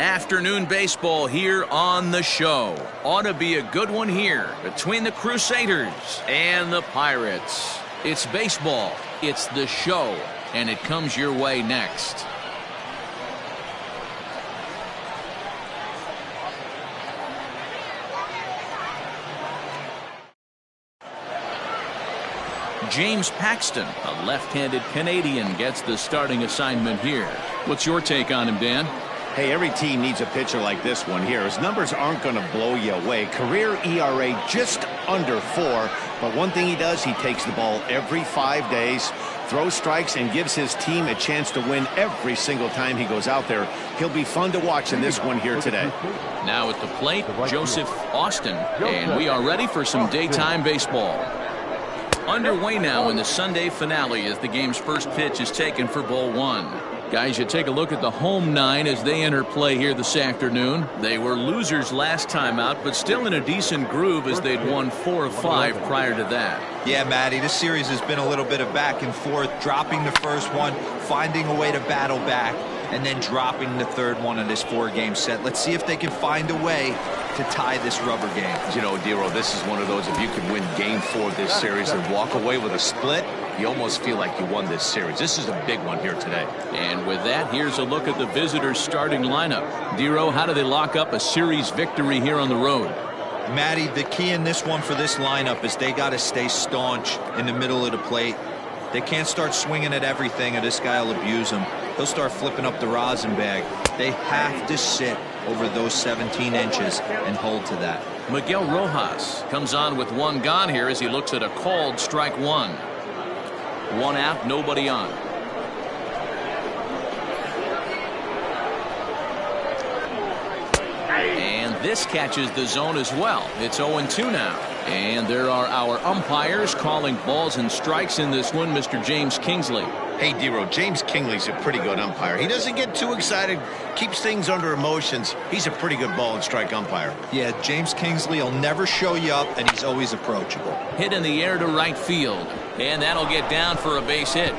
Afternoon baseball here on the show. Ought to be a good one here between the Crusaders and the Pirates. It's baseball, it's the show, and it comes your way next. James Paxton, a left-handed Canadian, gets the starting assignment here. What's your take on him, Dan? Hey, every team needs a pitcher like this one here. His numbers aren't going to blow you away. Career ERA just under 4. But one thing he does, he takes the ball every 5 days, throws strikes, and gives his team a chance to win every single time he goes out there. He'll be fun to watch in this one here today. Now at the plate, Joseph Austin. And we are ready for some daytime baseball. Underway now in the Sunday finale as the game's first pitch is taken for ball 1. Guys, you take a look at the home 9 as they enter play here this afternoon. They were losers last time out, but still in a decent groove as they'd won 4 of 5 prior to that. Yeah, Matty, this series has been a little bit of back and forth, dropping the first one, finding a way to battle back, and then dropping the third one in this 4-game set. Let's see if they can find a way to tie this rubber game. You know, Dero, this is one of those, if you can win game 4 of this series and walk away with a split, you almost feel like you won this series. This is a big one here today. And with that, here's a look at the visitors' starting lineup. Dero, how do they lock up a series victory here on the road? Matty, the key in this one for this lineup is they got to stay staunch in the middle of the plate. They can't start swinging at everything or this guy will abuse them. He'll start flipping up the rosin bag. They have to sit over those 17 inches and hold to that. Miguel Rojas comes on with 1 gone here as he looks at a called strike 1. 1 out, nobody on. And this catches the zone as well. It's 0-2 now. And there are our umpires calling balls and strikes in this one, Mr. James Kingsley. Hey, Dero, James Kingsley's a pretty good umpire. He doesn't get too excited, keeps things under emotions. He's a pretty good ball and strike umpire. Yeah, James Kingsley will never show you up, and he's always approachable. Hit in the air to right field. And that'll get down for a base hit.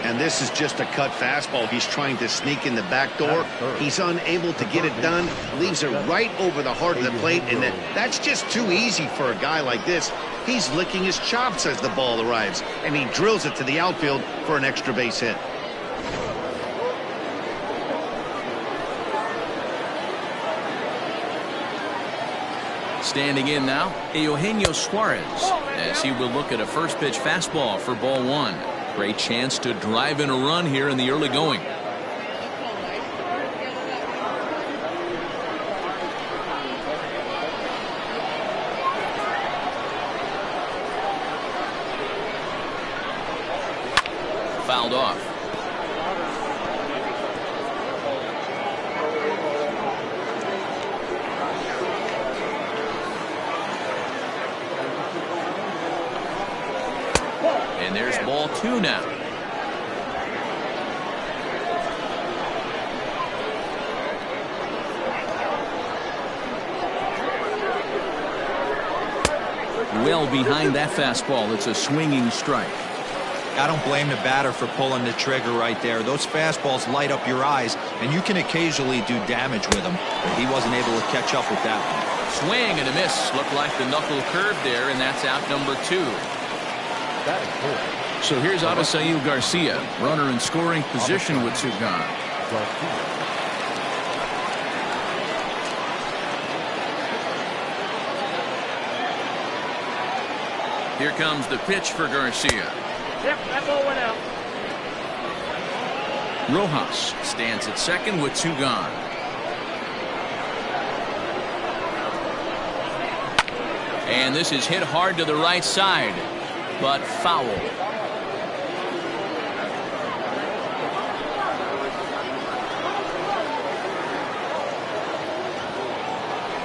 And this is just a cut fastball. He's trying to sneak in the back door. He's unable to get it done. Leaves it right over the heart of the plate. And that's just too easy for a guy like this. He's licking his chops as the ball arrives. And he drills it to the outfield for an extra base hit. Standing in now, Eugenio Suarez, as he will look at a first pitch fastball for ball 1. Great chance to drive in a run here in the early going. Fouled off. And there's ball 2 now. Well behind that fastball. It's a swinging strike. I don't blame the batter for pulling the trigger right there. Those fastballs light up your eyes, and you can occasionally do damage with them. But he wasn't able to catch up with that one. Swing and a miss. Looked like the knuckle curve there, and that's out number 2. So here's Avisail Garcia, runner in scoring position with 2 gone. Here comes the pitch for Garcia. Yep, that ball went out. Rojas stands at second with 2 gone. And this is hit hard to the right side, but foul.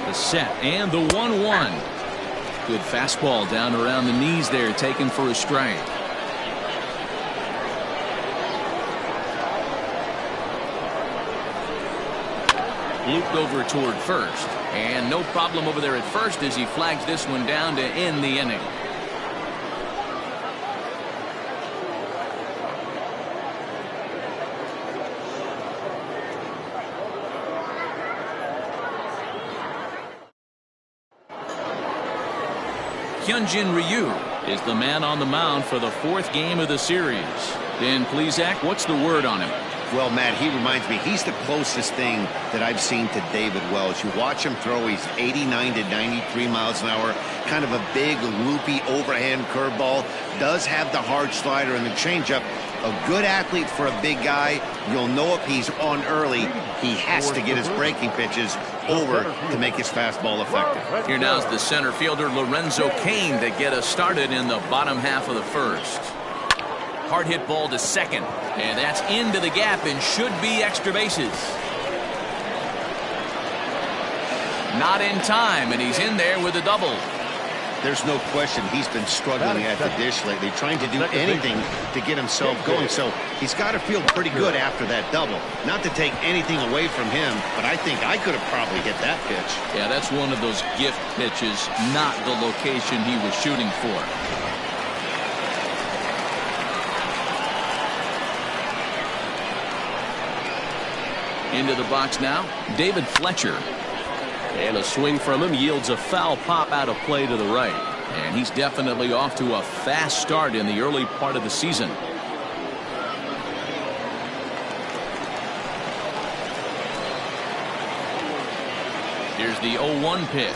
The set and the 1-1. Good fastball down around the knees there, taken for a strike. Looped over toward first, and no problem over there at first as he flags this one down to end the inning. Hyunjin Ryu is the man on the mound for the 4th game of the series. Dan Plesac, what's the word on him? Well, Matt, he reminds me, he's the closest thing that I've seen to David Wells. You watch him throw, he's 89 to 93 miles an hour, kind of a big, loopy, overhand curveball, does have the hard slider and the changeup. A good athlete for a big guy. You'll know if he's on early, he has to get his breaking pitches over to make his fastball effective. Here now is the center fielder Lorenzo Cain to get us started in the bottom half of the 1st. Hard hit ball to second, and that's into the gap and should be extra bases. Not in time, and he's in there with a double. There's no question he's been struggling at the dish lately, trying to do anything to get himself going. So he's got to feel pretty good after that double. Not to take anything away from him, but I think I could have probably hit that pitch. Yeah, that's one of those gift pitches, not the location he was shooting for. Into the box now, David Fletcher. And a swing from him yields a foul pop out of play to the right. And he's definitely off to a fast start in the early part of the season. Here's the 0-1 pitch.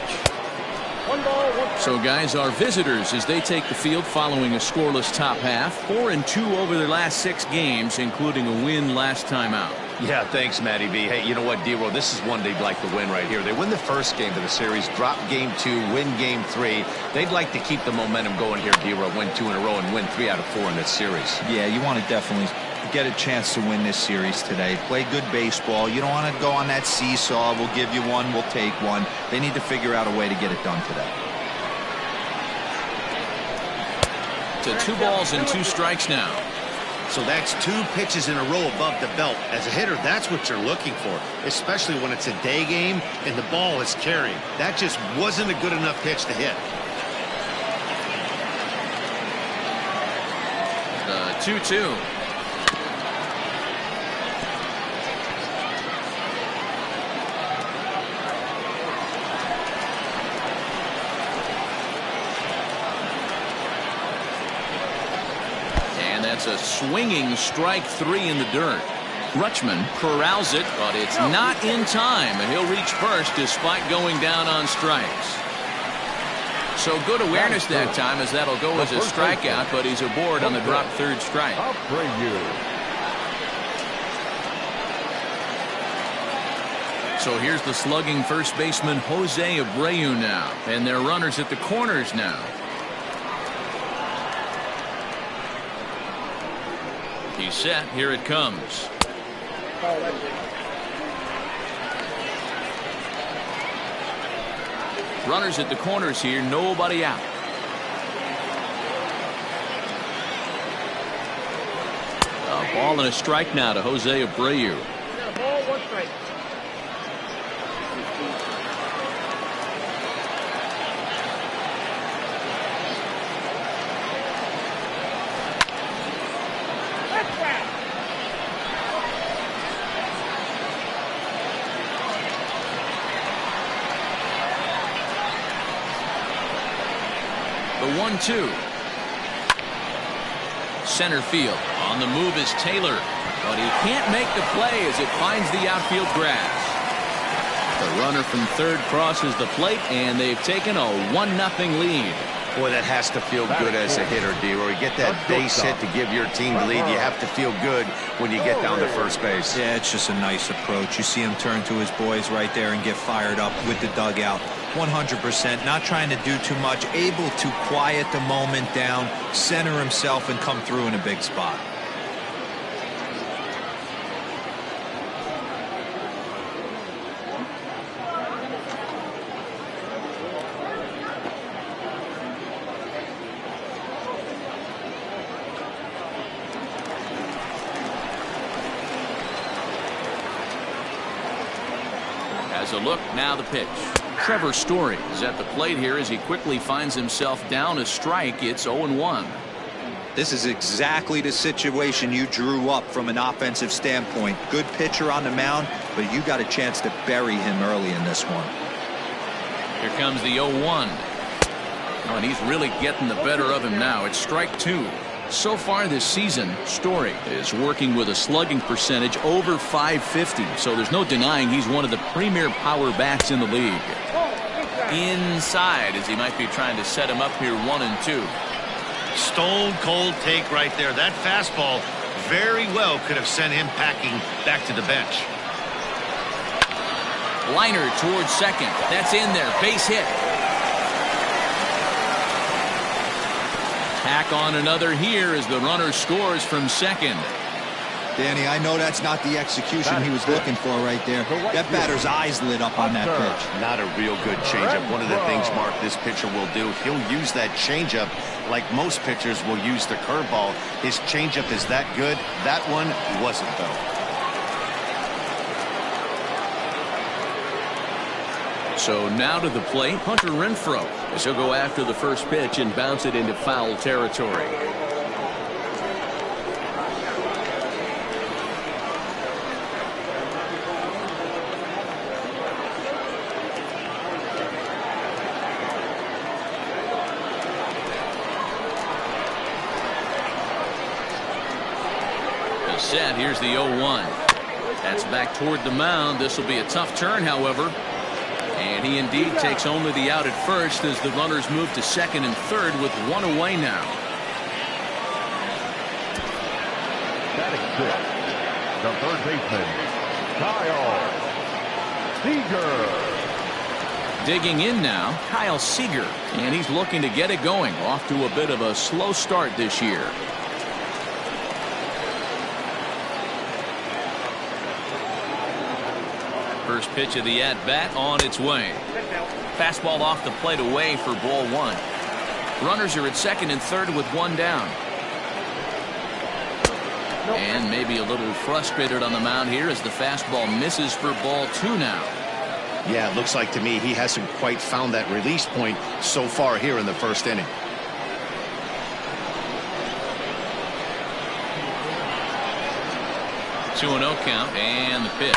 1 ball, 1 So, guys, our visitors, as they take the field following a scoreless top half, 4-2 over their last 6 games, including a win last time out. Yeah, thanks, Matty B. Hey, you know what, D-Roll, this is one they'd like to win right here. They win the first game of the series, drop game 2, win game 3. They'd like to keep the momentum going here, D-Roll, win 2 in a row and win 3 out of 4 in this series. Yeah, you want to definitely get a chance to win this series today. Play good baseball. You don't want to go on that seesaw. We'll give you one, we'll take one. They need to figure out a way to get it done today. To 2 balls and 2 strikes now. So that's 2 pitches in a row above the belt. As a hitter, that's what you're looking for, especially when it's a day game and the ball is carrying. That just wasn't a good enough pitch to hit. The 2-2. That's a swinging strike 3 in the dirt. Rutschman corrals it, but it's not in time, and he'll reach first despite going down on strikes. So good awareness that time, as that'll go as a strikeout, but he's aboard on the drop 3rd strike. So here's the slugging first baseman Jose Abreu now, and their runners at the corners now. He's set. Here it comes. Runners at the corners here. Nobody out. A ball and a strike now to Jose Abreu. ball, 1 strike. The 1-2. Center field. On the move is Taylor, but he can't make the play as it finds the outfield grass. The runner from 3rd crosses the plate, and they've taken a 1-0 lead. Boy, that has to feel good as a hitter, D-Roy. You get that base hit to give your team the lead. You have to feel good when you get down to first base. Yeah, it's just a nice approach. You see him turn to his boys right there and get fired up with the dugout. 100%, not trying to do too much, able to quiet the moment down, center himself, and come through in a big spot. As a look, now the pitch. Trevor Story is at the plate here as he quickly finds himself down a strike. It's 0-1. This is exactly the situation you drew up from an offensive standpoint. Good pitcher on the mound, but you got a chance to bury him early in this one. Here comes the 0-1. Oh, and he's really getting the better of him now. It's strike two. So far this season, Story is working with a slugging percentage over .550, so there's no denying he's one of the premier power bats in the league. Inside, as he might be trying to set him up here 1-2. Stone cold take right there. That fastball very well could have sent him packing back to the bench. Liner towards second. That's in there. Base hit. Tack on another here as the runner scores from second. Danny, I know that's not the execution he was looking for right there. That batter's eyes lit up on that pitch. Not a real good changeup. One of the things, Mark, this pitcher will do, he'll use that changeup like most pitchers will use the curveball. His changeup is that good. That one wasn't, though. So now to the plate, Hunter Renfroe, as he'll go after the first pitch and bounce it into foul territory. The set, here's the 0-1. That's back toward the mound. This will be a tough turn, however. And he indeed takes only the out at first as the runners move to second and third with one away now. Batting sixth, the third baseman, Kyle Seager. Digging in now, Kyle Seager. And he's looking to get it going. Off to a bit of a slow start this year. First pitch of the at-bat on its way. Fastball off the plate away for ball one. Runners are at second and third with one down. And maybe a little frustrated on the mound here as the fastball misses for ball two now. Yeah, it looks like to me he hasn't quite found that release point so far here in the first inning. Two 2-0 count and the pitch.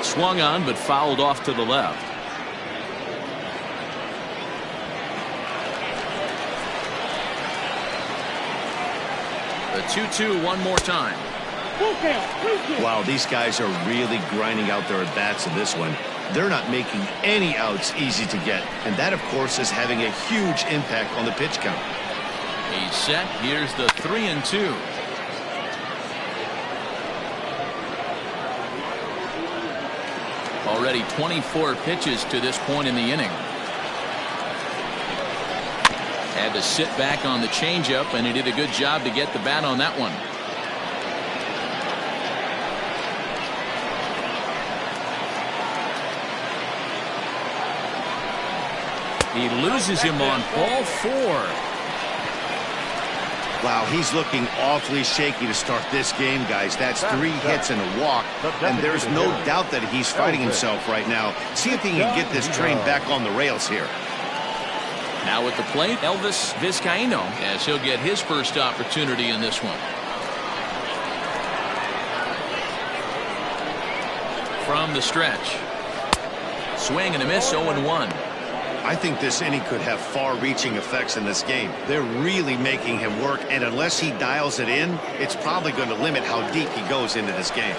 Swung on but fouled off to the left. The 2-2 one more time. Wow, these guys are really grinding out their at-bats in this one. They're not making any outs easy to get, and that of course is having a huge impact on the pitch count. He's set. Here's the 3-2. Already 24 pitches to this point in the inning. Had to sit back on the changeup, and he did a good job to get the bat on that one. He loses him on ball four. Wow, he's looking awfully shaky to start this game, guys. That's 3 hits and a walk, and there's no doubt that he's fighting himself right now. See if he can get this train back on the rails here. Now at the plate, Elvis Vizcaíno, as he'll get his first opportunity in this one. From the stretch. Swing and a miss, 0-1. I think this inning could have far-reaching effects in this game. They're really making him work, and unless he dials it in, it's probably going to limit how deep he goes into this game.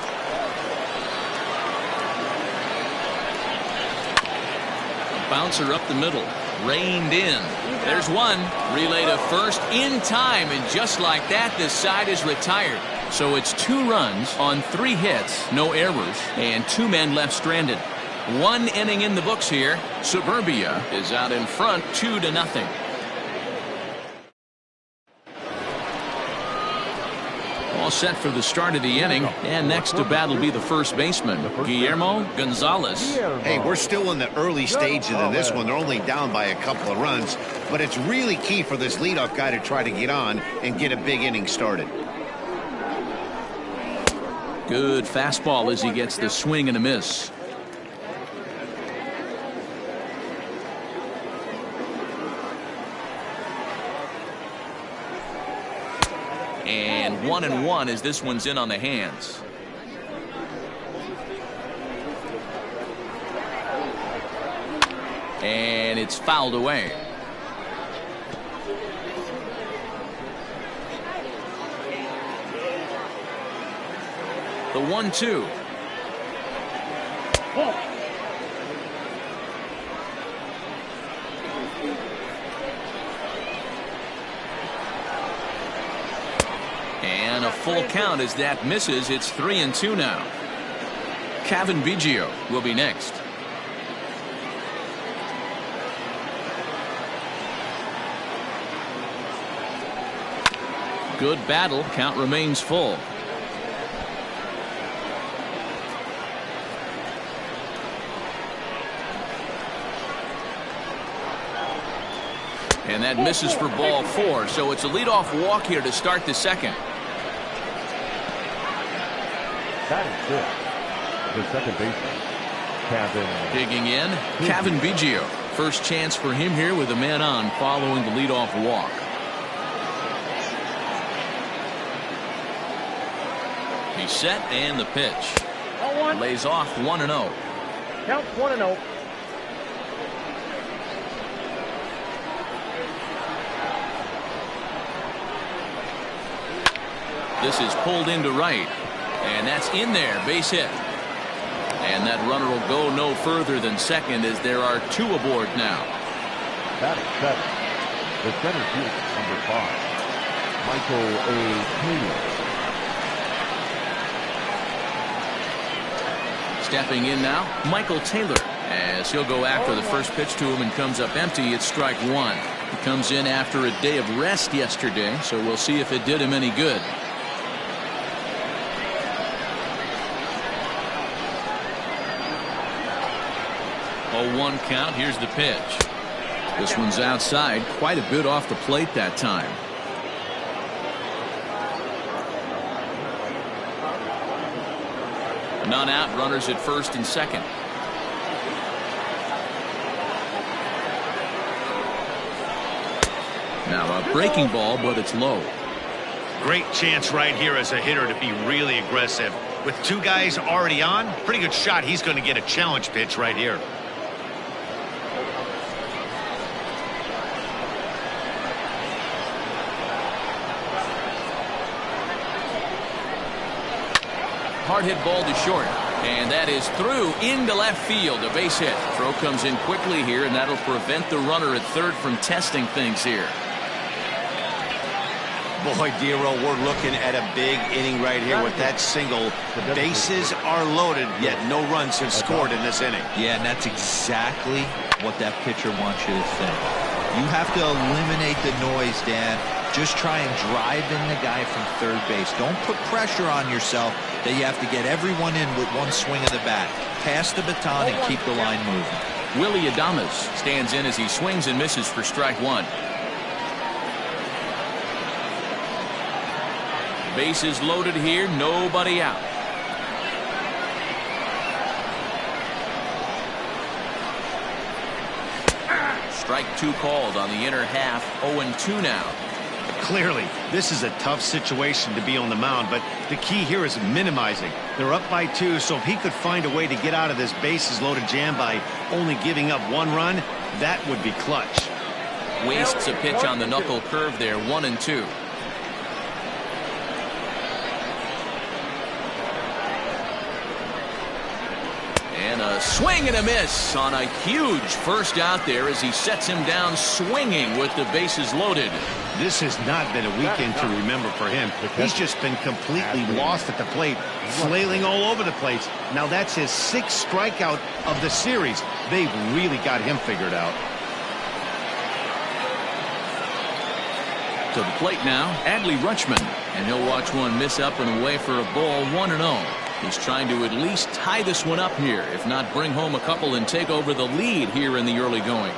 A bouncer up the middle, reined in. There's one. Relay to first in time, and just like that, this side is retired. So it's 2 runs on 3 hits, no errors, and 2 men left stranded. 1 inning in the books here. Suburbia is out in front 2-0. Well, set for the start of the inning, and next to bat will be the first baseman, Guillermo Gonzalez. Hey, we're still in the early stages of this one. They're only down by a couple of runs, but it's really key for this leadoff guy to try to get on and get a big inning started. Good fastball as he gets the swing and a miss. And 1-1 as this one's in on the hands. And it's fouled away. The 1-2. And a full count as that misses. It's 3-2 now. Kevin Biggio will be next. Good battle. Count remains full. And that misses for ball 4, so it's a leadoff walk here to start the second. That is it. The second baseman, Kevin. Digging in, Kevin Biggio. First chance for him here with a man on following the leadoff walk. He's set and the pitch. Lays off 1-0. Count 1-0. This is pulled into right, and that's in there, base hit. And that runner will go no further than second as there are 2 aboard now. That is 7. The center fielder, number 5, Michael A. Taylor. Stepping in now, Michael Taylor, as he'll go after the first pitch to him and comes up empty. It's strike 1. He comes in after a day of rest yesterday, so we'll see if it did him any good. 0-1 count. Here's the pitch. This one's outside, quite a bit off the plate that time. None out, runners at first and second. Now a breaking ball, but it's low. Great chance right here as a hitter to be really aggressive. With 2 guys already on, pretty good shot. He's going to get a challenge pitch right here. Hard hit ball to short, and that is through into left field. A base hit. Throw comes in quickly here, and that'll prevent the runner at third from testing things here. Boy, Dero, we're looking at a big inning right here with that single. Bases are loaded, yet no runs have scored in this inning. Yeah, and that's exactly what that pitcher wants you to think. You have to eliminate the noise, Dan. Just try and drive in the guy from third base. Don't put pressure on yourself that you have to get everyone in with one swing of the bat. Pass the baton and keep the line moving. Willie Adames stands in as he swings and misses for strike 1. Bases loaded here, nobody out. Strike 2 called on the inner half. 0-2 now. Clearly, this is a tough situation to be on the mound, but the key here is minimizing. They're up by 2, so if he could find a way to get out of this bases loaded jam by only giving up 1 run, that would be clutch. Wastes a pitch on the knuckle curve there. 1-2. And a swing and a miss on a huge first out there as he sets him down swinging with the bases loaded. This has not been a weekend to remember for him. He's just been completely lost at the plate, flailing all over the place. Now that's his 6th strikeout of the series. They've really got him figured out. To the plate now, Adley Rutschman, and he'll watch one miss up and away for a ball, 1-0. He's trying to at least tie this one up here, if not bring home a couple and take over the lead here in the early going.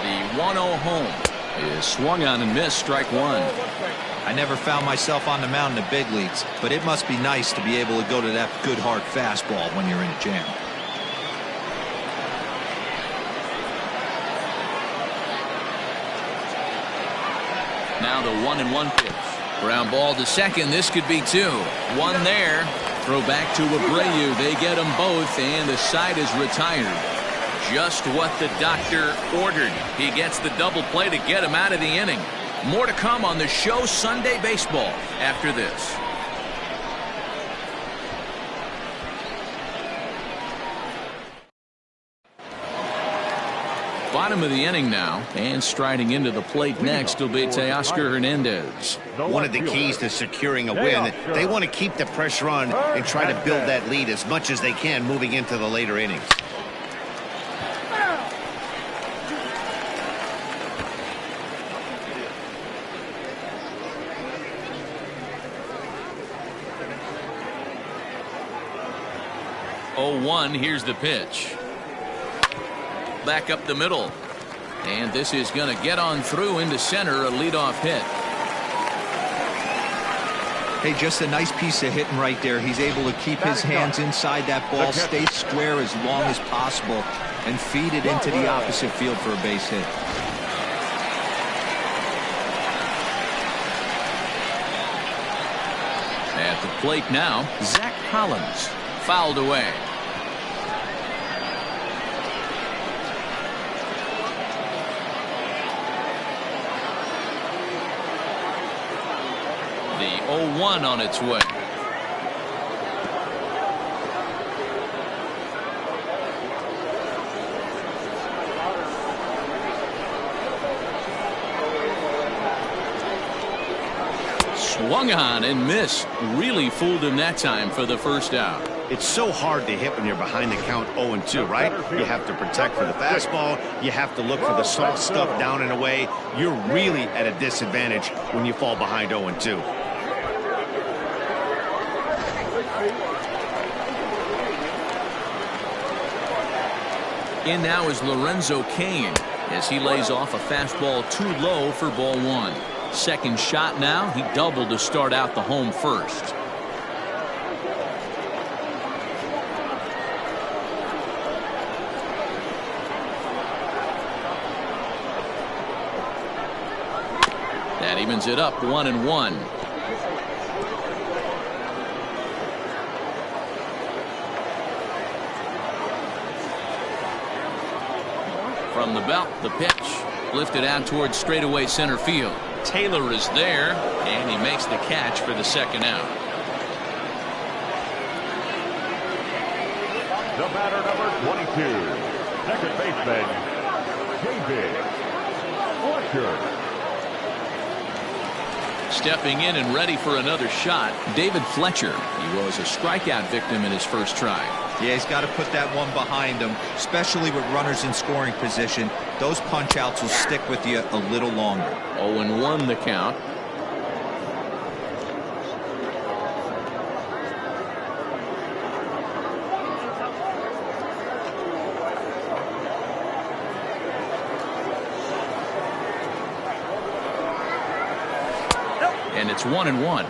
The 1-0 home is swung on and missed, strike one. I never found myself on the mound in the big leagues, but it must be nice to be able to go to that good hard fastball when you're in a jam. Now the 1-1 pitch. Ground ball to second. This could be two. One there. Throw back to Abreu. They get them both, and the side is retired. Just what the doctor ordered. He gets the double play to get him out of the inning. More to come on the show Sunday Baseball after this. Bottom of the inning now, and striding into the plate next will be Teoscar Hernandez. One of the keys to securing a win, they want to keep the pressure on and try to build that lead as much as they can moving into the later innings. Here's the pitch. Back up the middle. And this is going to get on through into center, a leadoff hit. Hey, just a nice piece of hitting right there. He's able to keep his hands inside that ball, stay square as long as possible, and feed it into the opposite field for a base hit. At the plate now, Zach Collins. Fouled away. The 0-1 on its way. Swung on and missed. Really fooled him that time for the first out. It's so hard to hit when you're behind the count 0-2, right? You have to protect for the fastball. You have to look for the soft stuff down and away. You're really at a disadvantage when you fall behind 0-2. In now is Lorenzo Cain as he lays off a fastball too low for ball one. Second shot now. He doubled to start out the home first. That evens it up 1-1. From the belt, the pitch lifted out towards straightaway center field. Taylor is there, and he makes the catch for the second out. The batter, number 22, second baseman, David Fletcher. Stepping in and ready for another shot, David Fletcher. He was a strikeout victim in his first try. Yeah, he's got to put that one behind him, especially with runners in scoring position. Those punch-outs will stick with you a little longer. 0-1 the count. And it's 1-1.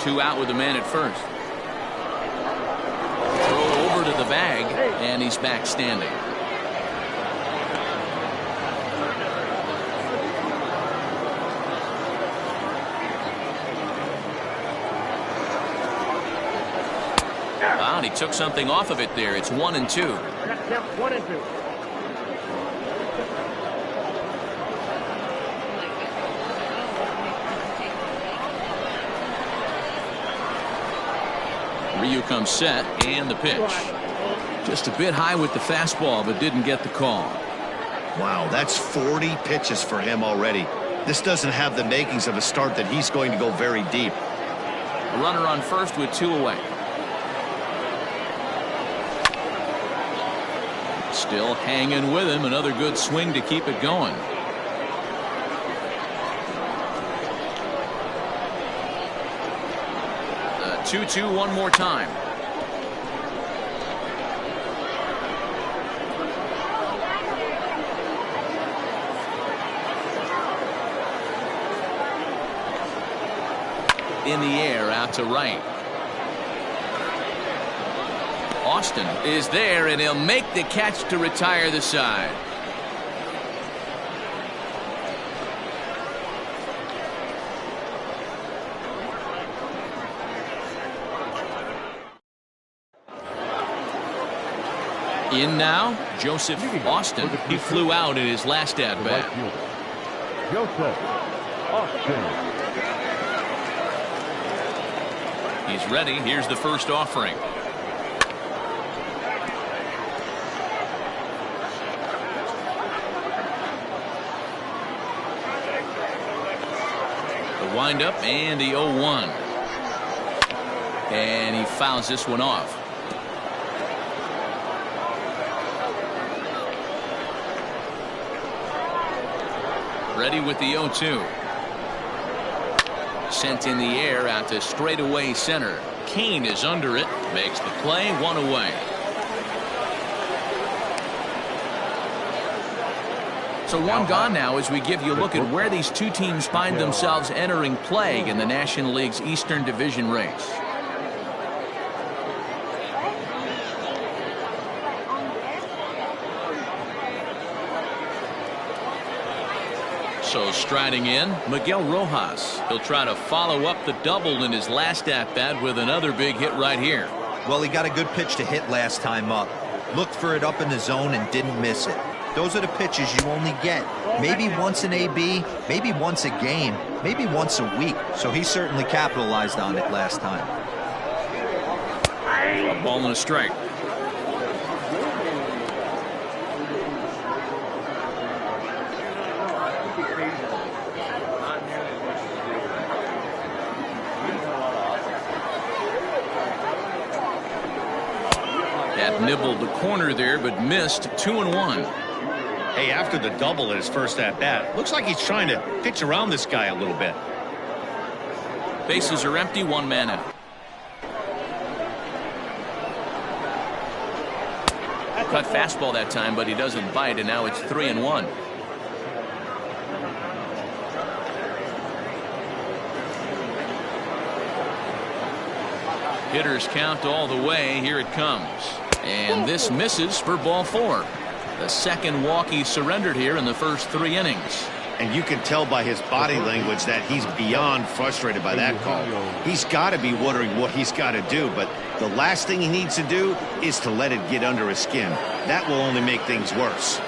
Two out with a man at first. Throw over to the bag, and he's back standing. Wow, and he took something off of it there. It's 1-2. 1-2. Ryu comes set, and the pitch. Just a bit high with the fastball, but didn't get the call. Wow, that's 40 pitches for him already. This doesn't have the makings of a start that he's going to go very deep. A runner on first with two away. Still hanging with him. Another good swing to keep it going. The 2-2 one more time. In the air out to right. Austin is there, and he'll make the catch to retire the side. In now, Joseph Austin. He flew out in his last at bat. Joseph Austin. He's ready. Here's the first offering. The windup and the 0-1. And he fouls this one off. Ready with the 0-2. Sent in the air out to straightaway center. Kane is under it. Makes the play. One away. So one gone now as we give you a look at where these two teams find themselves entering play in the National League's Eastern Division race. So striding in, Miguel Rojas. He'll try to follow up the double in his last at-bat with another big hit right here. Well, he got a good pitch to hit last time up. Looked for it up in the zone and didn't miss it. Those are the pitches you only get. Maybe once an AB, maybe once a game, maybe once a week. So he certainly capitalized on it last time. A ball and a strike. That nibbled the corner there, but missed. 2-1. Hey, after the double at his first at bat, looks like he's trying to pitch around this guy a little bit. Bases are empty. One man out. Cut fastball that time, but he doesn't bite, and now it's 3-1. Hitters count all the way. Here it comes. And this misses for ball 4. The second walk he surrendered here in the first 3 innings. And you can tell by his body language that he's beyond frustrated by that call. He's got to be wondering what he's got to do, but the last thing he needs to do is to let it get under his skin. That will only make things worse.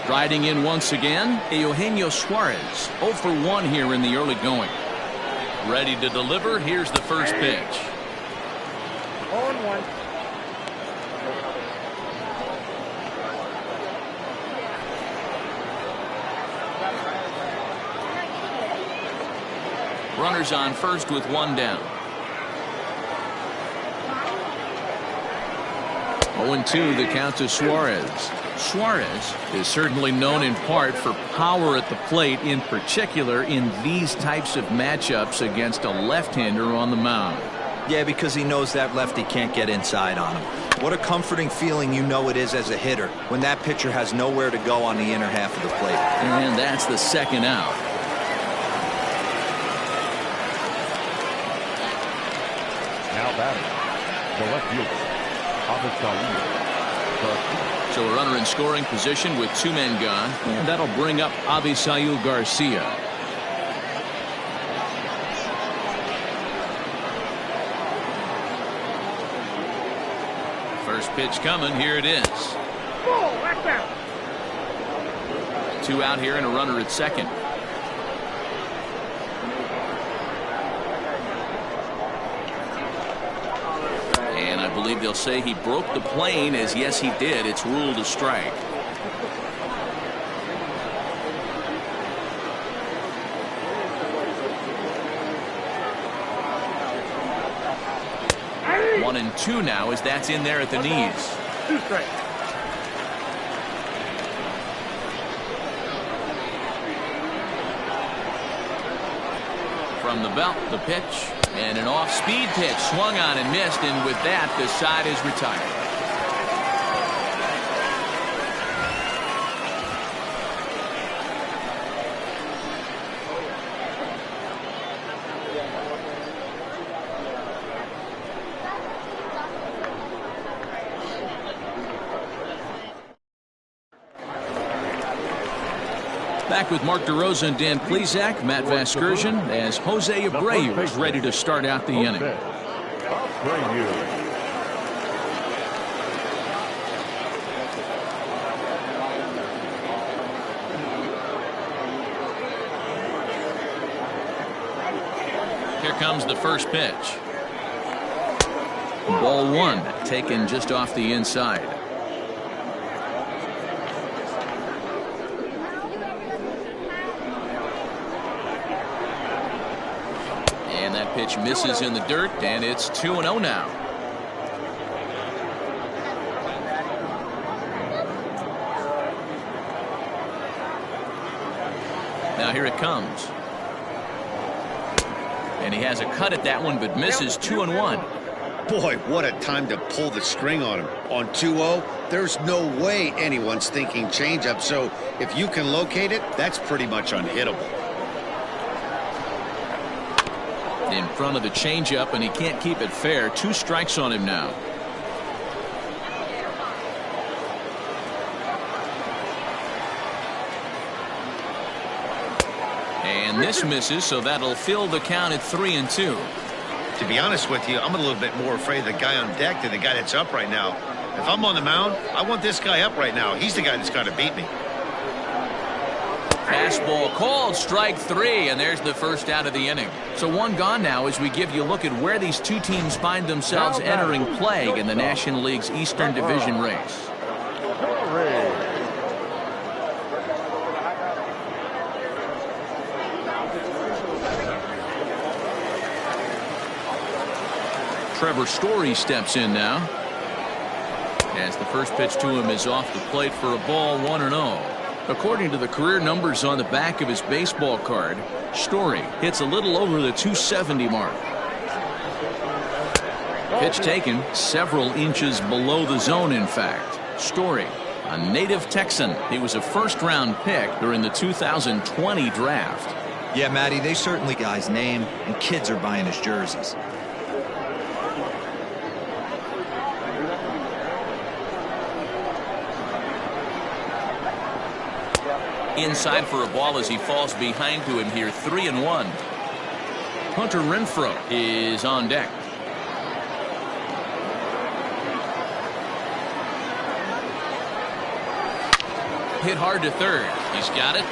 Striding in once again, Eugenio Suarez. 0 for 1 here in the early going. Ready to deliver. Here's the first pitch. 0-1. Runners on first with 1 down. 0-2 the count to Suarez. Suarez is certainly known in part for power at the plate, in particular in these types of matchups against a left-hander on the mound. Yeah, because he knows that lefty can't get inside on him. What a comforting feeling you know it is as a hitter when that pitcher has nowhere to go on the inner half of the plate. And that's the second out. Now batting, the left fielder, Avisail. So a runner in scoring position with 2 men gone, and that'll bring up Avisail Garcia. First pitch coming. Here it is. 2 out here and a runner at second. And I believe they'll say he broke the plane, as yes he did. It's ruled a strike. One and 2 now, as that's in there at the knees. 2 strikes. From the belt, the pitch, and an off-speed pitch swung on and missed, and with that, the side is retired. Back with Mark DeRosa and Dan Plesac, Matt Vasgersian, as Jose Abreu is ready to start out the inning. Here comes the first pitch. Ball one, taken just off the inside. Pitch misses in the dirt, and it's 2-0 now. Now here it comes. And he has a cut at that one, but misses. 2-1. Boy, what a time to pull the string on him. On 2-0, there's no way anyone's thinking changeup, so if you can locate it, that's pretty much unhittable. In front of the changeup, and he can't keep it fair. 2 strikes on him now. And this misses, so that'll fill the count at 3-2. To be honest with you, I'm a little bit more afraid of the guy on deck than the guy that's up right now. If I'm on the mound, I want this guy up right now. He's the guy that's got to beat me. Fastball called, strike 3, and there's the first out of the inning. So 1 gone now as we give you a look at where these two teams find themselves entering play in the National League's Eastern Division race. Trevor Story steps in now, as the first pitch to him is off the plate for a ball. 1-0. According to the career numbers on the back of his baseball card, Story hits a little over the 270 mark. Pitch taken several inches below the zone, in fact. Story, a native Texan. He was a first-round pick during the 2020 draft. Yeah, Matty, they certainly got his name, and kids are buying his jerseys. Inside for a ball as he falls behind to him here. 3-1. Hunter Renfroe is on deck. Hit hard to third. He's got it.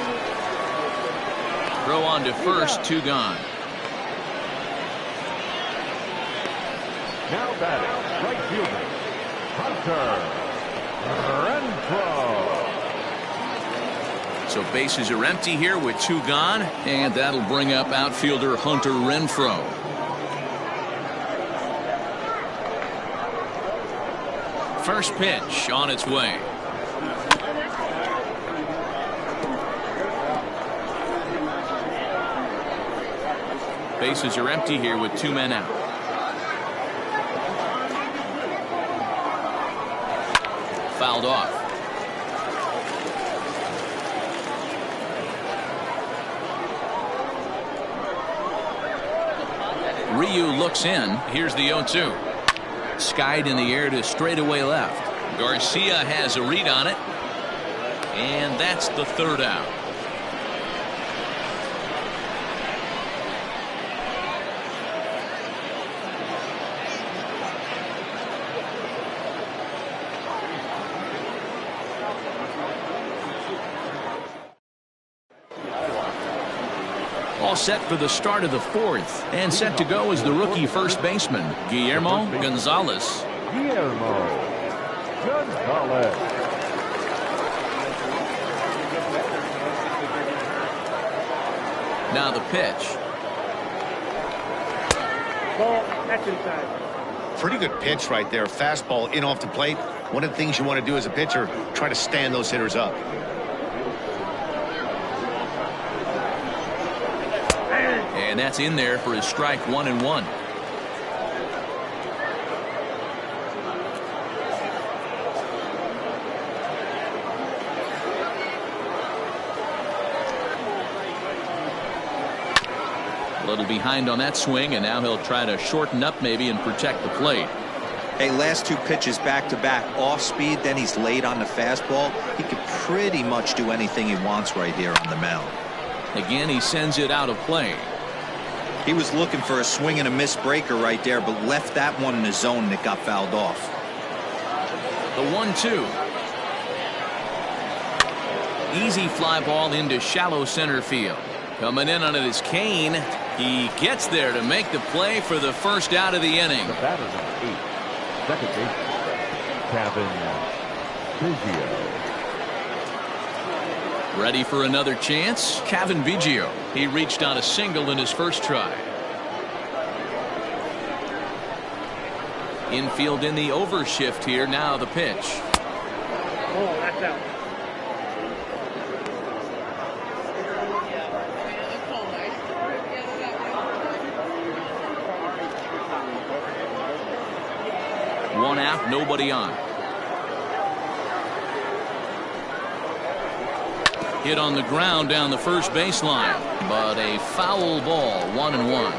Throw on to first. 2 gone. Now batting, right fielder, Hunter Renfroe. So bases are empty here with 2 gone, and that'll bring up outfielder Hunter Renfroe. First pitch on its way. Bases are empty here with 2 men out. Fouled off. Ryu looks in. Here's the 0-2. Skied in the air to straightaway left. Garcia has a read on it. And that's the 3rd out. All set for the start of the 4th, and set to go is the rookie first baseman, Guillermo Gonzalez. Now the pitch. Ball, that's inside. Pretty good pitch right there. Fastball in off the plate. One of the things you want to do as a pitcher, try to stand those hitters up. And that's in there for his strike 1-1. A little behind on that swing, and now he'll try to shorten up maybe and protect the plate. Hey, last 2 pitches back to back, off speed, then he's late on the fastball. He could pretty much do anything he wants right here on the mound. Again, he sends it out of play. He was looking for a swing and a miss breaker right there, but left that one in the zone that got fouled off. The 1-2. Easy fly ball into shallow center field. Coming in on it is Kane. He gets there to make the play for the first out of the inning. The batter, number 8, second baseman, Kevin Biggio. Ready for another chance? Kevin Biggio. He reached on a single in his first try. Infield in the overshift here. Now the pitch. Oh, that's out. One out, nobody on. Hit on the ground down the first baseline, but a foul ball, 1-1.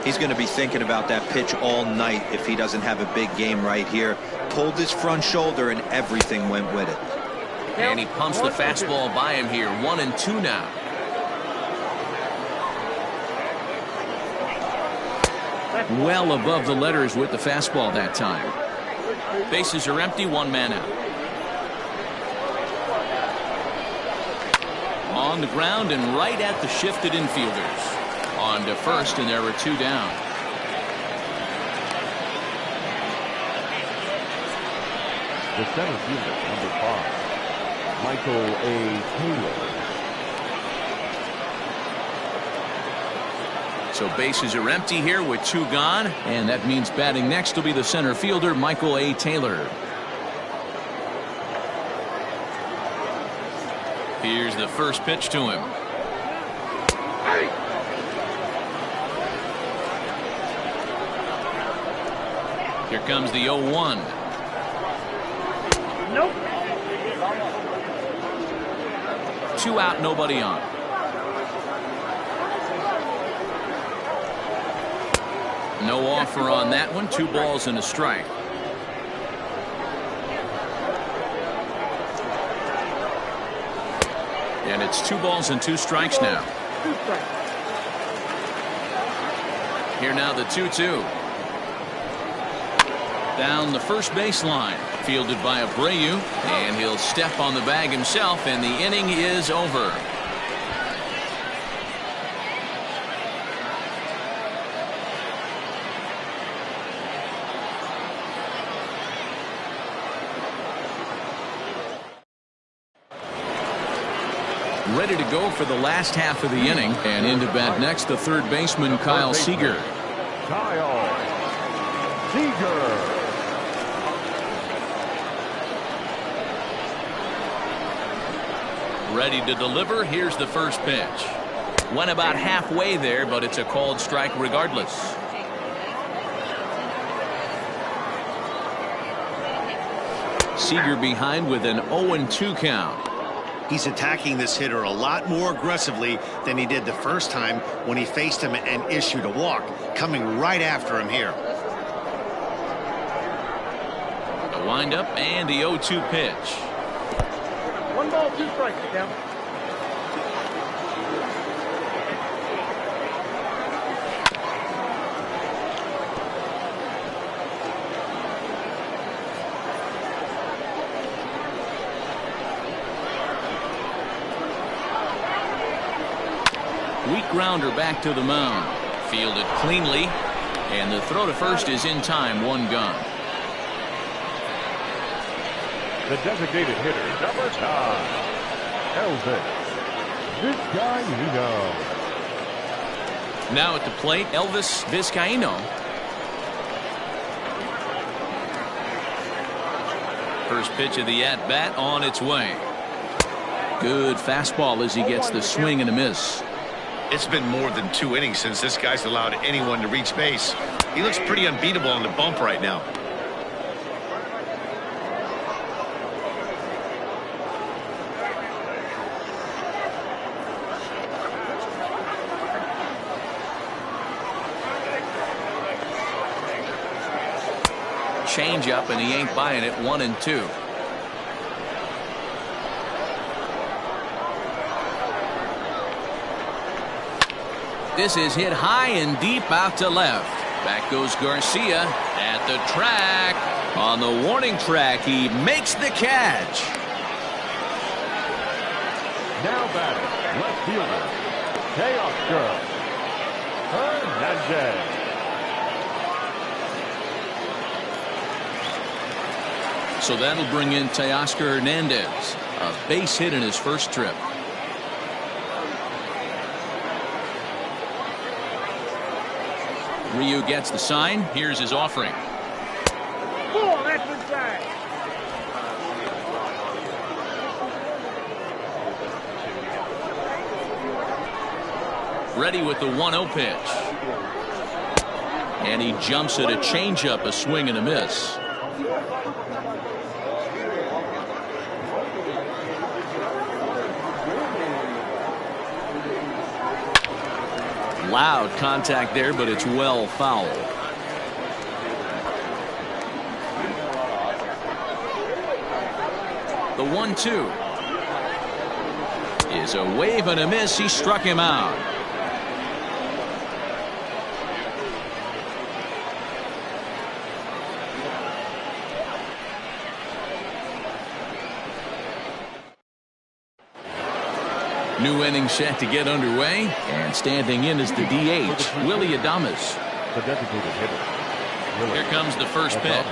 He's going to be thinking about that pitch all night if he doesn't have a big game right here. Pulled his front shoulder and everything went with it. And he pumps the fastball by him here. 1-2 now. Well above the letters with the fastball that time. Bases are empty, 1 man out. On the ground and right at the shifted infielders. On to first, and there were 2 down. The center fielder, number 5, Michael A. Taylor. So bases are empty here with 2 gone, and that means batting next will be the center fielder, Michael A. Taylor. Here's the first pitch to him. Here comes the 0-1. Nope. 2 out, nobody on. No offer on that one. 2 balls and a strike. And it's 2 balls and 2 strikes now. Here now the 2-2. Down the first baseline. Fielded by Abreu. And he'll step on the bag himself, and the inning is over. Ready to go for the last half of the inning, and into bat next the third baseman Kyle Seager. Kyle Seager. Ready to deliver. Here's the first pitch. Went about halfway there, but it's a called strike regardless. Seager behind with an 0-2 count. He's attacking this hitter a lot more aggressively than he did the first time when he faced him and issued a walk. Coming right after him here. The windup and the 0-2 pitch. 1 ball, 2 strikes, Cam. Weak grounder back to the mound. Fielded cleanly, and the throw to first is in time. 1 gone. The designated hitter, number 9, Elvis Vizcaino. Now at the plate, Elvis Vizcaino. First pitch of the at-bat on its way. Good fastball as he gets the swing and a miss. It's been more than 2 innings since this guy's allowed anyone to reach base. He looks pretty unbeatable on the bump right now. Change up, and he ain't buying it. 1-2. This is hit high and deep out to left. Back goes Garcia at the track. On the warning track, he makes the catch. Now batting, left fielder, Teoscar Hernandez. So that'll bring in Teoscar Hernandez. A base hit in his first trip. Ryu gets the sign. Here's his offering. Ball, that's inside. Ready with the 1-0 pitch. And he jumps at a changeup, a swing and a miss. Loud contact there, but it's well foul. The 1-2 is a wave and a miss. He struck him out. New inning set to get underway, and standing in is the DH, Willie Adames. The designated hitter. Here comes the first pitch.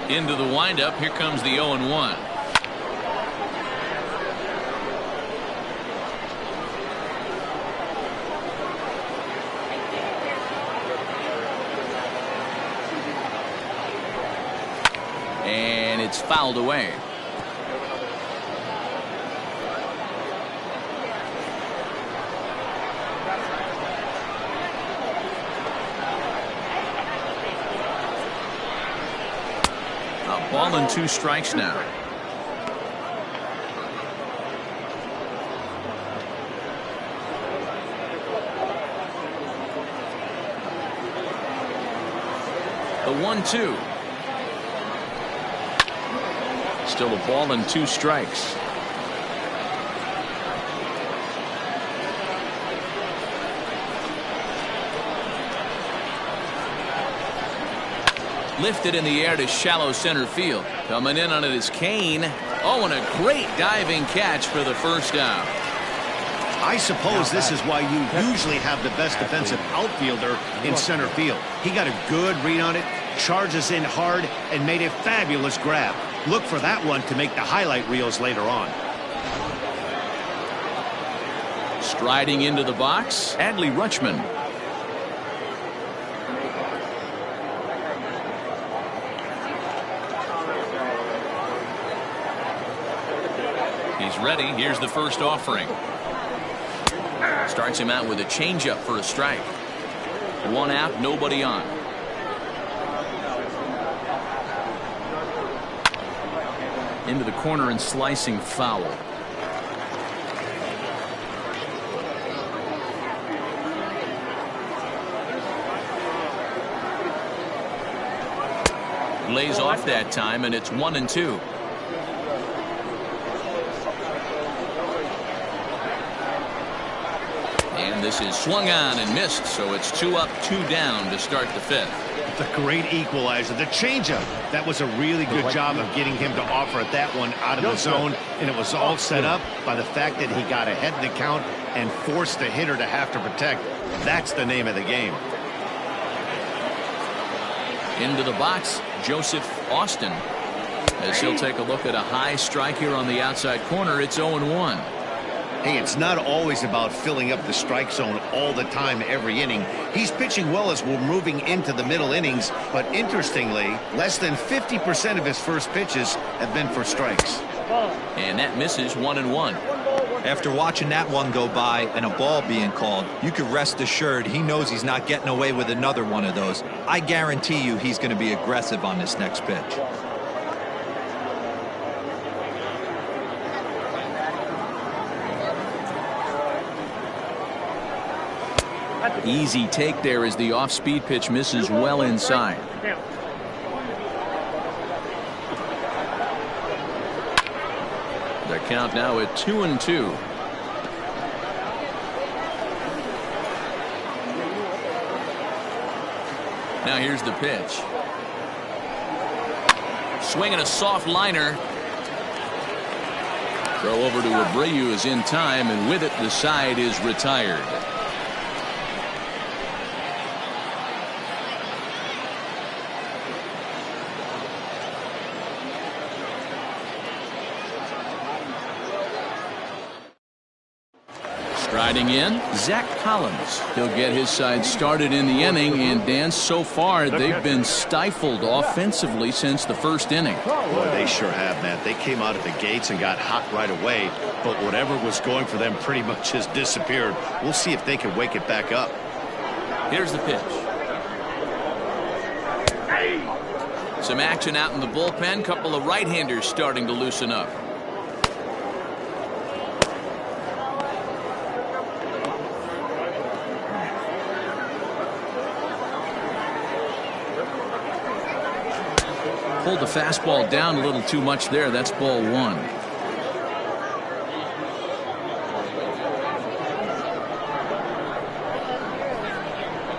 Into the windup. Here comes the 0-1. And it's fouled away. A ball and 2 strikes now. The 1-2. Still a ball and 2 strikes. Lifted in the air to shallow center field. Coming in on it is Kane. Oh, and a great diving catch for the first out. I suppose this is why you usually have the best defensive outfielder in center field. He got a good read on it, charges in hard, and made a fabulous grab. Look for that one to make the highlight reels later on. Striding into the box, Adley Rutschman. He's ready. Here's the first offering. Starts him out with a changeup for a strike. 1 out, nobody on. Into the corner and slicing foul. Lays off that time, and it's 1-2. And this is swung on and missed, so it's 2 up, 2 down to start the 5th. The great equalizer, the changeup. That was a really good job of getting him to offer at that one out of the zone, and it was all set up by the fact that he got ahead in the count and forced the hitter to have to protect. That's the name of the game. Into the box, Joseph Austin. As he'll take a look at a high strike here on the outside corner, it's 0-1. Hey, it's not always about filling up the strike zone all the time every inning. He's pitching well as we're moving into the middle innings, but interestingly, less than 50% of his first pitches have been for strikes. And that misses 1-1. After watching that one go by and a ball being called, you can rest assured he knows he's not getting away with another one of those. I guarantee you he's going to be aggressive on this next pitch. Easy take there as the off-speed pitch misses well inside. The count now at 2-2. Now here's the pitch. Swinging a soft liner. Throw over to Abreu is in time, and with it the side is retired. Striding in, Zach Collins. He'll get his side started in the inning, and Dan, so far they've been stifled offensively since the first inning. Boy, they sure have, Matt. They came out of the gates and got hot right away, but whatever was going for them pretty much has disappeared. We'll see if they can wake it back up. Here's the pitch. Some action out in the bullpen. Couple of right-handers starting to loosen up. Pulled the fastball down a little too much there. That's ball one.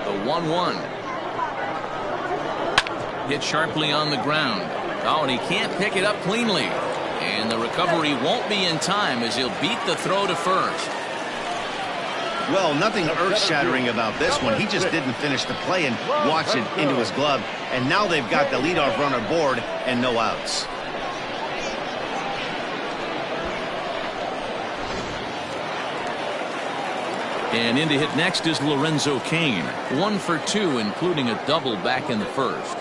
The 1-1. Hit sharply on the ground. Oh, and he can't pick it up cleanly. And the recovery won't be in time as he'll beat the throw to first. Well, nothing earth-shattering about this one. He just didn't finish the play and watch it into his glove. And now they've got the leadoff runner board and no outs. And in to hit next is Lorenzo Cain. 1 for 2, including a double back in the first.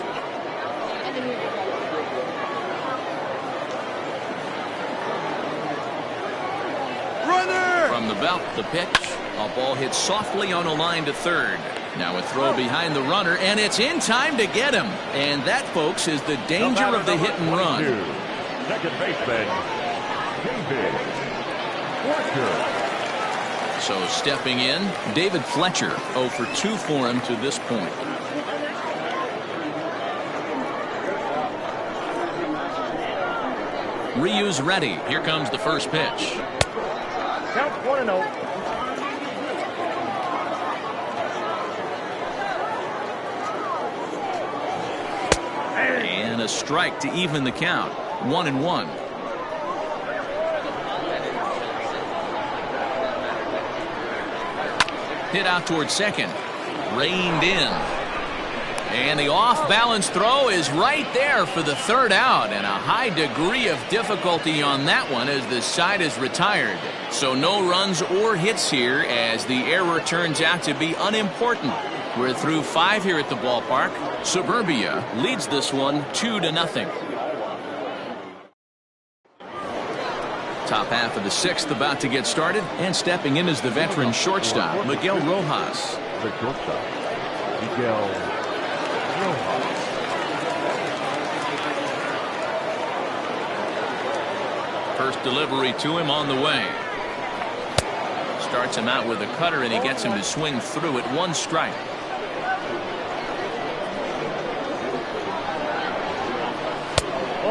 From the belt, the pitch. A ball hit softly on a line to third. Now a throw behind the runner, and it's in time to get him. And that, folks, is the danger of the hit and run. Second baseman, David Fletcher. So stepping in, David Fletcher. 0 for 2 for him to this point. Ryu's ready. Here comes the first pitch. Count 1-0. And a strike to even the count. 1-1. Hit out towards second. Reined in. And the off-balance throw is right there for the third out, and a high degree of difficulty on that one as the side is retired. So no runs or hits here as the error turns out to be unimportant. We're through 5 here at the ballpark. Suburbia leads this one 2-0. Top half of the 6th about to get started, and stepping in is the veteran shortstop, Miguel Rojas. The shortstop, Miguel Rojas. First delivery to him on the way. Starts him out with a cutter, and he gets him to swing through it. 1 strike.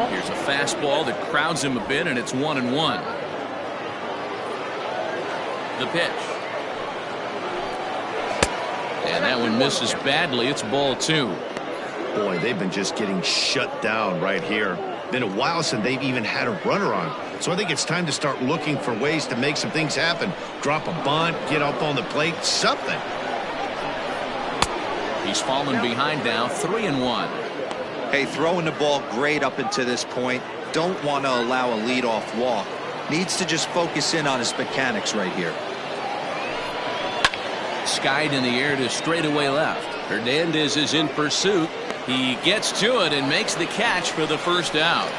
Here's a fastball that crowds him a bit, and it's 1-1. The pitch. And that one misses badly. It's ball 2. Boy, they've been just getting shut down right here. Been a while since they've even had a runner on. So I think it's time to start looking for ways to make some things happen. Drop a bunt, get up on the plate, something. He's fallen behind now, 3-1. Hey, throwing the ball great up until this point. Don't want to allow a leadoff walk. Needs to just focus in on his mechanics right here. Skied in the air to straightaway left. Hernandez is in pursuit. He gets to it and makes the catch for the first out.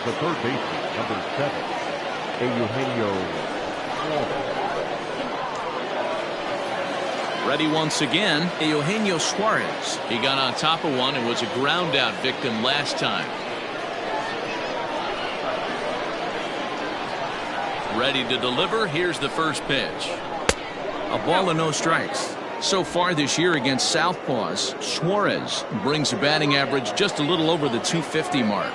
The third baseman, number 7, Eugenio. Ready once again, Eugenio Suarez. He got on top of one and was a ground out victim last time. Ready to deliver. Here's the first pitch. A ball and no strikes. So far this year against Southpaws, Suarez brings a batting average just a little over the 250 mark.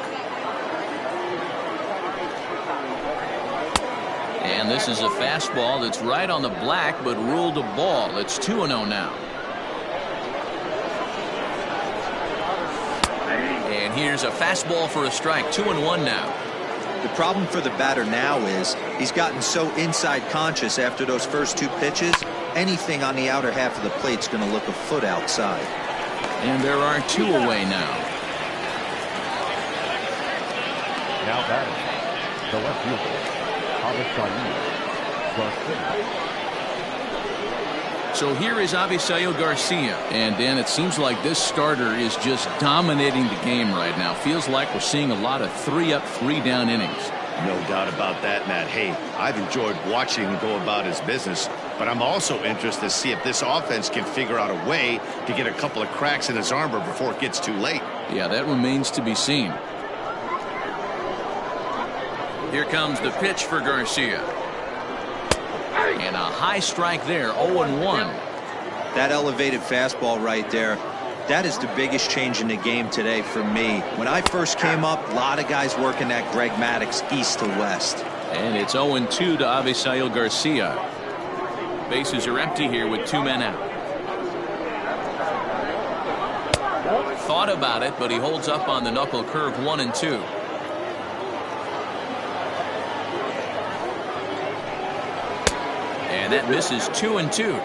And this is a fastball that's right on the black but ruled a ball. It's 2-0 now. And here's a fastball for a strike. 2-1 now. The problem for the batter now is he's gotten so inside conscious after those first 2 pitches. Anything on the outer half of the plate's going to look a foot outside. And there are 2 away now. Now batting, the left fielder, So here is Avisail Garcia. And Dan, it seems like this starter is just dominating the game right now. Feels like we're seeing a lot of 3-up, 3-down innings. No doubt about that, Matt. Hey, I've enjoyed watching him go about his business, but I'm also interested to see if this offense can figure out a way to get a couple of cracks in his armor before it gets too late. Yeah, that remains to be seen. Here comes the pitch for Garcia. And a high strike there, 0-1. That elevated fastball right there, that is the biggest change in the game today for me. When I first came up, a lot of guys working that Greg Maddux east to west. And it's 0-2 to Avisail Garcia. Bases are empty here with 2 men out. Thought about it, but he holds up on the knuckle curve. 1-2. And that misses. 2-2.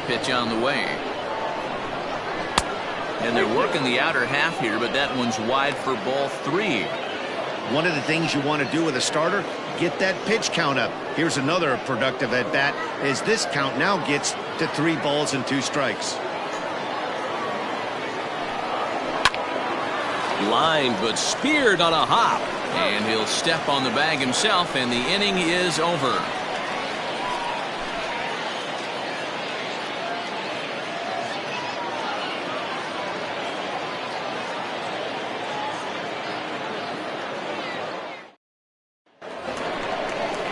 Pitch on the way. And they're working the outer half here, but that one's wide for ball 3. One of the things you want to do with a starter, get that pitch count up. Here's another productive at bat as this count now gets to 3 balls and 2 strikes. Lined but speared on a hop, and he'll step on the bag himself, and the inning is over.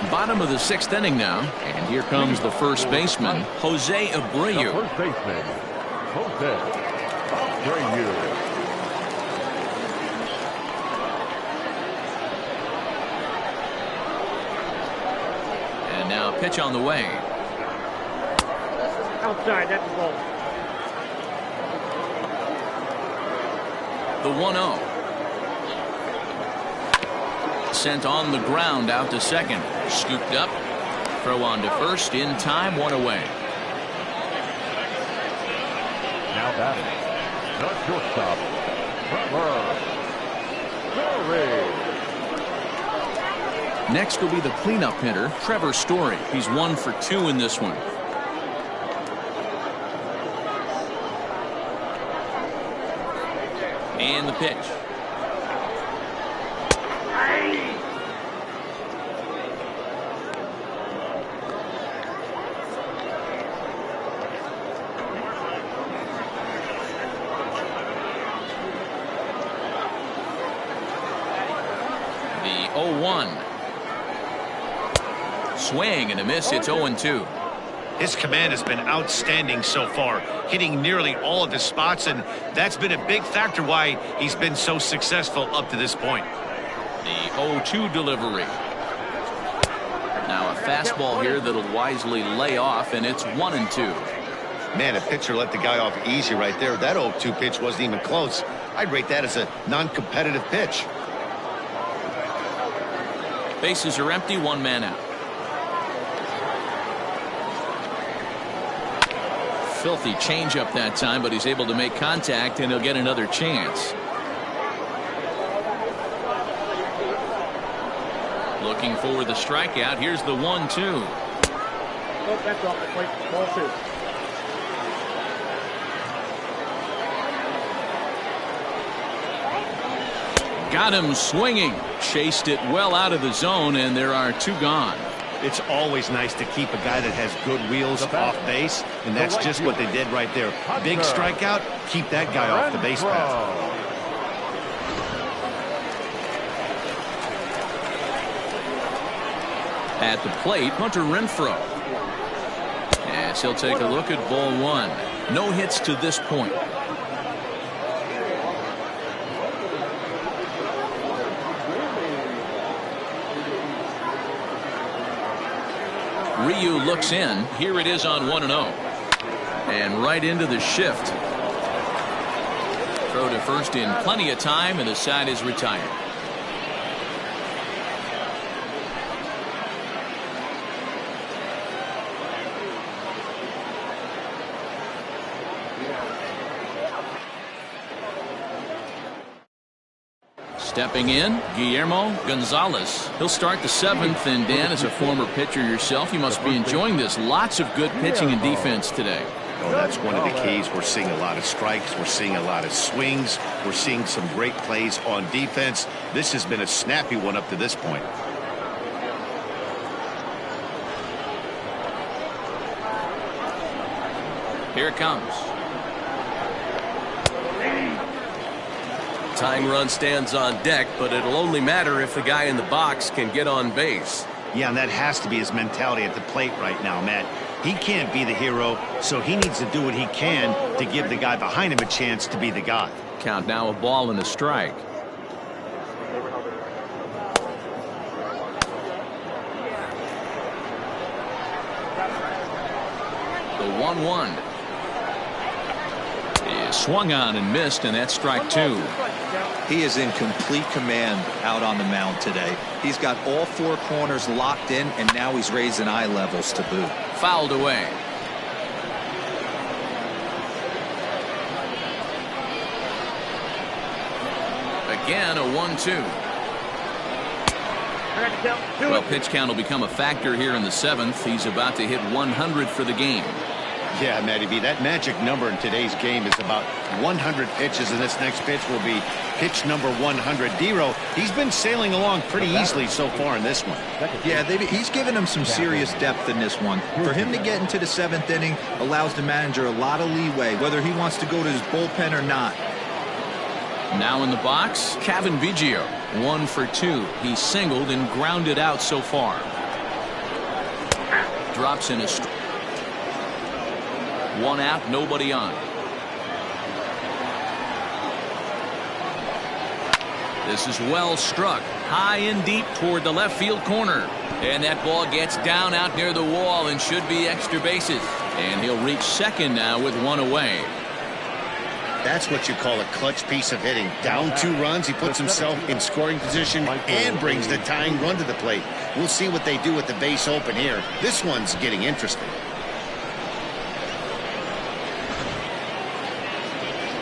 Bottom of the 6th inning now, and here comes the first baseman, Jose Abreu. The first baseman, Jose Abreu. Now pitch on the way. Outside, that's the ball. The 1-0. Sent on the ground out to second. Scooped up. Throw on to first in time. 1 away. Now batting, the shortstop, Trevor. Next will be the cleanup hitter, Trevor Story. He's 1 for 2 in this one. And the pitch. The 0-1. Swing and a miss. It's 0-2. His command has been outstanding so far, hitting nearly all of his spots, and that's been a big factor why he's been so successful up to this point. The 0-2 delivery. Now a fastball here that'll wisely lay off, and it's 1-2. Man, a pitcher let the guy off easy right there. That 0-2 pitch wasn't even close. I'd rate that as a non-competitive pitch. Bases are empty, 1 man out. filthy changeup that time, but he's able to make contact, and he'll get another chance. Looking for the strikeout. Here's the 1-2. That's off the plate. Ball 2. Got him swinging. Chased it well out of the zone, and there are 2 gone. It's always nice to keep a guy that has good wheels off base, and that's just what they did right there. Big strikeout, keep that guy off the base path. At the plate, Hunter Renfroe. As he'll take a look at ball 1. No hits to this point. Ryu looks in. Here it is on 1-0. And right into the shift. Throw to first in plenty of time, and the side is retired. Stepping in, Guillermo Gonzalez. He'll start the 7th, and Dan, as a former pitcher yourself, you must be enjoying this. Lots of good pitching and defense today. Oh, that's one of the keys. We're seeing a lot of strikes. We're seeing a lot of swings. We're seeing some great plays on defense. This has been a snappy one up to this point. Here it comes. Tying run stands on deck, but it'll only matter if the guy in the box can get on base. Yeah, and that has to be his mentality at the plate right now, Matt. He can't be the hero, so he needs to do what he can to give the guy behind him a chance to be the guy. Count now, a ball and a strike. The 1-1. He swung on and missed, and that's strike 2. He is in complete command out on the mound today. He's got all 4 corners locked in, and now he's raising eye levels to boot. Fouled away. Again, a 1-2. Well, pitch count will become a factor here in the 7th. He's about to hit 100 for the game. Yeah, Matty B, that magic number in today's game is about 100 pitches, and this next pitch will be pitch number 100. Dero, he's been sailing along pretty easily so far in this one. Yeah, he's given him some serious depth in this one. For him to get into the 7th inning allows the manager a lot of leeway, whether he wants to go to his bullpen or not. Now in the box, Kevin Biggio, 1 for 2. He's singled and grounded out so far. Drops in a strike. 1 out, nobody on. This is well struck, high and deep toward the left field corner. And that ball gets down out near the wall and should be extra bases. And he'll reach second now with 1 away. That's what you call a clutch piece of hitting. Down 2 runs, he puts himself in scoring position and brings the tying run to the plate. We'll see what they do with the base open here. This one's getting interesting.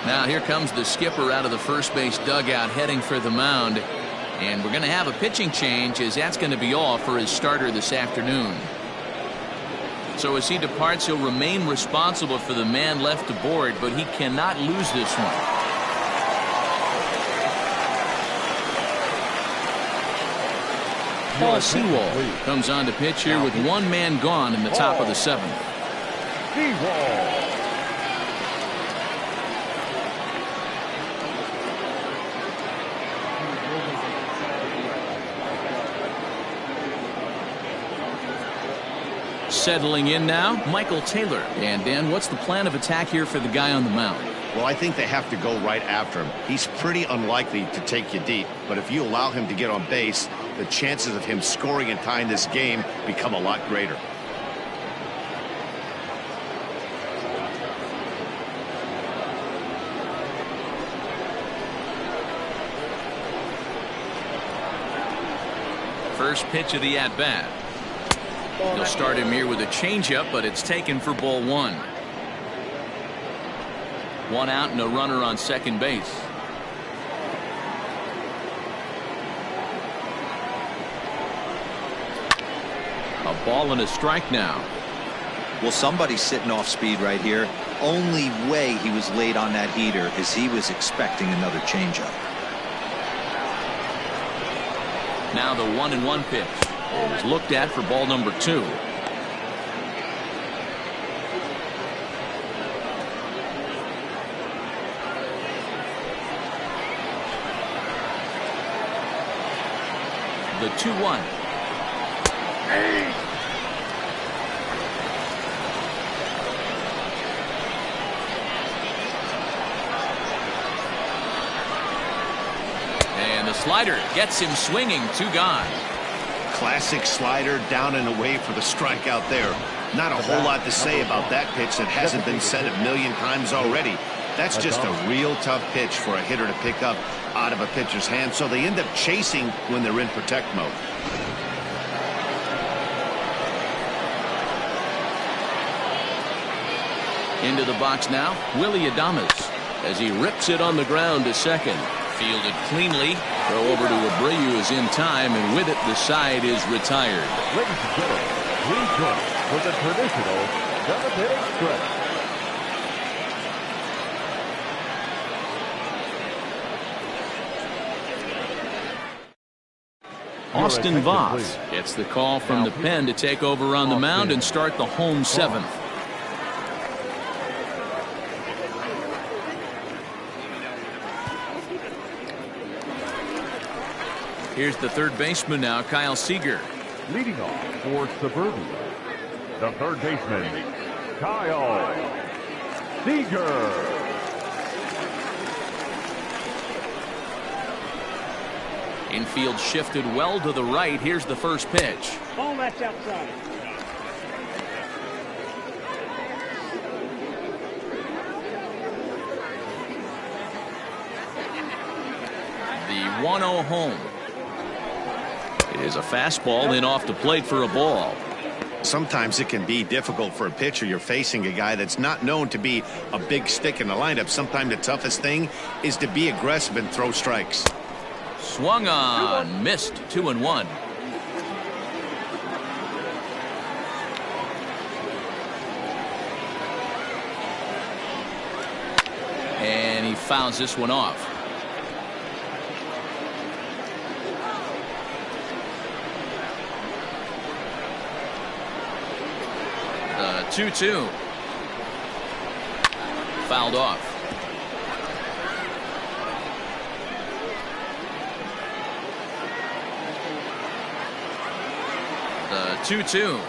Now here comes the skipper out of the first base dugout heading for the mound. And we're going to have a pitching change, as that's going to be all for his starter this afternoon. So as he departs, he'll remain responsible for the man left aboard, but he cannot lose this one. Paul Sewell comes on to pitch here with 1 man gone in the top of the 7th. Settling in now, Michael Taylor. And Dan, what's the plan of attack here for the guy on the mound? Well, I think they have to go right after him. He's pretty unlikely to take you deep, but if you allow him to get on base, the chances of him scoring and tying this game become a lot greater. First pitch of the at-bat. They'll start him here with a changeup, but it's taken for ball 1. One out and a runner on second base. A ball and a strike now. Well, somebody's sitting off speed right here. Only way he was late on that heater is he was expecting another changeup. Now the 1-1 pitch is looked at for ball number 2. The 2-1. And the slider gets him swinging. 2 gone. Classic slider down and away for the strikeout there. Not a whole lot to say about that pitch that hasn't been said a million times already. That's just a real tough pitch for a hitter to pick up out of a pitcher's hand, so they end up chasing when they're in protect mode. Into the box now, Willie Adames, as he rips it on the ground to second. Fielded cleanly. Throw over to Abreu is in time, and with it, the side is retired. Ladies and gentlemen, please join for the traditional 7th-inning stretch. Austin Voth gets the call from the pen to take over on the mound and start the home 7th. Here's the third baseman now, Kyle Seager. Leading off for Suburbia, the third baseman, Kyle Seager. Infield shifted well to the right. Here's the first pitch. Ball that's outside. The 1-0 home. It is a fastball in off the plate for a ball. Sometimes it can be difficult for a pitcher. You're facing a guy that's not known to be a big stick in the lineup. Sometimes the toughest thing is to be aggressive and throw strikes. Swung on, missed. 2-1. And he fouls this one off. The 2-2. Fouled off. The 2-2.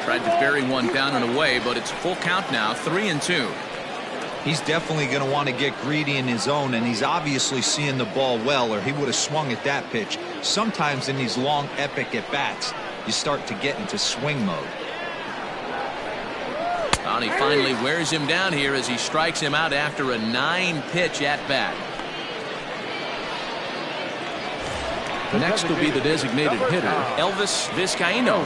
Tried to bury one down and away, but it's full count now. 3-2. He's definitely going to want to get greedy in his zone, and he's obviously seeing the ball well, or he would have swung at that pitch. Sometimes in these long epic at bats, you start to get into swing mode. And he finally wears him down here as he strikes him out after a 9-pitch at bat. Next will be the designated hitter, Elvis Vizcaíno.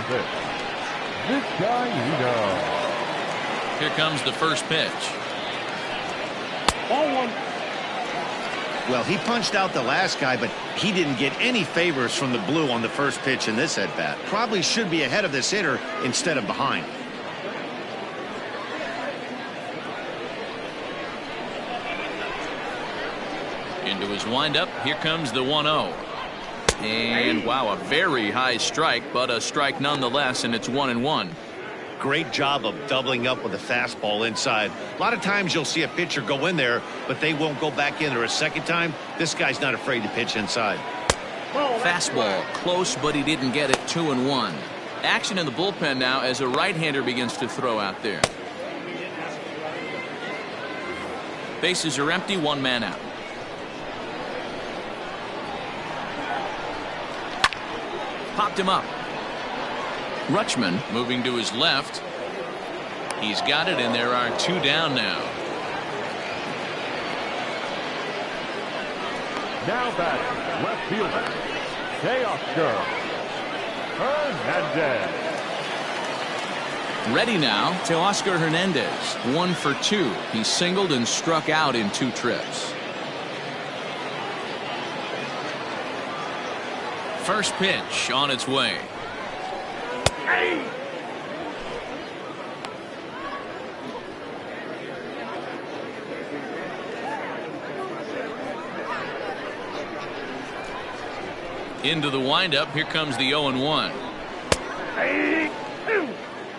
Here comes the first pitch. Ball 1. Well, he punched out the last guy, but he didn't get any favors from the blue on the first pitch in this at-bat. Probably should be ahead of this hitter instead of behind. Into his windup. Here comes the 1-0. And wow, a very high strike, but a strike nonetheless, and it's 1-1. Great job of doubling up with a fastball inside. A lot of times you'll see a pitcher go in there, but they won't go back in there a second time. This guy's not afraid to pitch inside. Fastball close, but he didn't get it. 2-1. Action in the bullpen now as a right-hander begins to throw out there. Bases are empty, 1 man out. Popped him up. Rutschman moving to his left. He's got it, and there are 2 down now. Now batting, left fielder, Teoscar Hernandez. Ready now to Oscar Hernandez. 1 for 2. He singled and struck out in 2 trips. First pitch on its way. Into the windup. Here comes the 0-1.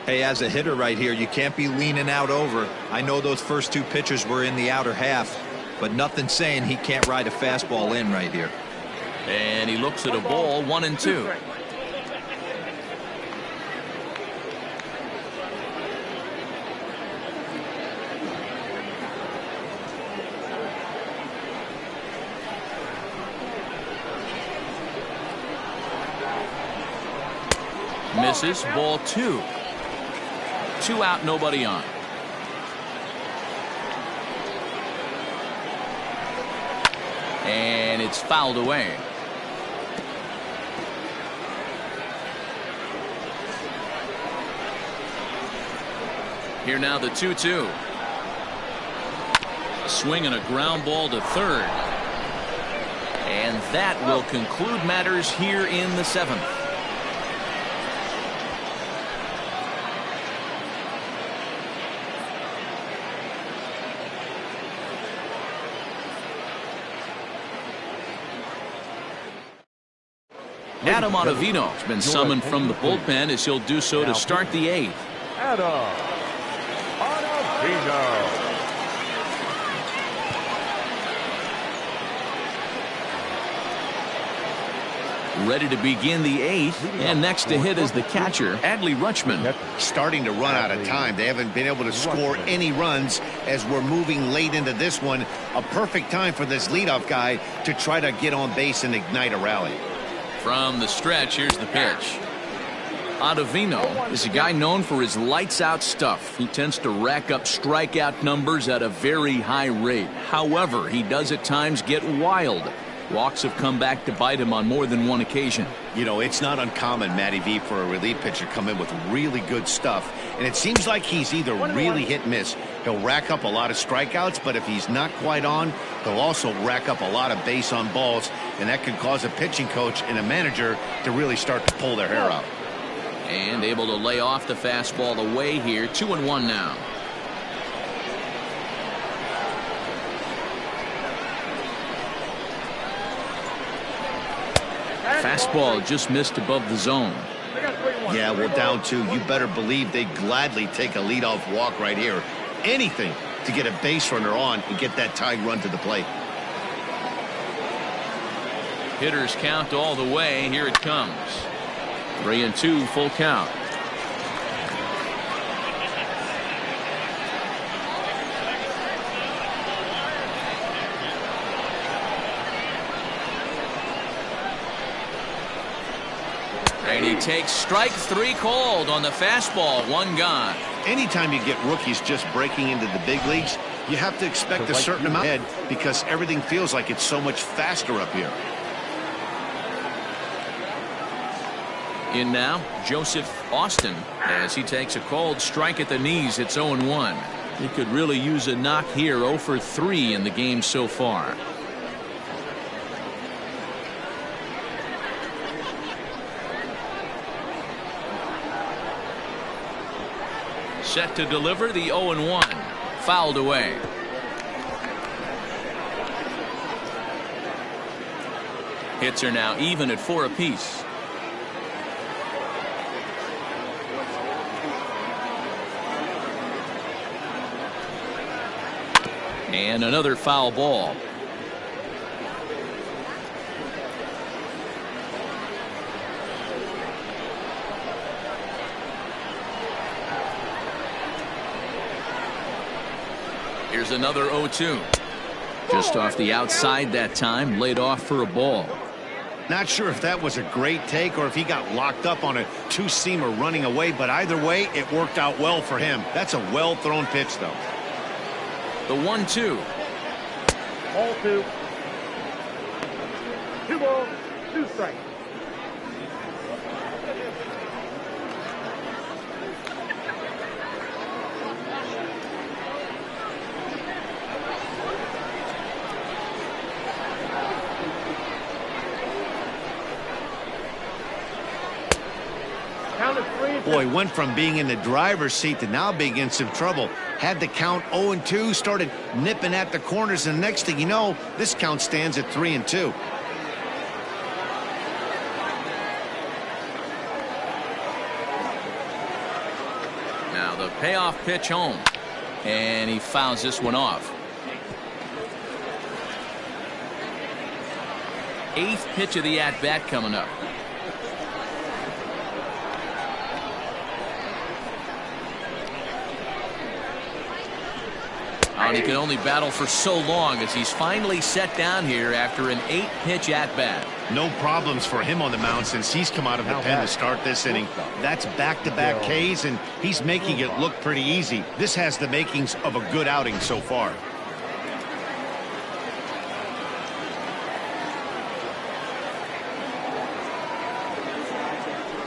Hey, as a hitter right here, you can't be leaning out over. I know those first 2 pitches were in the outer half, but nothing saying he can't ride a fastball in right here. And he looks at a ball. 1-2. Misses. Ball 2. 2 out, nobody on. And it's fouled away. Here now the 2-2. A swing and a ground ball to third. And that will conclude matters here in the 7th. Adam Ottavino has been summoned from the bullpen as he'll do so to start the 8th. Adam Ottavino. Ready to begin the 8th, and next to hit is the catcher, Adley Rutschman. Starting to run out of time. They haven't been able to score any runs as we're moving late into this one. A perfect time for this leadoff guy to try to get on base and ignite a rally. From the stretch, here's the pitch. Ottavino is a guy known for his lights-out stuff. He tends to rack up strikeout numbers at a very high rate. However, he does at times get wild. Walks have come back to bite him on more than one occasion. You know, it's not uncommon, Matty V, for a relief pitcher to come in with really good stuff. And it seems like he's either really hit and miss. He'll rack up a lot of strikeouts, but if he's not quite on, he'll also rack up a lot of base on balls. And that can cause a pitching coach and a manager to really start to pull their hair out. And able to lay off the fastball away here. 2-1 now. Fastball just missed above the zone. Yeah, well, down 2. You better believe they'd gladly take a leadoff walk right here. Anything to get a base runner on and get that tying run to the plate. Hitters count all the way. Here it comes. 3-2, full count. And he takes strike 3 called on the fastball. 1 gone. Anytime you get rookies just breaking into the big leagues, you have to expect a certain amount ahead because everything feels like it's so much faster up here. In now, Joseph Austin as he takes a cold strike at the knees. It's 0-1. He could really use a knock here. 0 for 3 in the game so far. Set to deliver the 0-1. Fouled away. Hits are now even at 4 apiece. And another foul ball. Here's another 0-2. Just off the outside that time, laid off for a ball. Not sure if that was a great take or if he got locked up on a two-seamer running away, but either way, it worked out well for him. That's a well-thrown pitch, though. The 1-2. Ball 2. 2 balls, 2 strikes. Boy, went from being in the driver's seat to now being in some trouble. Had the count 0-2, started nipping at the corners, and next thing you know, this count stands at 3-2. Now the payoff pitch home, and he fouls this one off. 8th pitch of the at-bat coming up. And he can only battle for so long as he's finally set down here after an 8-pitch at-bat. No problems for him on the mound since he's come out of the pen to start this inning. That's back-to-back Ks, and he's making it look pretty easy. This has the makings of a good outing so far.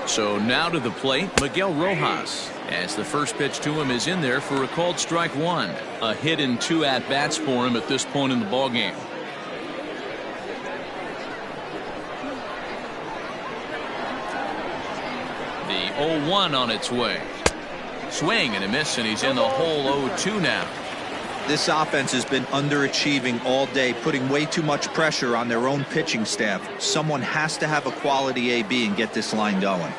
So now to the plate, Miguel Rojas, as the first pitch to him is in there for a called strike 1. A hit in 2 at-bats for him at this point in the ballgame. The 0-1 on its way. Swing and a miss, and he's in the hole 0-2 now. This offense has been underachieving all day, putting way too much pressure on their own pitching staff. Someone has to have a quality AB and get this line going.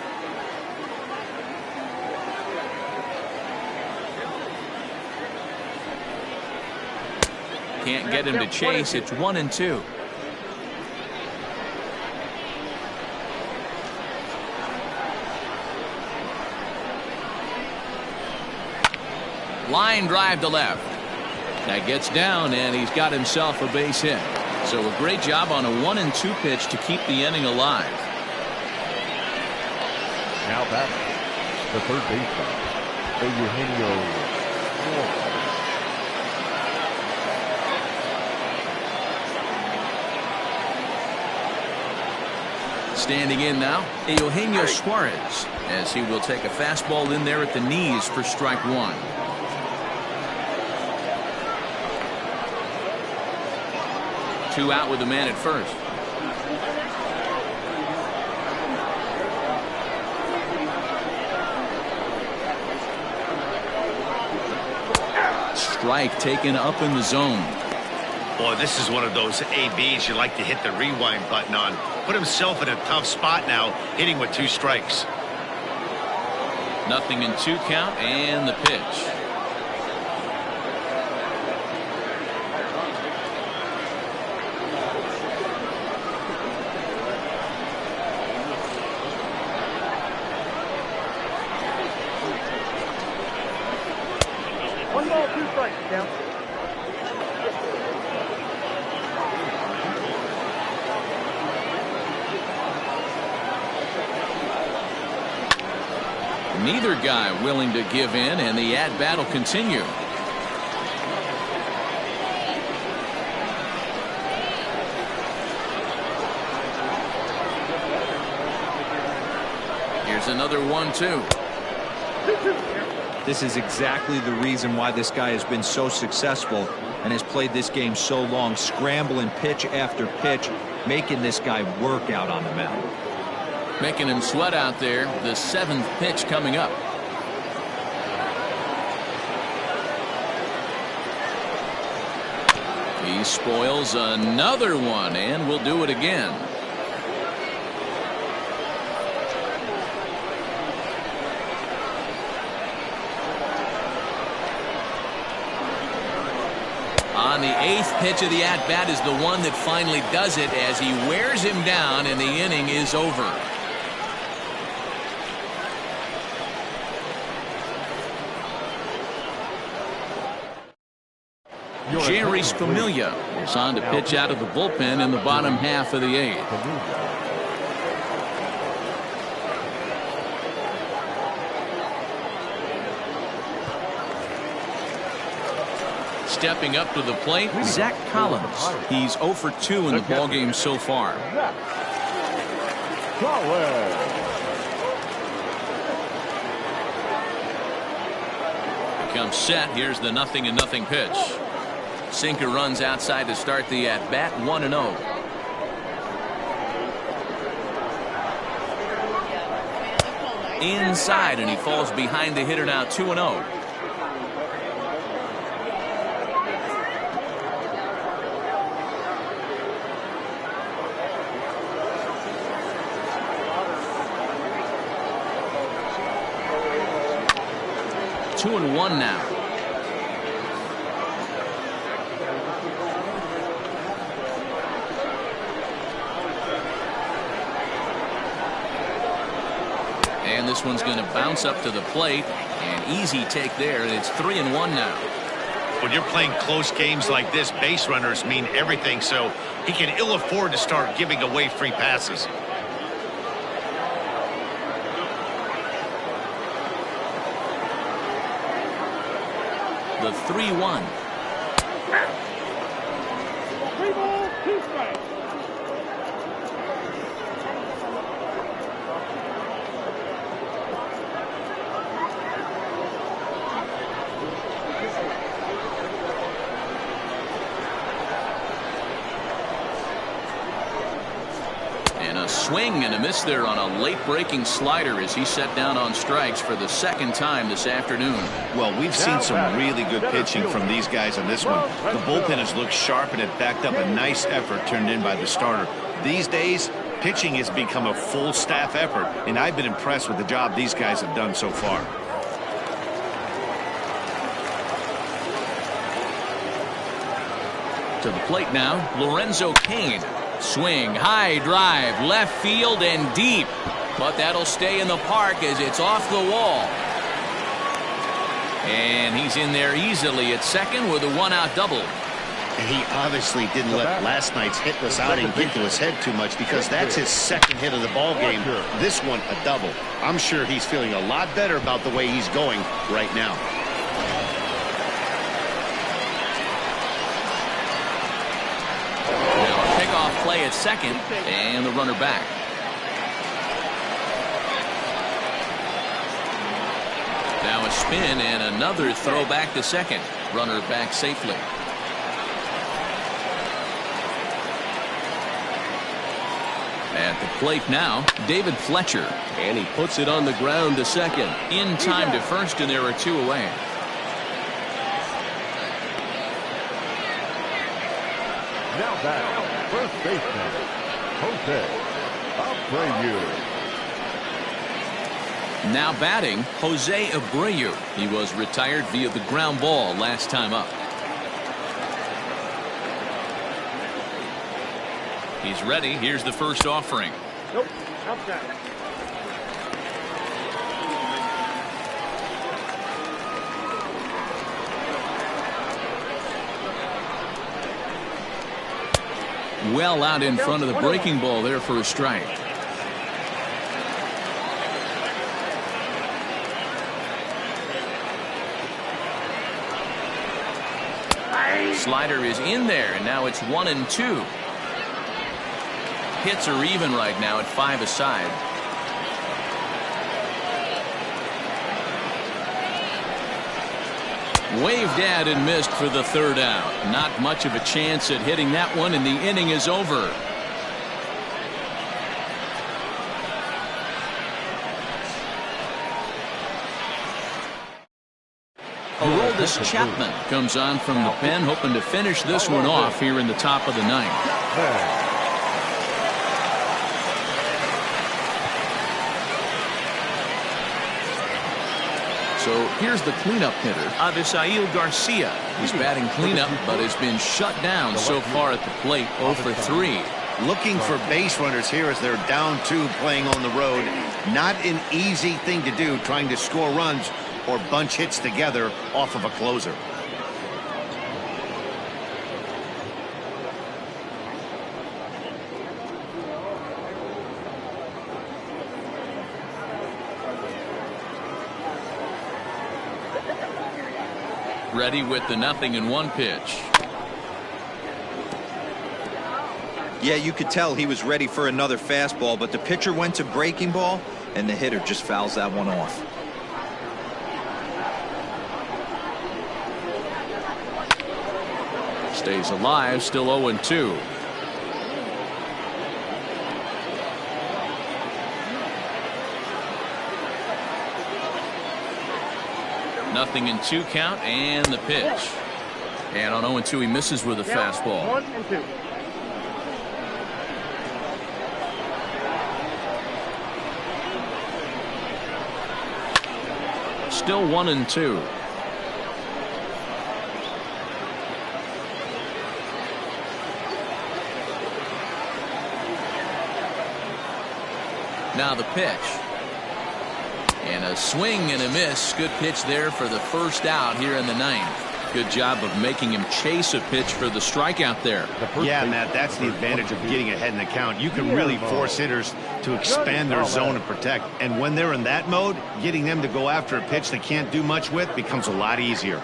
Can't get him to chase. It's 1-2. Line drive to left. That gets down, and he's got himself a base hit. So a great job on a 1-2 pitch to keep the inning alive. Now batting, the third baseman, Eugenio. Standing in now, Eugenio Suarez, as he will take a fastball in there at the knees for strike 1. Two out with the man at first. Strike taken up in the zone. Boy, this is one of those ABs you like to hit the rewind button on. Put himself in a tough spot now, hitting with 2 strikes. Nothing in 2 count, and the pitch. One ball, 2 strikes, count. Neither guy willing to give in, and the at-bat will continue. Here's another 1-2. This is exactly the reason why this guy has been so successful and has played this game so long, scrambling pitch after pitch, making this guy work out on the mound. Making him sweat out there. The 7th pitch coming up. He spoils another one, and will do it again. On the 8th pitch of the at-bat is the one that finally does it as he wears him down, and the inning is over. Jerry Familia is on to pitch out of the bullpen in the bottom half of the 8th. Stepping up to the plate, Zach Collins. He's 0 for 2 in the ballgame so far. Comes set. Here's the 0-0 pitch. Sinker runs outside to start the at-bat, 1-0. Inside, and he falls behind the hitter now, 2-0. Two and one now. And this one's going to bounce up to the plate. An easy take there, and it's 3-1 now. When you're playing close games like this, base runners mean everything, so he can ill afford to start giving away free passes. The 3-1. 3 balls, 2 strikes. And a swing and a miss there on a late breaking slider as he set down on strikes for the second time this afternoon. Well, we've seen some really good pitching from these guys on this one. The bullpen has looked sharp, and it backed up a nice effort turned in by the starter. These days, pitching has become a full staff effort, and I've been impressed with the job these guys have done so far. To the plate now, Lorenzo Cain. Swing, high drive, left field and deep. But that'll stay in the park as it's off the wall. And he's in there easily at second with a 1-out double. And he obviously didn't let last night's hitless outing get to his head too much, because that's his second hit of the ball game. This one a double. I'm sure he's feeling a lot better about the way he's going right now. Play at second, and the runner back. Now a spin and another throw back to second. Runner back safely. At the plate now, David Fletcher. And he puts it on the ground to second. In time to first, and there are 2 away. Now back, first baseman, Jose Abreu. Now batting, Jose Abreu. He was retired via the ground ball last time up. He's ready. Here's the first offering. Nope, outside. Well out in front of the breaking ball there for a strike. Slider is in there, and now it's 1-2. Hits are even right now at 5 aside. Waved at and missed for the 3rd out. Not much of a chance at hitting that one, and the inning is over. Aroldis Chapman comes on from the pen, hoping to finish this one off here in the top of the 9th. So here's the cleanup hitter, Avisail Garcia. He's batting cleanup, but has been shut down so far at the plate, 0 for 3. Looking for base runners here as they're down 2 playing on the road. Not an easy thing to do, trying to score runs or bunch hits together off of a closer. Ready with the 0-1 pitch. Yeah, you could tell he was ready for another fastball, but the pitcher went to breaking ball, and the hitter just fouls that one off. Stays alive, still 0-2. Nothing in 2 count, and the pitch. And on 0-2, he misses with a fastball. 1-2. Still 1-2. Now the pitch. And a swing and a miss. Good pitch there for the first out here in the 9th. Good job of making him chase a pitch for the strikeout there. Yeah, Matt, that's the advantage of getting ahead in the count. You can really force hitters to expand their zone and protect. And when they're in that mode, getting them to go after a pitch they can't do much with becomes a lot easier.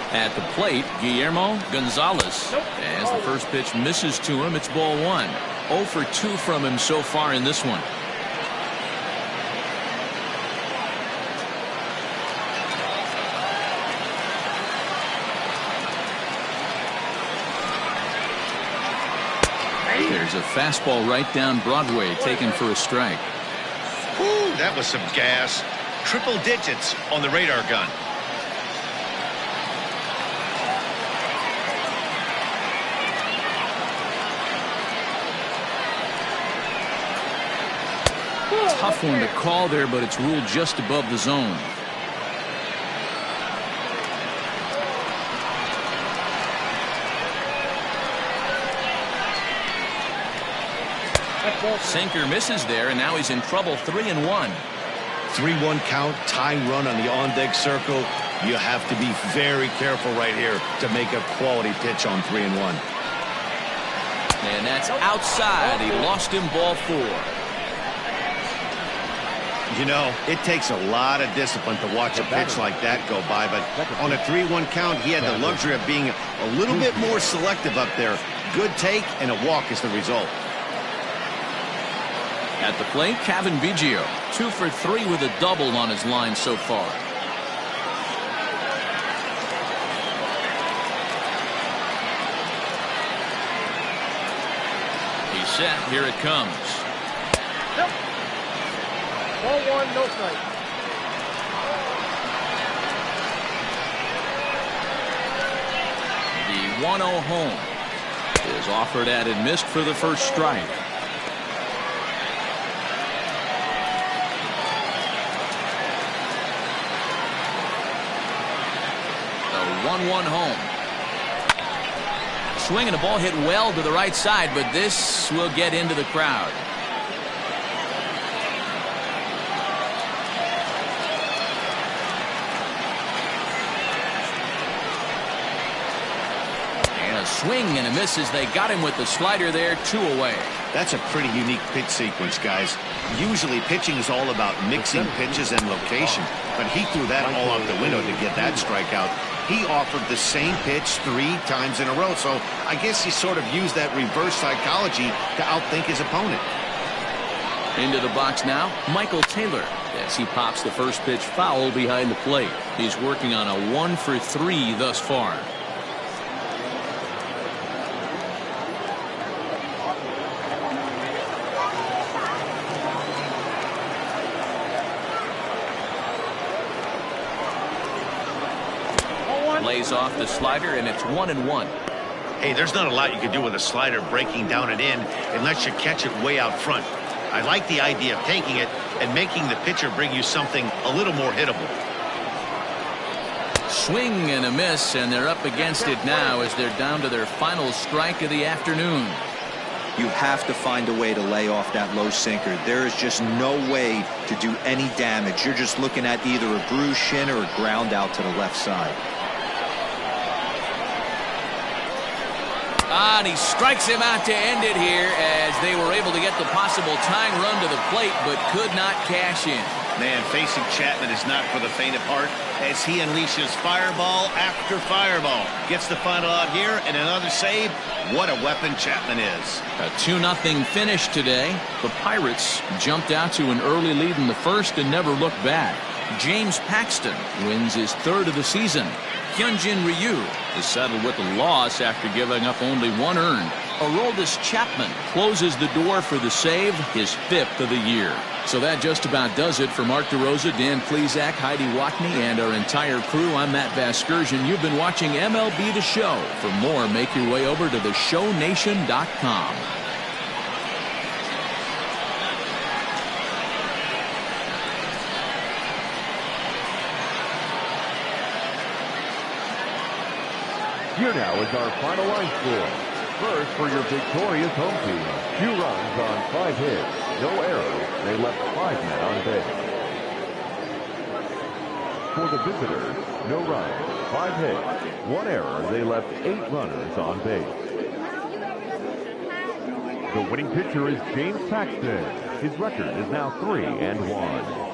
At the plate, Guillermo Gonzalez. As the first pitch misses to him, it's ball 1. 0 for 2 from him so far in this one. There's a fastball right down Broadway, taken for a strike. Whew, that was some gas. Triple digits on the radar gun. Tough one to call there, but it's ruled just above the zone. Sinker misses there, and now he's in trouble. 3-1. 3-1 count, tying run on the on-deck circle. You have to be very careful right here to make a quality pitch on 3-1. And that's outside. He lost him, ball 4. You know, it takes a lot of discipline to watch a pitch like that go by, but on a 3-1 count, he had the luxury of being a little bit more selective up there. Good take, and a walk is the result. At the plate, Kevin Biggio, 2 for 3 with a double on his line so far. He's set. Here it comes. Yep. Ball 1, no strike. The 1-0 home is offered at and missed for the first strike. The 1-1 home. Swing and a ball hit well to the right side, but this will get into the crowd. Swing and a miss as they got him with the slider there. 2 away. That's a pretty unique pitch sequence, guys. Usually pitching is all about mixing pitches and location, but he threw that all out the window to get that strikeout. He offered the same pitch 3 times in a row, so I guess he sort of used that reverse psychology to outthink his opponent. Into the box now, Michael Taylor, as he pops the first pitch foul behind the plate. He's working on a 1 for 3 thus far. Lays off the slider, and it's 1-1. Hey, there's not a lot you can do with a slider breaking down and in unless you catch it way out front. I like the idea of taking it and making the pitcher bring you something a little more hittable. Swing and a miss, and they're up against it now as they're down to their final strike of the afternoon. You have to find a way to lay off that low sinker. There is just no way to do any damage. You're just looking at either a bruised shin or a ground out to the left side. And he strikes him out to end it here as they were able to get the possible tying run to the plate but could not cash in. Man, facing Chapman is not for the faint of heart as he unleashes fireball after fireball. Gets the final out here and another save. What a weapon Chapman is. A 2-0 finish today. The Pirates jumped out to an early lead in the first and never looked back. James Paxton wins his third of the season. Hyunjin Ryu is settled with a loss after giving up only one earned. Aroldis Chapman closes the door for the save, his fifth of the year. So that just about does it for Mark DeRosa, Dan Plesac, Heidi Watney, and our entire crew. I'm Matt Vasgersian. You've been watching MLB The Show. For more, make your way over to theshownation.com. Here now is our final line score. First, for your victorious home team, 2 runs on 5 hits, no errors. They left 5 men on base. For the visitors, no runs, 5 hits, 1 error. They left 8 runners on base. The winning pitcher is James Paxton. His record is now 3-1.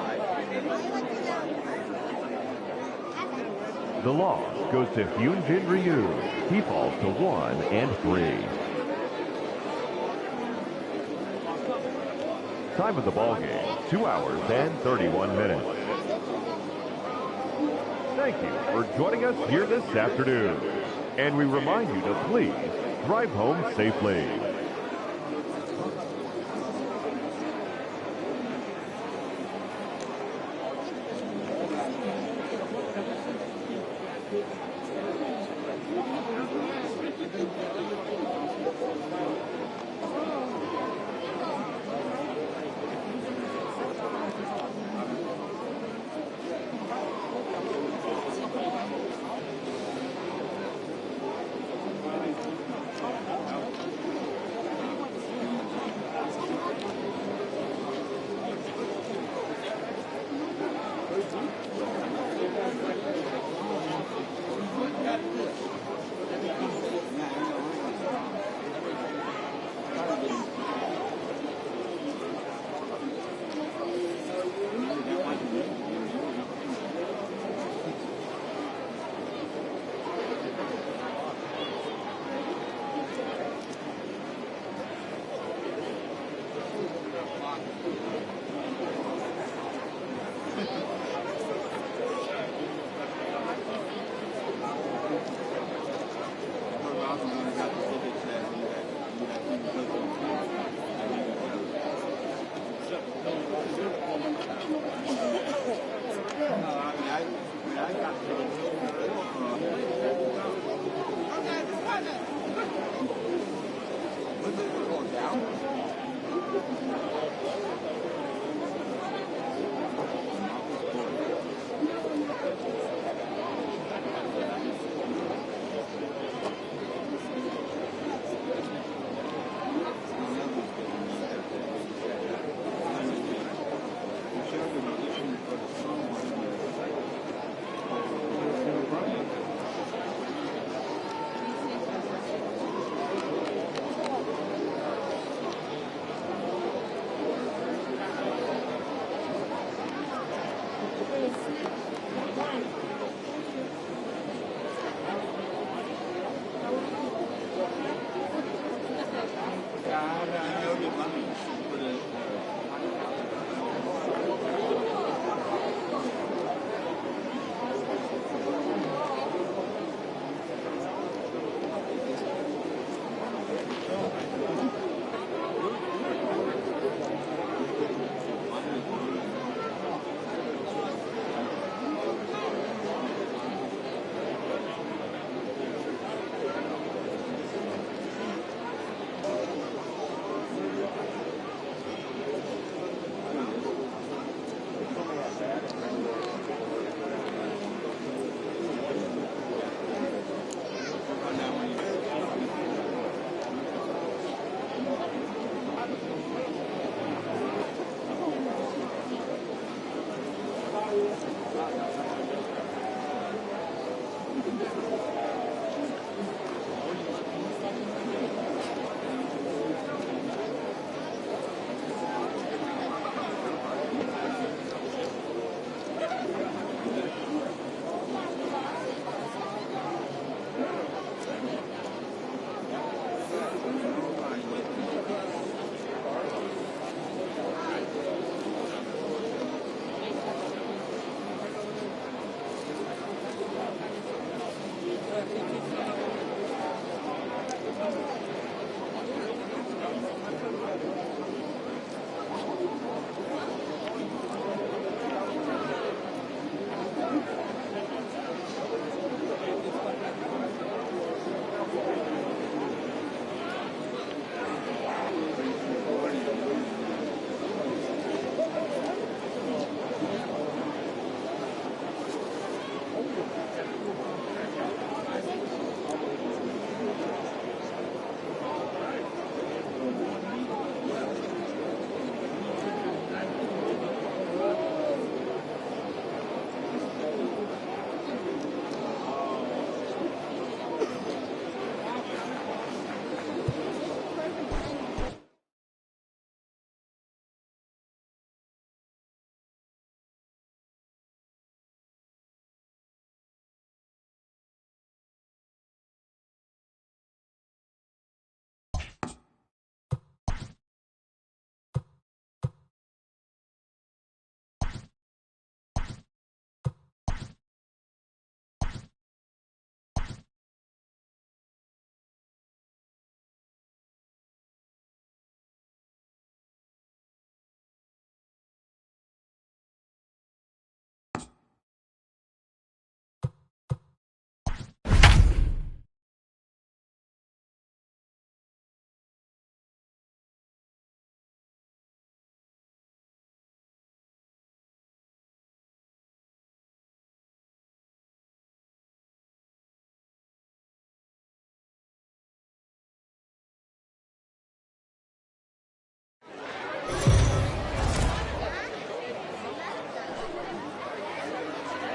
The loss goes to Hyunjin Ryu. He falls to 1-3. Time of the ball game, 2 hours and 31 minutes. Thank you for joining us here this afternoon. And we remind you to please drive home safely.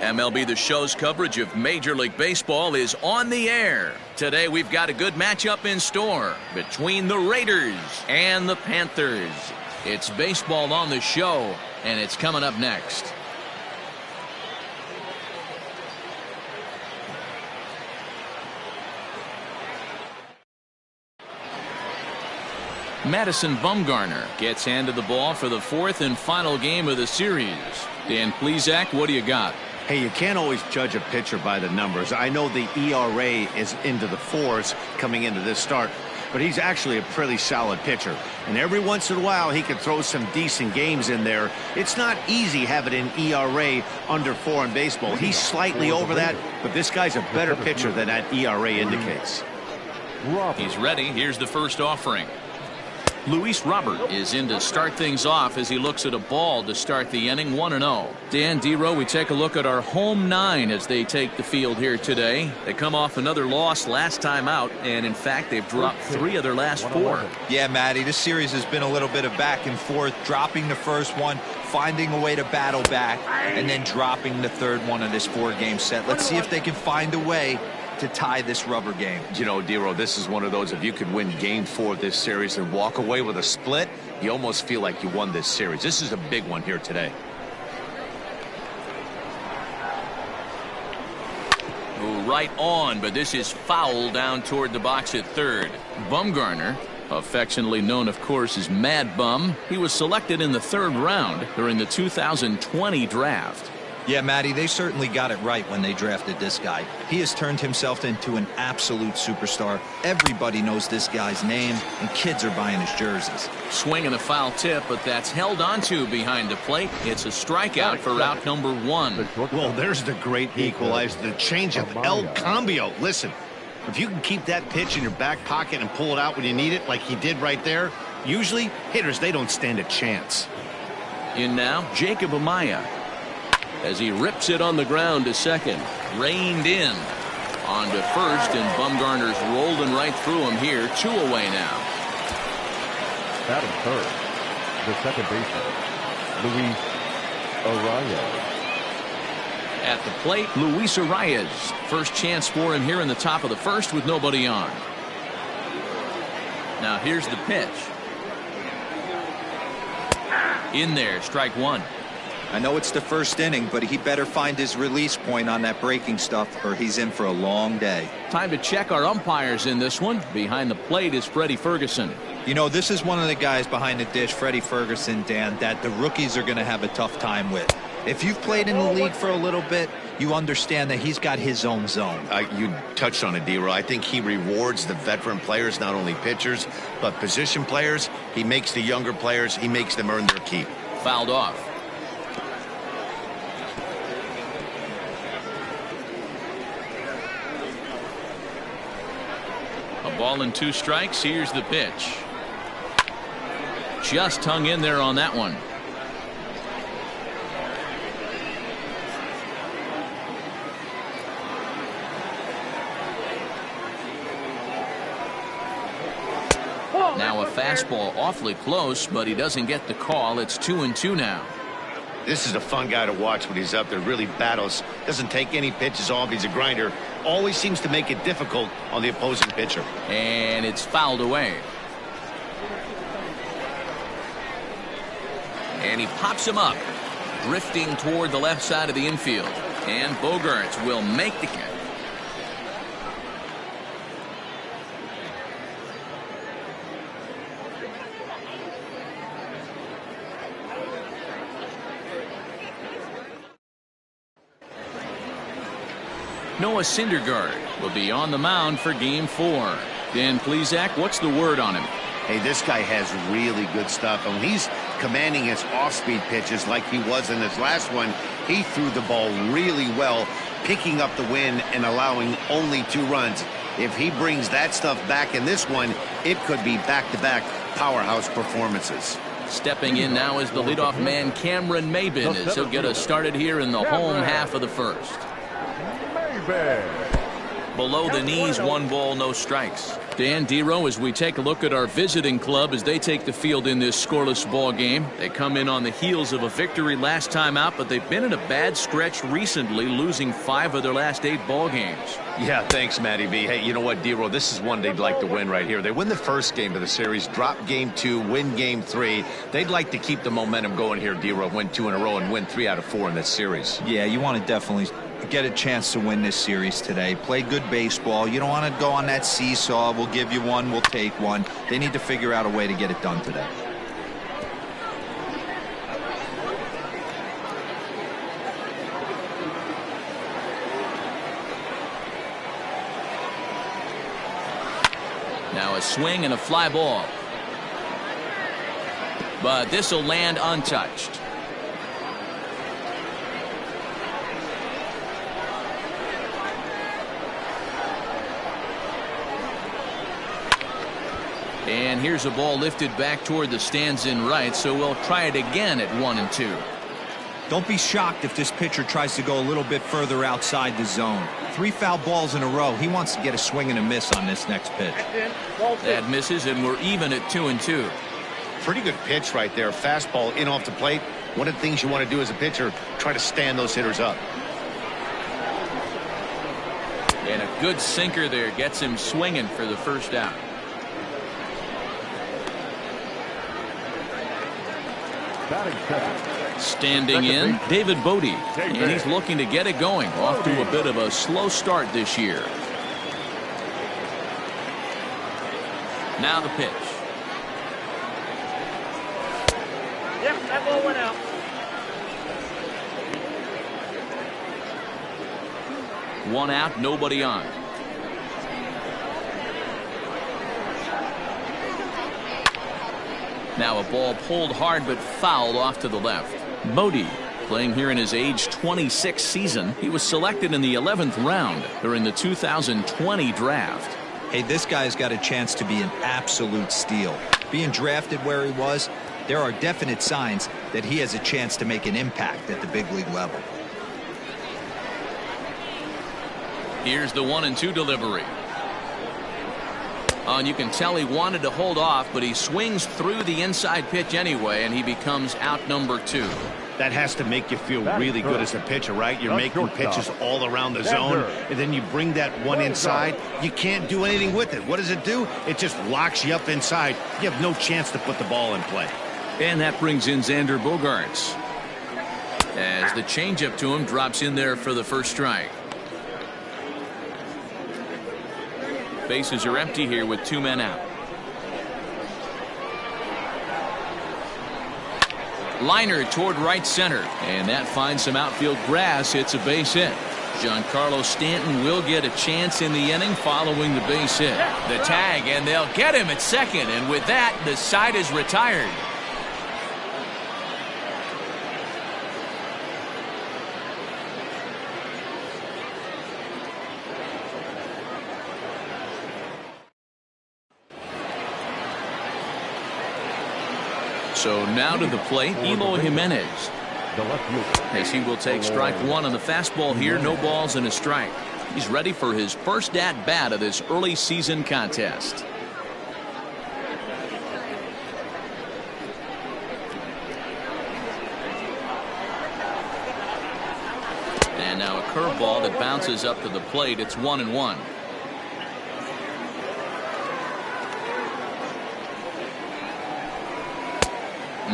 MLB The Show's coverage of Major League Baseball is on the air. Today we've got a good matchup in store between the Raiders and the Panthers. It's baseball on the show, and it's coming up next. Madison Bumgarner gets handed the ball for the fourth and final game of the series. Dan Plesac, what do you got? Hey, you can't always judge a pitcher by the numbers. I know the ERA is into the 4s coming into this start, but he's actually a pretty solid pitcher. And every once in a while, he can throw some decent games in there. It's not easy having an ERA under 4 in baseball. He's slightly over that, but this guy's a better pitcher than that ERA indicates. He's ready. Here's the first offering. Luis Robert is in to start things off as he looks at a ball to start the inning. 1-0. Dan Dero, we take a look at our home 9 as they take the field here today. They come off another loss last time out, and in fact they've dropped 3 of their last 4. Yeah, Matty, this series has been a little bit of back and forth, dropping the first one, finding a way to battle back, and then dropping the third one of this 4-game set. Let's see if they can find a way to tie this rubber game. You know, Dero, this is one of those, if you could win game 4 of this series and walk away with a split, you almost feel like you won this series. This is a big one here today. Right on, but this is foul down toward the box at third. Bumgarner, affectionately known, of course, as Mad Bum, he was selected in the 3rd round during the 2020 draft. Yeah, Matty, they certainly got it right when they drafted this guy. He has turned himself into an absolute superstar. Everybody knows this guy's name, and kids are buying his jerseys. Swing and a foul tip, but that's held onto behind the plate. It's a strikeout for out number 1. Well, there's the great equalizer, the changeup, El Cambio. Listen, if you can keep that pitch in your back pocket and pull it out when you need it like he did right there, usually hitters, they don't stand a chance. In now, Jacob Amaya, as he rips it on the ground to second. Reined in on to first, and Bumgarner's rolling right through him here. 2 away now. Batting third, the second baseman, Luis Arias. At the plate, Luis Arias. First chance for him here in the top of the first with nobody on. Now here's the pitch. In there, strike 1. I know it's the first inning, but he better find his release point on that breaking stuff, or he's in for a long day. Time to check our umpires in this one. Behind the plate is Freddie Ferguson. You know, this is one of the guys behind the dish, Freddie Ferguson, Dan, that the rookies are going to have a tough time with. If you've played in the league for a little bit, you understand that he's got his own zone. You touched on it, Dero. I think he rewards the veteran players, not only pitchers, but position players. He makes the younger players, he makes them earn their keep. Fouled off. Ball and 2 strikes. Here's the pitch. Just hung in there on that one. Now a fastball awfully close, but he doesn't get the call. It's 2-2 now. This is a fun guy to watch when he's up there. Really battles. Doesn't take any pitches off. He's a grinder. Always seems to make it difficult on the opposing pitcher. And it's fouled away. And he pops him up, drifting toward the left side of the infield. And Bogaerts will make the catch. Noah Syndergaard will be on the mound for game 4. Dan Plesac, what's the word on him? Hey, this guy has really good stuff. And when he's commanding his off-speed pitches like he was in his last one, he threw the ball really well, picking up the win and allowing only 2 runs. If he brings that stuff back in this one, it could be back-to-back powerhouse performances. Stepping in now is the leadoff man, Cameron Maybin, as he'll get us started here in the home half of the first. Below the knees, 1 ball, no strikes. Dan Dero, as we take a look at our visiting club as they take the field in this scoreless ball game. They come in on the heels of a victory last time out, but they've been in a bad stretch recently, losing 5 of their last 8 ball games. Yeah, thanks, Matty B. Hey, you know what, Dero? This is one they'd like to win right here. They win the first game of the series, drop game 2, win game 3. They'd like to keep the momentum going here, Dero. Win 2 in a row and win 3 out of 4 in this series. Yeah, you want to definitely get a chance to win this series today. Play good baseball. You don't want to go on that seesaw. We'll give you one, we'll take one. They need to figure out a way to get it done today. Now a swing and a fly ball. But this will land untouched. And here's a ball lifted back toward the stands in right, so we'll try it again at 1-2. Don't be shocked if this pitcher tries to go a little bit further outside the zone. 3 foul balls in a row. He wants to get a swing and a miss on this next pitch. That misses, and we're even at 2-2. Pretty good pitch right there. Fastball in off the plate. One of the things you want to do as a pitcher, try to stand those hitters up. And a good sinker there gets him swinging for the first out. Standing in, David Bodie, and he's looking to get it going. Off to a bit of a slow start this year. Now the pitch. Yep, that ball went out. One out, nobody on. Now a ball pulled hard but fouled off to the left. Bodie playing here in his age 26 season. He was selected in the 11th round during the 2020 draft. Hey, this guy's got a chance to be an absolute steal. Being drafted where he was, there are definite signs that he has a chance to make an impact at the big league level. Here's the 1-2 delivery. And you can tell he wanted to hold off, but he swings through the inside pitch anyway, and he becomes out number 2. That has to make you feel really good as a pitcher, right? You're making pitches all around the zone, and then you bring that one inside. You can't do anything with it. What does it do? It just locks you up inside. You have no chance to put the ball in play. And that brings in Xander Bogaerts, as the changeup to him drops in there for the first strike. Bases are empty here with 2 men out. Liner toward right center, and that finds some outfield grass. It's a base hit. Giancarlo Stanton will get a chance in the inning following the base hit. The tag, and they'll get him at second, and with that, the side is retired. So now to the plate, Eloy Jimenez, as he will take strike 1 on the fastball here. No balls and a strike. He's ready for his first at bat of this early season contest. And now a curveball that bounces up to the plate. It's 1-1.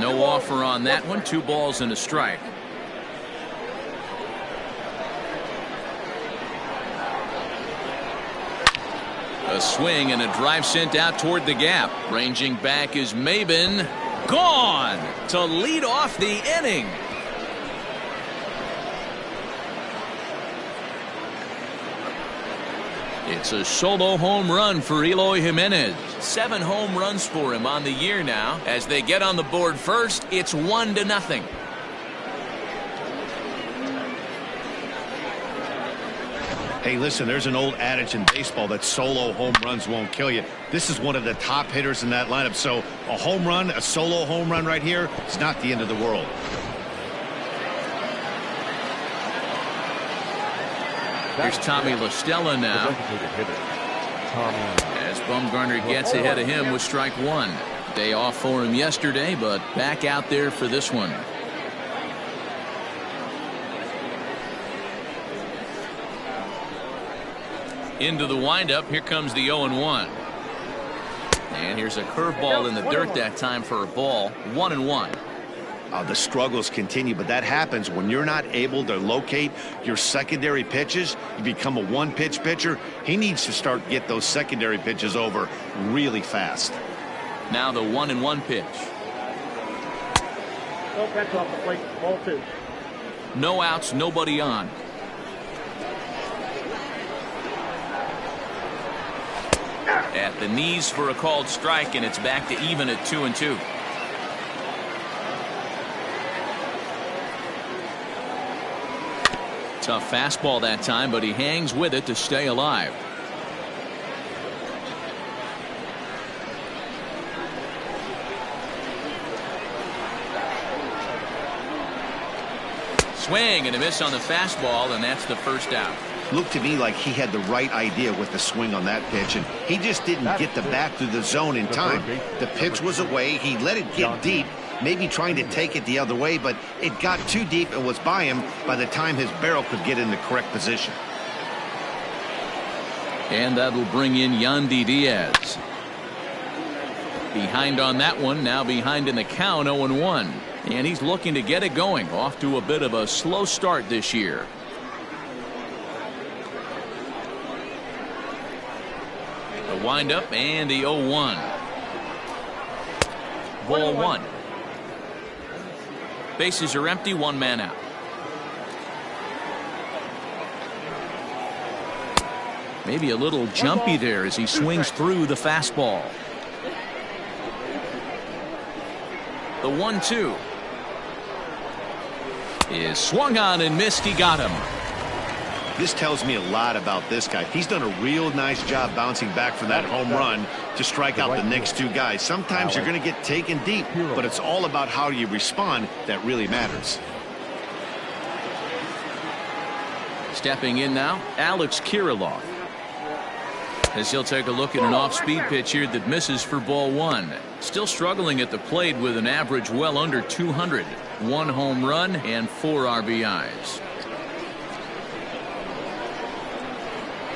No offer on that one. 2 balls and a strike. A swing and a drive sent out toward the gap. Ranging back is Maben. Gone to lead off the inning. It's a solo home run for Eloy Jimenez. 7 home runs for him on the year now. As they get on the board first, it's 1-0. Hey, listen, there's an old adage in baseball that solo home runs won't kill you. This is one of the top hitters in that lineup. So a home run, a solo home run right here, it's not the end of the world. Here's Tommy La Stella now. as Bumgarner gets ahead of him with strike one. Day off for him yesterday, but back out there for this one. Into the windup. Here comes the 0-1. And here's a curveball in the dirt that time for a ball. 1-1. The struggles continue, but that happens when you're not able to locate your secondary pitches. You become a one-pitch pitcher. He needs to start get those secondary pitches over really fast. Now the 1-1 pitch. No catch off the plate. Ball two. No outs, nobody on. At the knees for a called strike, and it's back to even at 2-2. Tough fastball that time, but he hangs with it to stay alive. Swing and a miss on the fastball, and that's the first out. Looked to me like he had the right idea with the swing on that pitch, and he just didn't get the bat through the zone in time. The pitch was away. He let it get deep, maybe trying to take it the other way, but it got too deep and was by him by the time his barrel could get in the correct position. And that'll bring in Yandy Diaz. Behind on that one, now behind in the count, 0-1. And he's looking to get it going. Off to a bit of a slow start this year. The windup and the 0-1. Ball one. Bases are empty, one man out. Maybe a little jumpy there as he swings through the fastball. The 1-2 is swung on and missed. He got him. This tells me a lot about this guy. He's done a real nice job bouncing back from that home run to strike out the next two guys. Sometimes you're going to get taken deep, but it's all about how you respond that really matters. Stepping in now, Alex Kirilloff. As he'll take a look at an off-speed pitch here that misses for ball one. Still struggling at the plate with an average well under 200. One home run and 4 RBIs.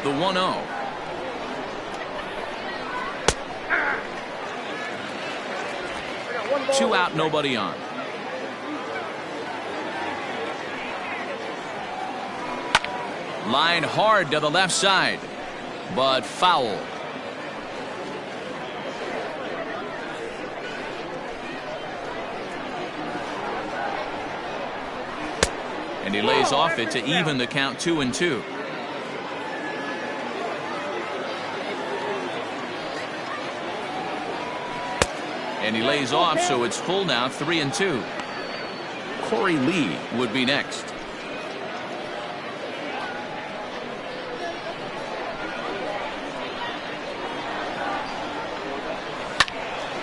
The 1-0. Two out, nobody on. Line hard to the left side, but foul. And he lays off it to even the count 2-2. And he lays off, so it's full now, 3-2. Corey Lee would be next.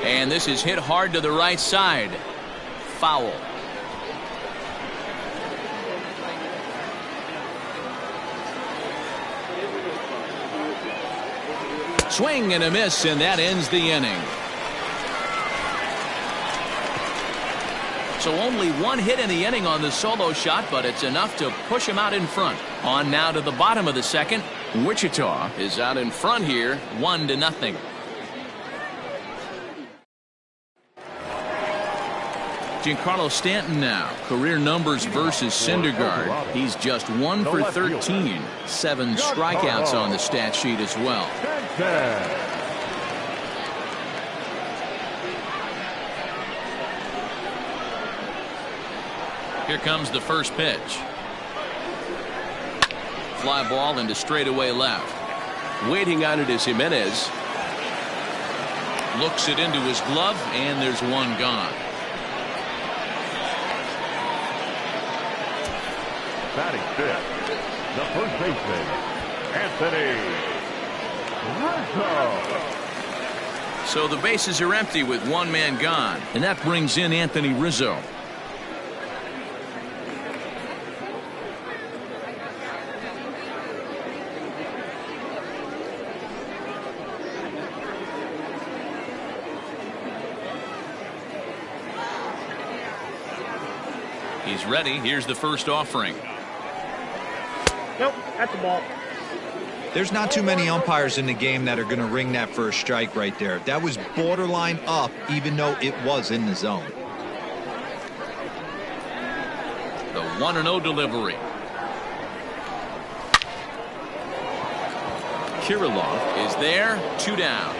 And this is hit hard to the right side. Foul. Swing and a miss, and that ends the inning. So only one hit in the inning on the solo shot, but it's enough to push him out in front. On now to the bottom of the second. Wichita is out in front here, 1-0. Giancarlo Stanton now. Career numbers versus Syndergaard. He's just 1 for 13. 7 strikeouts on the stat sheet as well. Here comes the first pitch. Fly ball into straightaway left. Waiting on it is Jimenez. Looks it into his glove, and there's one gone. Batting fifth, the first baseman, Anthony Rizzo. So the bases are empty with one man gone, and that brings in Anthony Rizzo. He's ready. Here's the first offering. Nope, that's a ball. There's not too many umpires in the game that are going to ring that first strike right there. That was borderline up, even though it was in the zone. The 1-0 delivery. Kirilov is there. 2 down.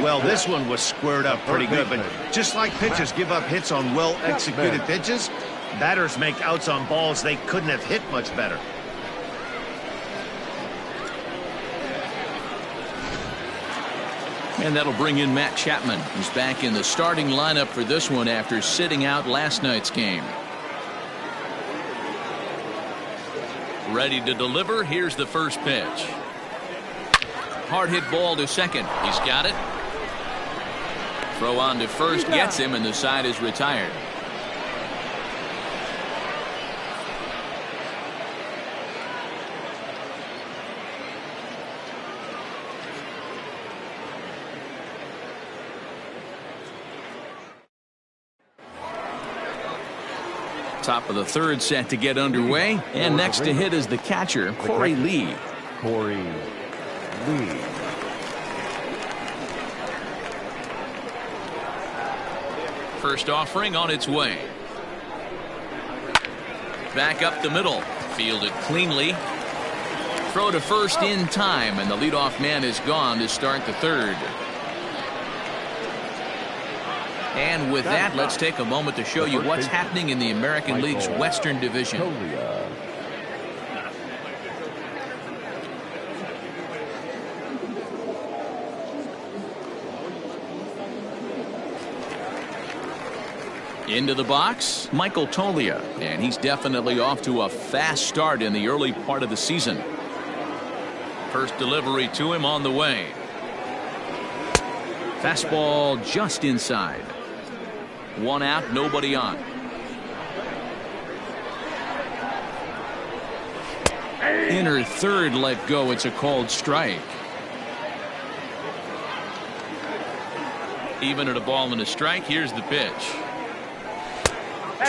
Well, this one was squared up pretty good, but just like pitchers give up hits on well-executed pitches, batters make outs on balls they couldn't have hit much better. And that'll bring in Matt Chapman, who's back in the starting lineup for this one after sitting out last night's game. Ready to deliver. Here's the first pitch. Hard hit ball to second. He's got it. Throw on to first gets him, and the side is retired. Top of the third set to get underway, and next to hit is the catcher, Corey Lee. Corey Lee. First offering on its way. Back up the middle. Fielded cleanly. Throw to first in time, and the leadoff man is gone to start the third. And with that, let's take a moment to show you what's happening in the American League's Western Division. Into the box, Michael Tolia, and he's definitely off to a fast start in the early part of the season. First delivery to him on the way. Fastball just inside. 1 out, nobody on. Inner third let go. It's a called strike. Even at a ball and a strike, here's the pitch.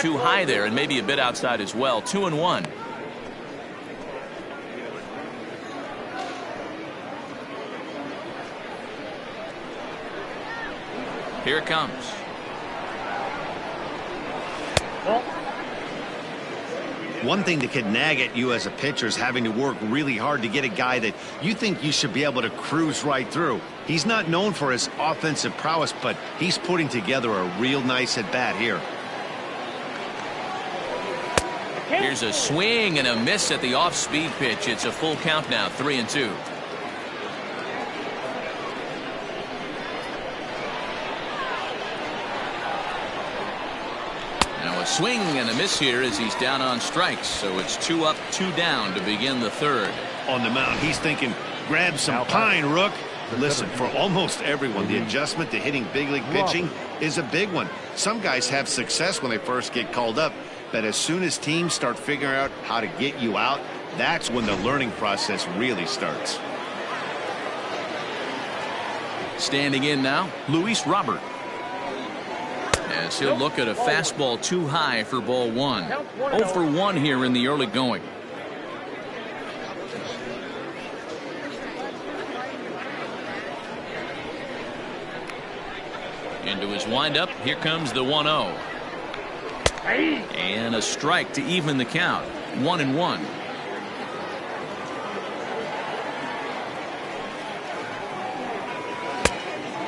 Too high there and maybe a bit outside as well. 2-1. Here it comes. One thing that can nag at you as a pitcher is having to work really hard to get a guy that you think you should be able to cruise right through. He's not known for his offensive prowess, but he's putting together a real nice at-bat here. Here's a swing and a miss at the off-speed pitch. It's a full count now, 3-2. Now a swing and a miss here as he's down on strikes. So it's 2 up, 2 down to begin the third. On the mound, he's thinking, grab some pine, Rook. Listen, for almost everyone, the adjustment to hitting big league pitching is a big one. Some guys have success when they first get called up, but as soon as teams start figuring out how to get you out, that's when the learning process really starts. Standing in now, Luis Robert. As he'll look at a fastball too high for ball 1. 0 for 1 here in the early going. Into his windup, here comes the 1-0. And a strike to even the count. 1-1.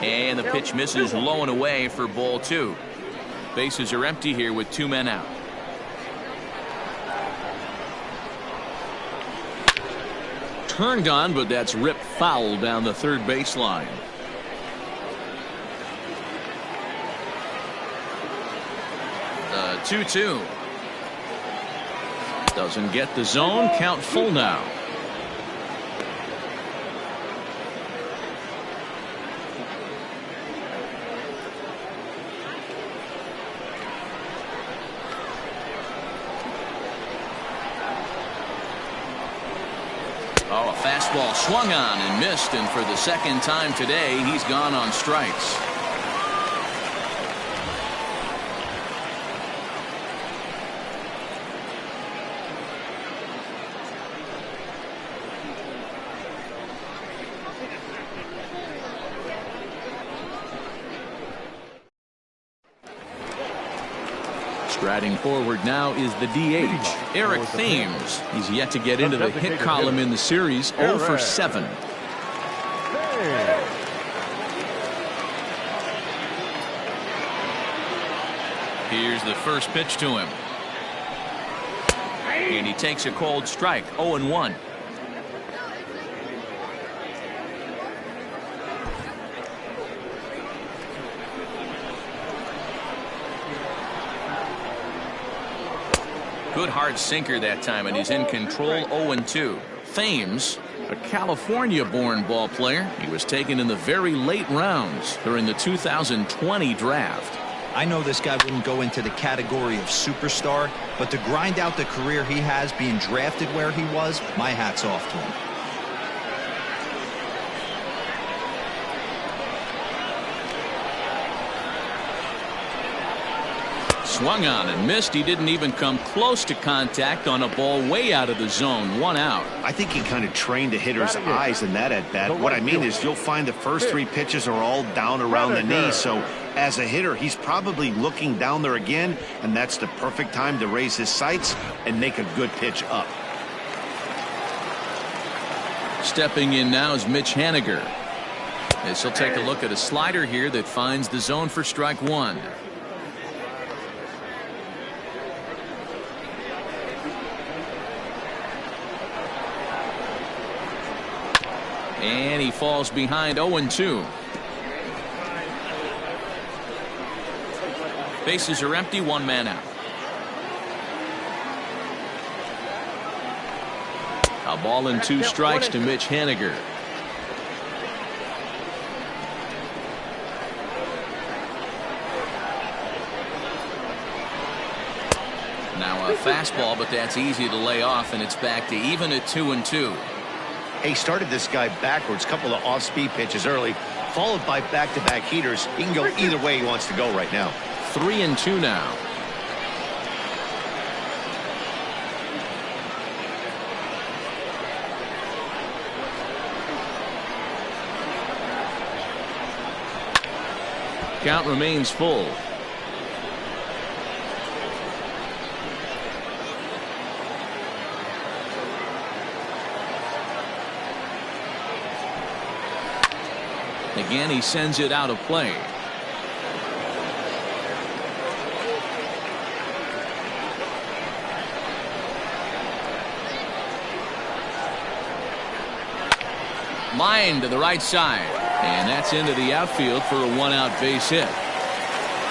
And the pitch misses low and away for ball 2. Bases are empty here with 2 men out. Turned on, but that's ripped foul down the third baseline. The 2-2. Doesn't get the zone. Count full now. Oh, a fastball swung on and missed, and for the second time today, he's gone on strikes. Striding forward now is the DH, Eric Thames. He's yet to get into the hit column in the series, 0 for 7. Here's the first pitch to him. And he takes a cold strike, 0-1. Good hard sinker that time, and he's in control, 0-2. Thames, a California-born ball player. He was taken in the very late rounds during the 2020 draft. I know this guy wouldn't go into the category of superstar, but to grind out the career he has being drafted where he was, my hat's off to him. Swung on and missed. He didn't even come close to contact on a ball way out of the zone. 1 out. I think he kind of trained the hitter's eyes in that at bat. What I mean is you'll find the first 3 pitches are all down around the knee. So as a hitter, he's probably looking down there again, and that's the perfect time to raise his sights and make a good pitch up. Stepping in now is Mitch Haniger. As he'll take a look at a slider here that finds the zone for strike 1. And he falls behind, 0-2. Bases are empty, 1 man out. A ball and 2 strikes to Mitch Haniger. Now a fastball, but that's easy to lay off, and it's back to even at 2-2. He started this guy backwards, couple of off-speed pitches early, followed by back-to-back heaters. He can go either way he wants to go right now. 3-2 now. Count remains full. Again, he sends it out of play. Line to the right side, and that's into the outfield for a 1-out base hit.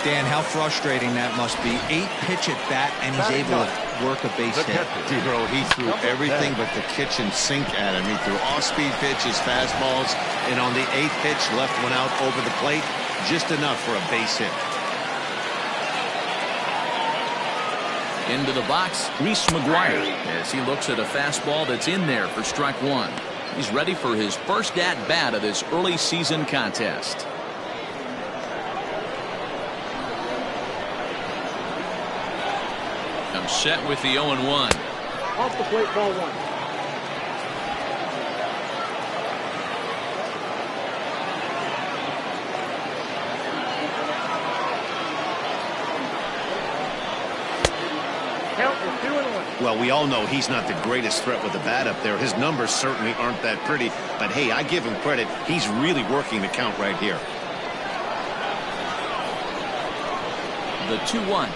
Dan, how frustrating that must be. 8 pitch at bat, and he's able to work a base hit. Bro, he threw everything but the kitchen sink at him. He threw off-speed pitches, fastballs, and on the 8th pitch, left one out over the plate, just enough for a base hit. Into the box, Reese McGuire, as he looks at a fastball that's in there for strike 1. He's ready for his first at-bat of this early season contest. I'm set with the 0-1. Off the plate, ball 1. Count is 2-1. Well, we all know he's not the greatest threat with the bat up there. His numbers certainly aren't that pretty. But, hey, I give him credit. He's really working the count right here. The 2-1.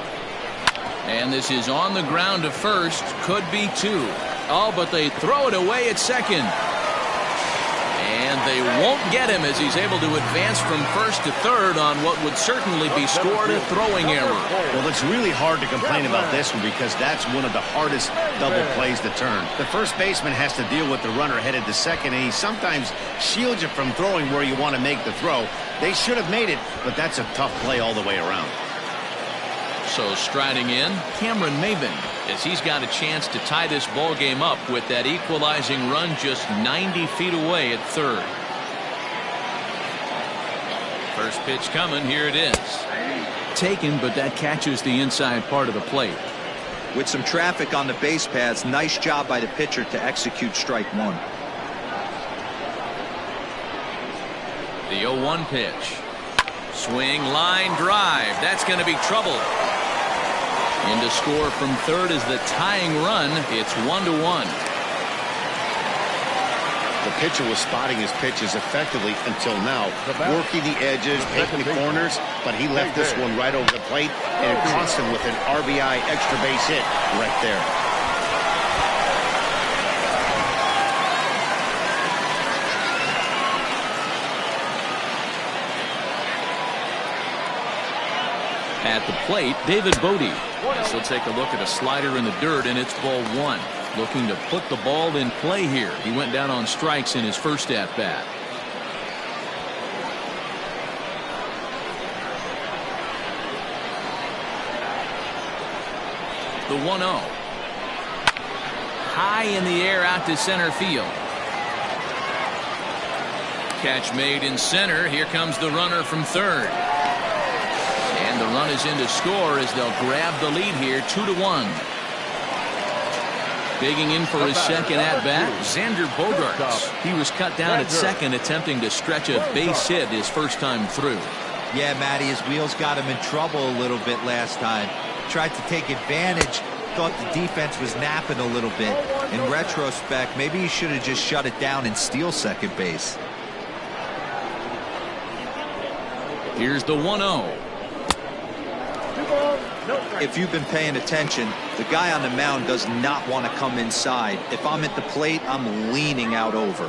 And this is on the ground to first. Could be 2. Oh, but they throw it away at second. And they won't get him as he's able to advance from first to third on what would certainly be scored a throwing error. Well, it's really hard to complain about this one because that's one of the hardest double plays to turn. The first baseman has to deal with the runner headed to second, and he sometimes shields you from throwing where you want to make the throw. They should have made it, but that's a tough play all the way around. So striding in, Cameron Maben, as he's got a chance to tie this ball game up with that equalizing run just 90 feet away at third. First pitch coming, here it is. Taken, but that catches the inside part of the plate. With some traffic on the base paths, nice job by the pitcher to execute strike 1. The 0-1 pitch. Swing, line, drive. That's going to be trouble. In to score from third is the tying run. It's 1-1. The pitcher was spotting his pitches effectively until now, working the edges, taking the corners, but he left this one right over the plate, and it cost him with an RBI extra base hit right there. At the plate, David Bodie. He'll take a look at a slider in the dirt, and it's ball one. Looking to put the ball in play here. He went down on strikes in his first at-bat. The 1-0. High in the air out to center field. Catch made in center. Here comes the runner from third. And the run is in to score as they'll grab the lead here, 2-1. Digging in for his second at-bat, Xander Bogaerts. He was cut down at second, attempting to stretch a base hit his first time through. Yeah, Matty, his wheels got him in trouble a little bit last time. Tried to take advantage, thought the defense was napping a little bit. In retrospect, maybe he should have just shut it down and steal second base. Here's the 1-0. If you've been paying attention, the guy on the mound does not want to come inside. If I'm at the plate, I'm leaning out over.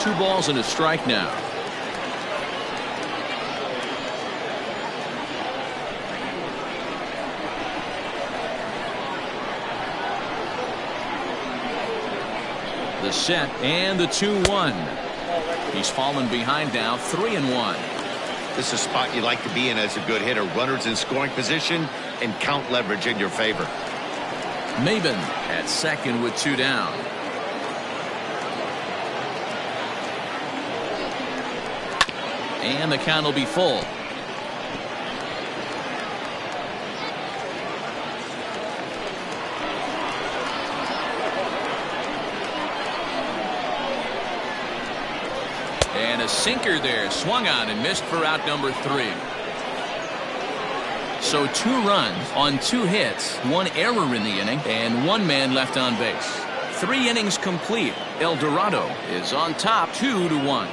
Two balls and a strike now. The set and the 2-1. He's fallen behind now, 3-1. This is a spot you like to be in as a good hitter. Runners in scoring position and count leverage in your favor. Maben at second with two down. And the count will be full. And a sinker there, swung on and missed for out number 3. So 2 runs on 2 hits, 1 error in the inning, and 1 man left on base. 3 innings complete. El Dorado is on top, 2-1.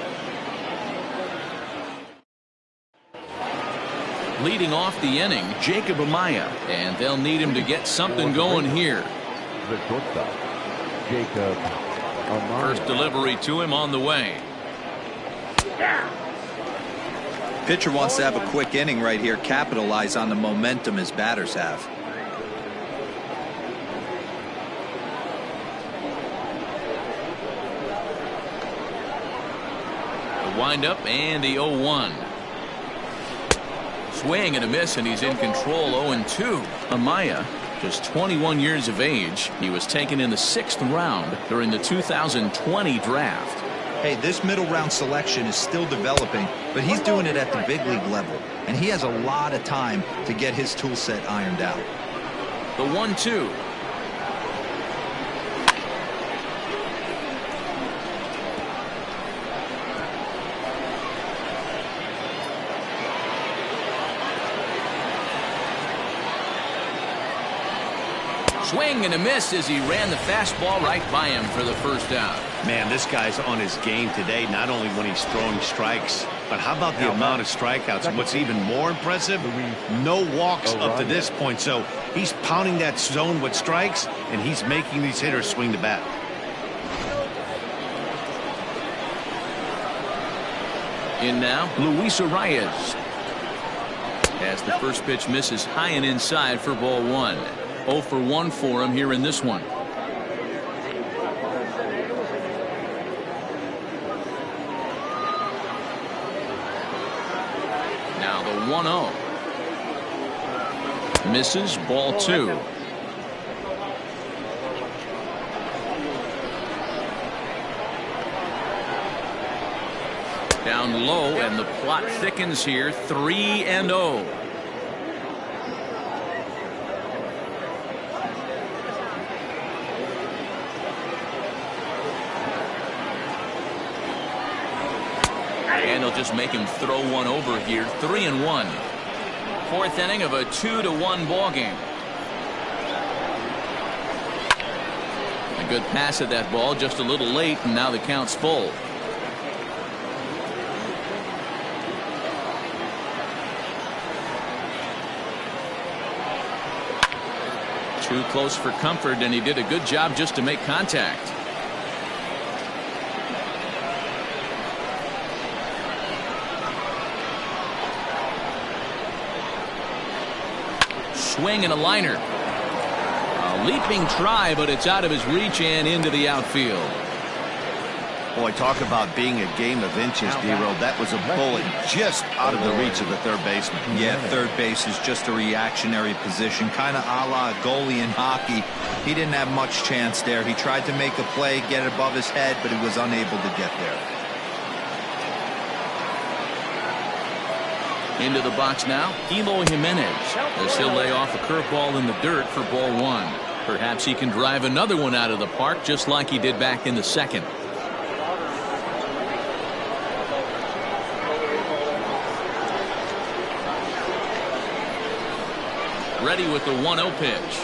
Leading off the inning, Jacob Amaya, and they'll need him to get something going here. The shortstop, Jacob Amaya. First delivery to him on the way. Pitcher wants to have a quick inning right here, capitalize on the momentum his batters have. The windup and the 0-1. Swing and a miss, and he's in control. 0-2. Amaya, just 21 years of age. He was taken in the 6th round during the 2020 draft. Hey, this middle round selection is still developing, but he's doing it at the big league level, and he has a lot of time to get his tool set ironed out. The 1-2. Swing and a miss as he ran the fastball right by him for the first out. Man, this guy's on his game today, not only when he's throwing strikes, but how about the amount of strikeouts? And what's even more impressive, no walks up to this point. So he's pounding that zone with strikes, and he's making these hitters swing the bat. In now, Luis Arias. As the first pitch misses high and inside for ball 1. 0 for 1 for him here in this one. Now the 1-0. Misses, ball 2. Down low, and the plot thickens here. 3-0. And they'll just make him throw one over here. 3-1. Fourth inning of a 2-1 ball game. A good pass at that ball, just a little late, and now the count's full. Too close for comfort, and he did a good job just to make contact. Swing and a liner. A leaping try, but it's out of his reach and into the outfield. Boy, talk about being a game of inches, D-Roll. That was a bullet just out of the reach of the third baseman. Yeah, third base is just a reactionary position, kind of a la goalie in hockey. He didn't have much chance there. He tried to make a play, get it above his head, but he was unable to get there. Into the box now, Eloy Jimenez, as he'll lay off a curveball in the dirt for ball one. Perhaps he can drive another one out of the park, just like he did back in the second. Ready with the 1-0 pitch.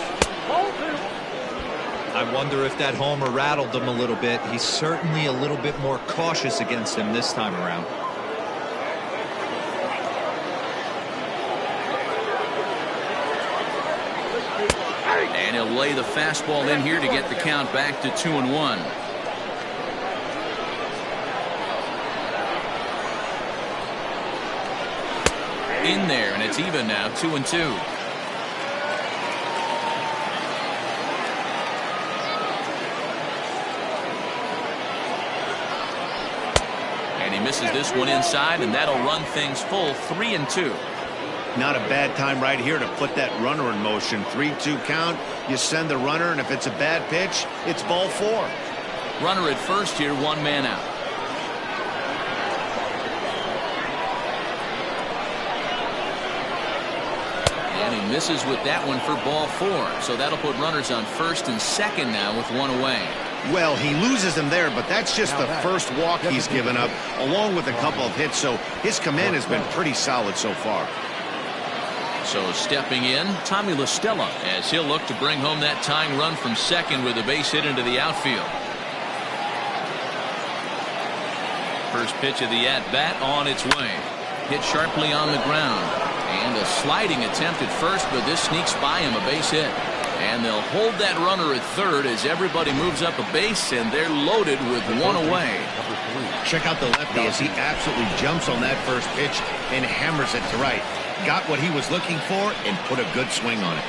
I wonder if that homer rattled him a little bit. He's certainly a little bit more cautious against him this time around. And he'll lay the fastball in here to get the count back to 2-1. In there, and it's even now, 2-2. And he misses this one inside, and that'll run things full. 3-2. Not a bad time right here to put that runner in motion. 3-2 count. You send the runner, and if it's a bad pitch, it's ball four. Runner at first here, one man out. And he misses with that one for ball four. So that'll put runners on first and second now with one away. Well, he loses them there, but that's just the first walk he's given up, along with a couple of hits. So his command has been pretty solid so far. So stepping in, Tommy La Stella, as he'll look to bring home that tying run from second with a base hit into the outfield. First pitch of the at-bat on its way. Hit sharply on the ground. And a sliding attempt at first, but this sneaks by him, a base hit. And they'll hold that runner at third as everybody moves up a base, and they're loaded with one away. Check out the lefty as he absolutely jumps on that first pitch and hammers it to right. Got what he was looking for and put a good swing on it.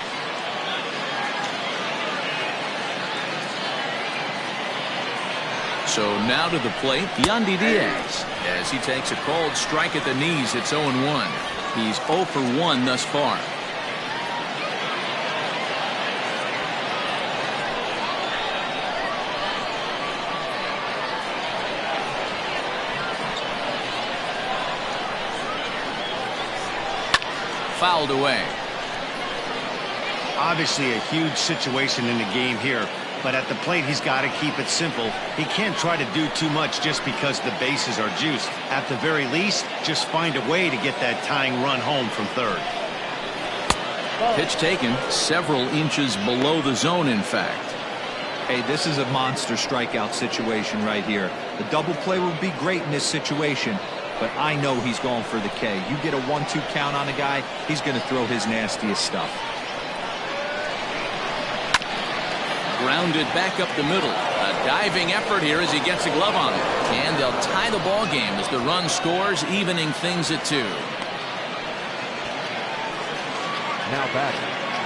So now to the plate, Yandy Diaz, as he takes a called strike at the knees. It's 0-1. He's 0 for 1 thus far. Fouled away. Obviously a huge situation in the game here, but at the plate he's got to keep it simple. He can't try to do too much just because the bases are juiced. At the very least, just find a way to get that tying run home from third. Pitch taken several inches below the zone, in fact. Hey, this is a monster strikeout situation right here. The double play would be great in this situation, but I know he's going for the K. You get a 1-2 count on a guy, he's going to throw his nastiest stuff. Grounded back up the middle. A diving effort here as he gets a glove on it. And they'll tie the ball game as the run scores, evening things at 2. Now batting,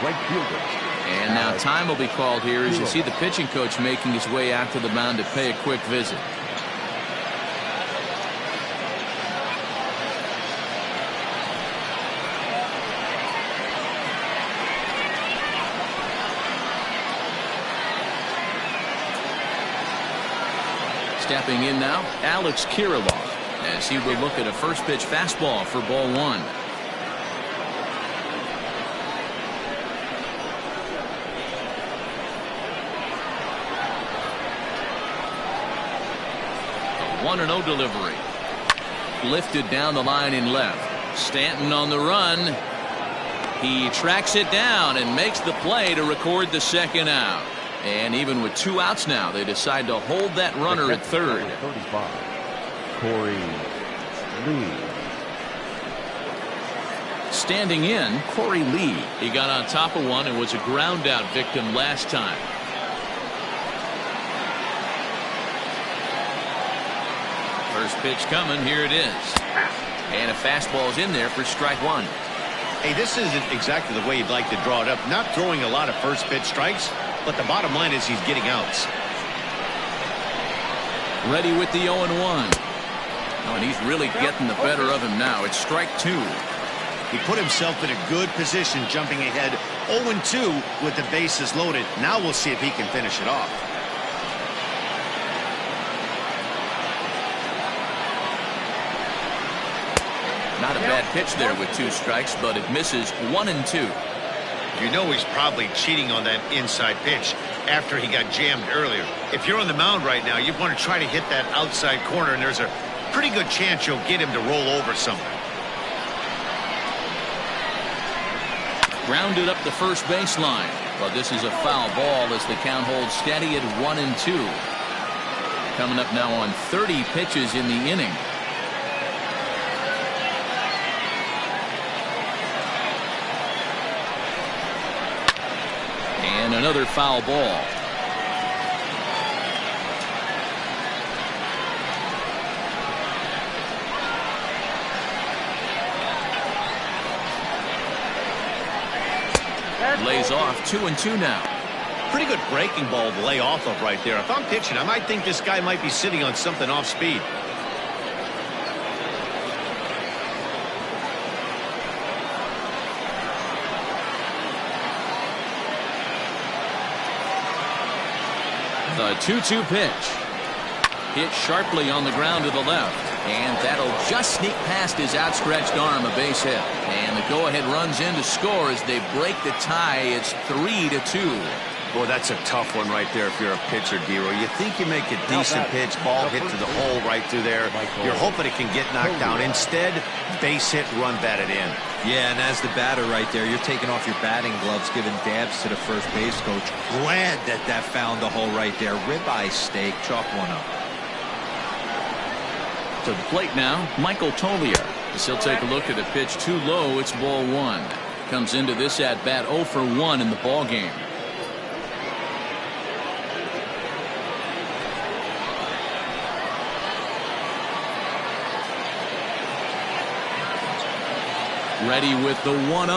right fielder. And now time will be called here as you see the pitching coach making his way out to the mound to pay a quick visit. Stepping in now, Alex Kirilloff, as he will look at a first pitch fastball for ball one. A 1-0 delivery. Lifted down the line in left. Stanton on the run. He tracks it down and makes the play to record the second out. And even with 2 outs now, they decide to hold that runner at third. 35. Corey Lee. Standing in, Corey Lee. He got on top of one and was a ground out victim last time. First pitch coming. Here it is. And a fastball's in there for strike one. Hey, this isn't exactly the way you'd like to draw it up. Not throwing a lot of first pitch strikes, but the bottom line is he's getting outs. Ready with the 0-1. Oh, and he's really getting the better of him now. It's strike two. He put himself in a good position jumping ahead 0-2 with the bases loaded. Now we'll see if he can finish it off. Not a bad pitch there with 2 strikes, but it misses 1-2. You know he's probably cheating on that inside pitch after he got jammed earlier. If you're on the mound right now, you want to try to hit that outside corner, and there's a pretty good chance you'll get him to roll over something. Grounded up the first baseline, but this is a foul ball as the count holds steady at 1-2. Coming up now on 30 pitches in the inning. And another foul ball. Lays off 2-2 now. Pretty good breaking ball to lay off of right there. If I'm pitching, I might think this guy might be sitting on something off speed. The 2-2 pitch. Hit sharply on the ground to the left. And that'll just sneak past his outstretched arm, a base hit. And the go-ahead runs in to score as they break the tie. It's 3-2. Boy, that's a tough one right there if you're a pitcher, Dero. You think you make a decent pitch, ball hit to the hole right through there. You're hoping it can get knocked down. Instead, base hit, run batted in. Yeah, and as the batter right there, you're taking off your batting gloves, giving dabs to the first base coach. Glad that found the hole right there. Ribeye steak, chalk one up. To the plate now, Michael Toglia. As he'll take a look at a pitch too low, it's ball one. Comes into this at bat 0 for 1 in the ball game. Ready with the 1-0.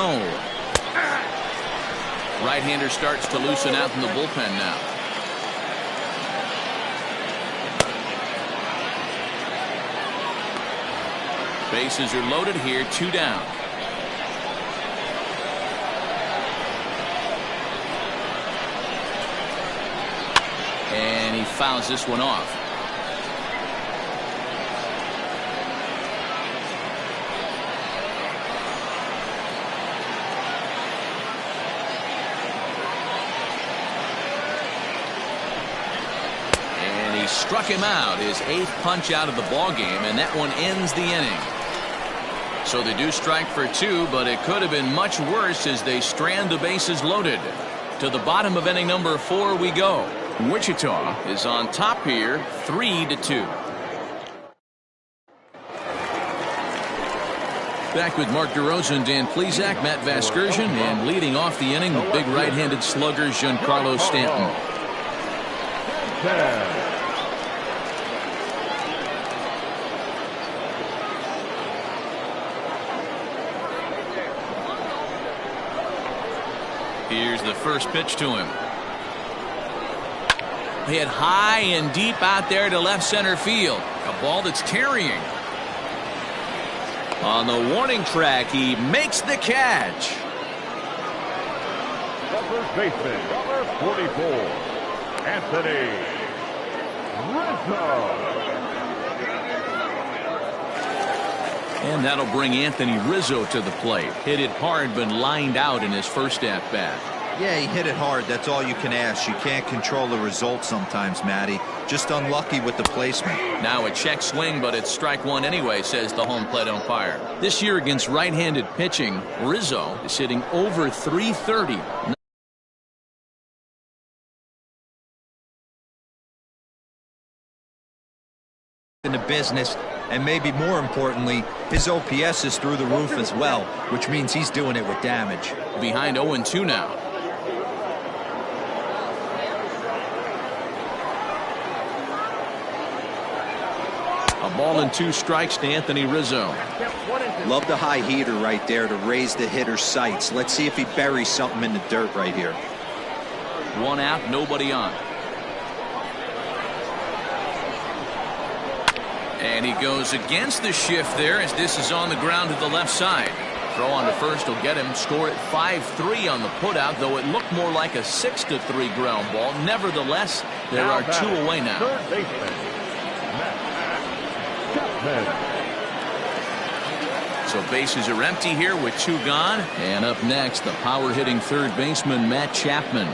Right-hander starts to loosen out in the bullpen now. Bases are loaded here, 2 down. And he fouls this one off. And he struck him out, his 8th punch out of the ball game, and that one ends the inning. So they do strike for 2, but it could have been much worse as they strand the bases loaded. To the bottom of inning number 4 we go. Wichita is on top here, 3-2. Back with Mark DeRosa and Dan Plesac, Matt Vasgersian, and leading off the inning, the big right-handed slugger Giancarlo Stanton. Here's the first pitch to him. Hit high and deep out there to left center field. A ball that's carrying. On the warning track, he makes the catch. The first baseman, number 44, Anthony Rizzo. And that'll bring Anthony Rizzo to the plate. Hit it hard, but lined out in his first at-bat. Yeah, he hit it hard. That's all you can ask. You can't control the result sometimes, Matty. Just unlucky with the placement. Now a check swing, but it's strike one anyway, says the home plate umpire. This year against right-handed pitching, Rizzo is hitting over 330. In the business, and maybe more importantly, his OPS is through the roof as well, which means he's doing it with damage. Behind 0-2 now. A ball and 2 strikes to Anthony Rizzo. Love the high heater right there to raise the hitter's sights. Let's see if he buries something in the dirt right here. 1 out, nobody on. And he goes against the shift there as this is on the ground to the left side. Throw on to first will get him. Score at 5-3 on the putout, though it looked more like a 6-3 ground ball. Nevertheless, there are 2 away now. Third baseman, So bases are empty here with 2 gone. And up next, the power-hitting third baseman, Matt Chapman.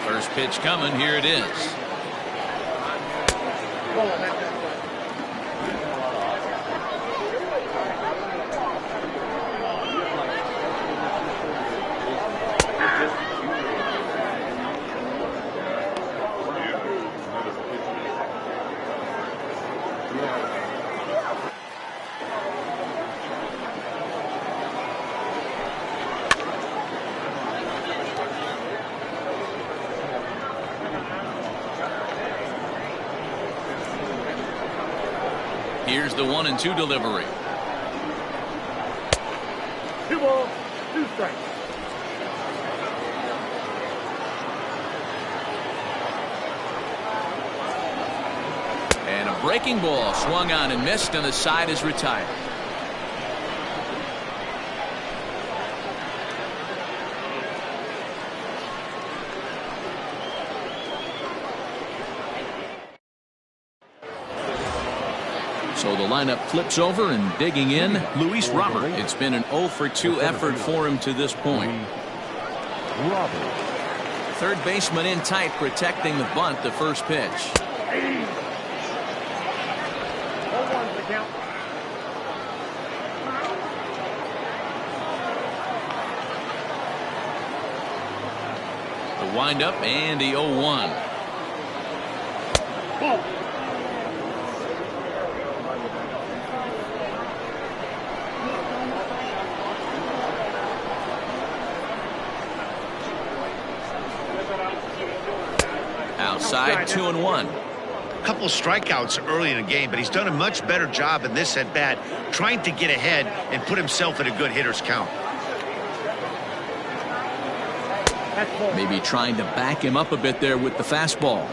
First pitch coming. Here it is. Here's the 1-2 delivery. 2 balls, 2 strikes. And a breaking ball swung on and missed, and the side is retired. So the lineup flips over, and digging in, Luis Robert. It's been an 0-for-2 effort for him to this point. Robert. Third baseman in tight, protecting the bunt, the first pitch. 0-1's the count. The windup and the 0-1. Ball. Outside, 2-1. A couple strikeouts early in the game, but he's done a much better job in this at bat, trying to get ahead and put himself in a good hitter's count. Maybe trying to back him up a bit there with the fastball.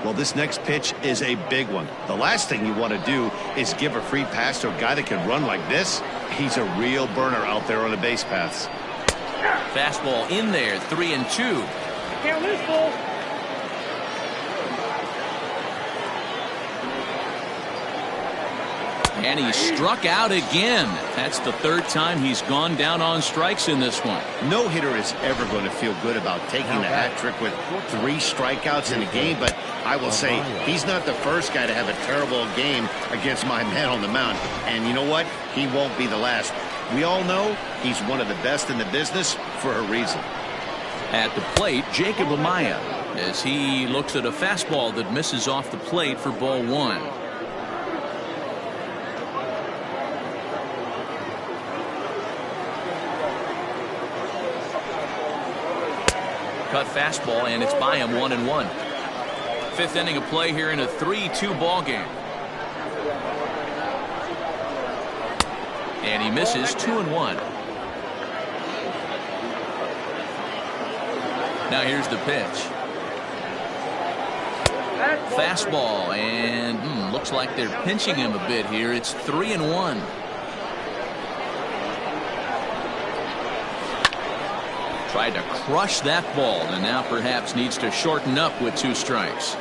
Well, this next pitch is a big one. The last thing you want to do is give a free pass to a guy that can run like this. He's a real burner out there on the base paths. Fastball in there, 3-2. Can't lose, ball. And he struck out again. That's the 3rd time he's gone down on strikes in this one. No hitter is ever going to feel good about taking the hat trick with 3 strikeouts in a game, but I will say he's not the first guy to have a terrible game against my man on the mound. And you know what? He won't be the last. We all know he's one of the best in the business for a reason. At the plate, Jacob Amaya, as he looks at a fastball that misses off the plate for ball 1. Cut fastball, and it's by him, 1-1. 5th inning of play here in a 3-2 ball game. And he misses, 2-1. Now here's the pitch. Fastball, and looks like they're pinching him a bit here. It's 3-1. Tried to crush that ball, and now perhaps needs to shorten up with 2 strikes.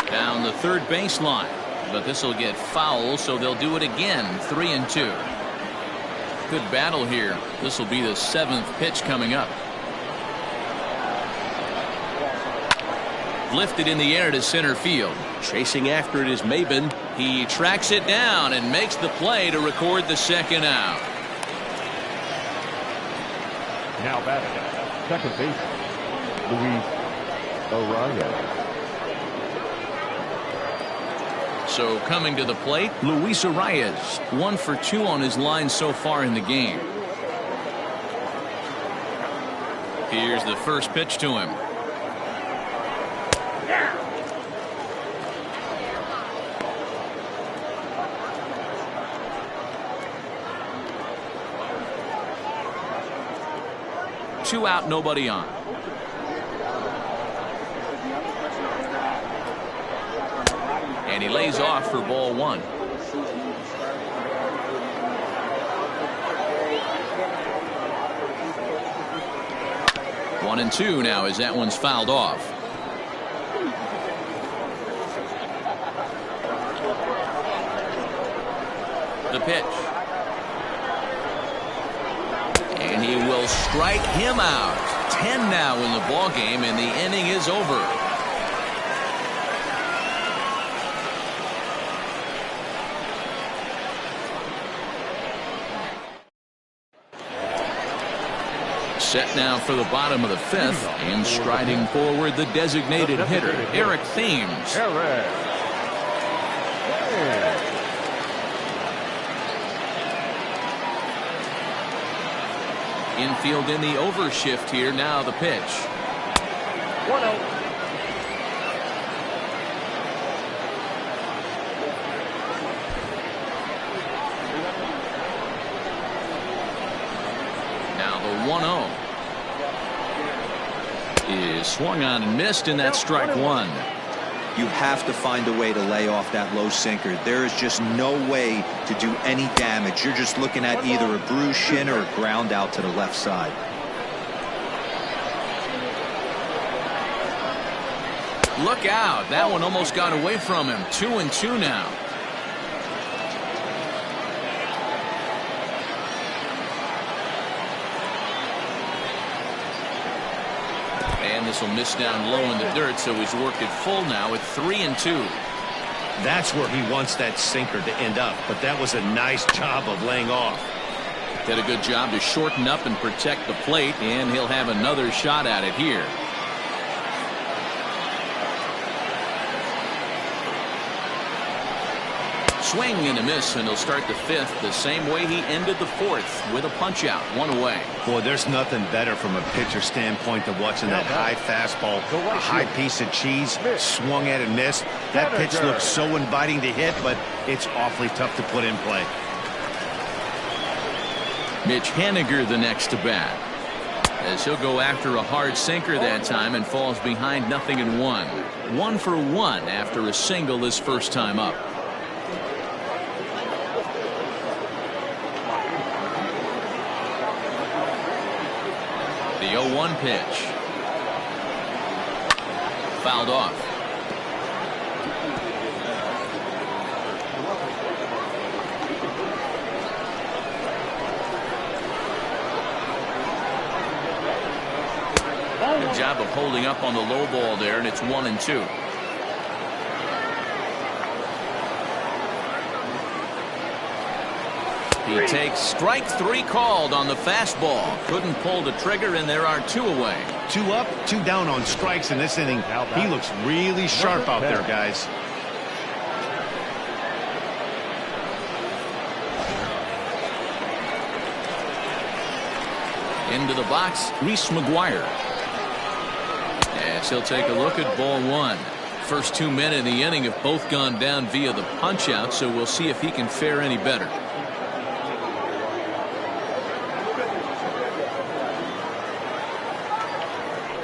Down the third baseline. But this will get foul, so they'll do it again. 3-2. Good battle here. This will be the 7th pitch coming up. Lifted in the air to center field. Chasing after it is Maben. He tracks it down and makes the play to record the second out. Now batting, second baseman, Luis Arias. So coming to the plate, Luis Arias, 1 for 2 on his line so far in the game. Here's the first pitch to him. Two out, nobody on. And he lays off for ball 1. One and two now as that one's fouled off. The pitch. And he will strike him out. 10 now in the ball game, and the inning is over. Set now for the bottom of the 5th, and striding forward the designated hitter, Eric Thames. Infield in the overshift here. Now the pitch. 1-0. Now the 1-0 is swung on and missed, and that's strike 1. You have to find a way to lay off that low sinker. There is just no way to do any damage. You're just looking at either a bruised shin or a ground out to the left side. Look out. That one almost got away from him. 2-2 now. And this will miss down low in the dirt, so he's worked it full now at 3-2. That's where he wants that sinker to end up, but that was a nice job of laying off. Did a good job to shorten up and protect the plate, and he'll have another shot at it here. Swing and a miss, and he'll start the 5th the same way he ended the 4th, with a punch out, 1 away. Boy, there's nothing better from a pitcher standpoint than watching that high fastball, a high piece of cheese, swung at and missed. That pitch looks so inviting to hit, but it's awfully tough to put in play. Mitch Haniger the next to bat, as he'll go after a hard sinker that time and falls behind 0-1. 1 for 1 after a single his first time up. The 0-1 pitch. Fouled off. Good job of holding up on the low ball there, and it's 1-2. He takes strike 3 called on the fastball. Couldn't pull the trigger, and there are 2 away. 2 up, 2 down on strikes in this inning. He looks really sharp out there, guys. Into the box, Reese McGuire. As he'll take a look at ball 1. First 2 men in the inning have both gone down via the punch out, so we'll see if he can fare any better.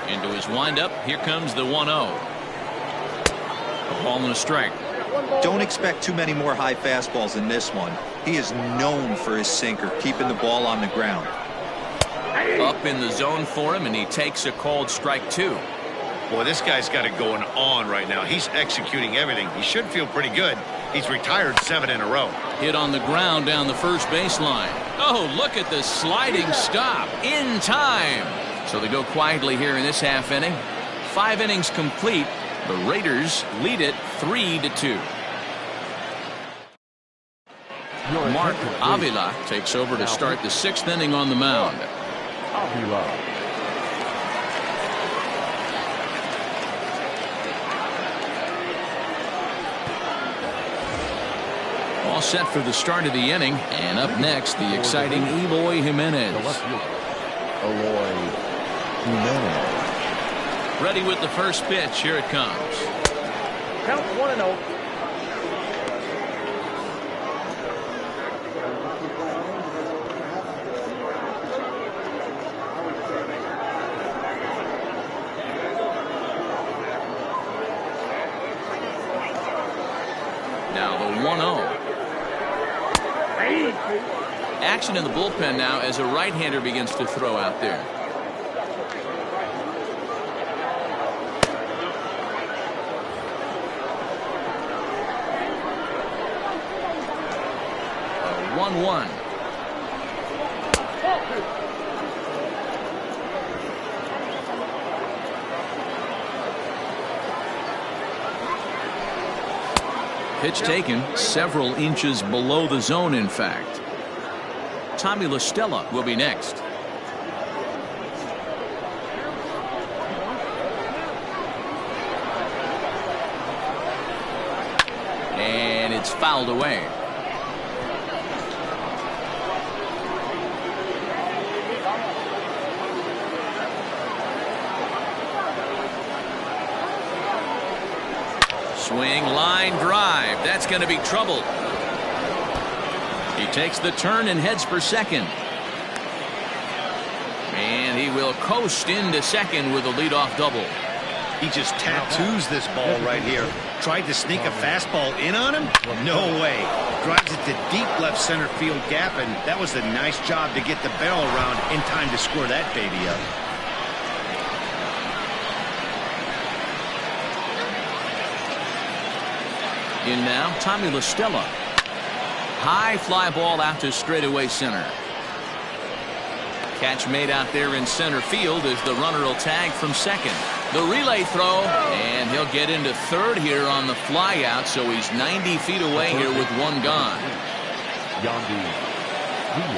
Into his windup, here comes the 1-0. A ball and a strike. Don't expect too many more high fastballs in this one. He is known for his sinker, keeping the ball on the ground. Up in the zone for him, and he takes a called strike 2. Boy, this guy's got it going on right now. He's executing everything. He should feel pretty good. He's retired 7 in a row. Hit on the ground down the first baseline. Oh, look at the sliding stop in time. So they go quietly here in this half inning. 5 innings complete. The Raiders lead it 3-2. Mark Avila takes over to start the 6th inning on the mound. Avila. All set for the start of the inning. And up next, the exciting Eloy Jimenez. Eloy Jimenez. Ready with the first pitch. Here it comes. Count 1-0. Now the 1-0. Action in the bullpen now as a right-hander begins to throw out there. A 1-1. Pitch taken several inches below the zone, in fact. Tommy La Stella will be next. And it's fouled away. Swing, line drive. That's going to be trouble. He takes the turn and heads for second. And he will coast into second with a leadoff double. He just tattoos this ball right here. Tried to sneak a fastball in on him? No way. Drives it to deep left center field gap, and that was a nice job to get the barrel around in time to score that baby up. In now, Tommy La Stella. High fly ball out to straightaway center. Catch made out there in center field as the runner will tag from second. The relay throw, and he'll get into third here on the fly out, so he's 90 feet away here with one gone.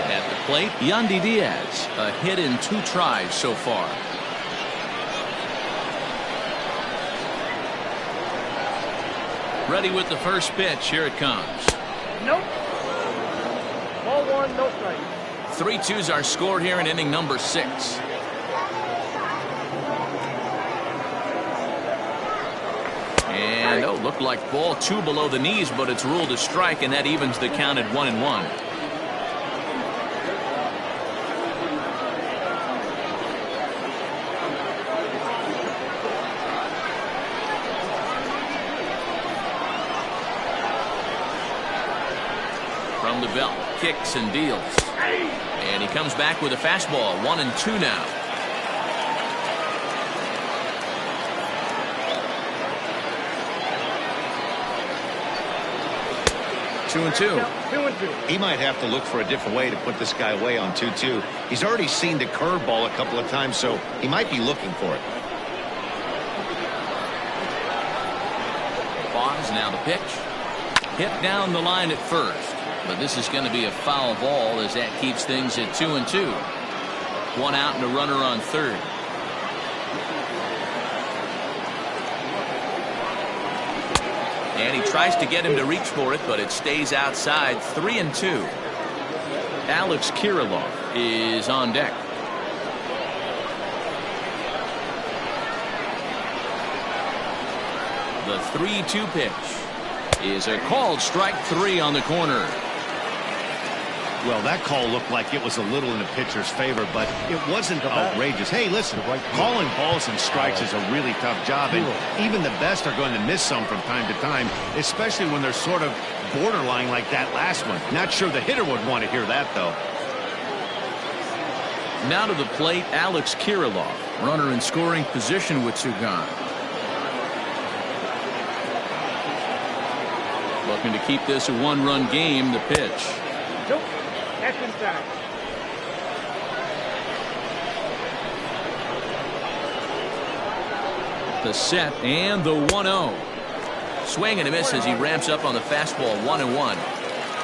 At the plate, Yandy Diaz, a hit in 2 tries so far. Ready with the first pitch. Here it comes. Nope. Ball 1, no strike. 3-2s are scored here in inning number 6. And looked like ball 2 below the knees, but it's ruled a strike, and that evens the count at 1-1. From the belt, kicks and deals. And he comes back with a fastball. 1-2 now. Two and two. He might have to look for a different way to put this guy away on 2-2. He's already seen the curveball a couple of times, so he might be looking for it. Pause, now the pitch. Hit down the line at first. But this is going to be a foul ball as that keeps things at 2-2. 1 out and a runner on third. And he tries to get him to reach for it, but it stays outside. 3-2. Alex Kirilloff is on deck. The 3-2 pitch is a called strike 3 on the corner. Well, that call looked like it was a little in the pitcher's favor, but it wasn't outrageous. Hey, listen, calling balls and strikes is a really tough job, and even the best are going to miss some from time to time, especially when they're sort of borderline like that last one. Not sure the hitter would want to hear that, though. Now to the plate, Alex Kirilloff, runner in scoring position with 2 gone. Looking to keep this a one-run game. The pitch. Nope. That's inside. The set and the 1-0. Swing and a miss as he ramps up on the fastball. 1-1.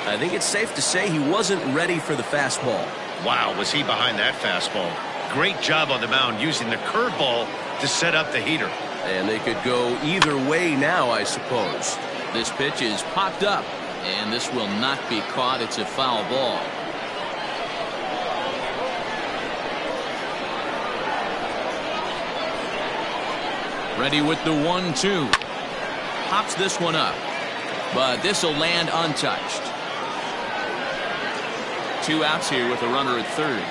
I think it's safe to say he wasn't ready for the fastball. Wow, was he behind that fastball. Great job on the mound using the curveball to set up the heater. And they could go either way now, I suppose. This pitch is popped up, and this will not be caught. It's a foul ball. Ready with the 1-2. Pops this one up, but this will land untouched. 2 outs here with a runner at third.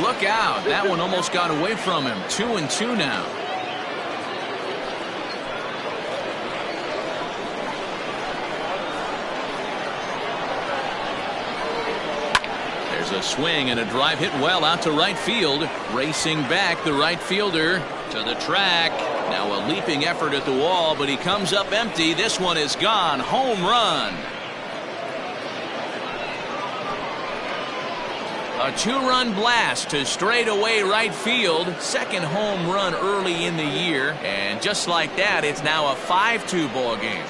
Look out. That one almost got away from him. 2-2 now. There's a swing and a drive hit well out to right field. Racing back, the right fielder to the track. Now a leaping effort at the wall, but he comes up empty. This one is gone. Home run. A 2-run blast to straightaway right field. Second home run early in the year. And just like that, it's now a 5-2 ball game.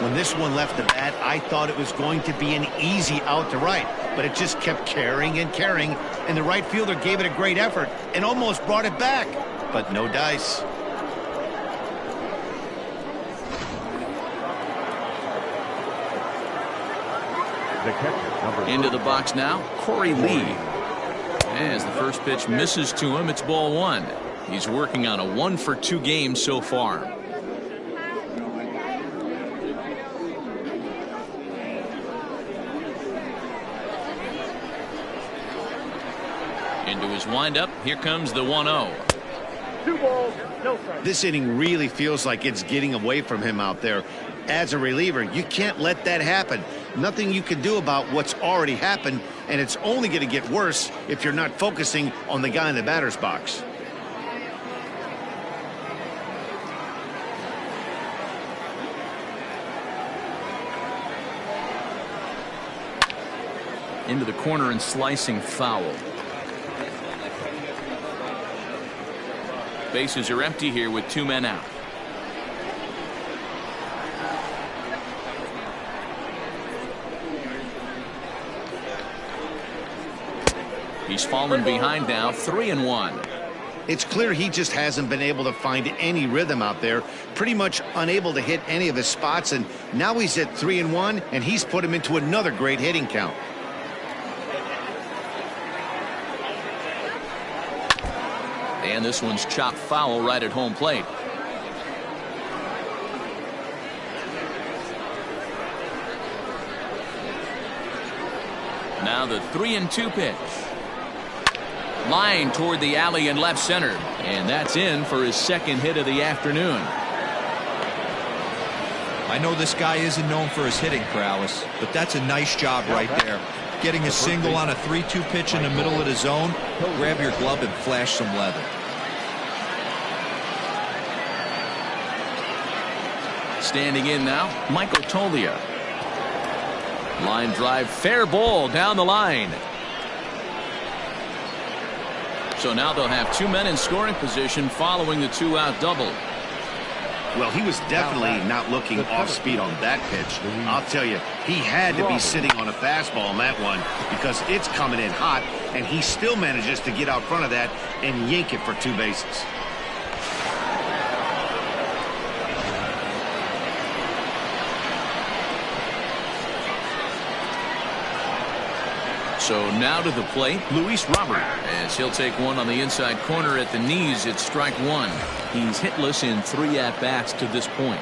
When this one left the bat, I thought it was going to be an easy out to right, but it just kept carrying and carrying, and the right fielder gave it a great effort and almost brought it back, but no dice. The catcher, number Into the box now, Corey Lee. As the first pitch misses to him, it's ball 1. He's working on a 1-for-2 game so far. Into his windup, here comes the 1-0. 2 balls, no strikes. This inning really feels like it's getting away from him out there. As a reliever, you can't let that happen. Nothing you can do about what's already happened, and it's only going to get worse if you're not focusing on the guy in the batter's box. Into the corner and slicing foul. Bases are empty here with 2 men out. He's fallen behind now, 3-1. It's clear he just hasn't been able to find any rhythm out there, pretty much unable to hit any of his spots, and now he's at 3-1, and he's put him into another great hitting count. And this one's chopped foul right at home plate. Now the 3-2 pitch. Line toward the alley and left center. And that's in for his second hit of the afternoon. I know this guy isn't known for his hitting prowess, but that's a nice job right there. Getting a single on a 3-2 pitch in the middle of the zone. Grab your glove and flash some leather. Standing in now, Michael Tolia. Line drive, fair ball down the line. So now they'll have 2 men in scoring position following the 2-out double. Well, he was definitely not looking off speed on that pitch. I'll tell you, he had to be sitting on a fastball on that one because it's coming in hot, and he still manages to get out front of that and yank it for 2 bases. So now to the plate, Luis Robert, as he'll take one on the inside corner at the knees. It's strike 1. He's hitless in 3 at-bats to this point.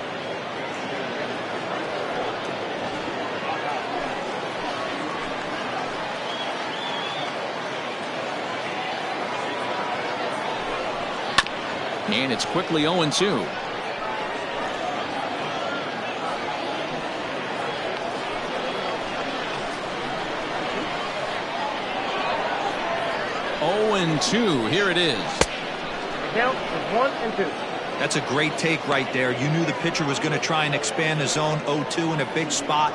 And it's quickly 0-2. 1-2. Here it is. The count is 1-2. That's a great take right there. You knew the pitcher was going to try and expand the zone 0-2 in a big spot,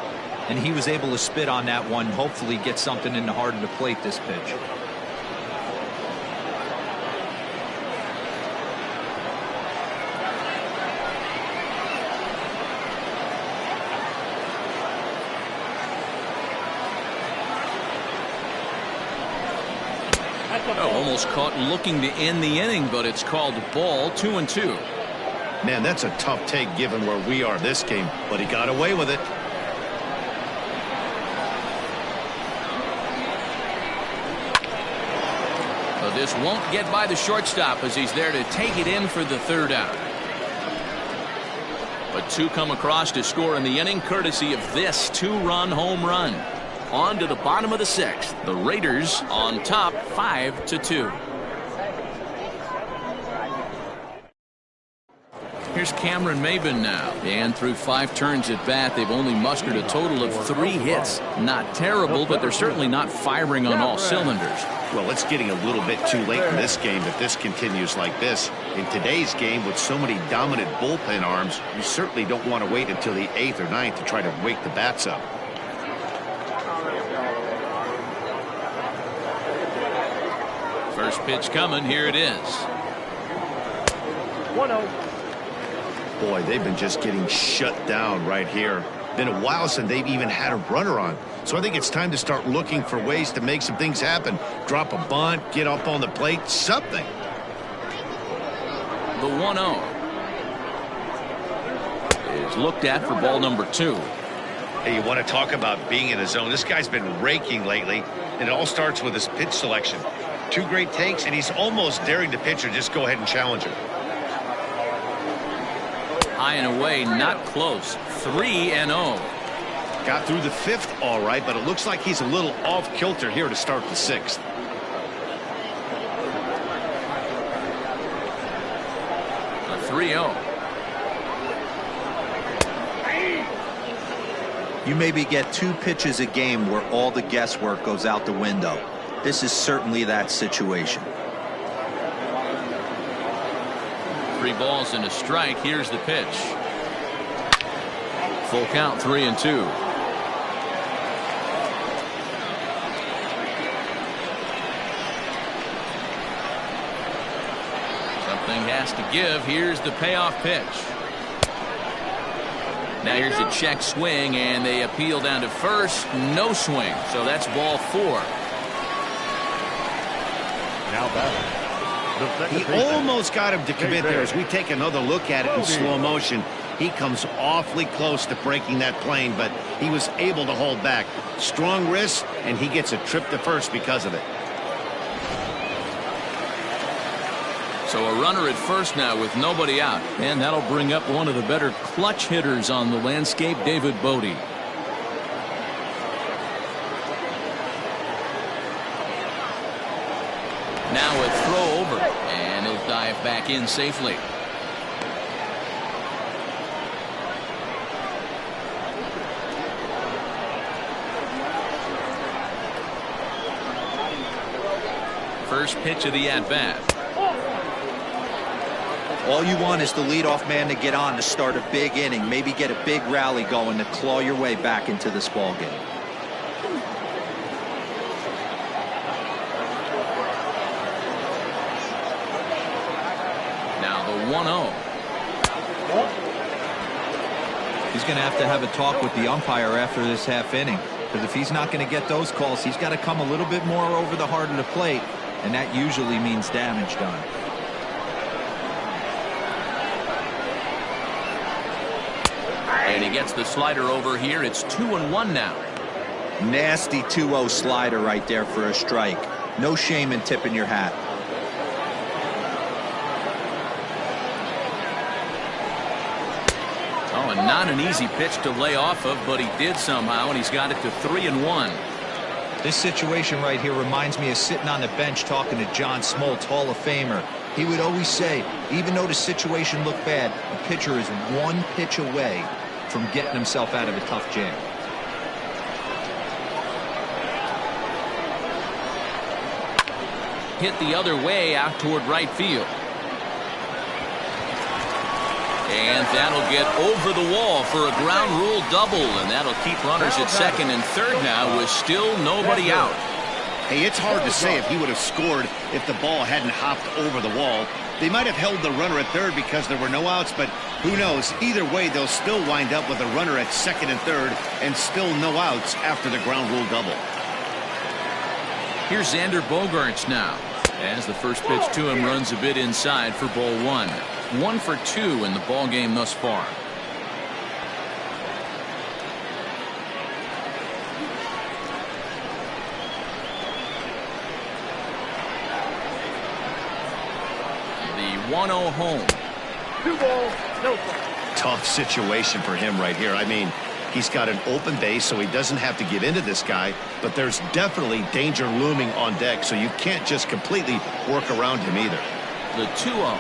and he was able to spit on that one. Hopefully get something in the heart of the plate this pitch. Oh, almost caught looking to end the inning, but it's called ball. 2-2. Man, that's a tough take given where we are this game, but he got away with it. But this won't get by the shortstop as he's there to take it in for the third out. But two come across to score in the inning courtesy of this two-run home run. On to the bottom of the sixth. The Raiders on top 5-2. Here's Cameron Maben now. And through 5 turns at bat, they've only mustered a total of 3 hits. Not terrible, but they're certainly not firing on all cylinders. Well, it's getting a little bit too late in this game if this continues like this. In today's game, with so many dominant bullpen arms, you certainly don't want to wait until the 8th or 9th to try to wake the bats up. First pitch coming. Here it is. 1-0. Boy, they've been just getting shut down right here. Been a while since they've even had a runner on. So I think it's time to start looking for ways to make some things happen. Drop a bunt, get up on the plate, something. The 1-0 is looked at for ball number 2. Hey, you want to talk about being in the zone? This guy's been raking lately, and it all starts with his pitch selection. 2 great takes, and he's almost daring the pitcher just go ahead and challenge him. High and away, not close. 3-0. Got through the 5th all right, but it looks like he's a little off kilter here to start the 6th. A 3-0. You maybe get 2 pitches a game where all the guesswork goes out the window. This is certainly that situation. 3 balls and a strike. Here's the pitch. Full count, 3-2. Something has to give. Here's the payoff pitch. Now here's a check swing, and they appeal down to first. No swing, so that's ball 4. Now batting. He almost got him to commit there. As we take another look at it in slow motion, he comes awfully close to breaking that plane, but he was able to hold back. Strong wrist, and he gets a trip to first because of it. So a runner at first now with nobody out, and that'll bring up one of the better clutch hitters on the landscape, David Bodie. Now a throw over, and he'll dive back in safely. First pitch of the at-bat. All you want is the leadoff man to get on to start a big inning, maybe get a big rally going to claw your way back into this ball game. Now the 1-0. He's going to have a talk with the umpire after this half inning, because if he's not going to get those calls, he's got to come a little bit more over the heart of the plate, and that usually means damage done. And he gets the slider over here. It's 2-1 now. Nasty 2-0 slider right there for a strike. No shame in tipping your hat. Oh, and not an easy pitch to lay off of, but he did somehow, and he's got it to 3-1. This situation right here reminds me of sitting on the bench talking to John Smoltz, Hall of Famer. He would always say, even though the situation looked bad, a pitcher is 1 pitch away from getting himself out of a tough jam. hit the other way out toward right field. And that'll get over the wall for a ground rule double, and that'll keep runners at second and third now with still nobody out. Hey, it's hard to say if he would have scored if the ball hadn't hopped over the wall. They might have held the runner at third because there were no outs, but who knows? Either way, they'll still wind up with a runner at second and third and still no outs after the ground rule double. Here's Xander Bogaerts now, as the first pitch to him runs a bit inside for ball one. 1 for 2 in the ball game thus far. The 1-0 home. 2 balls, no strikes. Tough situation for him right here. I mean, he's got an open base, so he doesn't have to get into this guy, but there's definitely danger looming on deck, so you can't just completely work around him either. The 2-0.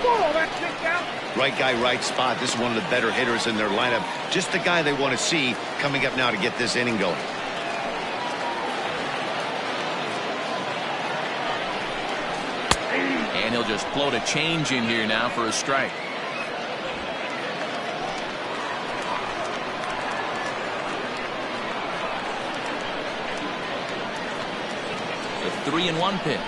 Oh, that's kicked out. Right guy, right spot. This is one of the better hitters in their lineup. Just the guy they want to see coming up now to get this inning going. And he'll just float a change in here now for a strike. The 3-1 pitch.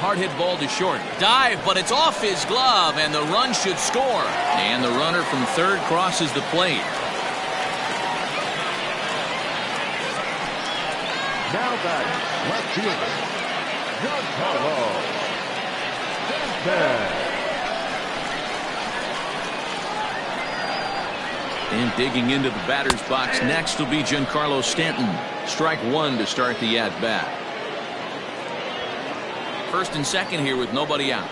Hard hit ball to short. Dive, but it's off his glove, and the run should score. And the runner from third crosses the plate. Now back, left fielder, Giancarlo Stanton. And digging into the batter's box next will be Giancarlo Stanton. Strike one to start the at-bat. First and second here with nobody out.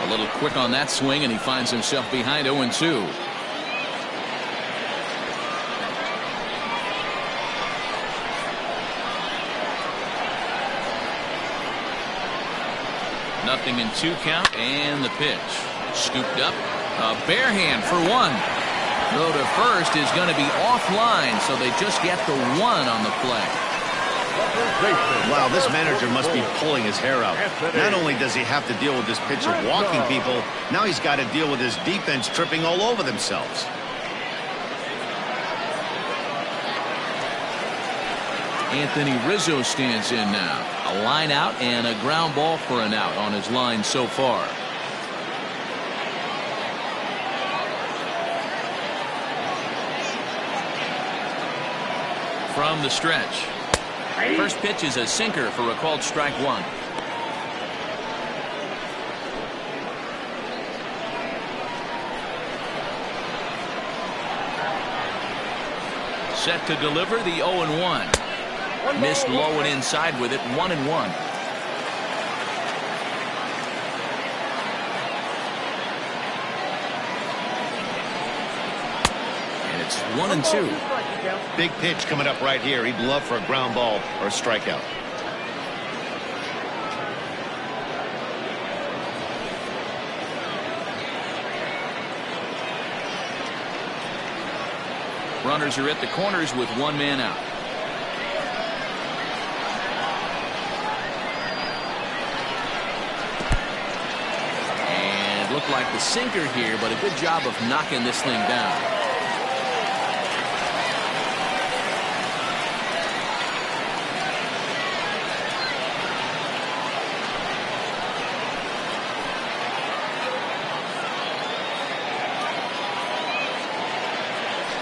A little quick on that swing, and he finds himself behind 0-2. Nothing in 2 count, and the pitch. Scooped up. A bare hand for 1. Throw to first is going to be offline, so they just get the 1 on the play. Wow, this manager must be pulling his hair out. Not only does he have to deal with this pitcher walking people, now he's got to deal with his defense tripping all over themselves. Anthony Rizzo stands in now. A line out and a ground ball for an out on his line so far. From the stretch. First pitch is a sinker for a called strike 1. Set to deliver the 0-1. Missed low and inside with it. 1-1. And it's 1-2. Big pitch coming up right here. He'd love for a ground ball or a strikeout. Runners are at the corners with 1 man out. And looked like the sinker here, but a good job of knocking this thing down.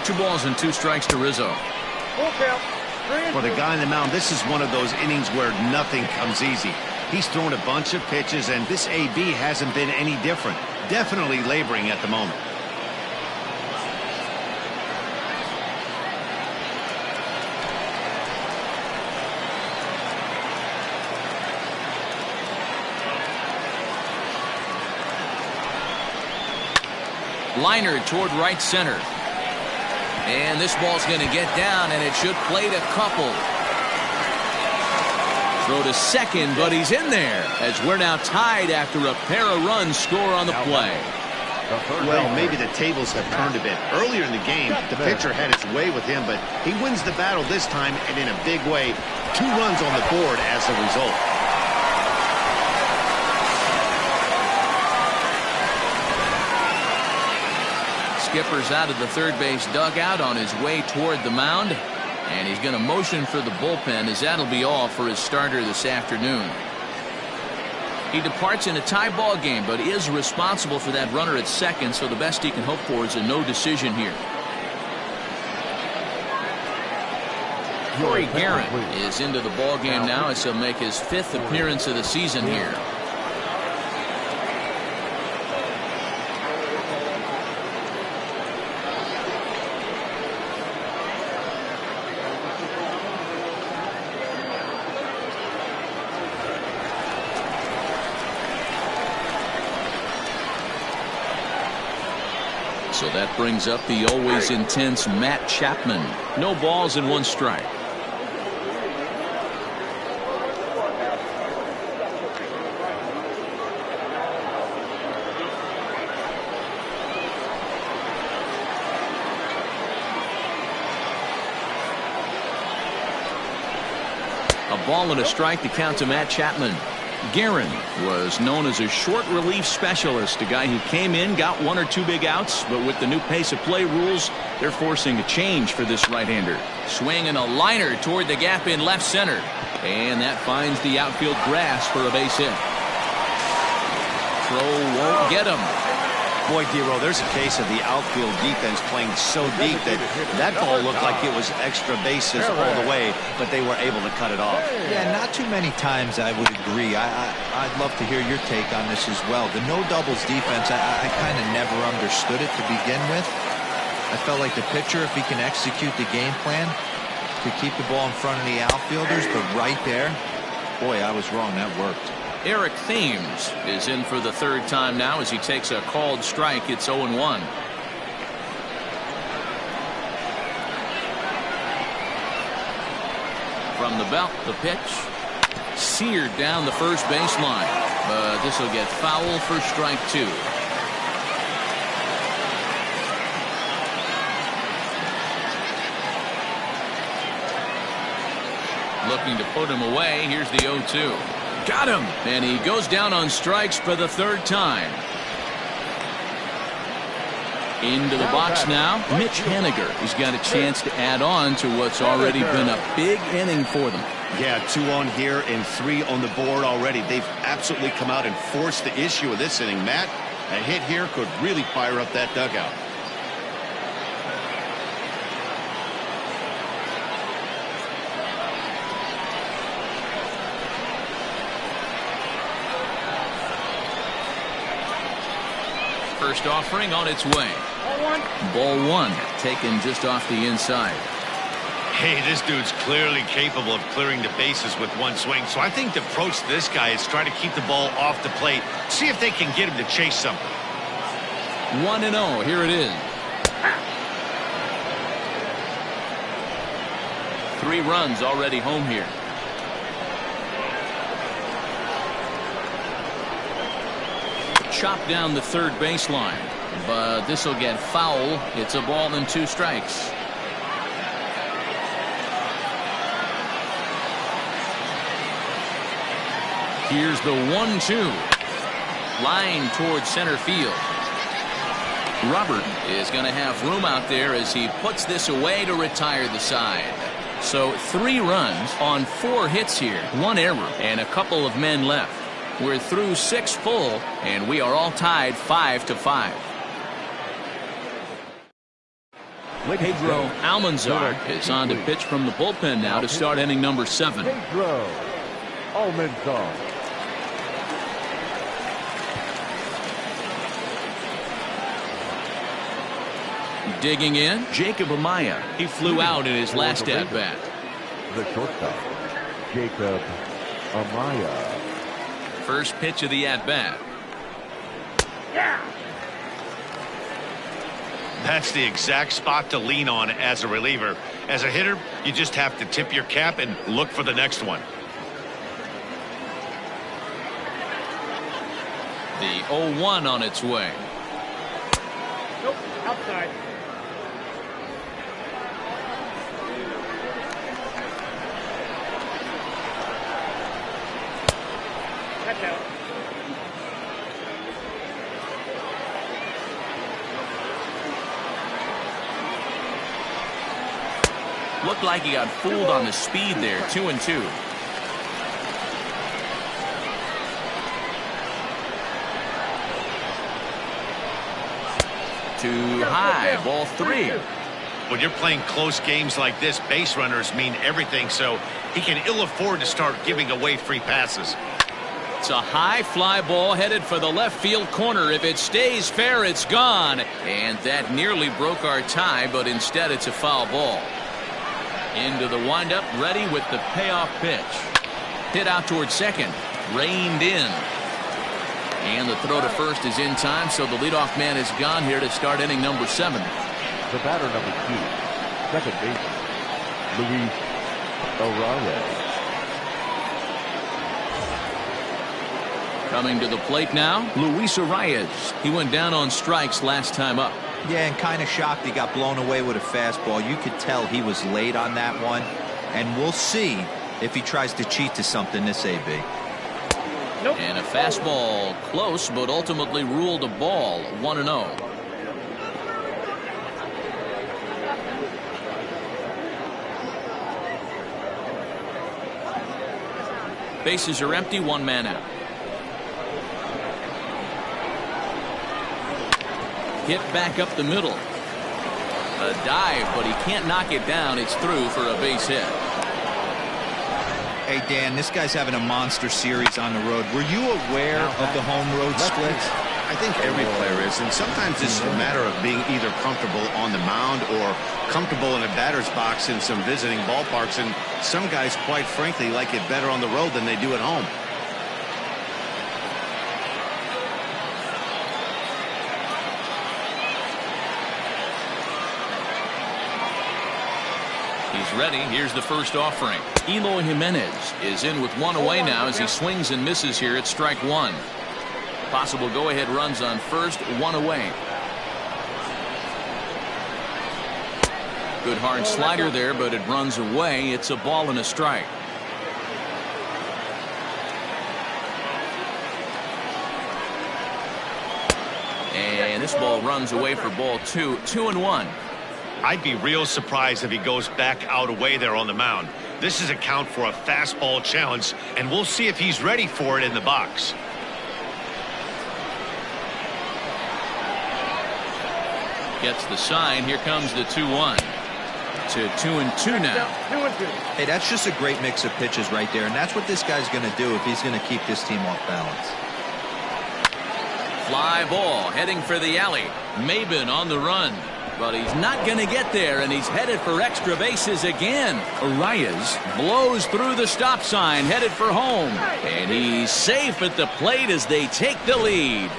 Two balls and 2 strikes to Rizzo. For the guy on the mound, this is one of those innings where nothing comes easy. He's thrown a bunch of pitches, and this AB hasn't been any different. Definitely laboring at the moment. Liner toward right center. And this ball's going to get down, and it should plate a couple. Throw to second, but he's in there, as we're now tied after a pair of runs score on the play. Well, maybe the tables have turned a bit. Earlier in the game, the pitcher had his way with him, but he wins the battle this time, and in a big way. 2 runs on the board as a result. Skipper's out of the third base dugout on his way toward the mound, and he's going to motion for the bullpen, as that'll be all for his starter this afternoon. He departs in a tie ball game, but is responsible for that runner at second, so the best he can hope for is a no decision here. Corey Garrett is into the ball game now, as he'll make his 5th appearance of the season here. So that brings up the always intense Matt Chapman. No balls and 1 strike. A ball and a strike to count to Matt Chapman. Guerin was known as a short relief specialist, a guy who came in, got 1 or 2 big outs, but with the new pace of play rules, they're forcing a change for this right-hander. Swinging a liner toward the gap in left center, and that finds the outfield grass for a base hit. Throw won't get him. Boy, Dero, there's a case of the outfield defense playing so deep that ball looked like it was extra bases all the way, but they were able to cut it off. Yeah, not too many times I would agree. I'd love to hear your take on this as well. The no doubles defense, I kind of never understood it to begin with. I felt like the pitcher, if he can execute the game plan, could keep the ball in front of the outfielders, but right there, boy, I was wrong. That worked. Eric Thames is in for the 3rd time now as he takes a called strike. It's 0-1. From the belt, the pitch. Seared down the first baseline. But this will get foul for strike 2. Looking to put him away. Here's the 0-2. Got him, and he goes down on strikes for the 3rd time. Into the box now, Mitch Haniger. He's got a chance to add on to what's already been a big inning for them. Yeah, 2 on here and 3 on the board already. They've absolutely come out and forced the issue of this inning. Matt, a hit here could really fire up that dugout. First offering on its way. Ball 1 taken just off the inside. Hey, this dude's clearly capable of clearing the bases with 1 swing. So I think the approach to this guy is try to keep the ball off the plate. See if they can get him to chase something. 1-0. Here it is. 3 runs already home here. Chopped down the third baseline, but this will get foul. It's a ball and 2 strikes. Here's the 1-2. Line towards center field. Robert is going to have room out there as he puts this away to retire the side. So 3 runs on 4 hits here, 1 error, and a couple of men left. We're through 6 full, and we are all tied 5-5. Pedro Almanzar is on to pitch from the bullpen now to start inning number 7. Pedro Almanzar. Digging in, Jacob Amaya. He flew out in his last at-bat. The shortstop, Jacob Amaya. First pitch of the at-bat. That's the exact spot to lean on as a reliever. As a hitter, you just have to tip your cap and look for the next one. The 0-1 on its way. Nope, outside. That's out. Looked like he got fooled on the speed there. 2-2. Too high. Ball 3. When you're playing close games like this, base runners mean everything, so he can ill afford to start giving away free passes. It's a high fly ball headed for the left field corner. If it stays fair, it's gone. And that nearly broke our tie, but instead it's a foul ball. Into the windup, ready with the payoff pitch. Hit out towards second. Reined in. And the throw to first is in time, so the leadoff man is gone here to start inning number 7. The batter number 2, second baseman, Luis Arraez. Coming to the plate now, Luis Arraez. He went down on strikes last time up. Yeah, and kind of shocked he got blown away with a fastball. You could tell he was late on that one. And we'll see if he tries to cheat to something this AB. Nope. And a fastball close, but ultimately ruled a ball. 1-0. Bases are empty, 1 man out. Hit back up the middle. A dive, but he can't knock it down. It's through for a base hit. Hey, Dan, this guy's having a monster series on the road. Were you aware of the home road splits? I think every player is, and sometimes it's a matter of being either comfortable on the mound or comfortable in a batter's box in some visiting ballparks, and some guys, quite frankly, like it better on the road than they do at home. He's ready. Here's the first offering. Eloy Jimenez is in with 1 away now as he swings and misses here at strike 1. Possible go-ahead runs on first, 1 away. Good hard slider there, but it runs away. It's a ball and a strike. And this ball runs away for ball 2. 2-1. I'd be real surprised if he goes back out away there on the mound. This is a count for a fastball challenge, and we'll see if he's ready for it in the box. Gets the sign. Here comes the 2-1. To 2-2 now. 2-2. Hey, that's just a great mix of pitches right there, and that's what this guy's going to do if he's going to keep this team off balance. Fly ball heading for the alley. Maben on the run. But he's not going to get there, and he's headed for extra bases again. Arraez blows through the stop sign, headed for home. And he's safe at the plate as they take the lead.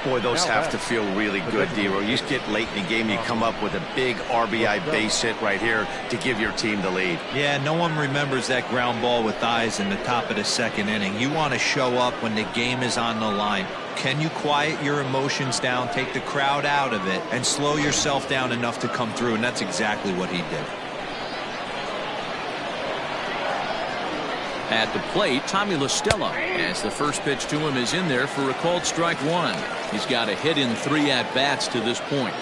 Boy, those have to feel really good, Dero. You get late in the game, you come up with a big RBI base hit right here to give your team the lead. Yeah, no one remembers that ground ball with eyes in the top of the second inning. You want to show up when the game is on the line. Can you quiet your emotions down, take the crowd out of it, and slow yourself down enough to come through? And that's exactly what he did. At the plate, Tommy La Stella, as the first pitch to him is in there for a called strike 1. He's got a hit in 3 at-bats to this point.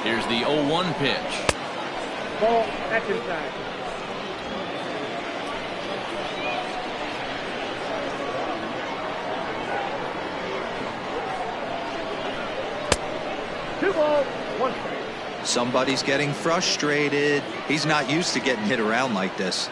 Here's the 0-1 pitch. Ball, that's inside. Two balls, 1 strike. Somebody's getting frustrated. He's not used to getting hit around like this.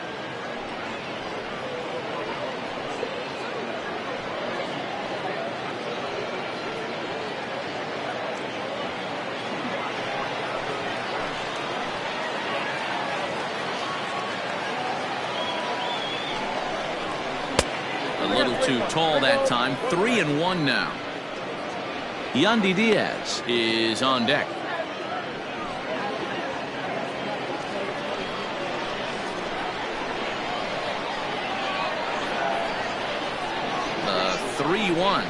A little too tall that time. 3-1 now. Yandy Diaz is on deck. 3-1.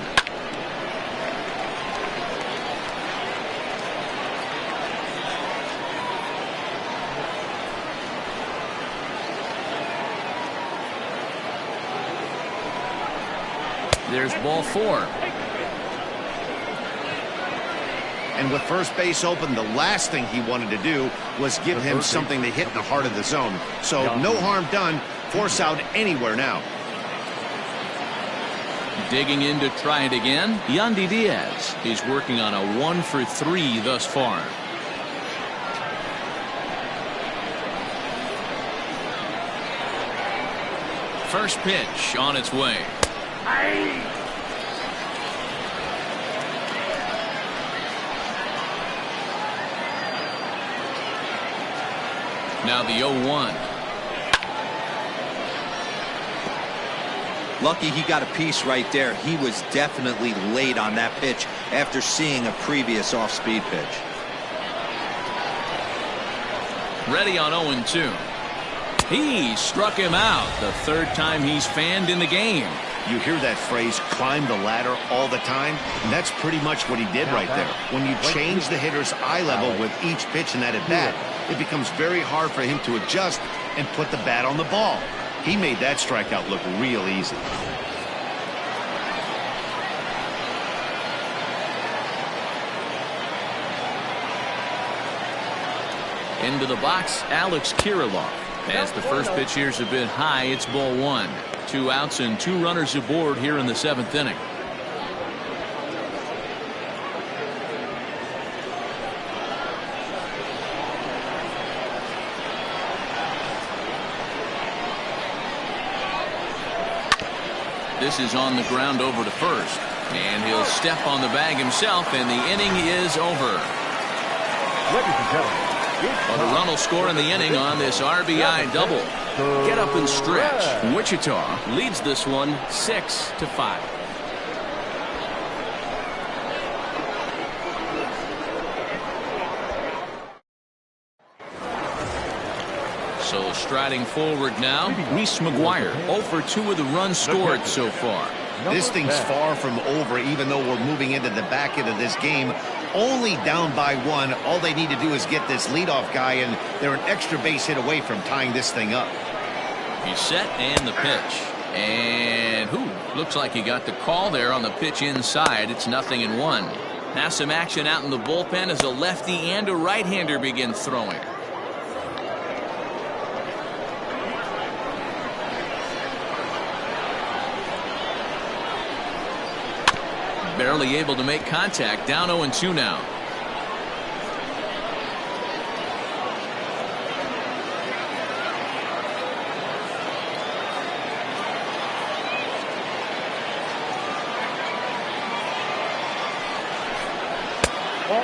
There's ball 4. And with first base open, the last thing he wanted to do was give him something to hit in the heart of the zone. So no harm done. Force out anywhere now. Digging in to try it again, Yandy Diaz. He's working on a 1 for 3 thus far. First pitch on its way. Now the 0-1. Lucky he got a piece right there. He was definitely late on that pitch after seeing a previous off-speed pitch. Ready on 0-2. He struck him out. The third time he's fanned in the game. You hear that phrase, climb the ladder, all the time, and that's pretty much what he did right there. When you change the hitter's eye level with each pitch in that at-bat, it becomes very hard for him to adjust and put the bat on the ball. He made that strikeout look real easy. Into the box, Alex Kirilloff. As the first pitch here's a bit high, it's ball 1. 2 outs and 2 runners aboard here in the 7th inning. This is on the ground over to first. And he'll step on the bag himself, and the inning is over. Ladies and gentlemen, Well, the run will score in the inning on this RBI double. Get up and stretch. Wichita leads this one 6-5. So striding forward now, Reese McGuire, 0 for 2 with the runs scored so far. This thing's far from over, even though we're moving into the back end of this game. Only down by 1. All they need to do is get this leadoff guy, and they're an extra base hit away from tying this thing up. He's set, and the pitch. And looks like he got the call there on the pitch inside. It's 0-1. Now some action out in the bullpen as a lefty and a right-hander begin throwing. Barely able to make contact. Down 0-2 now.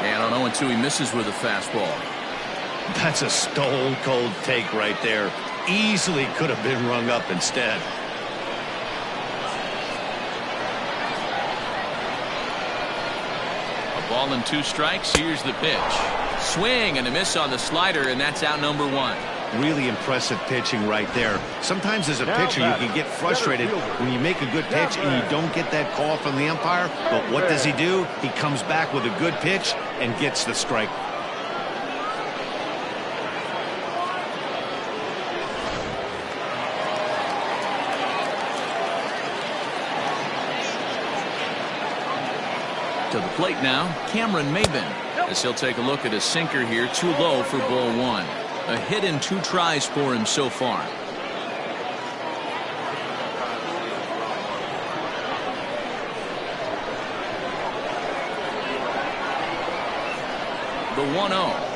And on 0-2 he misses with a fastball. That's a stone cold take right there. Easily could have been rung up instead. Ball and 2 strikes. Here's the pitch. Swing and a miss on the slider, and that's out number 1. Really impressive pitching right there. Sometimes as a pitcher you can get frustrated when you make a good pitch and you don't get that call from the umpire. But what does he do? He comes back with a good pitch and gets the strike. To the plate now, Cameron Maben, as he'll take a look at a sinker here, too low for ball 1. A hit in 2 tries for him so far. The 1-0.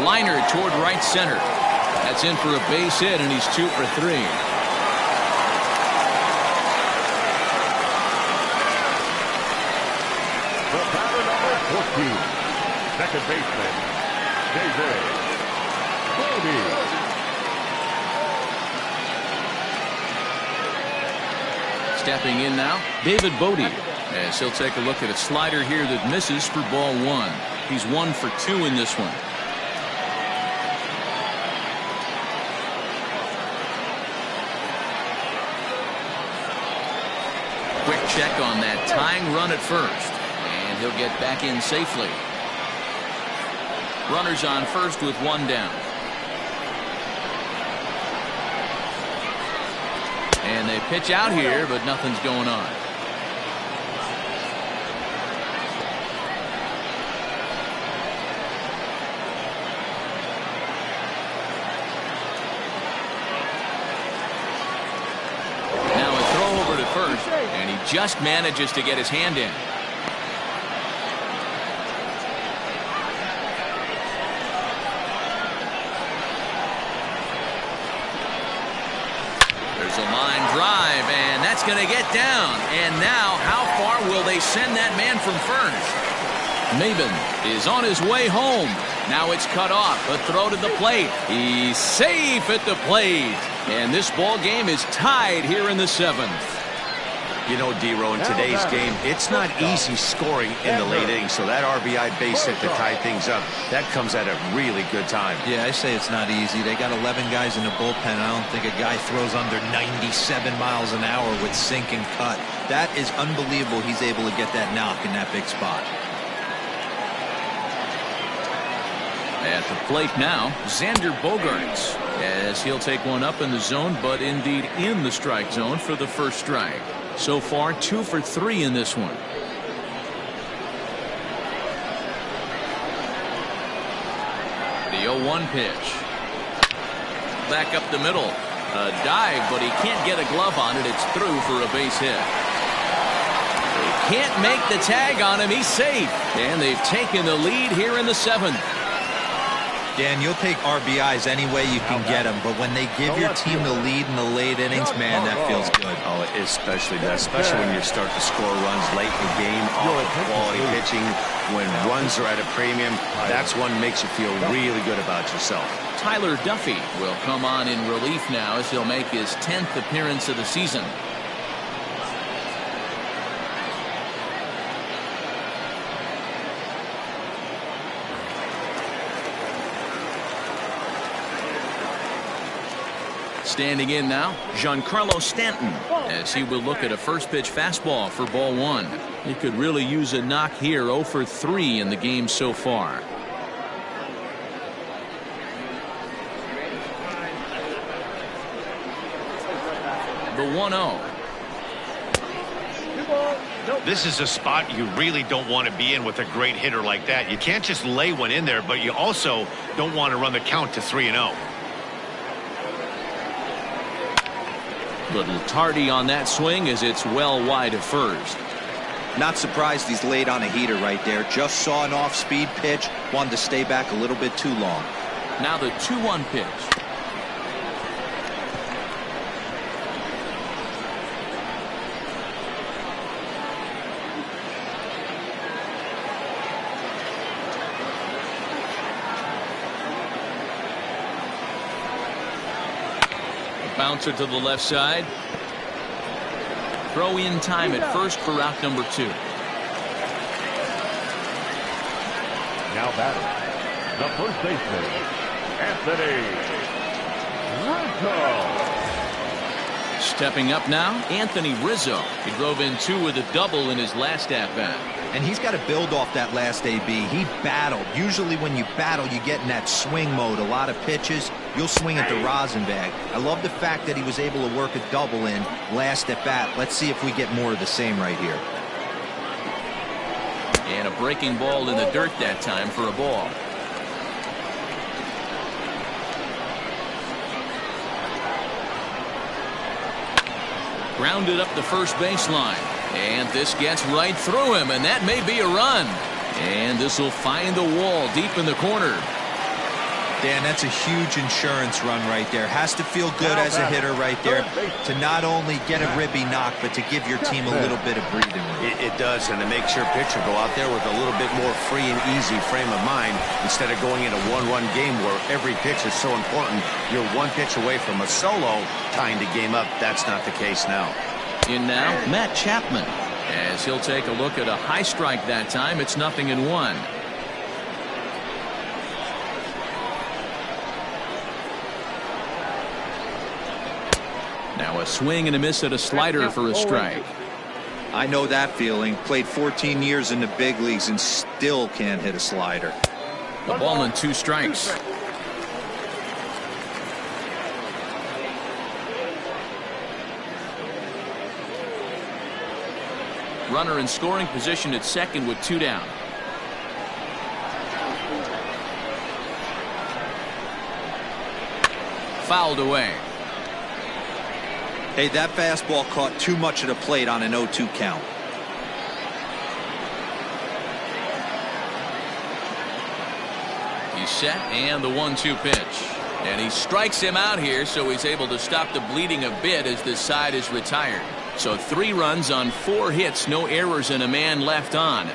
Liner toward right center. That's in for a base hit, and he's 2 for 3. the batter number 14, second baseman, David Bodie. Stepping in now, David Bodie. As he'll take a look at a slider here that misses for ball 1. He's 1 for 2 in this one. Quick check on that tying run at first, and he'll get back in safely. Runners on first with 1 down. And they pitch out here, but nothing's going on. First, and he just manages to get his hand in. There's a line drive, and that's going to get down. And now, how far will they send that man from first? Maben is on his way home. Now it's cut off. A throw to the plate. He's safe at the plate. And this ball game is tied here in the 7th. You know, D-Row, in today's game, it's not easy scoring in the late innings, so that RBI base hit to tie things up, that comes at a really good time. Yeah, I say it's not easy. They got 11 guys in the bullpen. I don't think a guy throws under 97 miles an hour with sink and cut. That is unbelievable. He's able to get that knock in that big spot. At the plate now, Xander Bogaerts, as he'll take one up in the zone, but indeed in the strike zone for the first strike. So far, 2 for 3 in this one. The 0-1 pitch. Back up the middle. A dive, but he can't get a glove on it. It's through for a base hit. They can't make the tag on him. He's safe. And they've taken the lead here in the 7th. Dan, you'll take RBIs any way you can get them, but when they give your team the lead in the late innings, man, that feels good. Oh, it especially does, especially when you start to score runs late in the game, off of quality pitching, when runs are at a premium, that's one makes you feel really good about yourself. Tyler Duffy will come on in relief now as he'll make his 10th appearance of the season. Standing in now, Giancarlo Stanton, as he will look at a first pitch fastball for ball 1. He could really use a knock here. 0 for 3 in the game so far. The 1-0. This is a spot you really don't want to be in with a great hitter like that. You can't just lay one in there, but you also don't want to run the count to 3-0. Little tardy on that swing as it's well wide of first. Not surprised he's laid on a heater right there. Just saw an off-speed pitch. Wanted to stay back a little bit too long. Now the 2-1 pitch. Bouncer to the left side. Throw in time at first for route number 2. Now batting, the first baseman, Anthony Rizzo. Stepping up now, Anthony Rizzo. He drove in 2 with a double in his last at-bat. And he's got to build off that last AB. He battled. Usually when you battle, you get in that swing mode. A lot of pitches, you'll swing at the rosin bag. I love the fact that he was able to work a double in last at bat. Let's see if we get more of the same right here. And a breaking ball in the dirt that time for a ball. Grounded up the first baseline. And this gets right through him, and that may be a run. And this will find the wall deep in the corner. Dan, that's a huge insurance run right there. Has to feel good as a hitter right there to not only get a ribby knock, but to give your team a little bit of breathing room. It does, and it makes your pitcher go out there with a little bit more free and easy frame of mind instead of going in a one-run game where every pitch is so important. You're one pitch away from a solo tying the game up. That's not the case now. In now, Matt Chapman, As he'll take a look at a high strike that time. It's 0-1. Now a swing and a miss at a slider for a strike. I know that feeling. Played 14 years in the big leagues and still can't hit a slider. The ball and 2 strikes. Runner in scoring position at second with 2 down. Fouled away. Hey, that fastball caught too much of the plate on an 0-2 count. He's set, and the 1-2 pitch. And he strikes him out here, so he's able to stop the bleeding a bit as this side is retired. So 3 runs on 4 hits, no errors, and a man left on.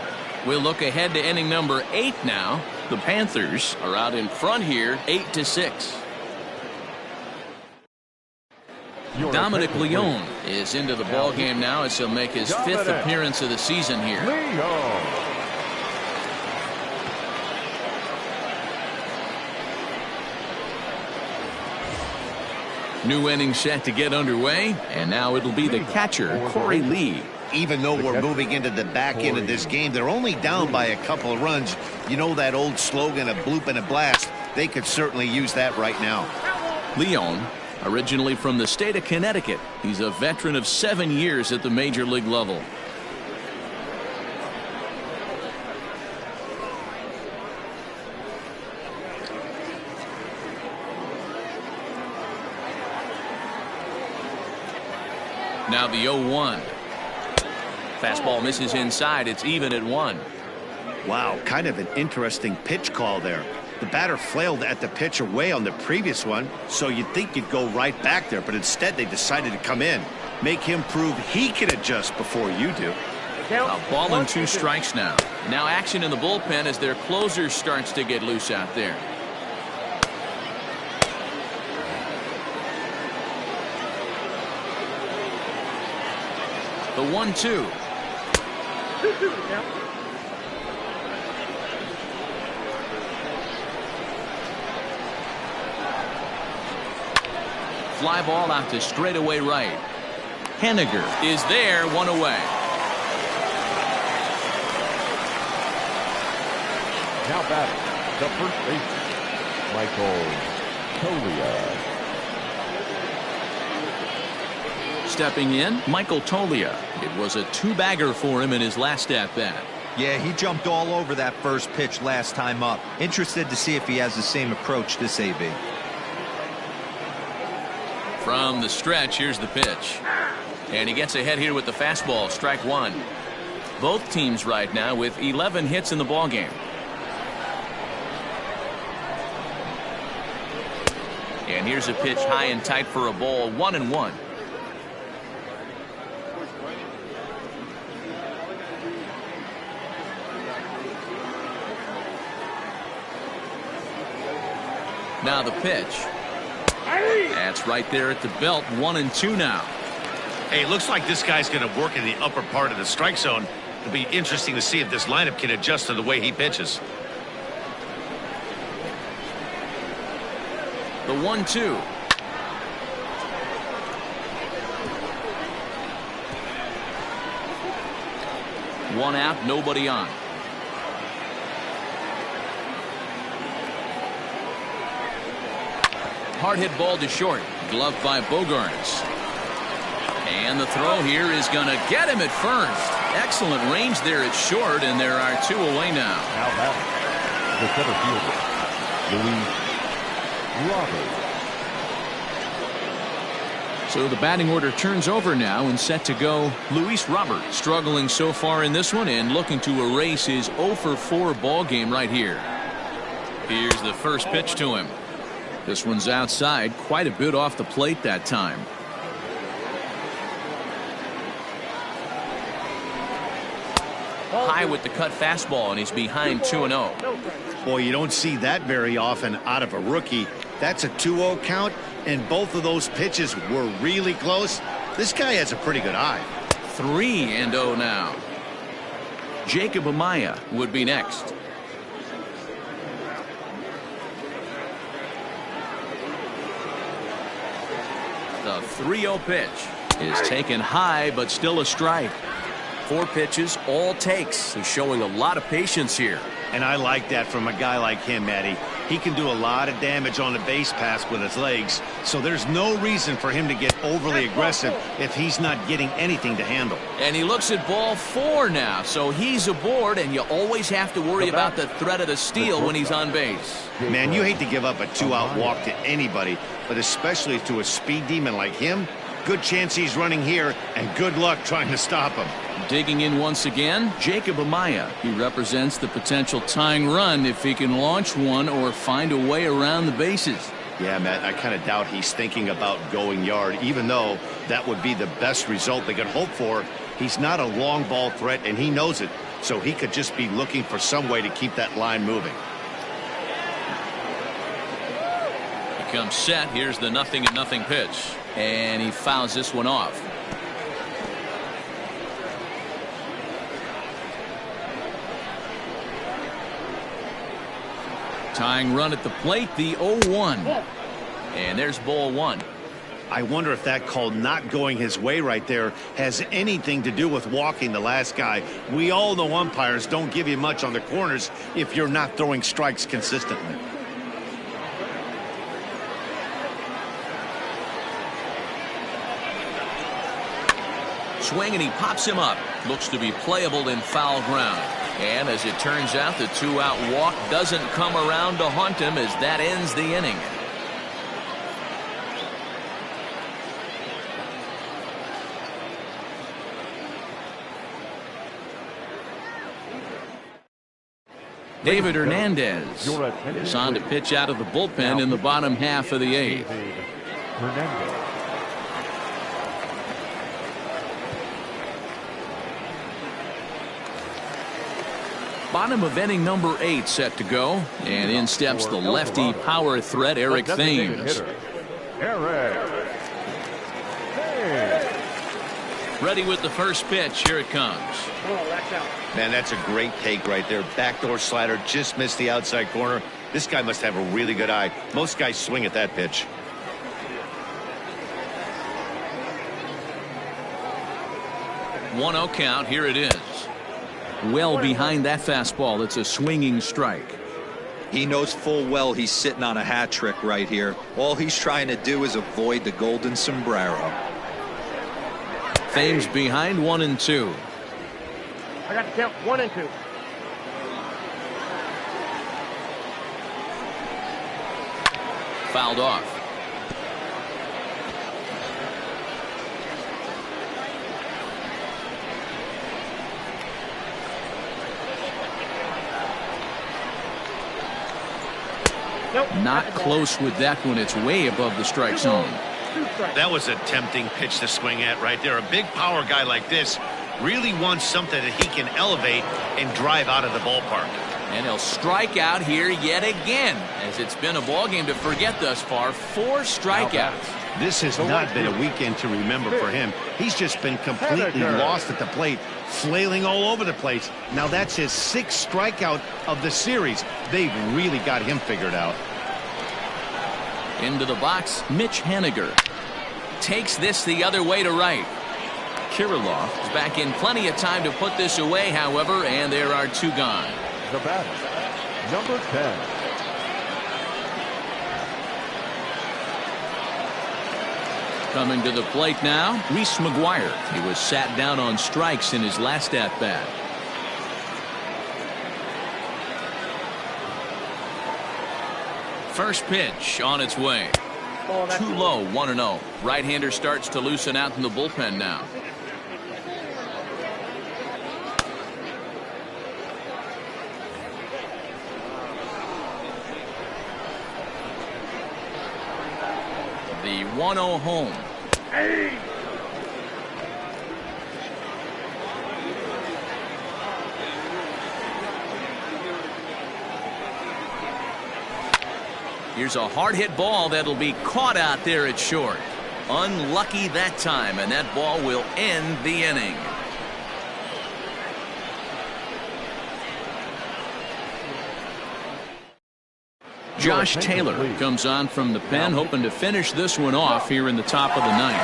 We'll look ahead to inning number 8 now. The Panthers are out in front here, 8-6. Dominic Leone is into the ball game now as he'll make his 5th appearance of the season here. New inning set to get underway, and now it'll be the catcher, Corey Lee. Even though we're moving into the back end of this game, they're only down by a couple of runs. You know that old slogan, a bloop and a blast. They could certainly use that right now. Leone, originally from the state of Connecticut, he's a veteran of 7 years at the major league level. Now the 0-1. Fastball misses inside. It's even at 1. Wow, kind of an interesting pitch call there. The batter flailed at the pitch away on the previous one, so you'd think you'd go right back there, but instead they decided to come in. Make him prove he can adjust before you do. A ball and 2 strikes now. Now action in the bullpen as their closer starts to get loose out there. The 1-2. Fly ball out to straightaway right. Henniger is there, 1 away. Now batting, the first baseman, Michael Tolia. Stepping in, Michael Tolia. It was a 2-bagger for him in his last at-bat. Yeah, he jumped all over that first pitch last time up. Interested to see if he has the same approach this AB. From the stretch, here's the pitch. And he gets ahead here with the fastball, strike 1. Both teams right now with 11 hits in the ballgame. And here's a pitch high and tight for a ball, 1-1. Now the pitch. That's right there at the belt, 1-2 now. Hey, it looks like this guy's going to work in the upper part of the strike zone. It'll be interesting to see if this lineup can adjust to the way he pitches. The 1-2. One out, nobody on. Hard hit ball to short. Gloved by Bogaerts. And the throw here is going to get him at first. Excellent range there at short, and there are 2 away now. Now batting, the center fielder, Luis Robert. So the batting order turns over now and set to go. Luis Robert struggling so far in this one and looking to erase his 0-for-4 ball game right here. Here's the first pitch to him. This one's outside, quite a bit off the plate that time. High with the cut fastball, and he's behind 2-0. Boy, you don't see that very often out of a rookie. That's a 2-0 count, and both of those pitches were really close. This guy has a pretty good eye. 3-0 now. Jacob Amaya would be next. The 3-0 pitch is taken high, but still a strike. 4 pitches, all takes. He's showing a lot of patience here. And I like that from a guy like him, Matty. He can do a lot of damage on the base pass with his legs, so there's no reason for him to get overly aggressive if he's not getting anything to handle. And he looks at ball 4 now, so he's aboard, and you always have to worry about the threat of the steal when he's on base. Man, you hate to give up a 2-out walk to anybody, but especially to a speed demon like him. Good chance he's running here, and good luck trying to stop him. Digging in once again, Jacob Amaya. He represents the potential tying run if he can launch one or find a way around the bases. Yeah, Matt, I kind of doubt he's thinking about going yard, even though that would be the best result they could hope for. He's not a long ball threat, and he knows it, so he could just be looking for some way to keep that line moving. He comes set. Here's the 0-0 pitch, and he fouls this one off. Tying run at the plate, the 0-1. And there's ball 1. I wonder if that call not going his way right there has anything to do with walking the last guy. We all know umpires don't give you much on the corners if you're not throwing strikes consistently. Swing, and he pops him up. Looks to be playable in foul ground. And as it turns out, the 2-out walk doesn't come around to haunt him as that ends the inning. David Hernandez is on to pitch out of the bullpen in the bottom half of the 8th. Bottom of inning number 8 set to go, and in steps the lefty power threat Eric Thames. Ready with the first pitch. Here it comes. Man, that's a great take right there. Backdoor slider, just missed the outside corner. This guy must have a really good eye. Most guys swing at that pitch. One-zero count. Here it is. Well behind that fastball. It's a swinging strike. He knows full well he's sitting on a hat trick right here. All he's trying to do is avoid the golden sombrero. Thames behind 1-2. I got to count 1 and 2. Fouled off. Not close with that one. It's way above the strike zone. That was a tempting pitch to swing at right there. A big power guy like this really wants something that he can elevate and drive out of the ballpark. And he'll strike out here yet again, as it's been a ball game to forget thus far. 4 strikeouts. This has not been a weekend to remember for him. He's just been completely lost at the plate, flailing all over the place. Now that's his 6th strikeout of the series. They've really got him figured out. Into the box, Mitch Haniger takes this the other way to right. Kirilloff is back in plenty of time to put this away, however, and there are 2 gone. The batter, number 10. Coming to the plate now, Reese McGuire. He was sat down on strikes in his last at-bat. First pitch on its way. Too low, 1-0. Right-hander starts to loosen out in the bullpen now. The 1-0 home. Here's a hard hit ball that'll be caught out there at short. Unlucky that time, and that ball will end the inning. Josh Taylor comes on from the pen, hoping to finish this one off here in the top of the ninth.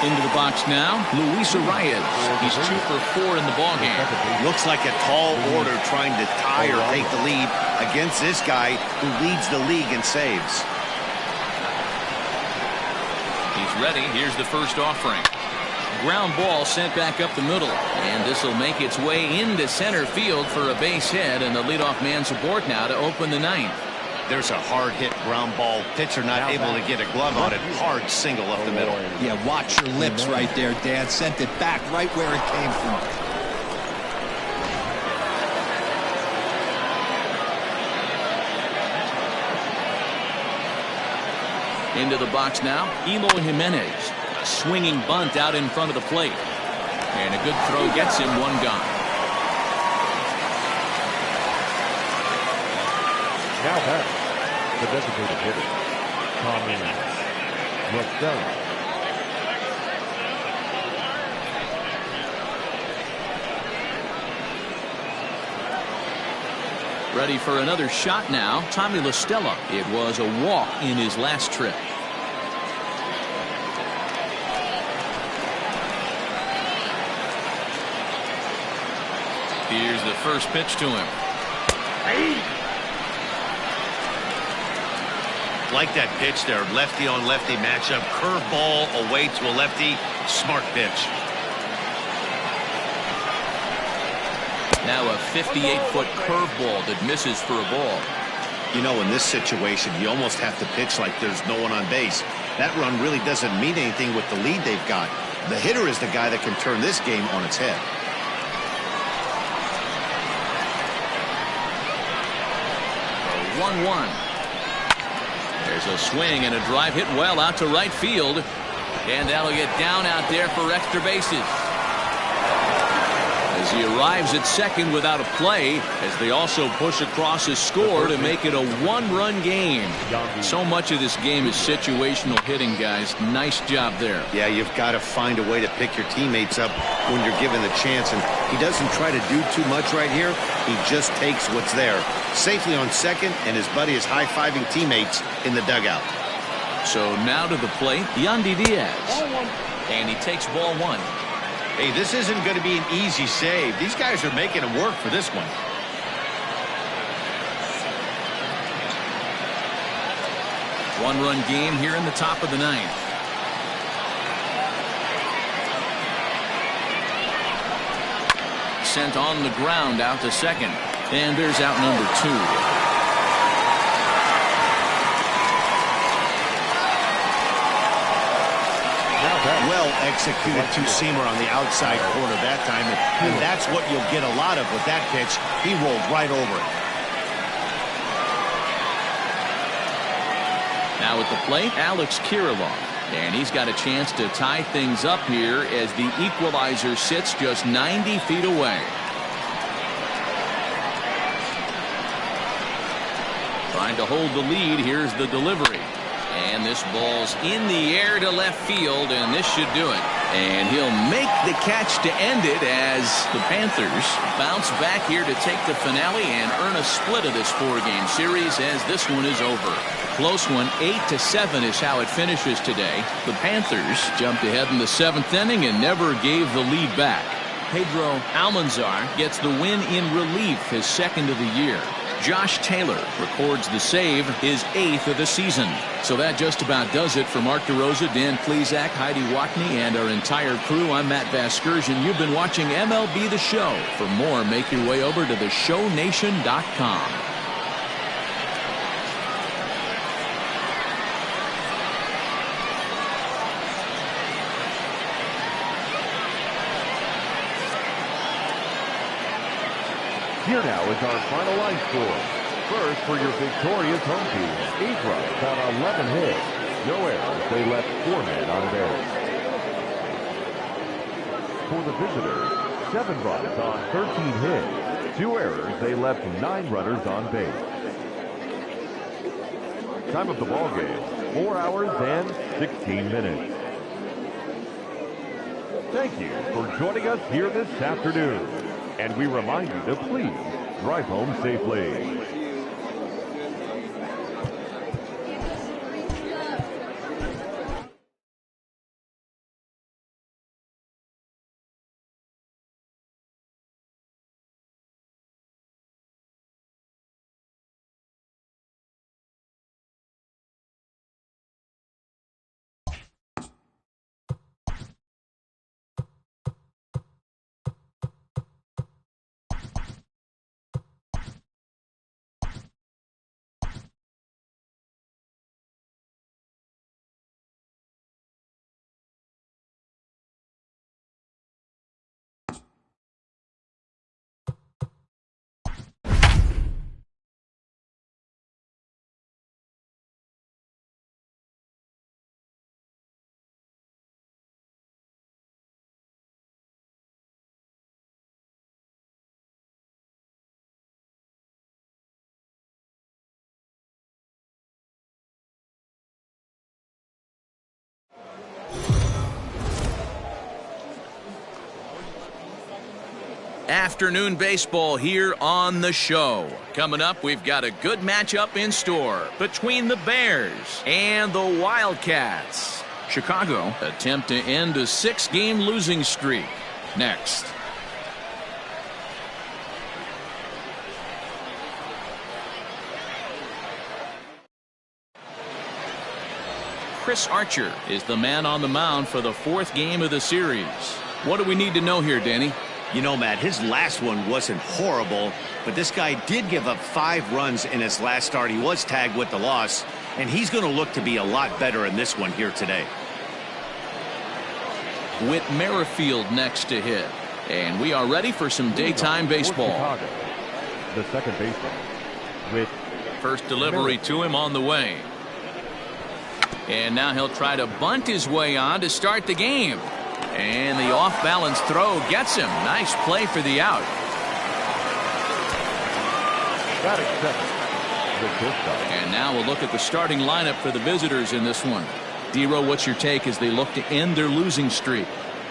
Into the box now, Luis Arias. He's 2 for 4 in the ballgame. Looks like a tall order trying to tie or take the lead against this guy who leads the league in saves. He's ready. Here's the first offering. Ground ball sent back up the middle. And this will make its way into center field for a base hit. And the leadoff man's aboard now to open the ninth. There's a hard hit ground ball. Pitcher not able to get a glove on it. Hard single up the middle. Yeah, watch your lips right there, Dan. Sent it back right where it came from. Into the box now, Eloy Jimenez. A swinging bunt out in front of the plate. And a good throw gets him one gone. Now back, the designated hitter, Tommy Mustella. Ready for another shot now, Tommy La Stella. It was a walk in his last trip. Here's the first pitch to him. Like that pitch there, lefty on lefty matchup, curveball away to a lefty, smart pitch. Now a 58-foot curveball that misses for a ball. You know, in this situation, you almost have to pitch like there's no one on base. That run really doesn't mean anything with the lead they've got. The hitter is the guy that can turn this game on its head. 1-1. There's a swing and a drive hit well out to right field. And that'll get down out there for extra bases. As he arrives at second without a play, as they also push across his score to make it a one-run game. So much of this game is situational hitting, guys. Nice job there. Yeah, you've got to find a way to pick your teammates up when you're given the chance. And he doesn't try to do too much right here. He just takes what's there. Safely on second, and his buddy is high-fiving teammates in the dugout. So now to the plate, Yandy Diaz. And he takes ball one. Hey, this isn't going to be an easy save. These guys are making him work for this one. One-run game here in the top of the ninth. Sent on the ground out to second. And there's out number 2. Well executed two-seamer on the outside corner that time, and that's what you'll get a lot of with that pitch. He rolled right over it. Now at the plate, Alex Kirilloff, and he's got a chance to tie things up here as the equalizer sits just 90 feet away. Trying to hold the lead. Here's the delivery. And this ball's in the air to left field, and this should do it. And he'll make the catch to end it as the Panthers bounce back here to take the finale and earn a split of this 4-game series as this one is over. Close one, 8-7 is how it finishes today. The Panthers jumped ahead in the 7th inning and never gave the lead back. Pedro Almanzar gets the win in relief, his 2nd of the year. Josh Taylor records the save, his 8th of the season. So that just about does it for Mark DeRosa, Dan Plesac, Heidi Watney, and our entire crew. I'm Matt Vasgersian. You've been watching MLB The Show. For more, make your way over to theshownation.com. Here now is our final line score. First, for your victorious home team, 8 runs on 11 hits. No errors. They left 4 men on base. For the visitors, 7 runs on 13 hits. 2 errors. They left 9 runners on base. Time of the ball game, 4 hours and 16 minutes. Thank you for joining us here this afternoon. And we remind you to please drive home safely. Afternoon baseball here on the show. Coming up, we've got a good matchup in store between the Bears and the Wildcats. Chicago attempt to end a 6-game losing streak. Next. Chris Archer is the man on the mound for the 4th game of the series. What do we need to know here, Danny? You know, Matt, his last one wasn't horrible, but this guy did give up 5 runs in his last start. He was tagged with the loss, and he's going to look to be a lot better in this one here today. Whit Merrifield next to hit. And we are ready for some daytime baseball. Chicago, the second baseman, with first delivery to him on the way. And now he'll try to bunt his way on to start the game. And the off-balance throw gets him. Nice play for the out. batting second, the shortstop. And now we'll look at the starting lineup for the visitors in this one. D-Row, what's your take as they look to end their losing streak?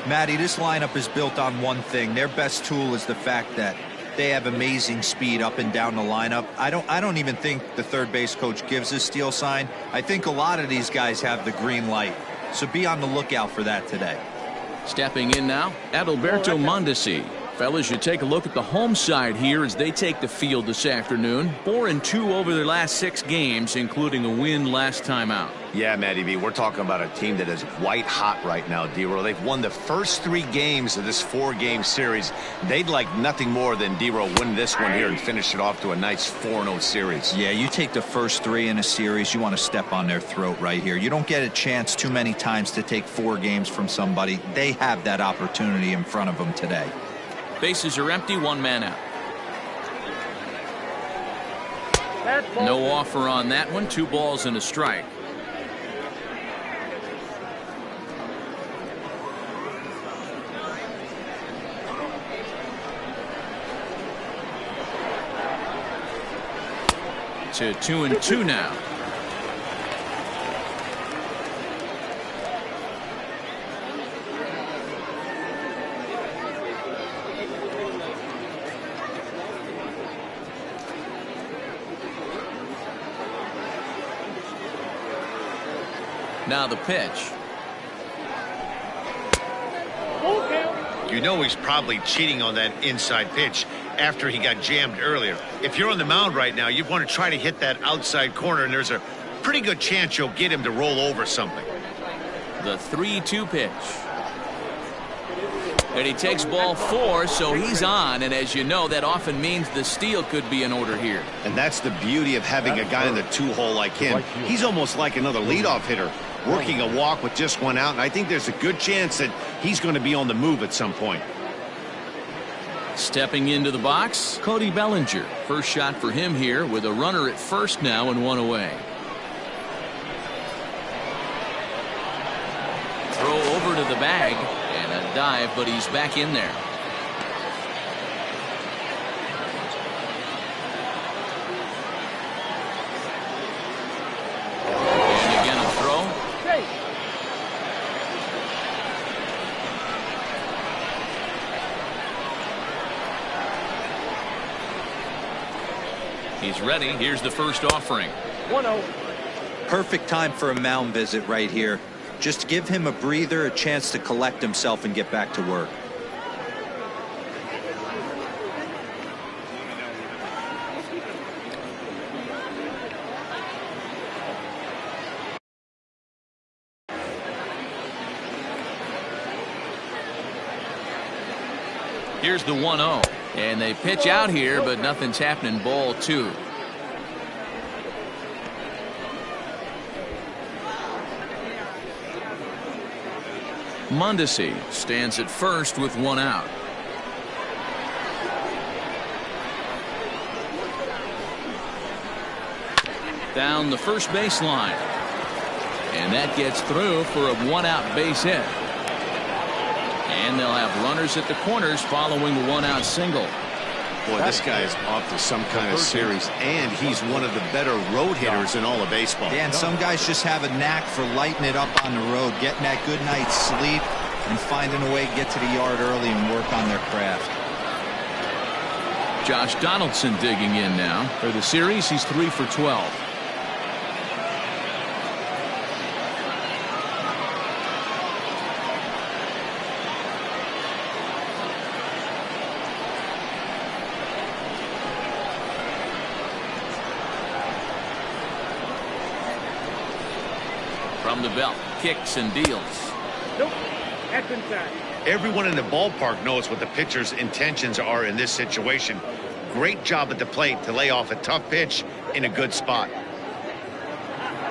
Matty, this lineup is built on one thing. Their best tool is the fact that they have amazing speed up and down the lineup. I don't even think the third base coach gives a steal sign. I think a lot of these guys have the green light. So be on the lookout for that today. Stepping in now, Adalberto Mondesi. Fellas, you take a look at the home side here as they take the field this afternoon. 4-2 over their last 6 games, including a win last time out. Yeah, Matty V, we're talking about a team that is white hot right now, D-Row. They've won the first 3 games of this 4-game series. They'd like nothing more than D-Row win this one here and finish it off to a nice 4-0 series. Yeah, you take the first 3 in a series, you want to step on their throat right here. You don't get a chance too many times to take 4 games from somebody. They have that opportunity in front of them today. Bases are empty, 1 man out. No offer on that one. 2 balls and a strike. To 2-2 now. Now the pitch. You know he's probably cheating on that inside pitch after he got jammed earlier. If you're on the mound right now, you want to try to hit that outside corner, and there's a pretty good chance you'll get him to roll over something. The 3-2 pitch. And he takes ball 4, so he's on, and as you know, that often means the steal could be in order here. And that's the beauty of having a guy in the 2-hole like him. He's almost like another leadoff hitter, working a walk with just 1 out, and I think there's a good chance that he's going to be on the move at some point. Stepping into the box, Cody Bellinger. First shot for him here with a runner at first now and 1 away. Throw over to the bag and a dive, but he's back in there. And again a throw. He's ready. Here's the first offering. 1-0. Perfect time for a mound visit right here. Just give him a breather, a chance to collect himself and get back to work. Here's the 1-0. And they pitch out here, but nothing's happening. Ball 2. Mondesi stands at first with 1 out. Down the first baseline. And that gets through for a 1-out base hit. And they'll have runners at the corners following the 1-out single. Boy, this guy is off to some kind of series, and he's one of the better road hitters in all of baseball. Yeah, and some guys just have a knack for lighting it up on the road, getting that good night's sleep, and finding a way to get to the yard early and work on their craft. Josh Donaldson digging in now. For the series, he's 3 for 12. From the belt, kicks and deals. Nope. That's inside. Everyone in the ballpark knows what the pitcher's intentions are in this situation. Great job at the plate to lay off a tough pitch in a good spot.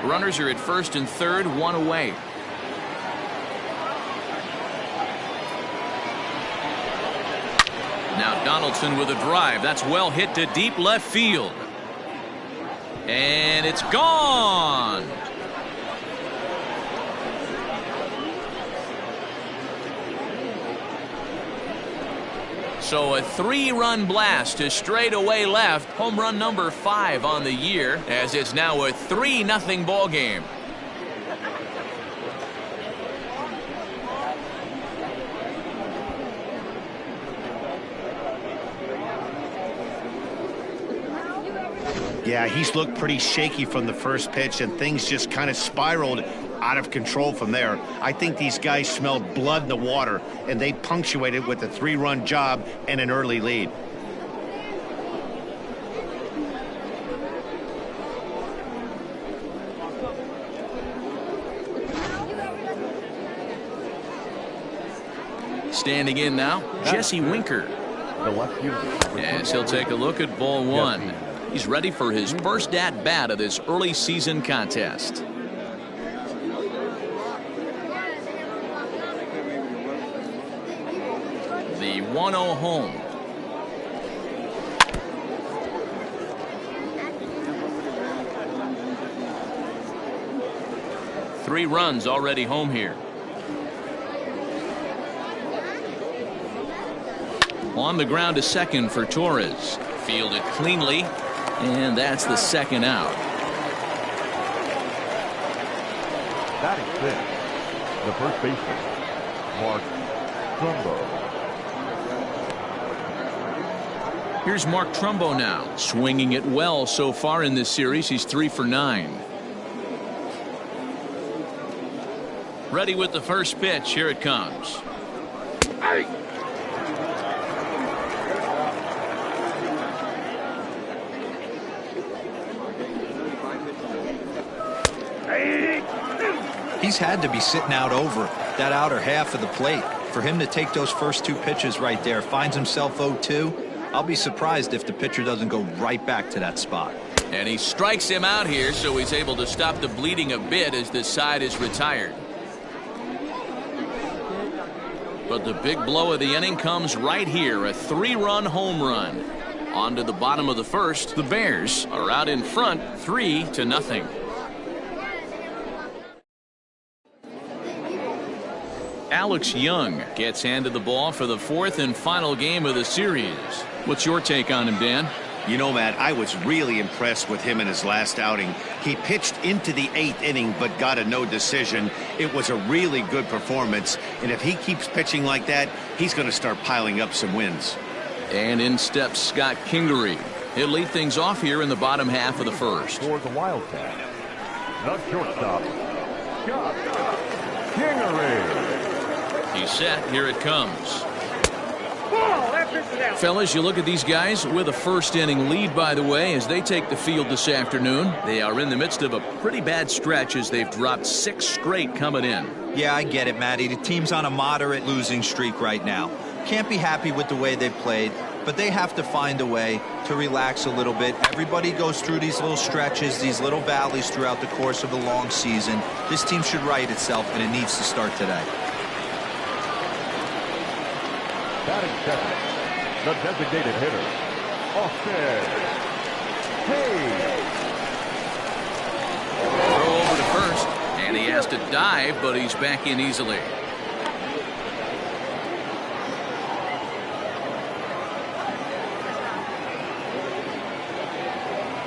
Runners are at first and third, 1 away. Now Donaldson with a drive. That's well hit to deep left field. And it's gone. So a 3-run blast to straightaway left. Home run number 5 on the year, as it's now a 3-0 ball game. Yeah, he's looked pretty shaky from the first pitch, and things just kind of spiraled out of control from there. I think these guys smelled blood in the water, and they punctuated with a 3-run job and an early lead. Standing in now, Jesse Winker. The left unit. As he'll take a look at ball 1. He's ready for his first at-bat of this early season contest. The 1-0 home. Three runs already home here. On the ground to second for Torres. Fielded cleanly, and that's the 2nd out. Batting 5th, the first baseman, Mark Trumbo. Here's Mark Trumbo now, swinging it well so far in this series. He's 3 for 9. Ready with the first pitch. Here it comes. He's had to be sitting out over that outer half of the plate. For him to take those first 2 pitches right there, finds himself 0-2. I'll be surprised if the pitcher doesn't go right back to that spot. And he strikes him out here, so he's able to stop the bleeding a bit as this side is retired. But the big blow of the inning comes right here, a 3-run home run. On to the bottom of the first, the Bears are out in front 3-0. Alex Young gets handed the ball for the 4th and final game of the series. What's your take on him, Dan? You know, Matt, I was really impressed with him in his last outing. He pitched into the 8th inning but got a no decision. It was a really good performance, and if he keeps pitching like that, he's going to start piling up some wins. And in steps Scott Kingery. He'll lead things off here in the bottom half of the first. For the Wildcat, the shortstop, Scott Kingery. He's set. Here it comes. Ball, that pitch is out. Fellas, you look at these guys with a first inning lead, by the way, as they take the field this afternoon. They are in the midst of a pretty bad stretch as they've dropped 6 straight coming in. Yeah, I get it, Matty. The team's on a moderate losing streak right now. Can't be happy with the way they played, but they have to find a way to relax a little bit. Everybody goes through these little stretches, these little valleys throughout the course of a long season. This team should right itself, and it needs to start today. Batting second, the designated hitter, Austin Hayes. Throw over to first, and he has to dive, but he's back in easily.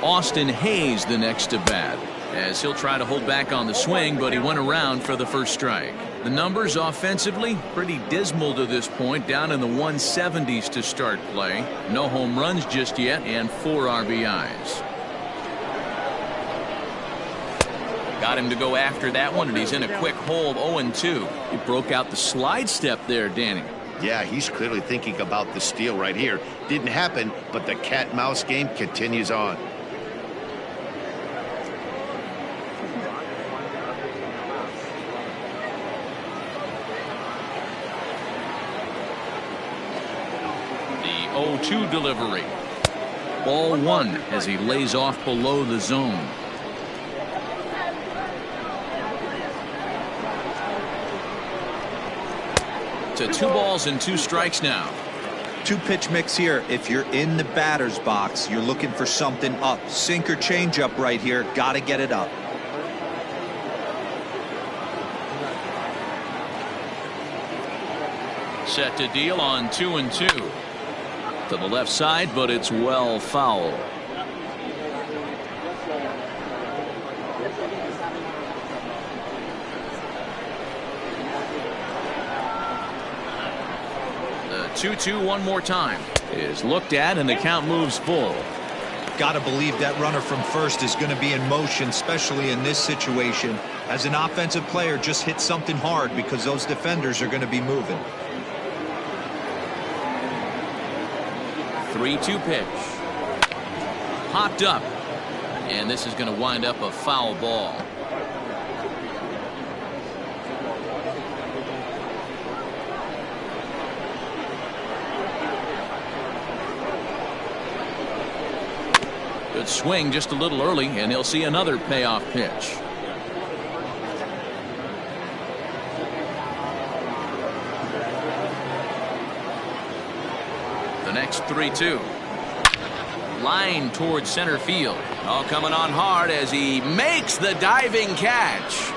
Austin Hayes the next to bat, as he'll try to hold back on the swing, but he went around for the first strike. The numbers offensively pretty dismal to this point, down in the 170s to start play. No home runs just yet, and 4 RBIs. Got him to go after that one, and he's in a quick hole, 0-2. He broke out the slide step there, Danny. Yeah, he's clearly thinking about the steal right here. Didn't happen, but the cat-mouse game continues on. The 0-2 delivery. Ball 1 as he lays off below the zone. To 2 balls and 2 strikes now. 2-pitch mix here. If you're in the batter's box, you're looking for something up. Sink or change up right here. Got to get it up. Set to deal on 2-2. To the left side, but it's well foul. The 2-2 one more time is looked at, and the count moves full. Got to believe that runner from first is going to be in motion, especially in this situation. As an offensive player, just hit something hard because those defenders are going to be moving. 3-2 pitch. Popped up. And this is going to wind up a foul ball. Good swing just a little early, and he'll see another payoff pitch. The next 3-2. Line towards center field. All coming on hard as he makes the diving catch.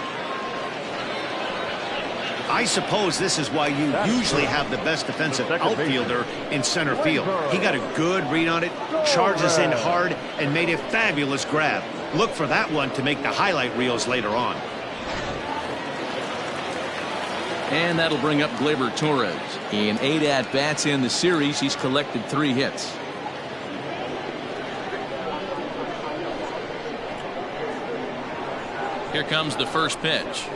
I suppose this is why you usually have the best defensive outfielder in center field. He got a good read on it, charges in hard, and made a fabulous grab. Look for that one to make the highlight reels later on. And that'll bring up Gleyber Torres. In 8 at-bats in the series, he's collected 3 hits. Here comes the first pitch.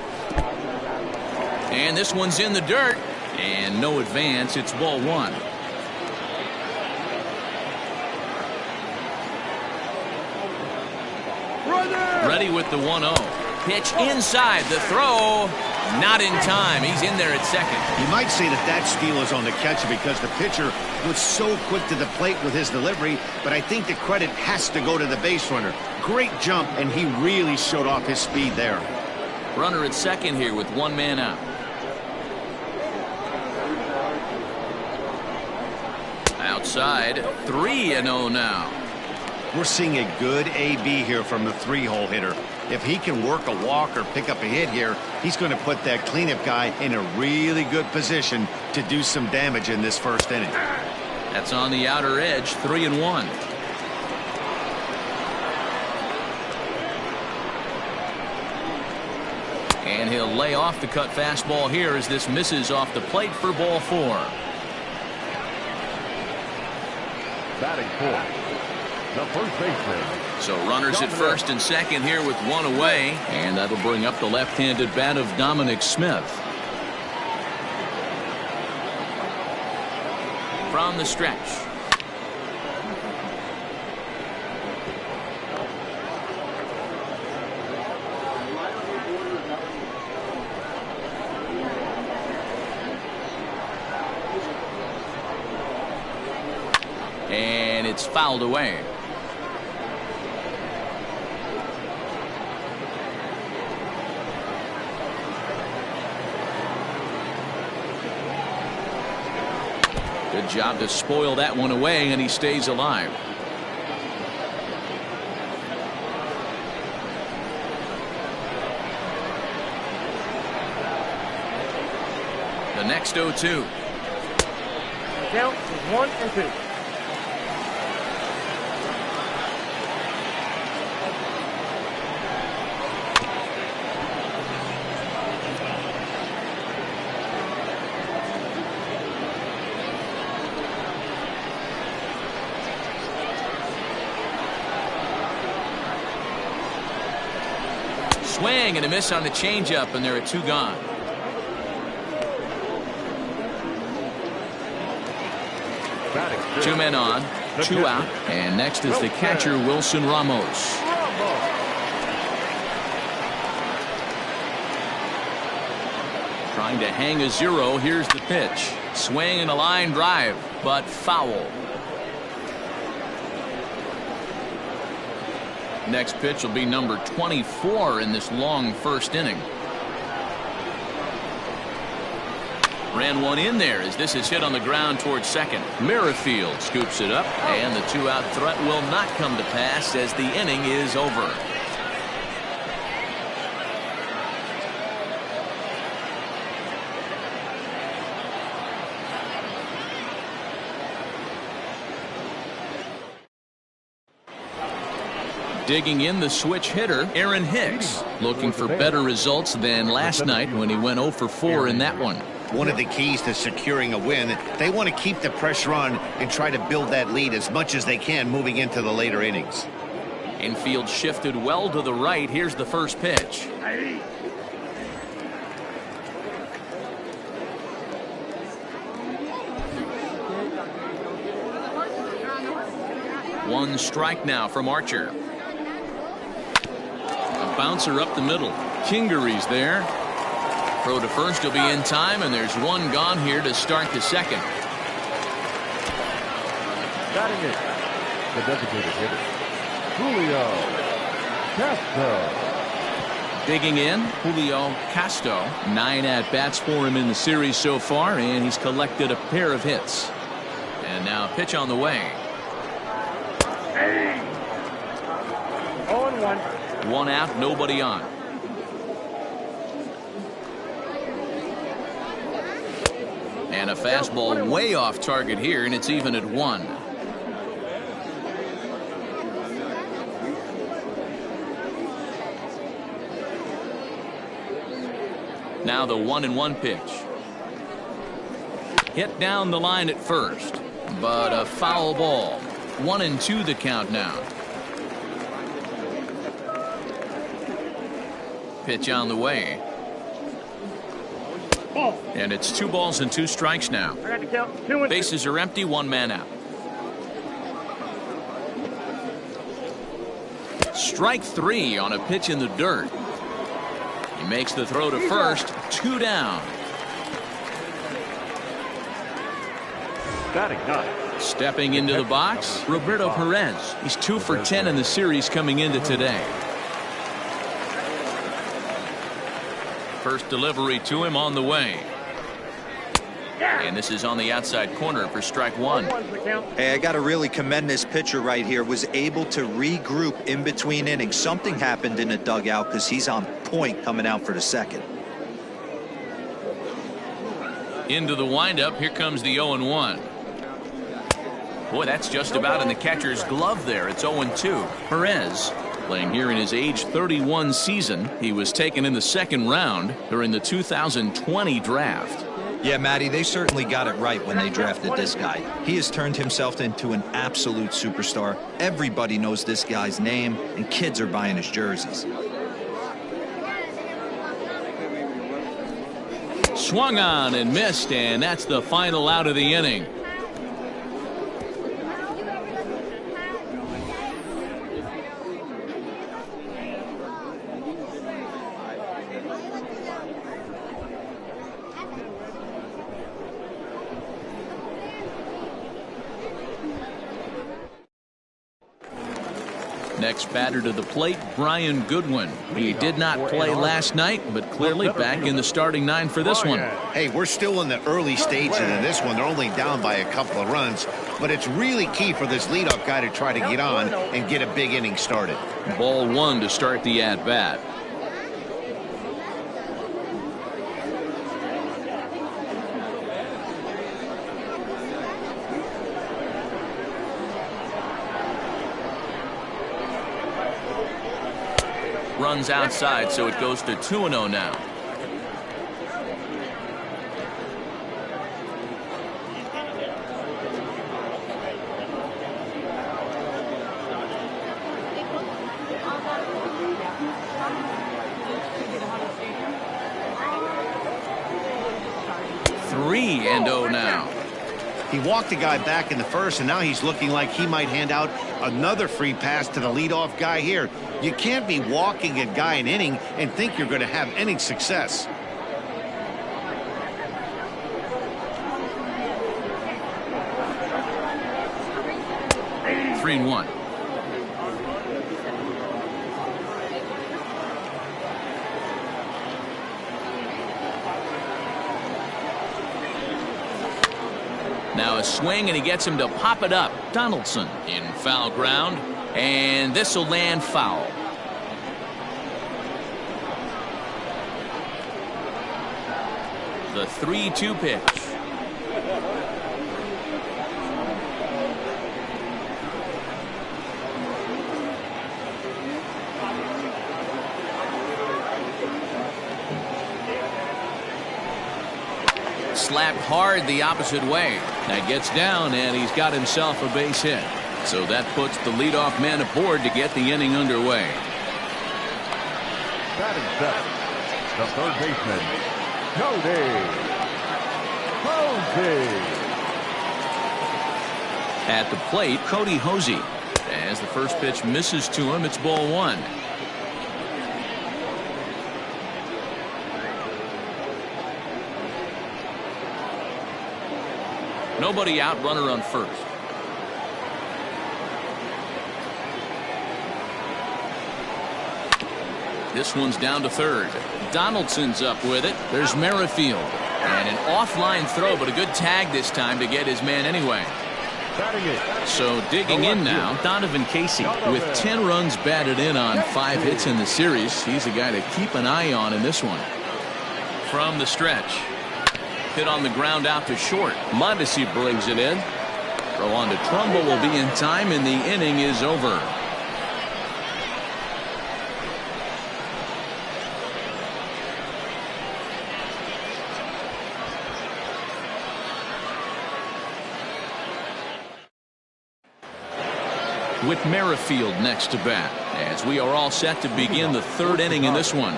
And this one's in the dirt. And no advance. It's ball 1. Ready with the 1-0. Pitch inside. The throw. Not in time. He's in there at second. You might say that steal is on the catcher because the pitcher was so quick to the plate with his delivery, but I think the credit has to go to the base runner. Great jump, and he really showed off his speed there. Runner at second here with 1 man out. Outside, 3-0 now. We're seeing a good AB here from the 3-hole hitter. If he can work a walk or pick up a hit here, he's going to put that cleanup guy in a really good position to do some damage in this first inning. That's on the outer edge, 3-1. And he'll lay off the cut fastball here as this misses off the plate for ball 4. Batting 4th, the first baseman. So runners at first and second here with one away, and that'll bring up the left-handed bat of Dominic Smith. From the stretch. And it's fouled away. Good job to spoil that one away, and he stays alive. The next 0-2. Count is 1-2. Swing and a miss on the changeup, and there are two gone. Two men on, two out, and next is the catcher, Wilson Ramos. Trying to hang a zero. Here's the pitch. Swing and a line drive, but foul. Next pitch will be number 24 in this long first inning. Ran one in there as this is hit on the ground towards second. Merrifield scoops it up, and the two-out threat will not come to pass as the inning is over. Digging in the switch hitter, Aaron Hicks, looking for better results than last night when he went 0 for 4 in that one. One of the keys to securing a win, they want to keep the pressure on and try to build that lead as much as they can moving into the later innings. Infield shifted well to the right. Here's the first pitch. One strike now from Archer. A bouncer up the middle. Kingery's there. Throw to first will be in time, and there's one gone here to start the second. Batting it, the designated hitter, Julio Castro. Digging in, Julio Castro. 9 at-bats for him in the series so far, and he's collected a pair of hits. And now a pitch on the way. 0-1. One out, nobody on. And a fastball way off target here, and it's even at 1. Now the 1-1 pitch. Hit down the line at first, but a foul ball. 1-2 the count now. Pitch on the way. And it's 2 balls and 2 strikes now. I got to count 2-2. Bases are empty, 1 man out. Strike 3 on a pitch in the dirt. He makes the throw to first. 2 down. Batting ninth. Stepping into the box, Roberto Perez. He's 2 for 10 in the series coming into today. First delivery to him on the way. And this is on the outside corner for strike 1. Hey, I got to really commend this pitcher right here. Was able to regroup in between innings. Something happened in the dugout because he's on point coming out for the second. Into the windup. Here comes the 0-1. Boy, that's just about in the catcher's glove there. It's 0-2. Perez playing here in his age 31 season. He was taken in the second round during the 2020 draft. Yeah, Matty, they certainly got it right when they drafted this guy. He has turned himself into an absolute superstar. Everybody knows this guy's name, and kids are buying his jerseys. Swung on and missed, and that's the final out of the inning. Next batter to the plate, Brian Goodwin. He did not play last night, but clearly back in the starting 9 for this one. Hey, we're still in the early stages of this one. They're only down by a couple of runs, but it's really key for this leadoff guy to try to get on and get a big inning started. Ball 1 to start the at-bat. Runs outside, so it goes to 2-0 now. Three and 0 now. He walked the guy back in the first, and now he's looking like he might hand out another free pass to the leadoff guy here. You can't be walking a guy an inning and think you're going to have any success. Three and 1. Now a swing, and he gets him to pop it up. Donaldson in foul ground, and this will land foul. The 3-2 pitch. Slapped hard the opposite way. That gets down, and he's got himself a base hit. So that puts the leadoff man aboard to get the inning underway. Batting seventh, the third baseman, Cody. At the plate, Cody Hosey. As the first pitch misses to him, it's ball 1. Nobody out, runner on first. This one's down to third. Donaldson's up with it. There's Merrifield. And an offline throw, but a good tag this time to get his man anyway. So digging in now, Donovan Casey with 10 runs batted in on 5 hits in the series. He's a guy to keep an eye on in this one. From the stretch. Hit on the ground out to short. Mondesi brings it in. Throw on to Trumbull will be in time, and the inning is over. With Merrifield next to bat, as we are all set to begin the third inning in this one.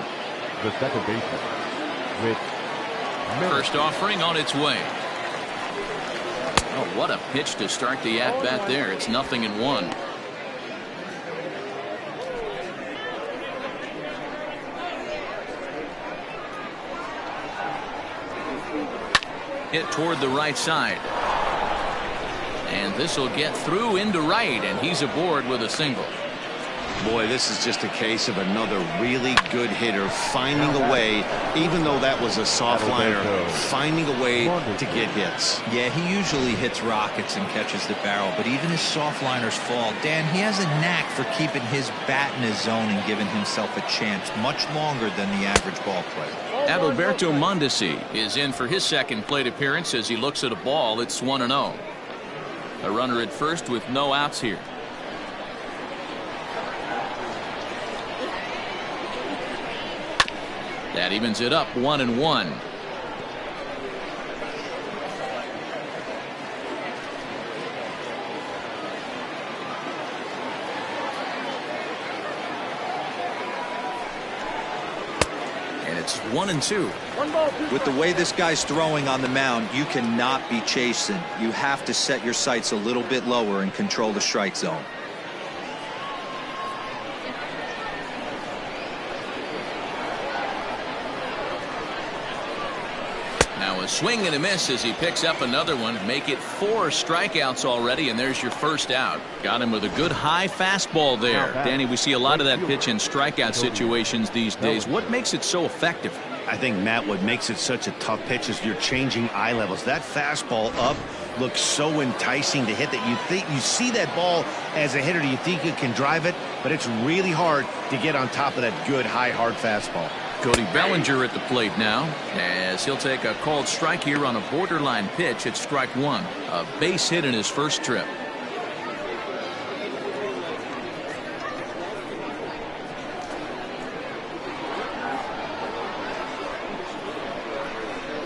The second baseman with First offering on its way. Oh, what a pitch to start the at-bat there. It's 0-1. Hit toward the right side. And this will get through into right, and he's aboard with a single. Boy, this is just a case of another really good hitter finding a way, even though that was a soft liner, finding a way to get hits. Yeah, he usually hits rockets and catches the barrel, but even his soft liners fall. Dan, he has a knack for keeping his bat in his zone and giving himself a chance much longer than the average ball player. Adalberto Mondesi is in for his second plate appearance as he looks at a ball. It's 1-0. A runner at first with no outs here. That evens it up 1-1. It's 1-2. One ball, two With the strikes. way this guy's throwing on the mound, you cannot be chasing. You have to set your sights a little bit lower and control the strike zone. Now a swing and a miss as he picks up another one. Make it 4 strikeouts already, and there's your first out. Got him with a good high fastball there. Danny, we see a lot of that pitch in strikeout situations these days. What makes it so effective? I think, Matt, what makes it such a tough pitch is you're changing eye levels. That fastball up looks so enticing to hit that you see that ball as a hitter, you think you can drive it, but it's really hard to get on top of that good high hard fastball. Cody Bellinger at the plate now, as he'll take a called strike here on a borderline pitch at strike 1. A base hit in his first trip.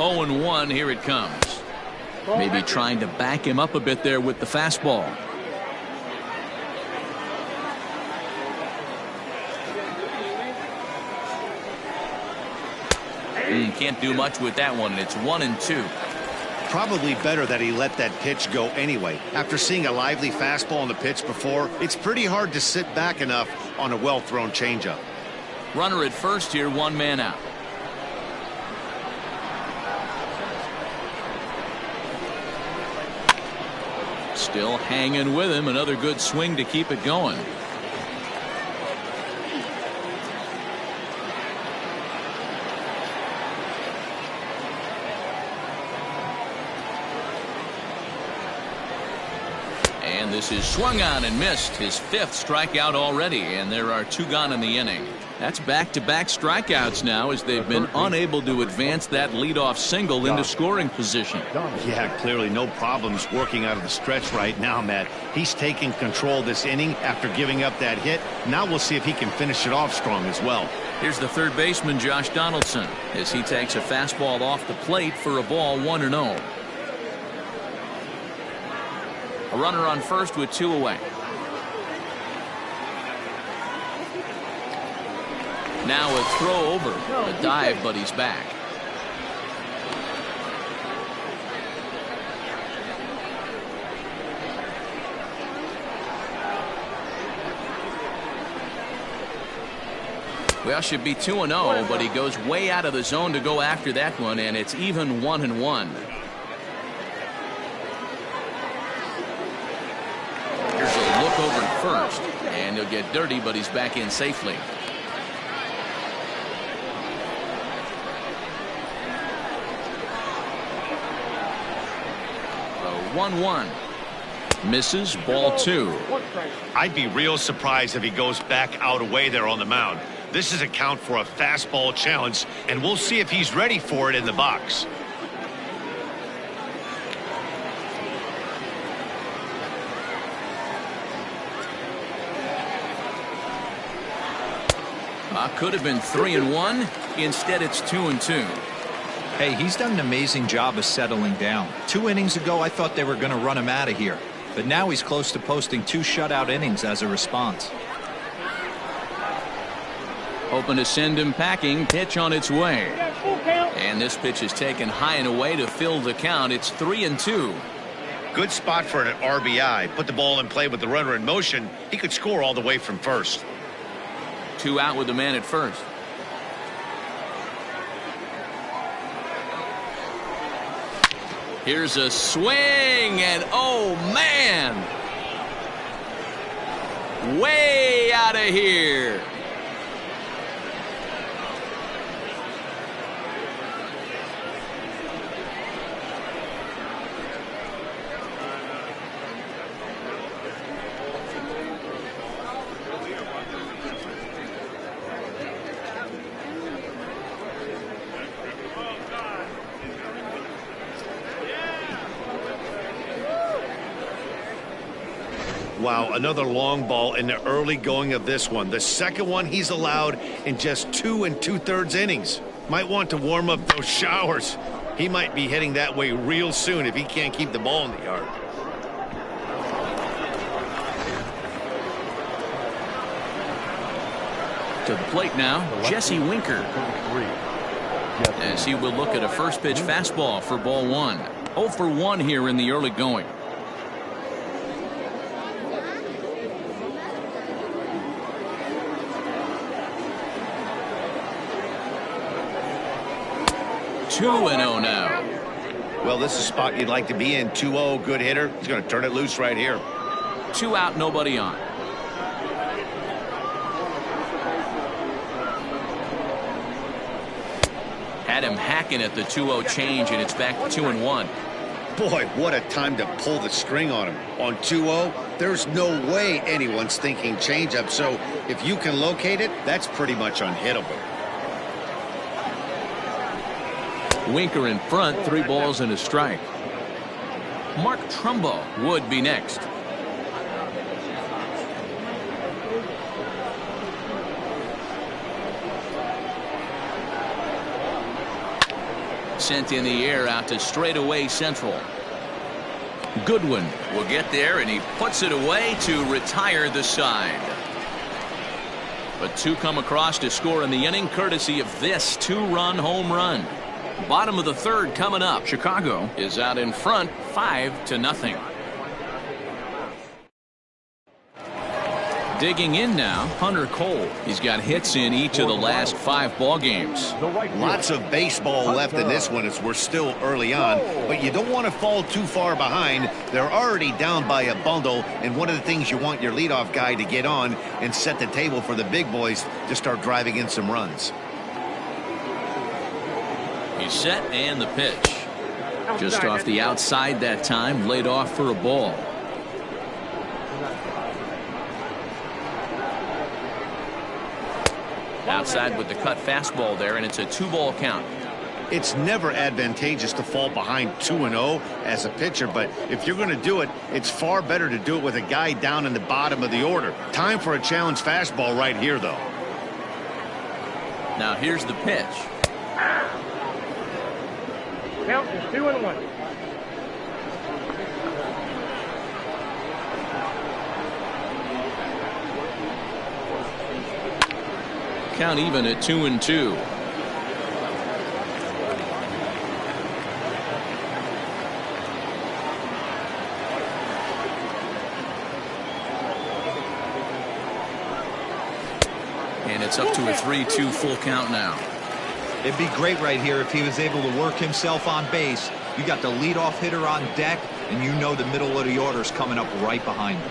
Oh, and 1, here it comes. Maybe trying to back him up a bit there with the fastball. Can't do much with that one. It's 1-2. Probably better that he let that pitch go anyway. After seeing a lively fastball on the pitch before, it's pretty hard to sit back enough on a well-thrown changeup. Runner at first here, 1 man out. Still hanging with him. Another good swing to keep it going. And this is swung on and missed. His 5th strikeout already, and there are 2 gone in the inning. That's back-to-back strikeouts now as they've been unable to advance that leadoff single into scoring position. Yeah, clearly no problems working out of the stretch right now, Matt. He's taking control this inning after giving up that hit. Now we'll see if he can finish it off strong as well. Here's the third baseman, Josh Donaldson, as he takes a fastball off the plate for a ball, 1-0. A runner on first with 2 away. Now a throw over. A dive, but he's back. Well, should be 2-0, but he goes way out of the zone to go after that one, and it's even 1-1. Here's a look over at first, and he'll get dirty, but he's back in safely. A 1-1. Misses, ball 2. I'd be real surprised if he goes back out away there on the mound. This is a count for a fastball challenge, and we'll see if he's ready for it in the box. Could have been 3-1. Instead, it's 2-2. Hey, he's done an amazing job of settling down. 2 innings ago, I thought they were going to run him out of here. But now he's close to posting 2 shutout innings as a response. Hoping to send him packing. Pitch on its way. And this pitch is taken high and away to fill the count. It's 3-2. Good spot for an RBI. Put the ball in play with the runner in motion. He could score all the way from first. 2 out with the man at first. Here's a swing, and oh man, way out of here. Wow, another long ball in the early going of this one. The second one he's allowed in just 2 2/3 innings. Might want to warm up those showers. He might be heading that way real soon if he can't keep the ball in the yard. To the plate now, Jesse Winker. as he will look at a first pitch fastball for ball one. 0 for 1 here in the early going. Two and 0 now. Well, this is a spot you'd like to be in. 2-0, good hitter. He's going to turn it loose right here. 2 out, nobody on. Had him hacking at the 2-0 change, and it's back to 2-1. Boy, what a time to pull the string on him. On 2-0, there's no way anyone's thinking changeup. So if you can locate it, that's pretty much unhittable. Winker in front, 3 balls and a strike. Mark Trumbo would be next. Sent in the air out to straightaway central. Goodwin will get there, and he puts it away to retire the side. But 2 come across to score in the inning, courtesy of this 2-run home run. Bottom of the third coming up. Chicago is out in front 5-0. Digging in now, Hunter Cole. He's got hits in each of the last 5 ball games. Lots of baseball left in this one as we're still early on, but you don't want to fall too far behind. They're already down by a bundle, and one of the things you want your leadoff guy to get on and set the table for the big boys to start driving in some runs. He's set, and the pitch. Just off the outside that time, laid off for a ball. Outside with the cut fastball there, and it's a 2-ball count. It's never advantageous to fall behind 2-0 as a pitcher, but if you're going to do it, it's far better to do it with a guy down in the bottom of the order. Time for a challenge fastball right here, though. Now here's the pitch. Count is 2-1. Count even at 2-2. And it's up to a 3-2 full count now. It'd be great right here if he was able to work himself on base. You got the leadoff hitter on deck, and you know the middle of the order's coming up right behind him.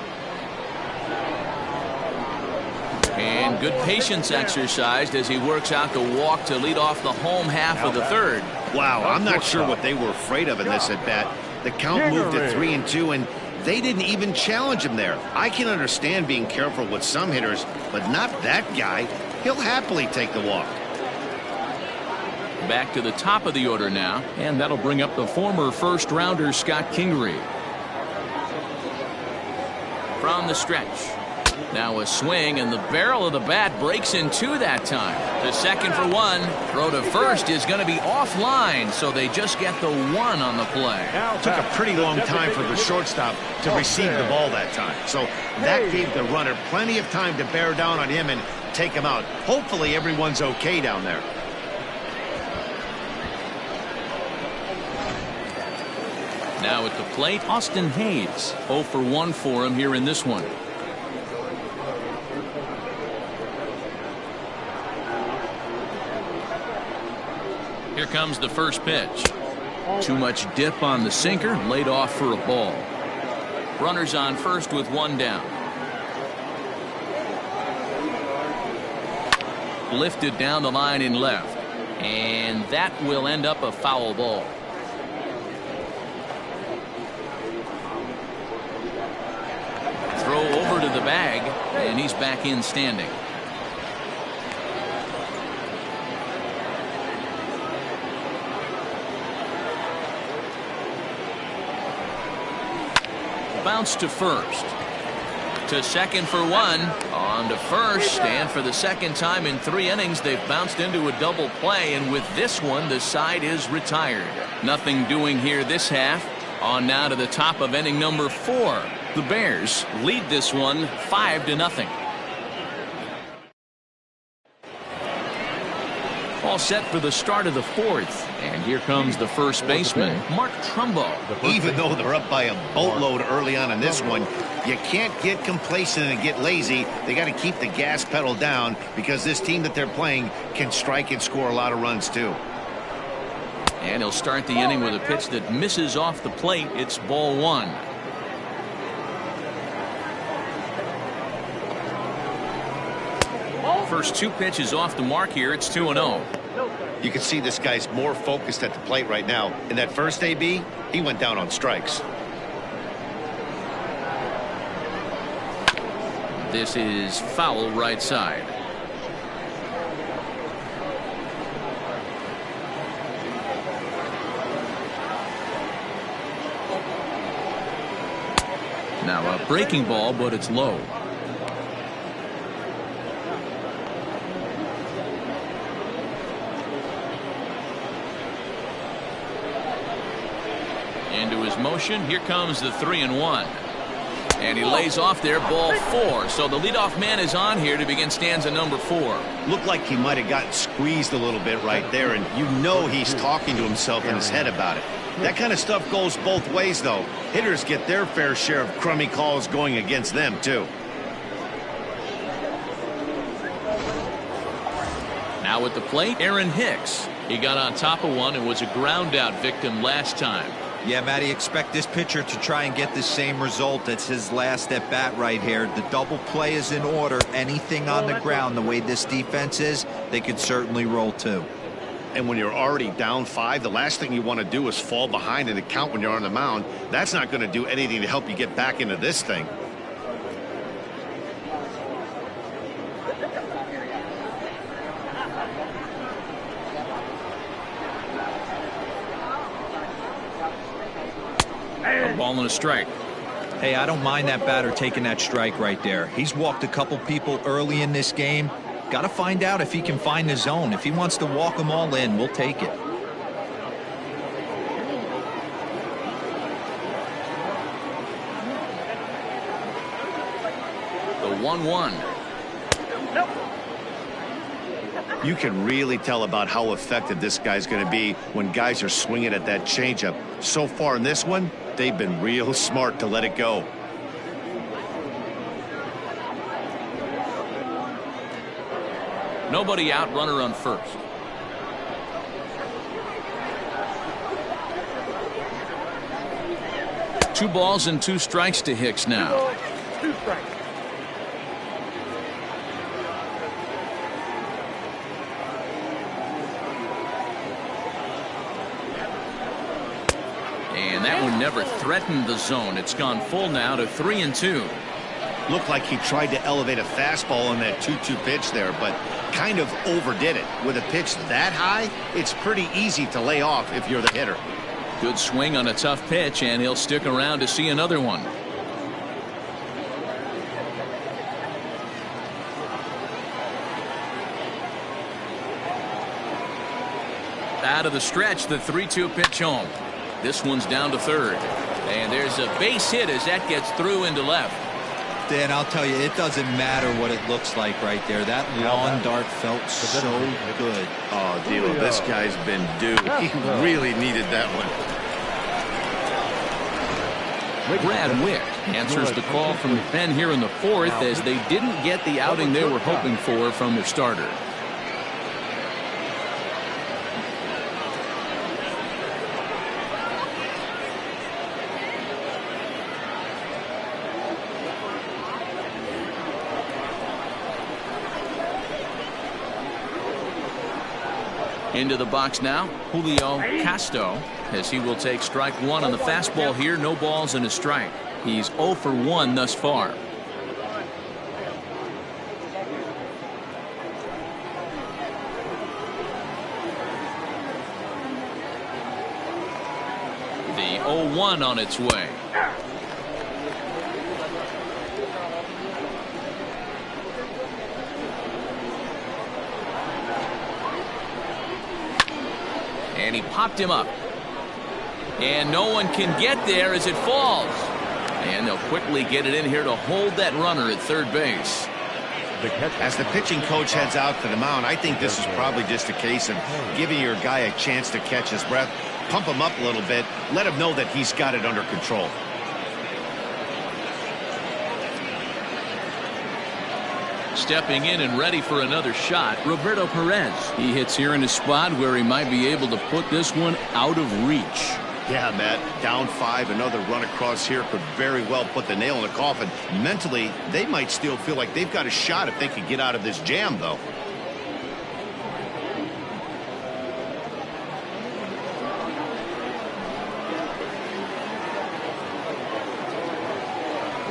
And good patience exercised as he works out the walk to lead off the home half of the third. Wow, I'm not sure what they were afraid of in this at bat. The count moved to 3-2, and they didn't even challenge him there. I can understand being careful with some hitters, but not that guy. He'll happily take the walk. Back to the top of the order now, and that'll bring up the former first-rounder Scott Kingery. From the stretch. Now a swing, and the barrel of the bat breaks in 2 that time. To second for 1. Throw to first is going to be offline, so they just get the 1 on the play. Took a pretty long time for the shortstop to receive the ball that time. So that gave the runner plenty of time to bear down on him and take him out. Hopefully everyone's okay down there. Now at the plate, Austin Hayes. 0 for 1 for him here in this one. Here comes the first pitch. Too much dip on the sinker, laid off for a ball. Runners on first with 1 down. Lifted down the line in left, and that will end up a foul ball. Throw over to the bag, and he's back in standing. Bounce to first. To second for 1. On to first, and for the second time in 3 innings, they've bounced into a double play, and with this one, the side is retired. Nothing doing here this half. On now to the top of inning number 4. The Bears lead this one 5-0. All set for the start of the fourth. And here comes the first baseman, Mark Trumbo. Even though they're up by a boatload early on in this one, you can't get complacent and get lazy. They got to keep the gas pedal down because this team that they're playing can strike and score a lot of runs too. And he'll start the inning with a pitch that misses off the plate. It's ball one. First two pitches off the mark here. It's 2-0. You can see this guy's more focused at the plate right now. In that first AB, he went down on strikes. This is foul right side. Now a breaking ball, but it's low. Into his motion. Here comes the 3-1. And he lays off there, ball four. So the leadoff man is on here to begin stanza number 4. Looked like he might have gotten squeezed a little bit right there, and you know he's talking to himself in his head about it. That kind of stuff goes both ways, though. Hitters get their fair share of crummy calls going against them, too. Now at the plate, Aaron Hicks. He got on top of one and was a ground out victim last time. Yeah, Matty, expect this pitcher to try and get the same result. That's his last at bat right here. The double play is in order. Anything on the ground, the way this defense is, they could certainly roll too. And when you're already down 5, the last thing you want to do is fall behind in the count when you're on the mound. That's not going to do anything to help you get back into this thing. Ball and a strike. Hey, I don't mind that batter taking that strike right there. He's walked a couple people early in this game. Got to find out if he can find the zone. If he wants to walk them all in, we'll take it. The 1-1. You can really tell about how effective this guy's going to be when guys are swinging at that changeup. So far in this one, they've been real smart to let it go. Nobody out, runner on first. Two balls and 2 strikes to Hicks now. 2 strikes. And that one never threatened the zone. It's gone full now to 3-2. Looked like he tried to elevate a fastball on that 2-2 pitch there, but kind of overdid it. With a pitch that high, it's pretty easy to lay off if you're the hitter. Good swing on a tough pitch, and he'll stick around to see another one. Out of the stretch, the 3-2 pitch home. This one's down to third. And there's a base hit as that gets through into left. Dan, I'll tell you, it doesn't matter what it looks like right there. That lawn dart felt so good. Oh, Dilo, this guy's been due. He really needed that one. Brad Wick answers the call from the pen here in the fourth as they didn't get the outing they were hoping for from their starter. Into the box now, Julio Castro, as he will take strike 1 on the fastball here. No balls and a strike. He's 0 for 1 thus far. The 0-1 on its way. And he popped him up. And no one can get there as it falls. And they'll quickly get it in here to hold that runner at third base. The catcher. As the pitching coach heads out to the mound, I think this is probably just a case of giving your guy a chance to catch his breath, pump him up a little bit, let him know that he's got it under control. Stepping in and ready for another shot, Roberto Perez. He hits here in a spot where he might be able to put this one out of reach. Yeah, Matt, down 5, another run across here could very well put the nail in the coffin. Mentally, they might still feel like they've got a shot if they could get out of this jam, though.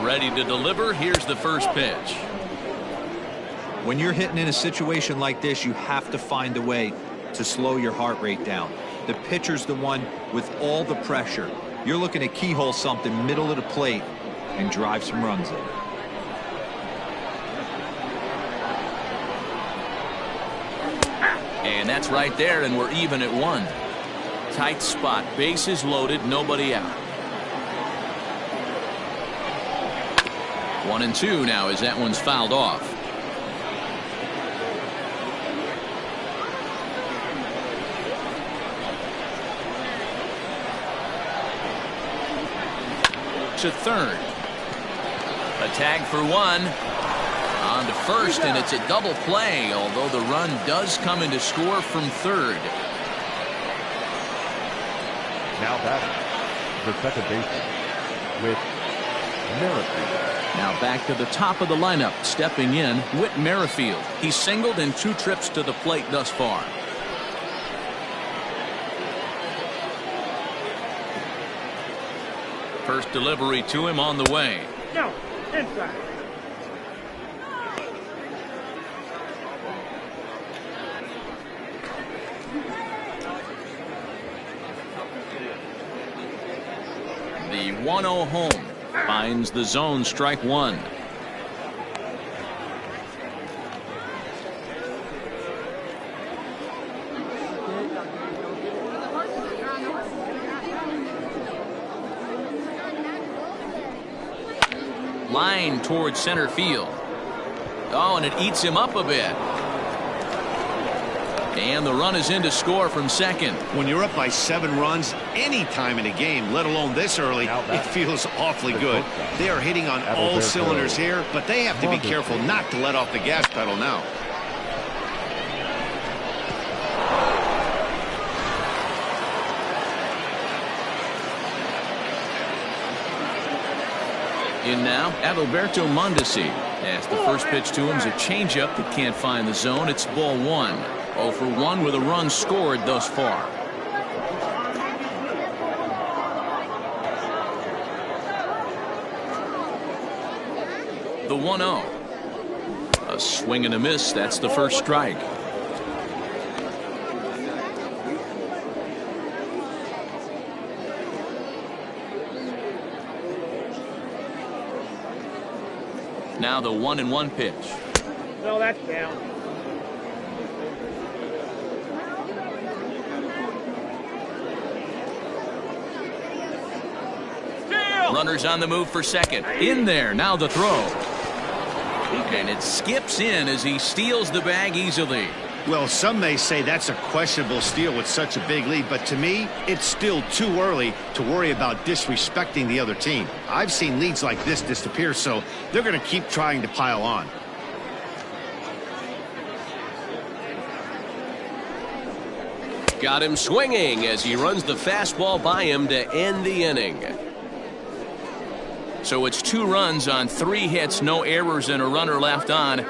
Ready to deliver. Here's the first pitch. When you're hitting in a situation like this, you have to find a way to slow your heart rate down. The pitcher's the one with all the pressure. You're looking to keyhole something middle of the plate and drive some runs in. And that's right there, and we're even at 1. Tight spot, bases loaded, nobody out. 1-2 now as that one's fouled off. To third. A tag for 1. On to first, and it's a double play, although the run does come in to score from third. Now batting, the second baseman with Merrifield. Now back to the top of the lineup. Stepping in, Whit Merrifield. He's singled in 2 trips to the plate thus far. First delivery to him on the way. No, inside. The 1-0 home finds the zone, strike 1. Line towards center field. Oh, and it eats him up a bit. And the run is in to score from second. When you're up by 7 runs any time in a game, let alone this early, it feels awfully good. They are hitting on all cylinders here, but they have to be careful not to let off the gas pedal now. In now, Adalberto Mondesi. As the first pitch to him is a changeup that can't find the zone. It's ball 1. 0 for 1 with a run scored thus far. The 1-0. A swing and a miss. That's the first strike. Now the 1-1 pitch. No, that's down. Runners on the move for second. In there. Now the throw. And it skips in as he steals the bag easily. Well, some may say that's a questionable steal with such a big lead, but to me, it's still too early to worry about disrespecting the other team. I've seen leads like this disappear, so they're going to keep trying to pile on. Got him swinging as he runs the fastball by him to end the inning. So it's 2 runs on 3 hits, no errors, and a runner left on.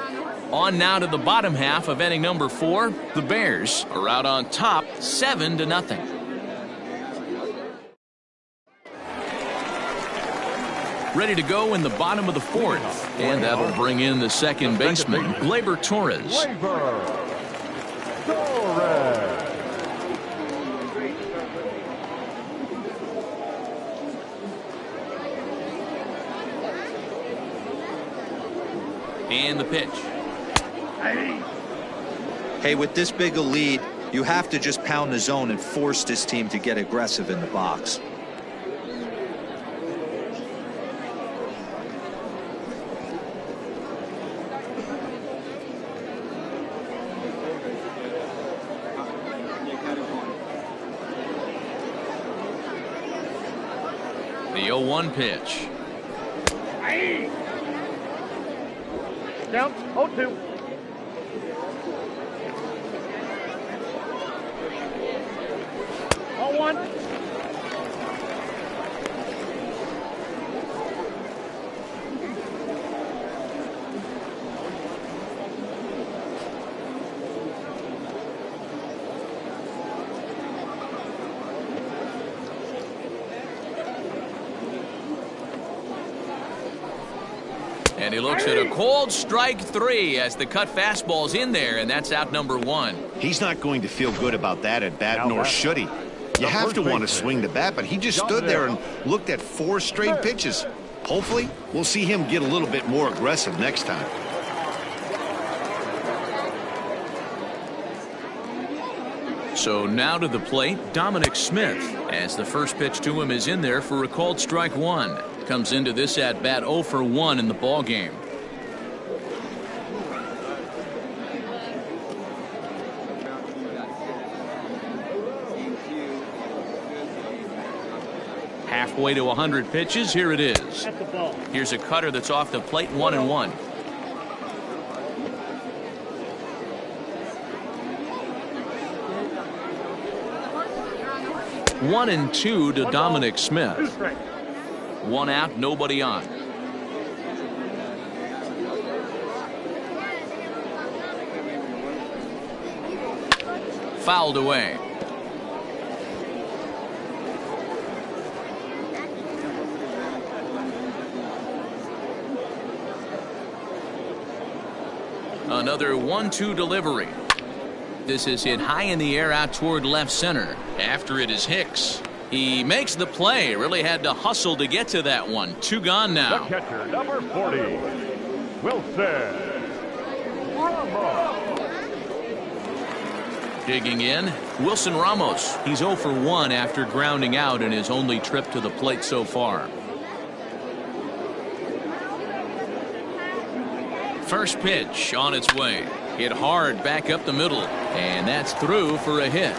On now to the bottom half of inning number 4. The Bears are out on top 7-0. Ready to go in the bottom of the 4th. And that'll bring in the second baseman, Gleyber Torres. Gleyber Torres. And the pitch. Hey, with this big a lead, you have to just pound the zone and force this team to get aggressive in the box. The 0-1 pitch. Down, 0-2. One. And he looks at a cold strike 3 as the cut fastball's in there, and that's out number 1. He's not going to feel good about that at bat, nor should he. You have to want to swing the bat, but he just stood there and looked at 4 straight pitches. Hopefully, we'll see him get a little bit more aggressive next time. So now to the plate, Dominic Smith, as the first pitch to him is in there for a called strike 1. Comes into this at bat 0 for 1 in the ball game. Halfway to 100 pitches. Here it is. Here's a cutter that's off the plate, 1-1. 1-2 to Dominic Smith. 1 out, nobody on. Fouled away. Another 1-2 delivery. This is hit high in the air out toward left center. After it is Hicks. He makes the play. Really had to hustle to get to that one. 2 gone now. The catcher, number 40, Wilson Ramos. Digging in, Wilson Ramos. He's 0 for 1 after grounding out in his only trip to the plate so far. First pitch on its way. Hit hard back up the middle. And that's through for a hit.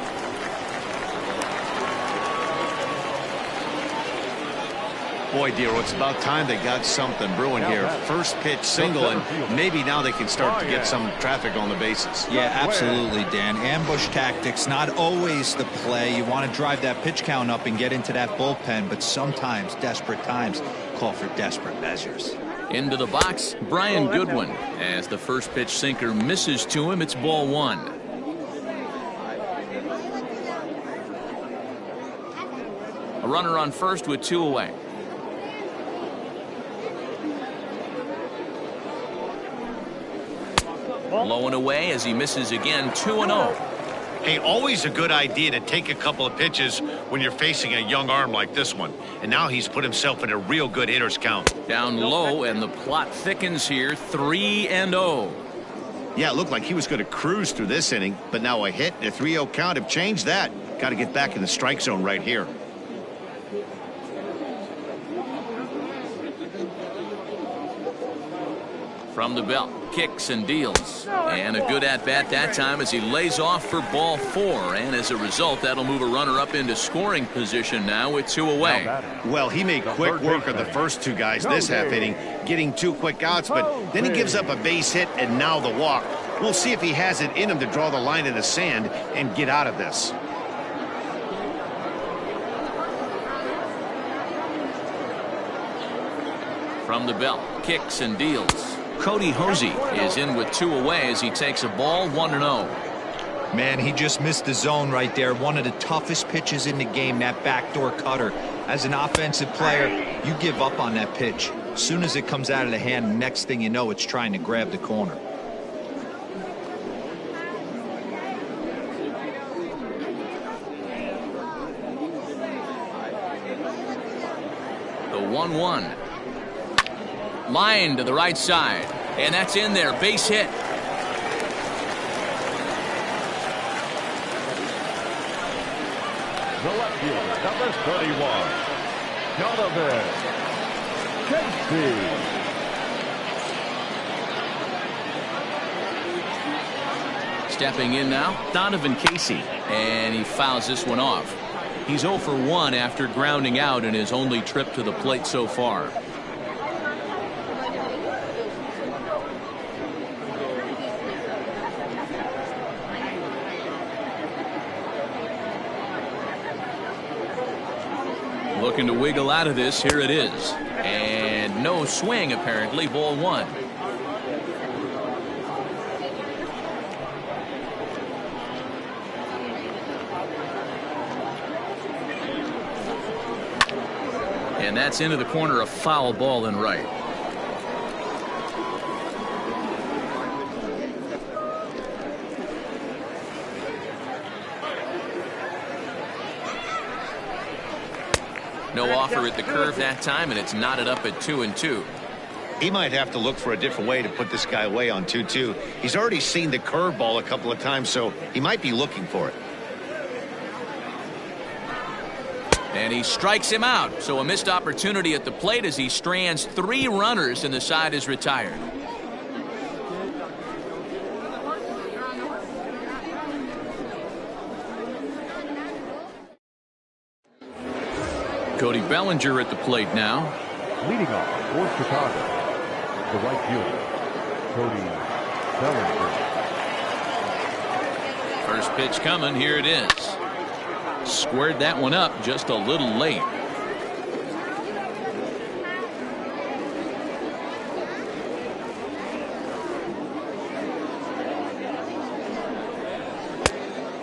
Boy, Dero, it's about time they got something brewing here. First pitch single, and maybe now they can start to get some traffic on the bases. Yeah, absolutely, Dan. Ambush tactics, not always the play. You want to drive that pitch count up and get into that bullpen, but sometimes desperate times call for desperate measures. Into the box, Brian Goodwin. As the first pitch sinker misses to him, it's ball 1. A runner on first with 2 away. Low and away as he misses again. 2-0. Hey, always a good idea to take a couple of pitches when you're facing a young arm like this one. And now he's put himself in a real good hitter's count. Down low, and the plot thickens here. 3-0. Yeah, it looked like he was going to cruise through this inning, but now a hit and a 3-0 count have changed that. Got to get back in the strike zone right here. From the belt, kicks and deals. And a good at-bat that time as he lays off for ball 4. And as a result, that'll move a runner up into scoring position now with 2 away. Well, he made quick work of the first 2 guys this half inning, getting 2 quick outs, but then he gives up a base hit and now the walk. We'll see if he has it in him to draw the line in the sand and get out of this. From the belt, kicks and deals. Cody Hosey is in with 2 away as he takes a ball. 1-0. Man, he just missed the zone right there. One of the toughest pitches in the game, that backdoor cutter. As an offensive player, you give up on that pitch. As soon as it comes out of the hand, the next thing you know, it's trying to grab the corner. The 1-1. Line to the right side, and that's in there. Base hit. The left fielder, number 31, Donovan Casey. Stepping in now, Donovan Casey, and he fouls this one off. He's 0 for 1 after grounding out in his only trip to the plate so far. Looking to wiggle out of this. Here it is. And no swing, apparently. Ball 1. And that's into the corner, a foul ball and right. No offer at the curve that time, and it's knotted up at 2-2. He might have to look for a different way to put this guy away on 2-2. He's already seen the curveball a couple of times, so he might be looking for it. And he strikes him out. So a missed opportunity at the plate as he strands 3 runners and the side is retired. Cody Bellinger at the plate now. Leading off for Chicago, the right fielder, Cody Bellinger. First pitch coming. Here it is. Squared that one up just a little late.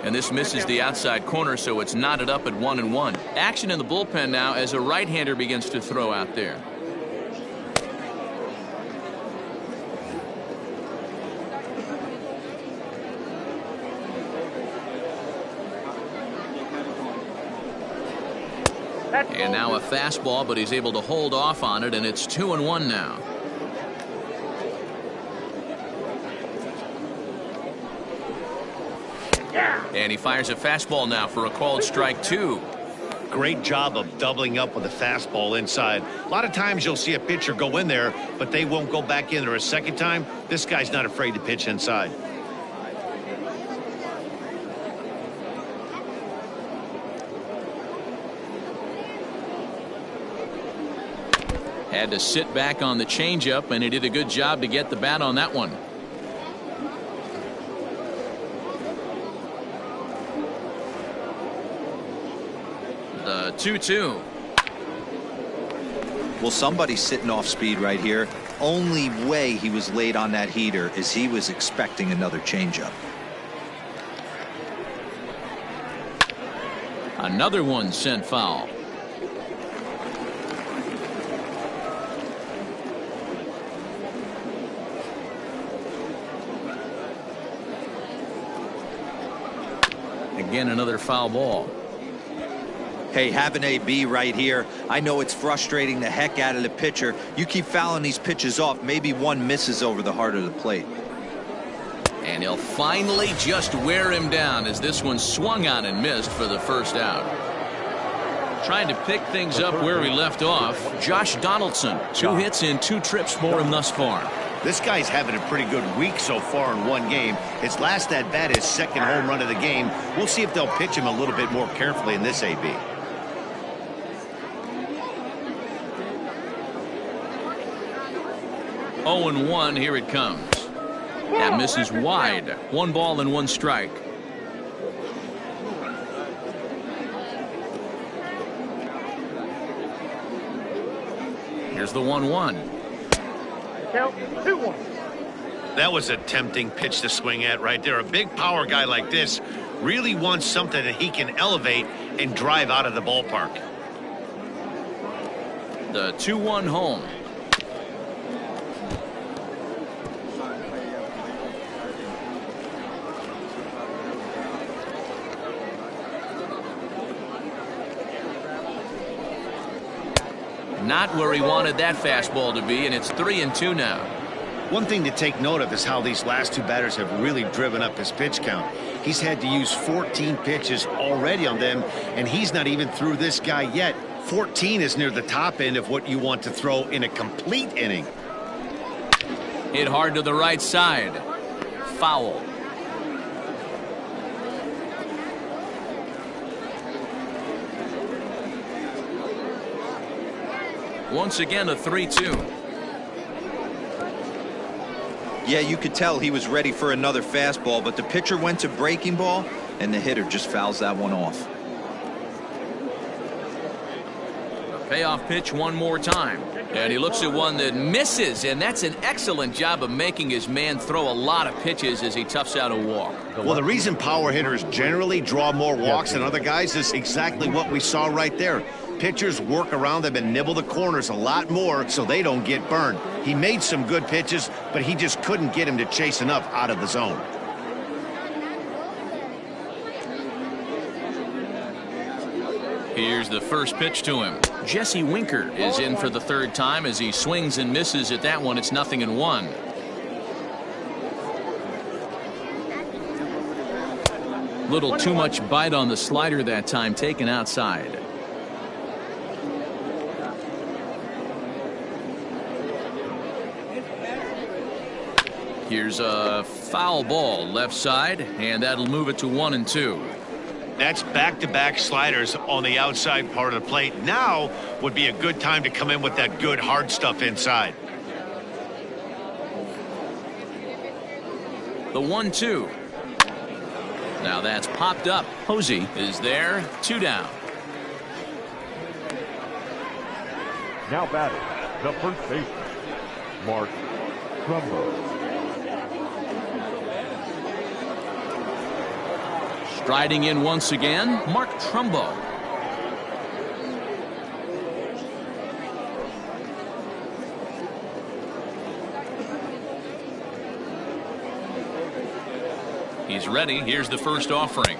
And this misses the outside corner, so it's knotted up at 1-1. Action in the bullpen now as a right-hander begins to throw out there. And now a fastball, but he's able to hold off on it, and it's 2-1 now. And he fires a fastball now for a called strike 2. Great job of doubling up with a fastball inside. A lot of times you'll see a pitcher go in there, but they won't go back in there a second time. This guy's not afraid to pitch inside. Had to sit back on the changeup, and he did a good job to get the bat on that one. The 2-2. Well, somebody's sitting off speed right here. Only way he was late on that heater is he was expecting another changeup. Another one sent foul. Again, another foul ball. Hey, have an AB right here. I know it's frustrating the heck out of the pitcher. You keep fouling these pitches off, maybe one misses over the heart of the plate. And he'll finally just wear him down as this one swung on and missed for the first out. Trying to pick things up where we left off, Josh Donaldson. 2 hits in 2 trips for him thus far. This guy's having a pretty good week so far in one game. His last at bat, his second home run of the game. We'll see if they'll pitch him a little bit more carefully in this AB. Oh and 1, here it comes. That misses wide. 1 ball and 1 strike. Here's the 1-1. Count 2-1. That was a tempting pitch to swing at right there. A big power guy like this really wants something that he can elevate and drive out of the ballpark. The 2-1 home. Not where he wanted that fastball to be, and it's 3-2 now. One thing to take note of is how these last 2 batters have really driven up his pitch count. He's had to use 14 pitches already on them, and he's not even through this guy yet. 14 is near the top end of what you want to throw in a complete inning. Hit hard to the right side. Foul. Once again, a 3-2. Yeah, you could tell he was ready for another fastball, but the pitcher went to breaking ball, and the hitter just fouls that one off. Payoff pitch one more time. And he looks at one that misses, and that's an excellent job of making his man throw a lot of pitches as he toughs out a walk. Well, the reason power hitters generally draw more walks than other guys is exactly what we saw right there. Pitchers work around them and nibble the corners a lot more so they don't get burned. He made some good pitches, but he just couldn't get him to chase enough out of the zone. Here's the first pitch to him. Jesse Winker is in for the third time as he swings and misses at that one. It's 0-1. Little too much bite on the slider that time, taken outside. Here's a foul ball left side, and that'll move it to 1-2. That's back-to-back sliders on the outside part of the plate. Now would be a good time to come in with that good hard stuff inside. The 1-2. Now that's popped up. Posey is there. 2 down. Now batting, the first baseman, Mark Trumbo. Striding in once again, Mark Trumbo. He's ready. Here's the first offering.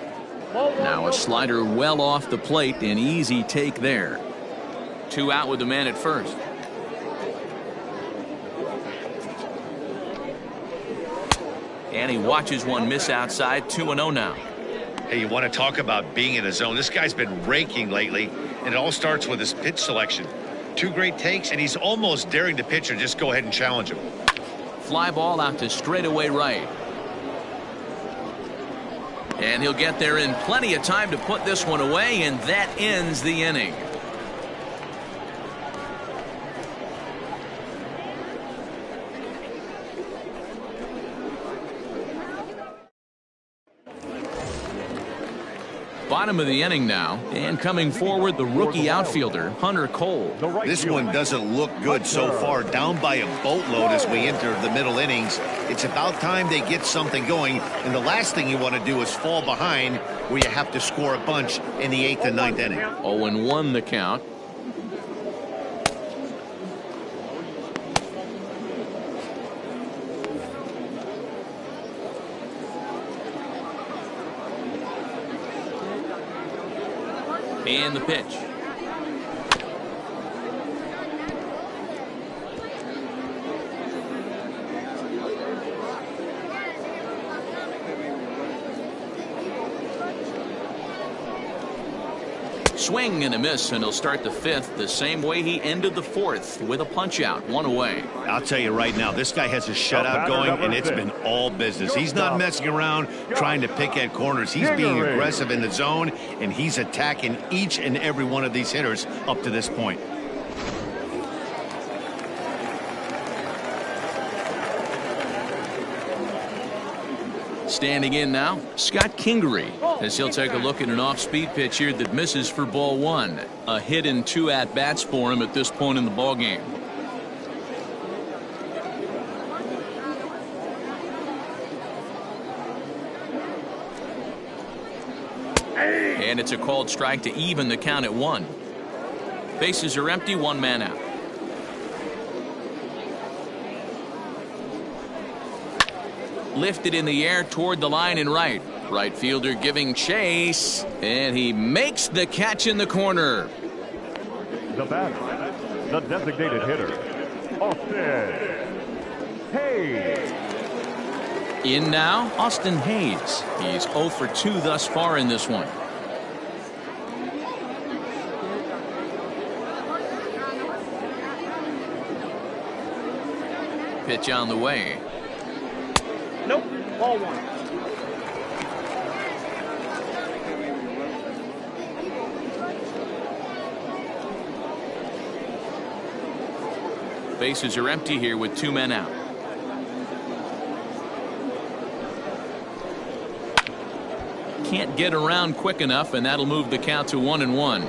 Now a slider well off the plate. An easy take there. 2 out with the man at first. And he watches one miss outside. 2-0 now. Hey, you want to talk about being in a zone? This guy's been raking lately, and it all starts with his pitch selection. 2 great takes, and he's almost daring the pitcher just go ahead and challenge him. Fly ball out to straightaway right. And he'll get there in plenty of time to put this one away, and that ends the inning. Bottom of the inning now, and coming forward, the rookie outfielder, Hunter Cole. This one doesn't look good so far, down by a boatload as we enter the middle innings. It's about time they get something going, and the last thing you want to do is fall behind where you have to score a bunch in the 8th and 9th inning. 0-1 the count. And the pitch. Swing and a miss, and he'll start the 5th the same way he ended the 4th with a punch out, 1 away. I'll tell you right now, this guy has a shutout going, and it's been all business. He's not messing around trying to pick at corners. He's being aggressive in the zone, and he's attacking each and every one of these hitters up to this point. Standing in now, Scott Kingery, as he'll take a look at an off-speed pitch here that misses for ball 1. A hit and 2 at-bats for him at this point in the ballgame. And it's a called strike to even the count at 1. Bases are empty, 1 man out. Lifted in the air toward the line and right. Right fielder giving chase, and he makes the catch in the corner. The batter, the designated hitter, Austin Hayes. In now, Austin Hayes. He's 0 for 2 thus far in this one. Pitch on the way. Nope. Ball 1. Bases are empty here with 2 men out. Can't get around quick enough, and that'll move the count to 1-1.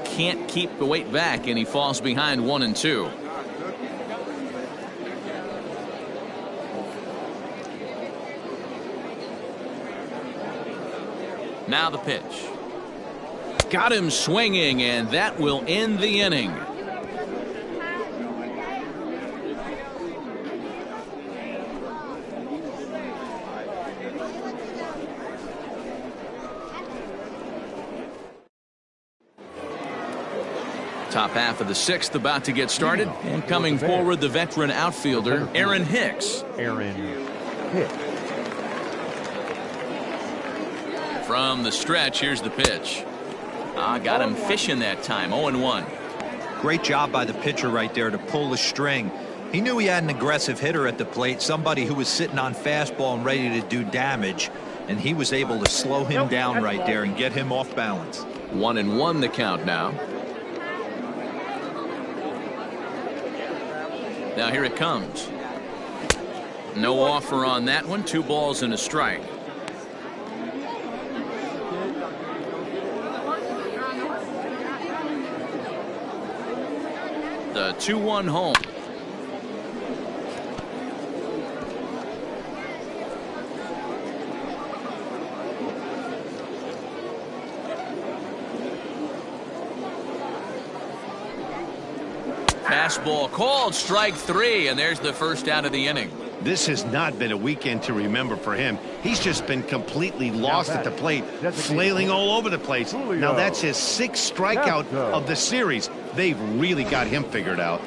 Can't keep the weight back, and he falls behind 1-2. Now the pitch. Got him swinging, and that will end the inning. Top half of the 6th about to get started, and coming forward, the veteran outfielder Aaron Hicks. From the stretch, here's the pitch. Got him fishing that time. 0-1. Great job by the pitcher right there to pull the string. He knew he had an aggressive hitter at the plate, somebody who was sitting on fastball and ready to do damage, and he was able to slow him down right there and get him off balance. 1-1 the count now. Now here it comes. No offer on that one. 2 balls and a strike. The 2-1 home. Fastball called, strike 3, and there's the first out of the inning. This has not been a weekend to remember for him. He's just been completely lost at the plate, flailing all over the place. Now that's his 6th strikeout of the series. They've really got him figured out.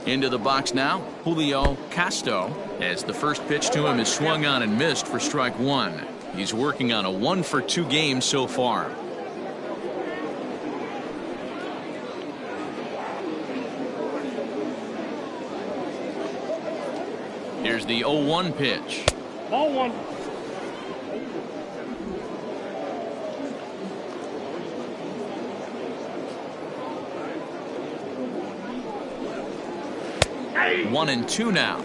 Into the box now, Julio Castro, as the first pitch to him is swung on and missed for strike 1. He's working on a 1-for-2 game so far. Here's the 0-1 pitch. Ball 1. Hey. 1-2 now.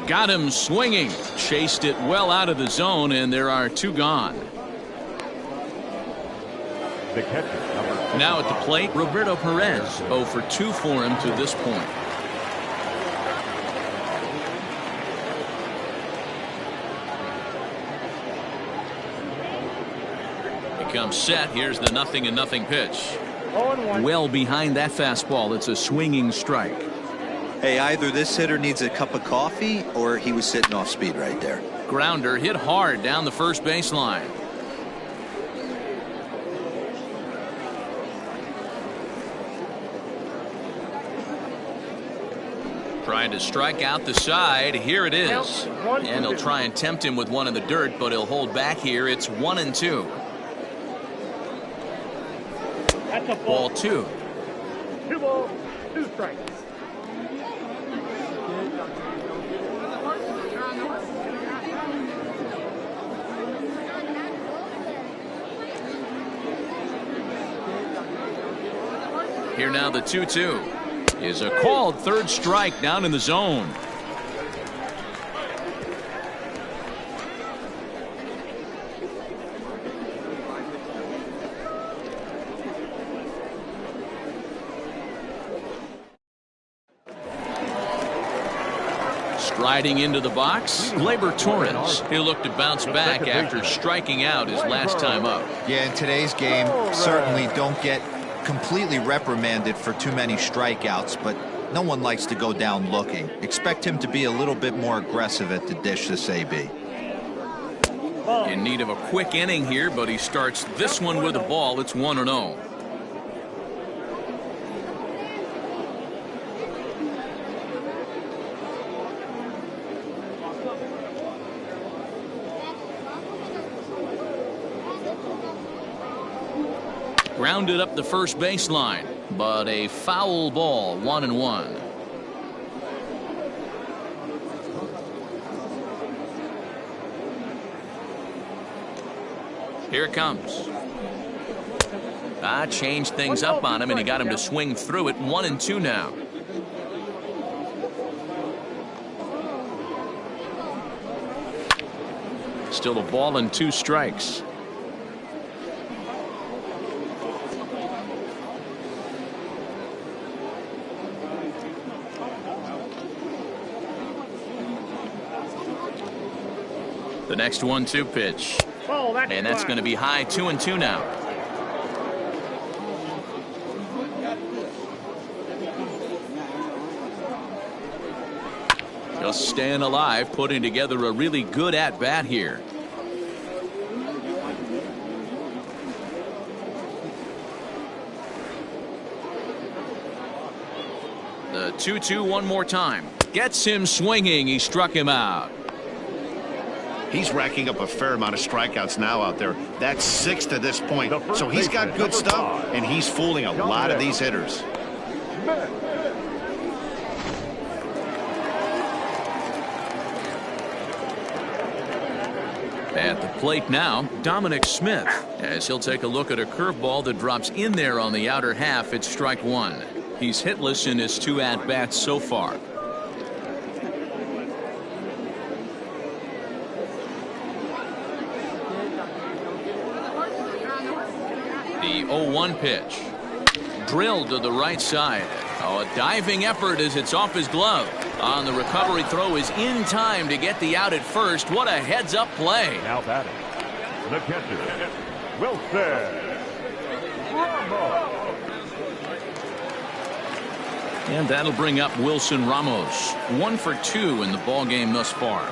Got him swinging. Chased it well out of the zone, and there are 2 gone. The catcher, now at the plate, Roberto Perez. 0-for-2 for him to this point. He comes set. Here's the 0-0 pitch. Well behind that fastball. It's a swinging strike. Hey, either this hitter needs a cup of coffee or he was sitting off speed right there. Grounder hit hard down the first baseline. Trying to strike out the side. Here it is. And he'll try and tempt him with one in the dirt, but he'll hold back here. It's 1-2. That's a ball 2. 2 balls, 2 strikes. Here now the 2-2 is a called 3rd strike down in the zone. Striding into the box, Gleyber Torres. He'll look to bounce back after striking out his last time up. Yeah, in today's game, certainly don't get completely reprimanded for too many strikeouts, but no one likes to go down looking. Expect him to be a little bit more aggressive at the dish this AB. In need of a quick inning here, but he starts this one with a ball. It's 1-0. Grounded up the first baseline, but a foul ball, 1-1. Here it comes. Changed things up on him, and he got him to swing through it. 1-2 now. Still a ball and 2 strikes. The next 1-2 pitch. And that's going to be high. 2-2 now. Just staying alive, putting together a really good at-bat here. The 2-2 one more time. Gets him swinging. He struck him out. He's racking up a fair amount of strikeouts now out there. That's 6 to this point. So he's got good stuff, and he's fooling a lot of these hitters. At the plate now, Dominic Smith, as he'll take a look at a curveball that drops in there on the outer half. It's strike 1. He's hitless in his 2 at-bats so far. The 0-1 pitch. Drilled to the right side. A diving effort as it's off his glove. On the recovery throw is in time to get the out at first. What a heads-up play. Now batting, the catcher, Wilson Ramos. And that'll bring up Wilson Ramos. 1 for 2 in the ball game thus far.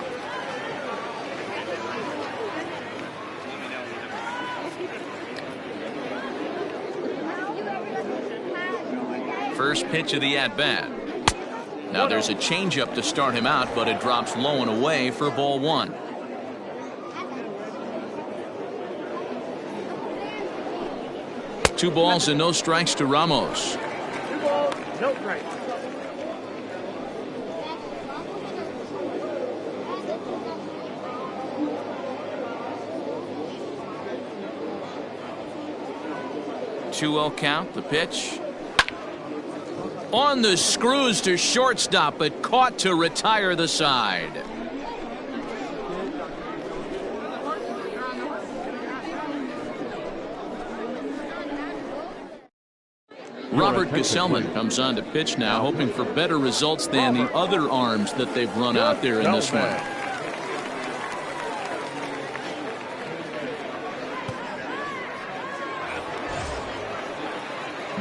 First pitch of the at-bat. Now there's a changeup to start him out, but it drops low and away for ball 1. Two balls and no strikes to Ramos. 2 balls, no strikes. Two-0 count. The pitch. On the screws to shortstop, but caught to retire the side. Robert Gesellman comes on to pitch now, hoping for better results than the other arms that they've run out there in this one.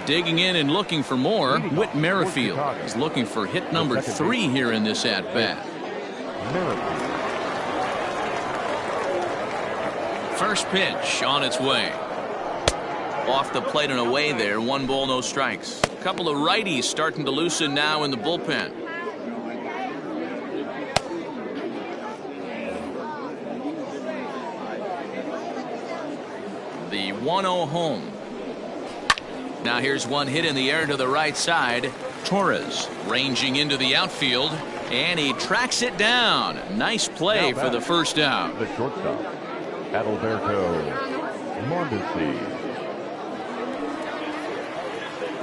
Digging in and looking for more, Whit Merrifield is looking for hit number 3 here in this at-bat. First pitch on its way. Off the plate and away there. 1 ball, no strikes. A couple of righties starting to loosen now in the bullpen. The 1-0 home. Now here's one hit in the air to the right side. Torres ranging into the outfield, and he tracks it down. Nice play for the first out. The shortstop, Adalberto Mondesi.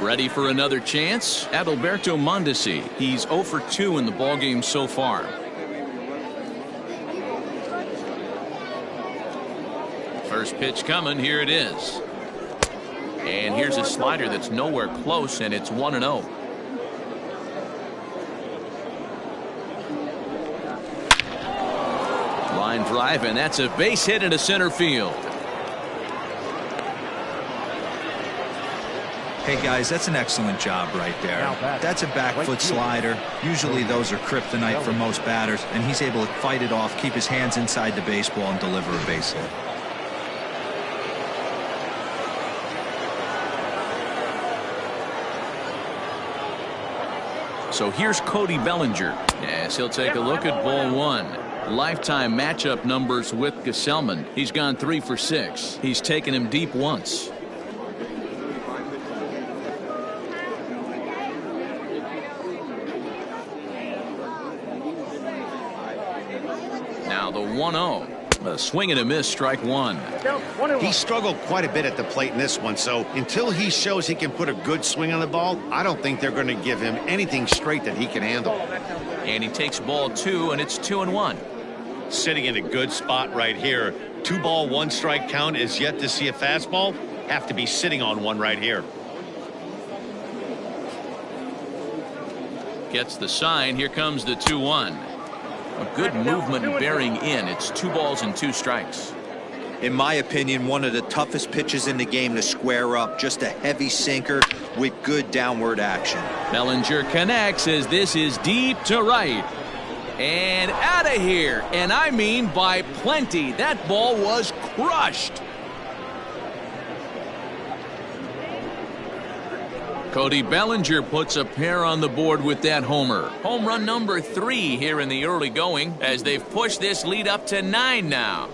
Ready for another chance? Adalberto Mondesi. He's 0 for 2 in the ballgame so far. First pitch coming. Here it is. And here's a slider that's nowhere close, and it's 1-0. Line drive, and that's a base hit into center field. Hey guys, that's an excellent job right there. That's a back foot slider. Usually those are kryptonite for most batters, and he's able to fight it off, keep his hands inside the baseball, and deliver a base hit. So here's Cody Bellinger as he'll take a look at ball 1. Lifetime matchup numbers with Gesellman. He's gone 3 for 6. He's taken him deep once. 1-0. A swing and a miss, strike one. He struggled quite a bit at the plate in this one, so until he shows he can put a good swing on the ball, I don't think they're going to give him anything straight that he can handle. And he takes ball 2, and it's 2-1. Sitting in a good spot right here. 2 ball, 1 strike count is yet to see a fastball. Have to be sitting on one right here. Gets the sign. Here comes the 2-1. A good movement bearing in. It's 2 balls and 2 strikes. In my opinion, one of the toughest pitches in the game to square up. Just a heavy sinker with good downward action. Bellinger connects as this is deep to right. And out of here. And I mean by plenty. That ball was crushed. Cody Bellinger puts a pair on the board with that homer. Home run number 3 here in the early going as they've pushed this lead up to 9 now.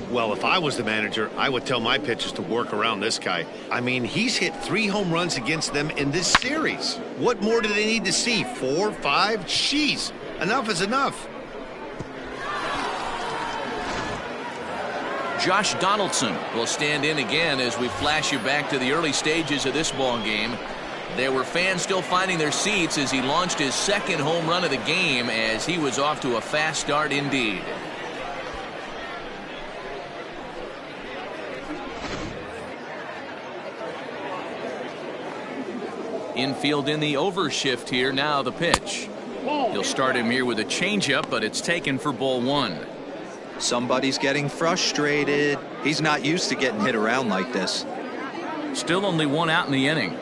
Well, if I was the manager, I would tell my pitchers to work around this guy. I mean, he's hit 3 home runs against them in this series. What more do they need to see? 4, 5? Jeez, enough is enough. Josh Donaldson will stand in again as we flash you back to the early stages of this ball game. There were fans still finding their seats as he launched his 2nd home run of the game as he was off to a fast start indeed. Infield in the overshift here. Now the pitch. He'll start him here with a changeup, but it's taken for ball 1. Somebody's getting frustrated. He's not used to getting hit around like this. Still only 1 out in the inning.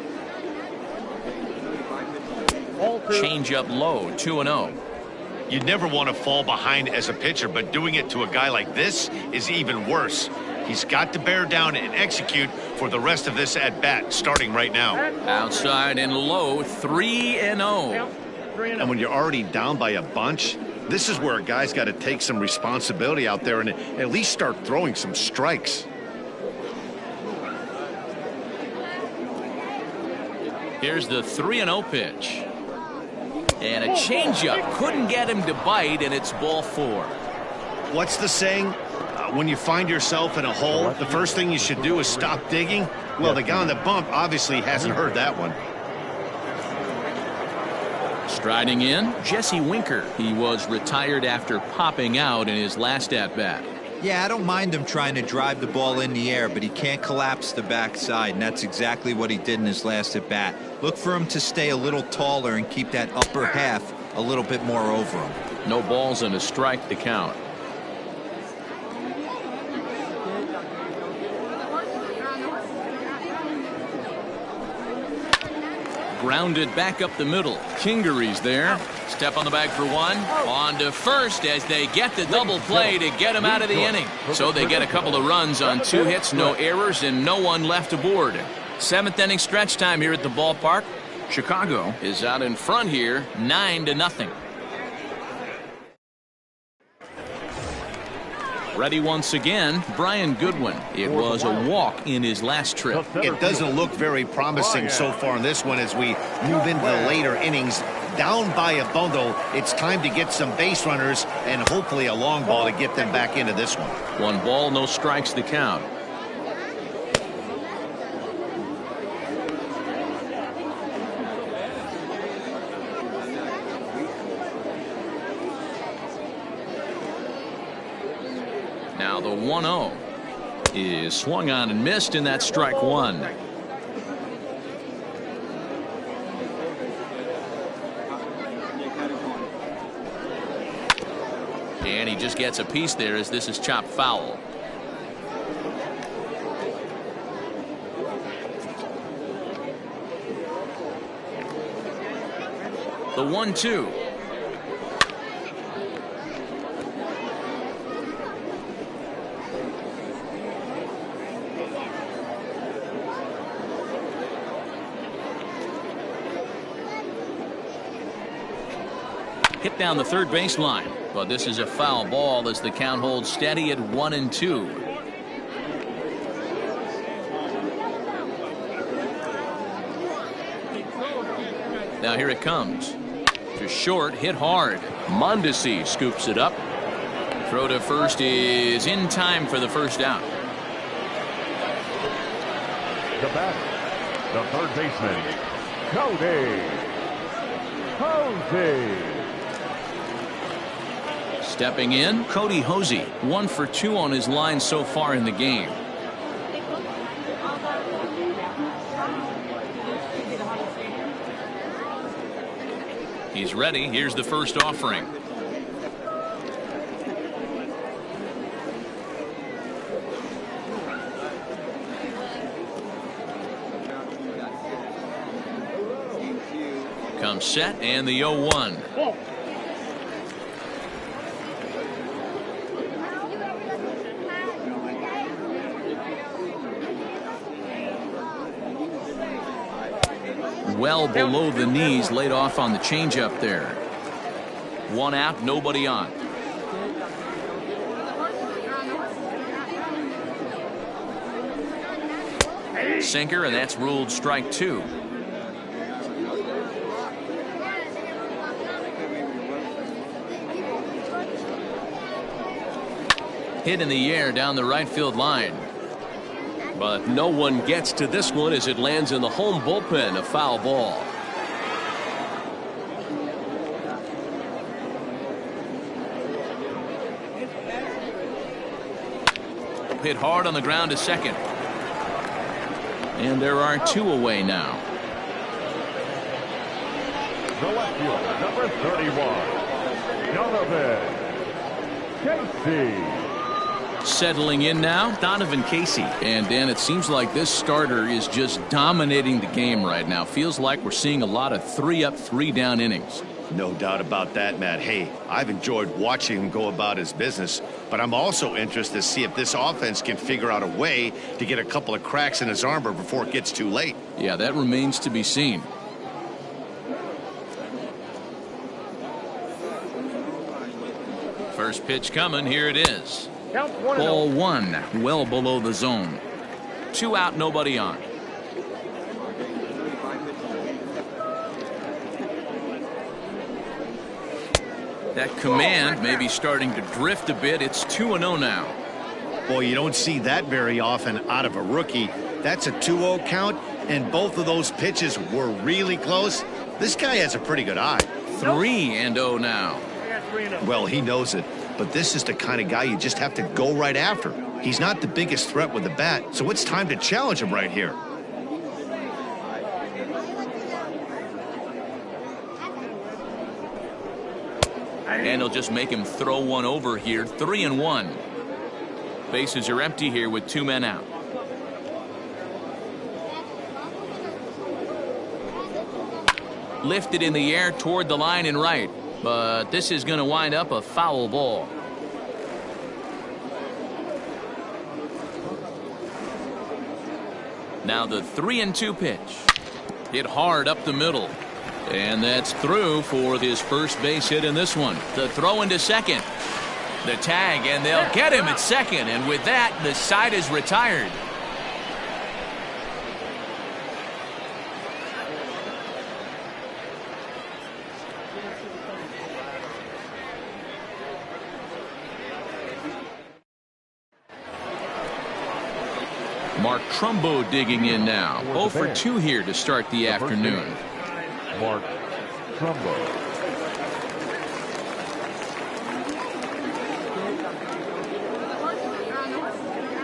Changeup low, 2-0. You'd never want to fall behind as a pitcher, but doing it to a guy like this is even worse. He's got to bear down and execute for the rest of this at-bat, starting right now. Outside and low, 3-0. And when you're already down by a bunch, this is where a guy's got to take some responsibility out there and at least start throwing some strikes. Here's the 3-0 pitch. And a changeup. Couldn't get him to bite, and it's ball 4. What's the saying? When you find yourself in a hole, the first thing you should do is stop digging. Well, the guy on the bump obviously hasn't heard that one. Striding in, Jesse Winker. He was retired after popping out in his last at-bat. Yeah, I don't mind him trying to drive the ball in the air, but he can't collapse the backside, and that's exactly what he did in his last at-bat. Look for him to stay a little taller and keep that upper half a little bit more over him. No balls and a strike to count. Grounded back up the middle. Kingery's there. Step on the bag for 1. On to first as they get the double play to get him out of the inning. So they get a couple of runs on 2 hits, no errors, and no one left aboard. 7th inning stretch time here at the ballpark. Chicago is out in front here, 9-0. Ready once again, Brian Goodwin. It was a walk in his last trip. It doesn't look very promising so far in this one as we move into the later innings. Down by a bundle, it's time to get some base runners and hopefully a long ball to get them back into this one. 1 ball, no strikes to count. Now the 1-0 is swung on and missed, and that's strike 1. And he just gets a piece there as this is chopped foul. The 1-2. Hit down the third baseline, but this is a foul ball as the count holds steady at 1-2. Now here it comes. To short, hit hard. Mondesi scoops it up. Throw to first is in time for the first out. The batter, the third baseman, Hosey. Stepping in, Cody Hosey, 1 for 2 on his line so far in the game. He's ready. Here's the first offering. Comes set and the 0-1. Well below the knees, laid off on the changeup there. 1 out, nobody on. Sinker, and that's ruled strike 2. Hit in the air down the right field line. But no one gets to this one as it lands in the home bullpen. A foul ball. Hit hard on the ground to second. And there are 2 away now. The left fielder, number 31, Donovan Casey. Settling in now, Donovan Casey. And Dan, it seems like this starter is just dominating the game right now. Feels like we're seeing a lot of 3-up, 3-down innings. No doubt about that, Matt. Hey, I've enjoyed watching him go about his business, but I'm also interested to see if this offense can figure out a way to get a couple of cracks in his armor before it gets too late. Yeah, that remains to be seen. First pitch coming. Here it is. Ball 1, well below the zone. 2 out, nobody on. That command may be starting to drift a bit. It's 2-0 now. Boy, you don't see that very often out of a rookie. That's a 2-0 count, and both of those pitches were really close. This guy has a pretty good eye. 3-0 now. Well, he knows it, but this is the kind of guy you just have to go right after. He's not the biggest threat with the bat, so it's time to challenge him right here. And he'll just make him throw one over here. 3-1. Bases are empty here with 2 men out. Lifted in the air toward the line and right, but this is going to wind up a foul ball. Now the 3-2 pitch. Hit hard up the middle. And that's through for his first base hit in this one. The throw into second. The tag, and they'll get him at second. And with that, the side is retired. Mark Trumbo digging in now. 0 for 2 here to start the afternoon. Mark Trumbo.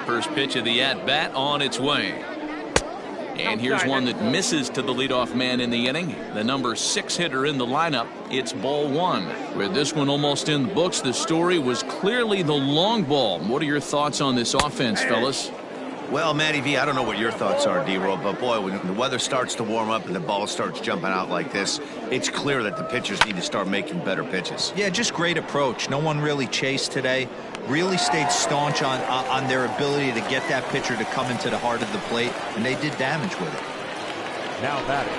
First pitch of the at-bat on its way. And here's one that misses to the leadoff man in the inning. The number 6 hitter in the lineup. It's ball 1. With this one almost in the books, the story was clearly the long ball. What are your thoughts on this offense, fellas? Well, Matty V, I don't know what your thoughts are, D-Roll, but boy, when the weather starts to warm up and the ball starts jumping out like this, it's clear that the pitchers need to start making better pitches. Yeah, just great approach. No one really chased today. Really stayed staunch on their ability to get that pitcher to come into the heart of the plate, and they did damage with it. Now batting,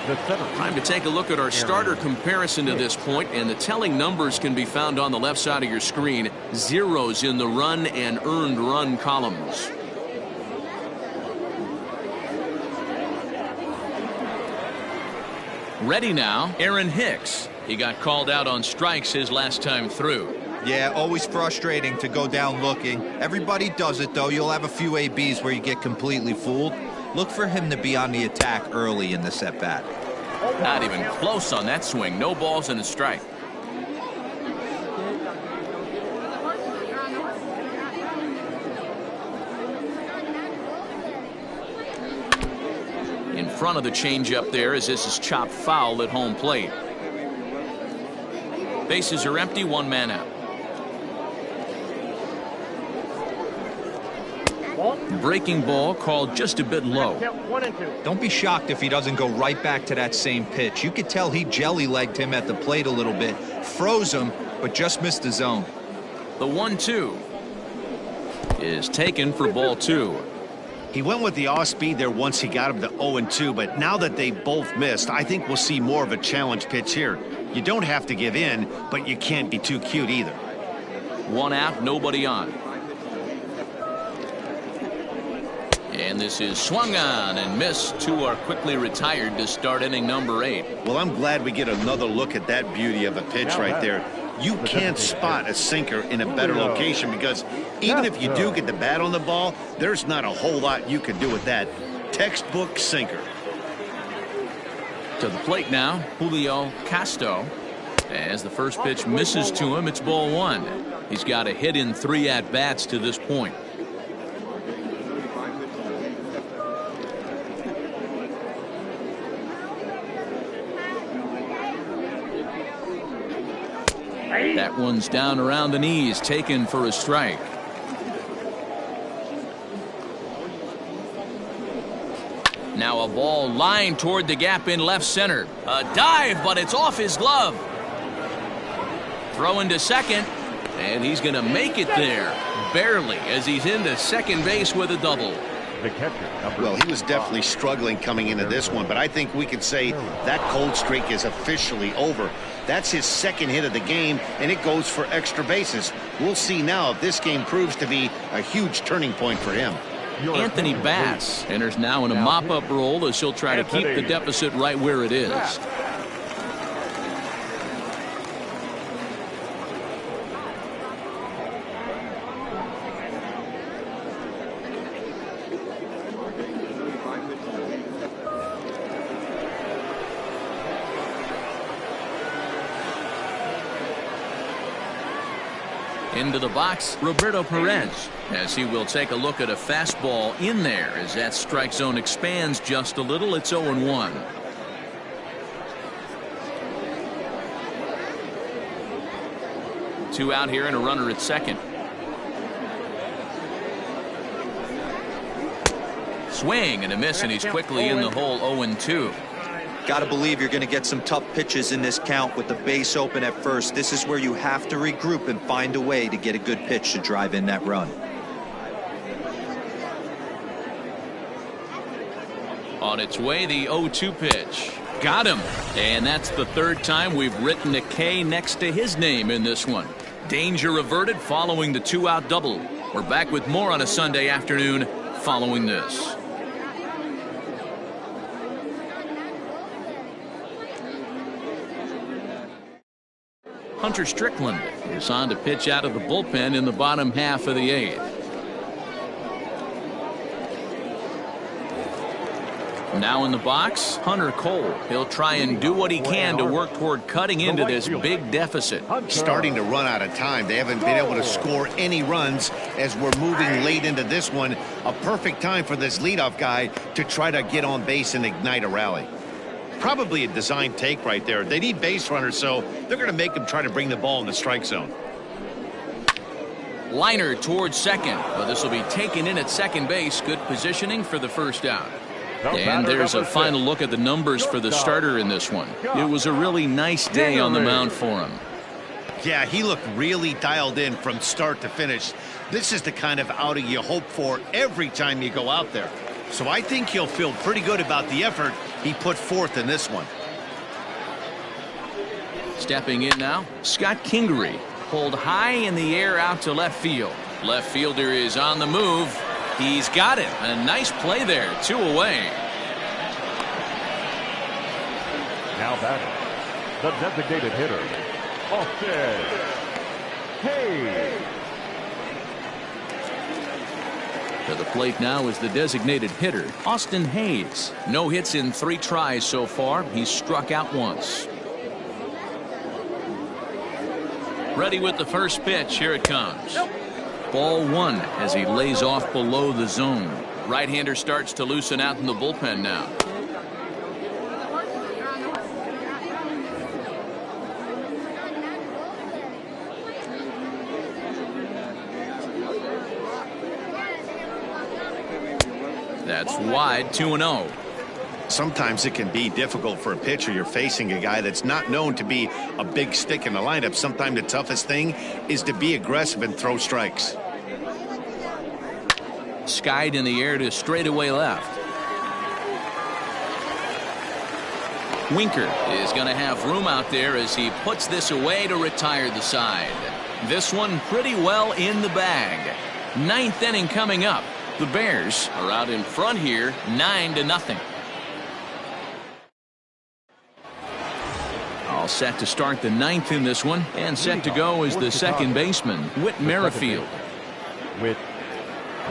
the center. Time to take a look at our starter comparison to this point, and the telling numbers can be found on the left side of your screen. Zeros in the run and earned run columns. Ready now, Aaron Hicks. He got called out on strikes his last time through. Yeah, always frustrating to go down looking. Everybody does it, though. You'll have a few ABs where you get completely fooled. Look for him to be on the attack early in the at-bat. Not even close on that swing. No balls and a strike. In front of the changeup there as this is chopped foul at home plate. Bases are empty, one man out. Breaking ball called just a bit low. Don't be shocked if he doesn't go right back to that same pitch. You could tell he jelly-legged him at the plate a little bit, froze him, but just missed the zone. The 1-2 is taken for ball 2. He went with the off-speed there once he got him to 0-2, but now that they both missed, I think we'll see more of a challenge pitch here. You don't have to give in, but you can't be too cute either. One out, nobody on. And this is swung on and missed. Two are quickly retired to start inning number 8. Well, I'm glad we get another look at that beauty of a pitch right there. You can't spot a sinker in a better location because even if you do get the bat on the ball, there's not a whole lot you can do with that. Textbook sinker. To the plate now, Julio Castro. As the first pitch misses to him, it's ball 1. He's got a hit in 3 at-bats to this point. That one's down around the knees, taken for a strike. Now a ball lined toward the gap in left center. A dive, but it's off his glove. Throw into second, and he's going to make it there. Barely, as he's into second base with a double. Well, he was definitely struggling coming into this one, but I think we could say that cold streak is officially over. That's his second hit of the game, and it goes for extra bases. We'll see now if this game proves to be a huge turning point for him. Anthony Bass enters now in a mop-up role as he'll try to keep the deficit right where it is. Into the box, Roberto Perez, as he will take a look at a fastball in there as that strike zone expands just a little. It's 0-1. Two out here and a runner at second. Swing and a miss, and he's quickly in the hole. 0-2. Got to believe you're going to get some tough pitches in this count with the base open at first. This is where you have to regroup and find a way to get a good pitch to drive in that run. On its way, the 0-2 pitch. Got him. And that's the third time we've written a K next to his name in this one. Danger averted following the 2-out double. We're back with more on a Sunday afternoon following this. Hunter Strickland is on to pitch out of the bullpen in the bottom half of the 8th. Now in the box, Hunter Cole. He'll try and do what he can to work toward cutting into this big deficit. Starting to run out of time. They haven't been able to score any runs as we're moving late into this one. A perfect time for this leadoff guy to try to get on base and ignite a rally. Probably a design take right there. They need base runners, so they're going to make them try to bring the ball in the strike zone. Liner towards second, but this will be taken in at second base. Good positioning for the first out. And there's a final look at the numbers for the starter in this one. It was a really nice day on the mound for him. Yeah, he looked really dialed in from start to finish. This is the kind of outing you hope for every time you go out there. So I think he'll feel pretty good about the effort he put forth in this one. Stepping in now, Scott Kingery. Pulled high in the air out to left field. Left fielder is on the move. He's got it. A nice play there. 2 away. Now batting, the designated hitter, Austin. Hayes. To the plate now is the designated hitter, Austin Hayes. No hits in 3 tries so far. He's struck out once. Ready with the first pitch. Here it comes. Ball 1 as he lays off below the zone. Right-hander starts to loosen out in the bullpen now. That's wide, 2-0. Sometimes it can be difficult for a pitcher. You're facing a guy that's not known to be a big stick in the lineup. Sometimes the toughest thing is to be aggressive and throw strikes. Skied in the air to straightaway left. Winker is going to have room out there as he puts this away to retire the side. This one pretty well in the bag. 9th inning coming up. The Bears are out in front here, 9-0. All set to start the 9th in this one, and set to go is the second baseman, Whit Merrifield.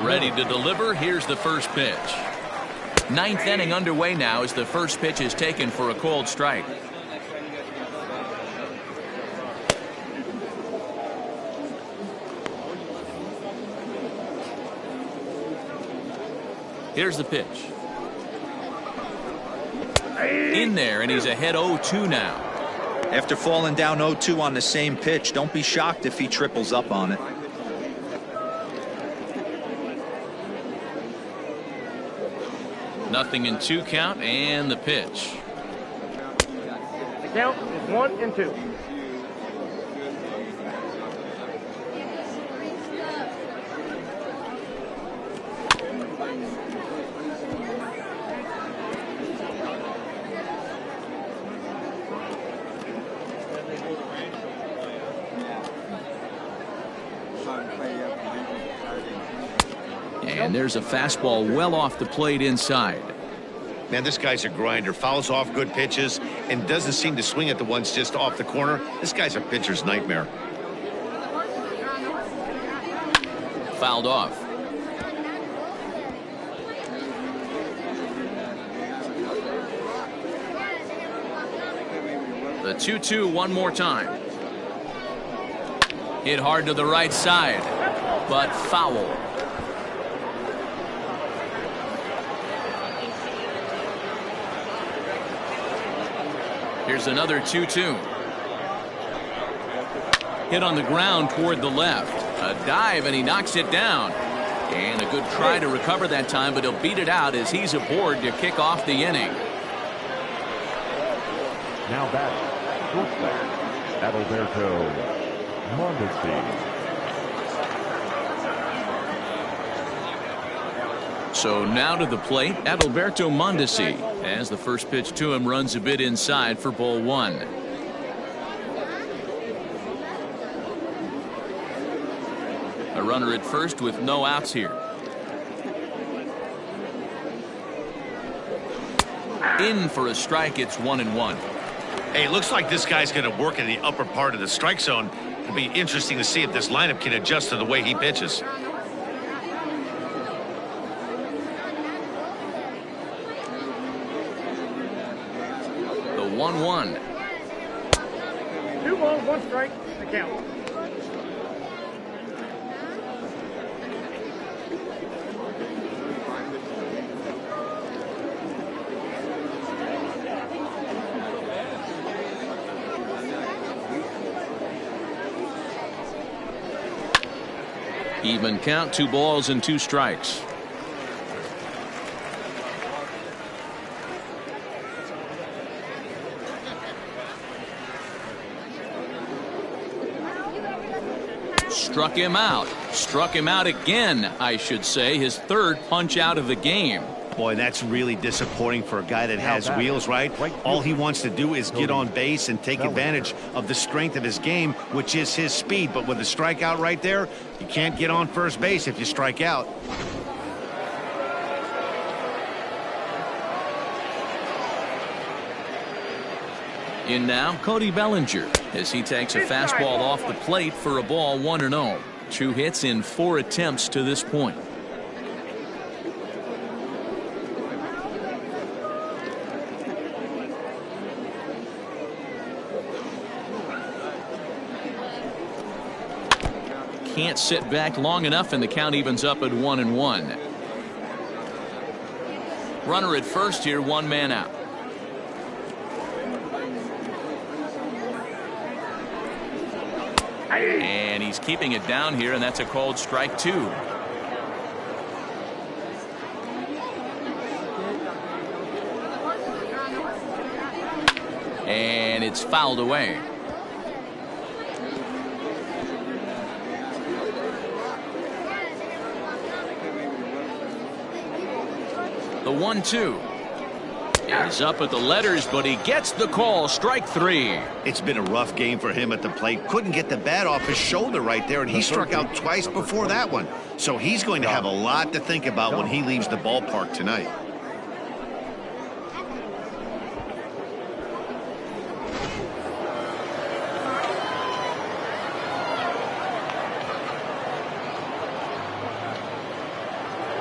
Ready to deliver. Here's the first pitch. 9th inning underway now as the first pitch is taken for a called strike. Here's the pitch. In there, and he's ahead 0-2 now. After falling down 0-2 on the same pitch, don't be shocked if he triples up on it. Nothing in 2 count, and the pitch. The count is 1-2. And there's a fastball well off the plate inside. Man, this guy's a grinder. Fouls off good pitches and doesn't seem to swing at the ones just off the corner. This guy's a pitcher's nightmare. Fouled off. The 2-2 one more time. Hit hard to the right side, but foul. Here's another 2-2. Hit on the ground toward the left. A dive, and he knocks it down. And a good try to recover that time, but he'll beat it out as he's aboard to kick off the inning. Now batting, shortstop, Adalberto Mondesi. So now to the plate, Adalberto Mondesi, as the first pitch to him runs a bit inside for ball 1. A runner at first with no outs here. In for a strike. It's 1-1. Hey, it looks like this guy's going to work in the upper part of the strike zone. It'll be interesting to see if this lineup can adjust to the way he pitches. The 1-1. 2 balls, 1 strike. The count. Even count, 2 balls and 2 strikes. Struck him out. Struck him out again, I should say. His 3rd punch out of the game. Boy, that's really disappointing for a guy that has wheels, right? All he wants to do is get on base and take advantage of the strength of his game, which is his speed. But with a strikeout right there, you can't get on first base if you strike out. In now, Cody Bellinger, as he takes a fastball off the plate for a ball 1-0. 2 hits in 4 attempts to this point. Can't sit back long enough, and the count evens up at 1-1. Runner at first here, 1 man out. And he's keeping it down here, and that's a called strike 2. And it's fouled away. The 1-2 is up at the letters, but he gets the call. Strike 3. It's been a rough game for him at the plate. Couldn't get the bat off his shoulder right there, and he struck out twice before that one. So he's going to have a lot to think about when he leaves the ballpark tonight.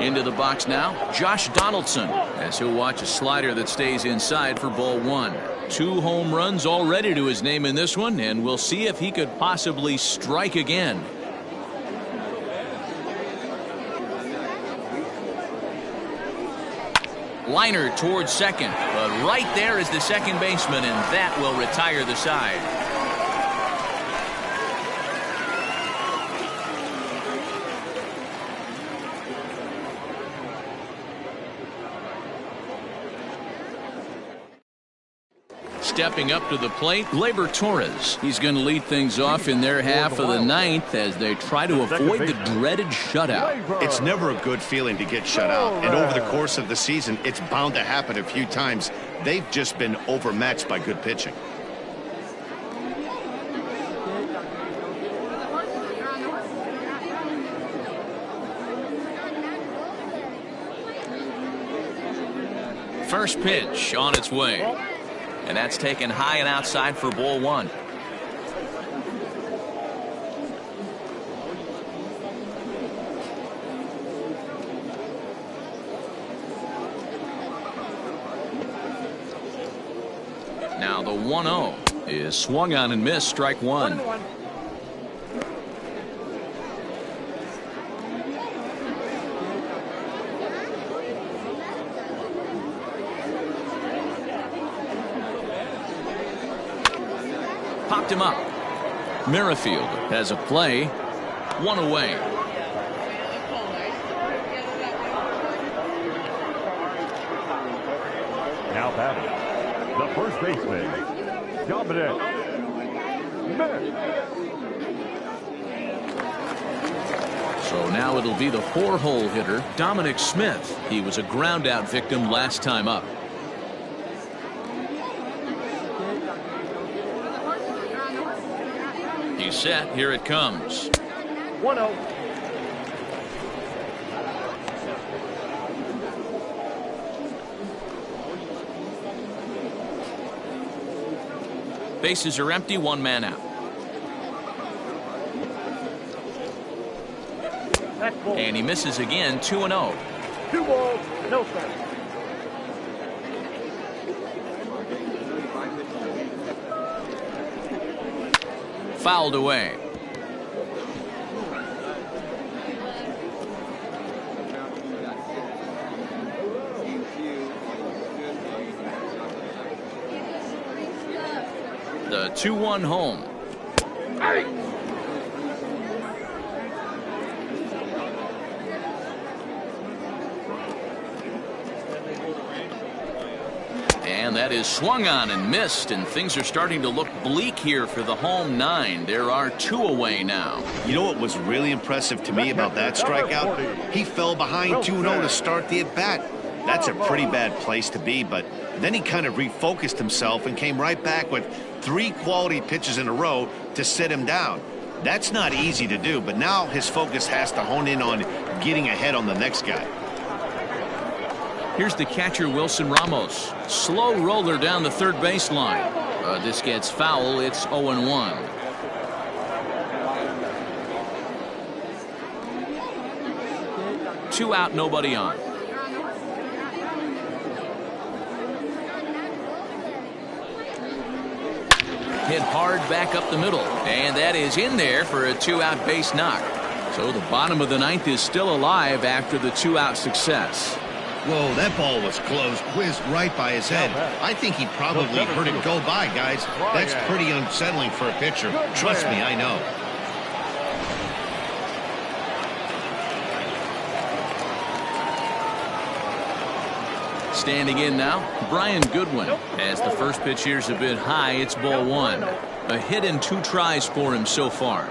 Into the box now, Josh Donaldson, as he'll watch a slider that stays inside for ball 1. 2 home runs already to his name in this one, and we'll see if he could possibly strike again. Liner towards second, but right there is the second baseman, and that will retire the side. Stepping up to the plate, Gleyber Torres. He's going to lead things off in their half of the 9th as they try to avoid the dreaded shutout. It's never a good feeling to get shut out, and over the course of the season, it's bound to happen a few times. They've just been overmatched by good pitching. First pitch on its way. And that's taken high and outside for ball 1. Now the 1-0 is swung on and missed. Strike 1. Popped him up. Merrifield has a play. 1 away. Now batting, the first baseman, Dominic Smith. So now it'll be the 4-hole hitter, Dominic Smith. He was a ground out victim last time up. He's set. Here it comes. 1-0. Bases are empty. 1 man out. And he misses again. 2-0. 2 balls, no strikes. Fouled away. The 2-1 home. And that is swung on and missed, and things are starting to look bleak here for the home 9. There are 2 away now. You know what was really impressive to me about that strikeout? He fell behind 2-0 to start the at-bat. That's a pretty bad place to be, but then he kind of refocused himself and came right back with 3 quality pitches in a row to sit him down. That's not easy to do, but now his focus has to hone in on getting ahead on the next guy. Here's the catcher, Wilson Ramos. Slow roller down the third baseline. This gets foul. It's 0-1. Two out, nobody on. Hit hard back up the middle, and that is in there for a two-out base knock. So the bottom of the ninth is still alive after the two-out success. Whoa, that ball was close, whizzed right by his head. I think he probably heard it go by, guys. That's pretty unsettling for a pitcher. Trust me, I know. Standing in now, Brian Goodwin. As the first pitch here's a bit high, it's ball one. A hit in 2 tries for him so far.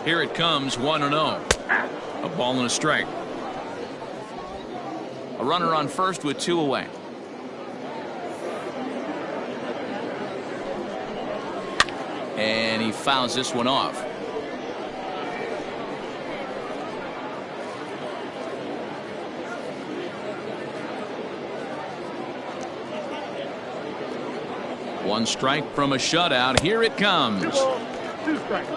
Here it comes, 1-0. A ball and a strike. A runner on first with 2 away. And he fouls this one off. One strike from a shutout. Here it comes. 2 strikes.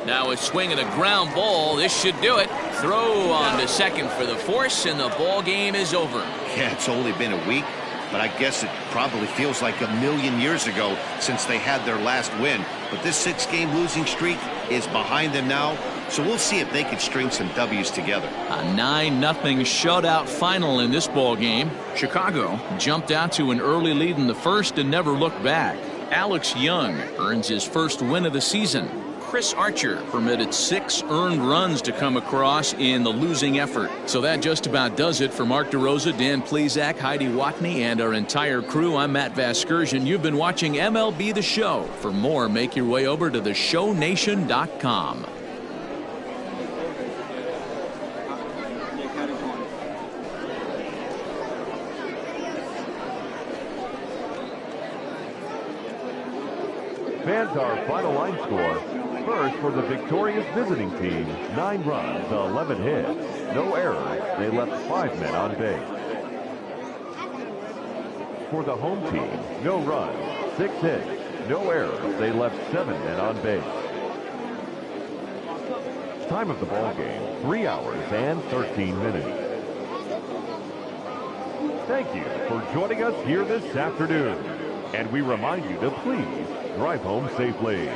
Now a swing and a ground ball. This should do it. Throw on to second for the force, and the ball game is over. Yeah, it's only been a week, but I guess it probably feels like a million years ago since they had their last win. But this 6-game losing streak is behind them now, so we'll see if they can string some W's together. A 9-0 shutout final in this ball game. Chicago jumped out to an early lead in the first and never looked back. Alex Young earns his first win of the season. Chris Archer permitted 6 earned runs to come across in the losing effort. So that just about does it for Mark DeRosa, Dan Plesac, Heidi Watney, and our entire crew. I'm Matt Vasgersian. You've been watching MLB The Show. For more, make your way over to theshownation.com. Fans, our final line score. First, for the victorious visiting team, 9 runs, 11 hits, no errors. They left 5 men on base. For the home team, no runs, 6 hits, no errors. They left 7 men on base. Time of the ball game, 3 hours and 13 minutes. Thank you for joining us here this afternoon. And we remind you to please drive home safely.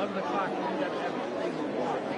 11 o'clock, we got to have a thing to walk.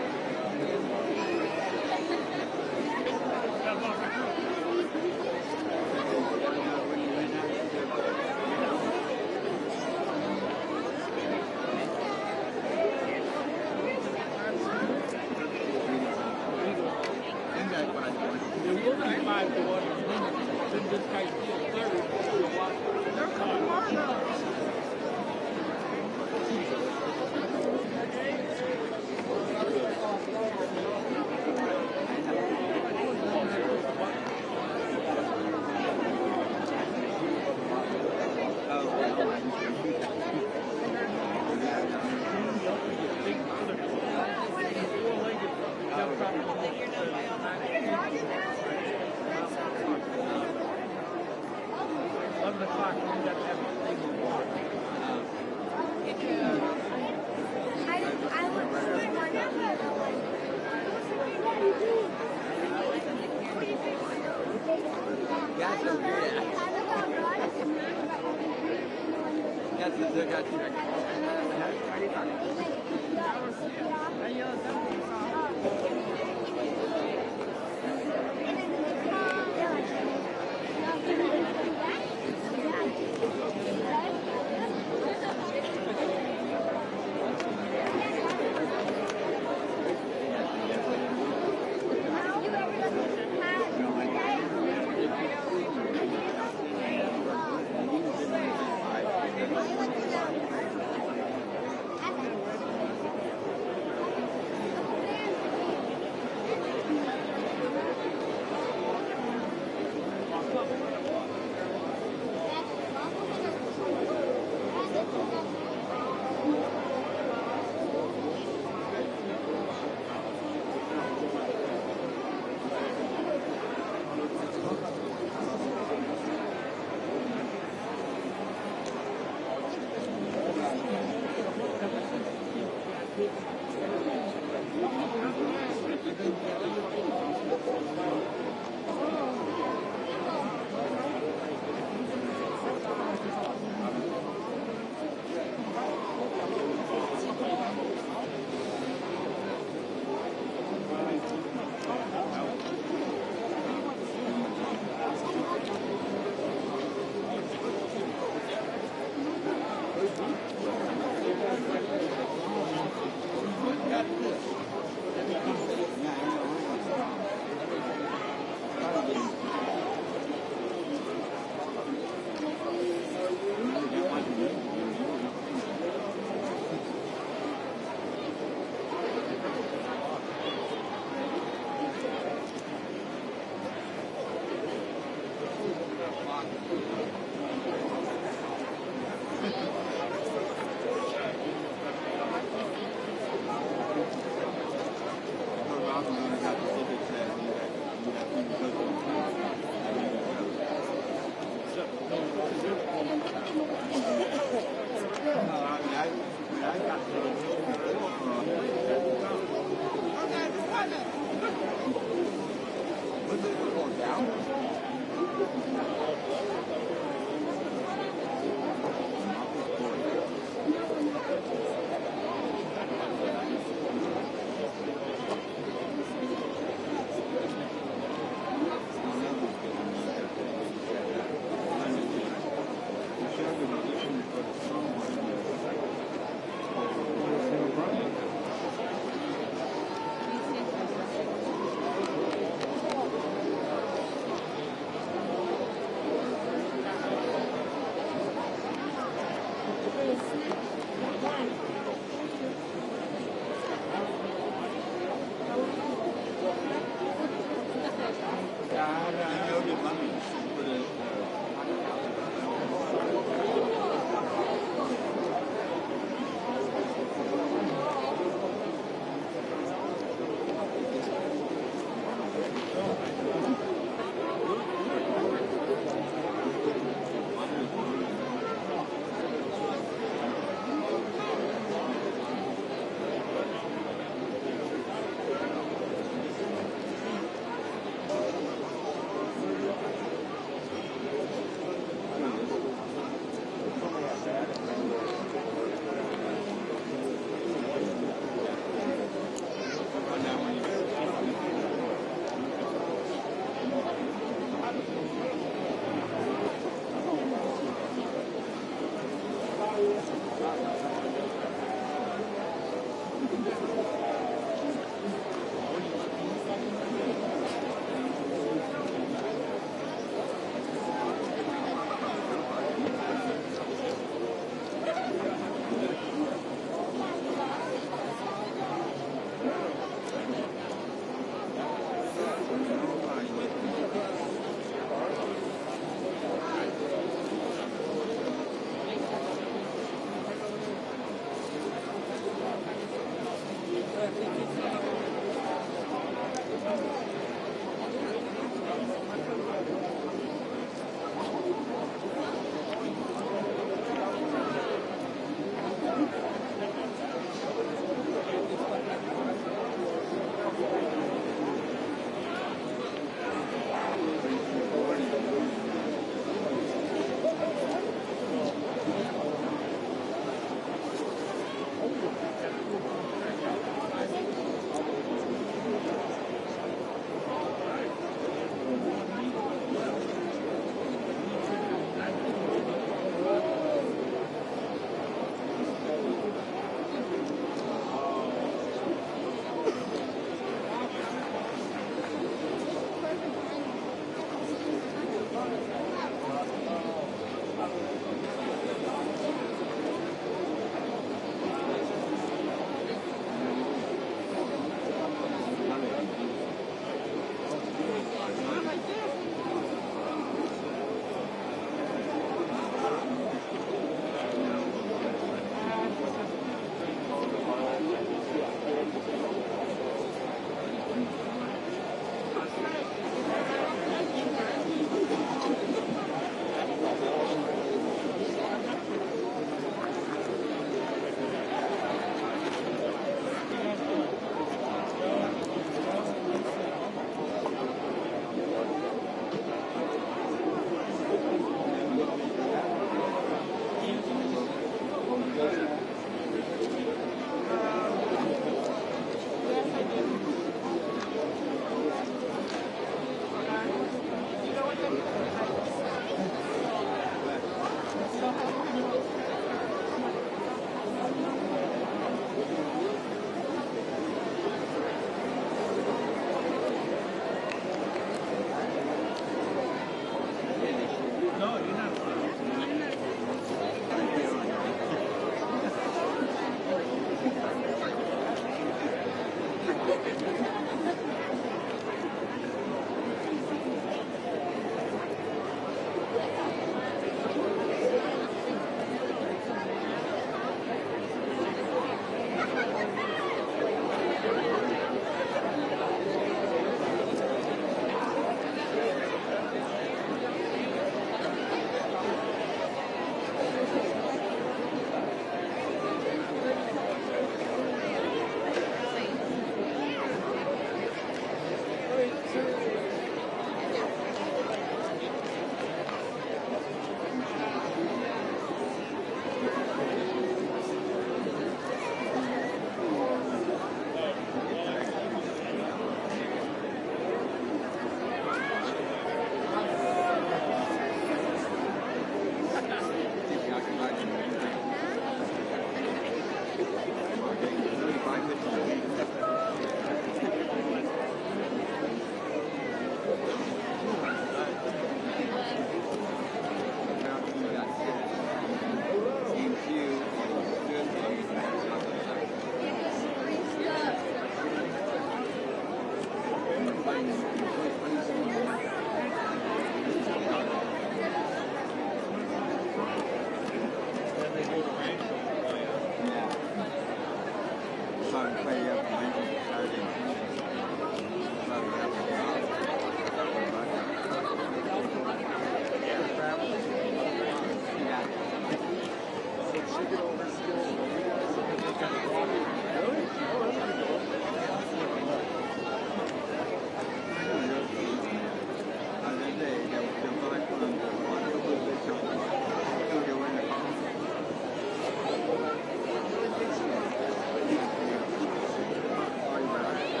Are you ready?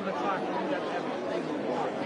the clock, and we got to have a thing to walk.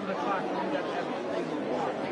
11 o'clock. We got to have the thing before.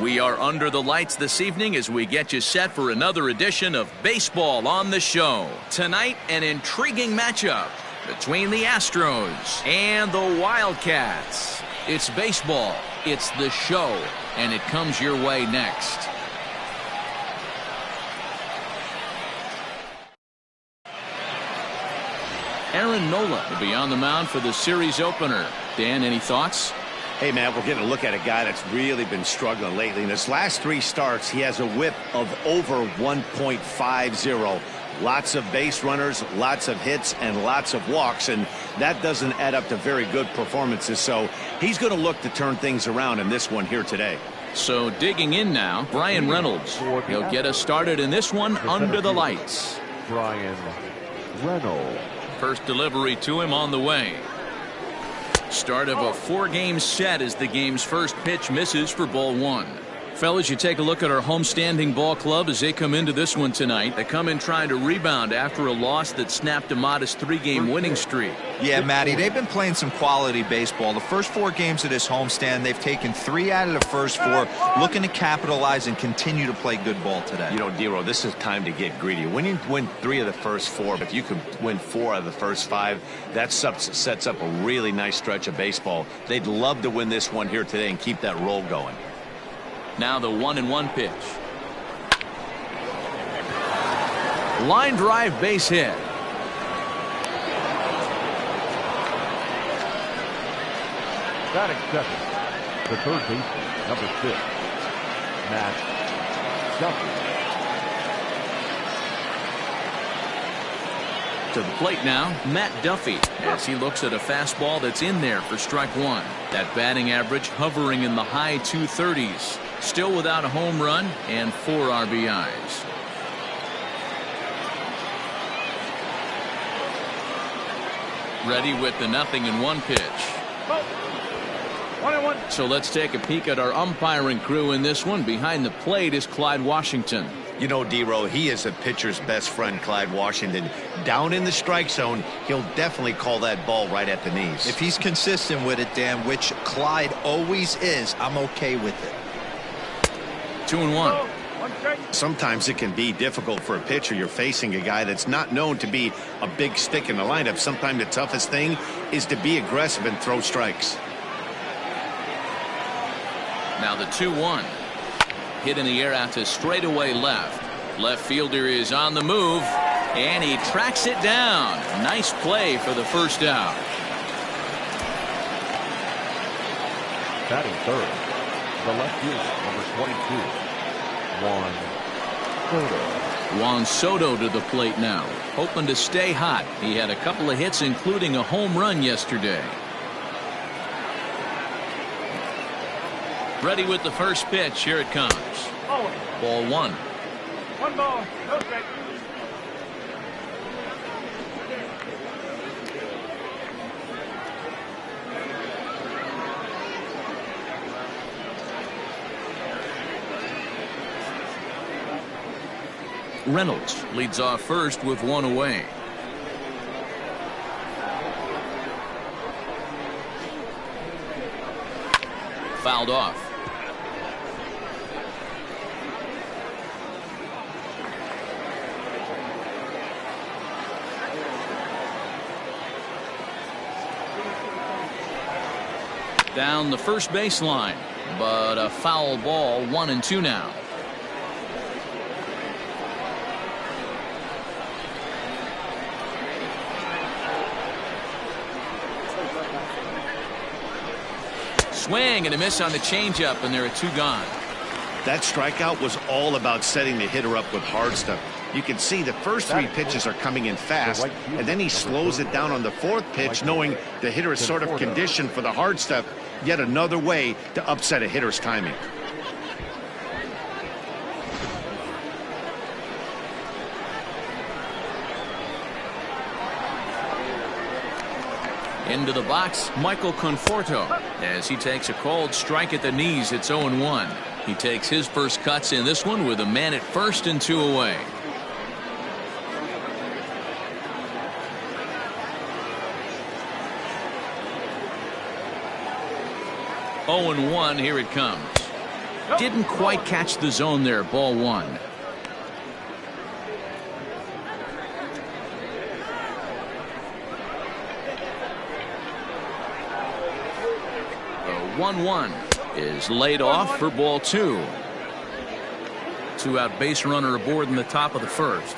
We are under the lights this evening as we get you set for another edition of Baseball on the Show. Tonight, an intriguing matchup between the Astros and the Wildcats. It's baseball, it's the show, and it comes your way next. Aaron Nola will be on the mound for the series opener. Dan, any thoughts? Hey, man, we're getting a look at a guy that's really been struggling lately. In his last 3 starts, he has a whip of over 1.50. Lots of base runners, lots of hits, and lots of walks, and that doesn't add up to very good performances. So he's going to look to turn things around in this one here today. So digging in now, Brian Reynolds. He'll get us started in this one under the lights. Brian Reynolds. First delivery to him on the way. Start of a 4-game set as the game's first pitch misses for ball 1. Fellas, you take a look at our homestanding ball club as they come into this one tonight. They come in trying to rebound after a loss that snapped a modest 3-game winning streak. Yeah, Matty, they've been playing some quality baseball. The first 4 games of this homestand, they've taken 3 out of the first 4, looking to capitalize and continue to play good ball today. You know, Dero, this is time to get greedy. When you win 3 of the first 4, if you could win 4 out of the first 5, that sets up a really nice stretch of baseball. They'd love to win this one here today and keep that roll going. Now the 1-1 pitch. Line drive, base hit. Batting second, the third baseman, number 6, Matt Duffy. To the plate now, Matt Duffy, as he looks at a fastball that's in there for strike 1. That batting average hovering in the high 230s. Still without a home run and 4 RBIs. Ready with the 0-1 pitch. 1-1. So let's take a peek at our umpiring crew in this one. Behind the plate is Clyde Washington. You know, Dero, he is a pitcher's best friend, Clyde Washington. Down in the strike zone, he'll definitely call that ball right at the knees. If he's consistent with it, Dan, which Clyde always is, I'm okay with it. 2-1. Sometimes it can be difficult for a pitcher. You're facing a guy that's not known to be a big stick in the lineup. Sometimes the toughest thing is to be aggressive and throw strikes. Now the 2-1. Hit in the air out to straightaway left. Left fielder is on the move, and he tracks it down. Nice play for the first out. Batting third, the left fielder, number 22, Juan Soto. Juan Soto to the plate now, hoping to stay hot. He had a couple of hits, including a home run yesterday. Ready with the first pitch. Here it comes. Ball 1. 1 ball, no strike. Reynolds leads off first with 1 away. Fouled off. Down the first baseline, but a foul ball. 1-2 now. Swing and a miss on the changeup, and there are 2 gone. That strikeout was all about setting the hitter up with hard stuff. You can see the first 3 pitches are coming in fast, and then he slows it down on the 4th pitch, knowing the hitter is sort of conditioned for the hard stuff. Yet another way to upset a hitter's timing. Into the box, Michael Conforto, as he takes a called strike at the knees. It's 0-1. He takes his first cuts in this one with a man at first and 2 away. Oh, 0-1. Here it comes. Didn't quite catch the zone there. Ball 1. The 1-1 is laid off for ball 2. 2-out base runner aboard in the top of the first.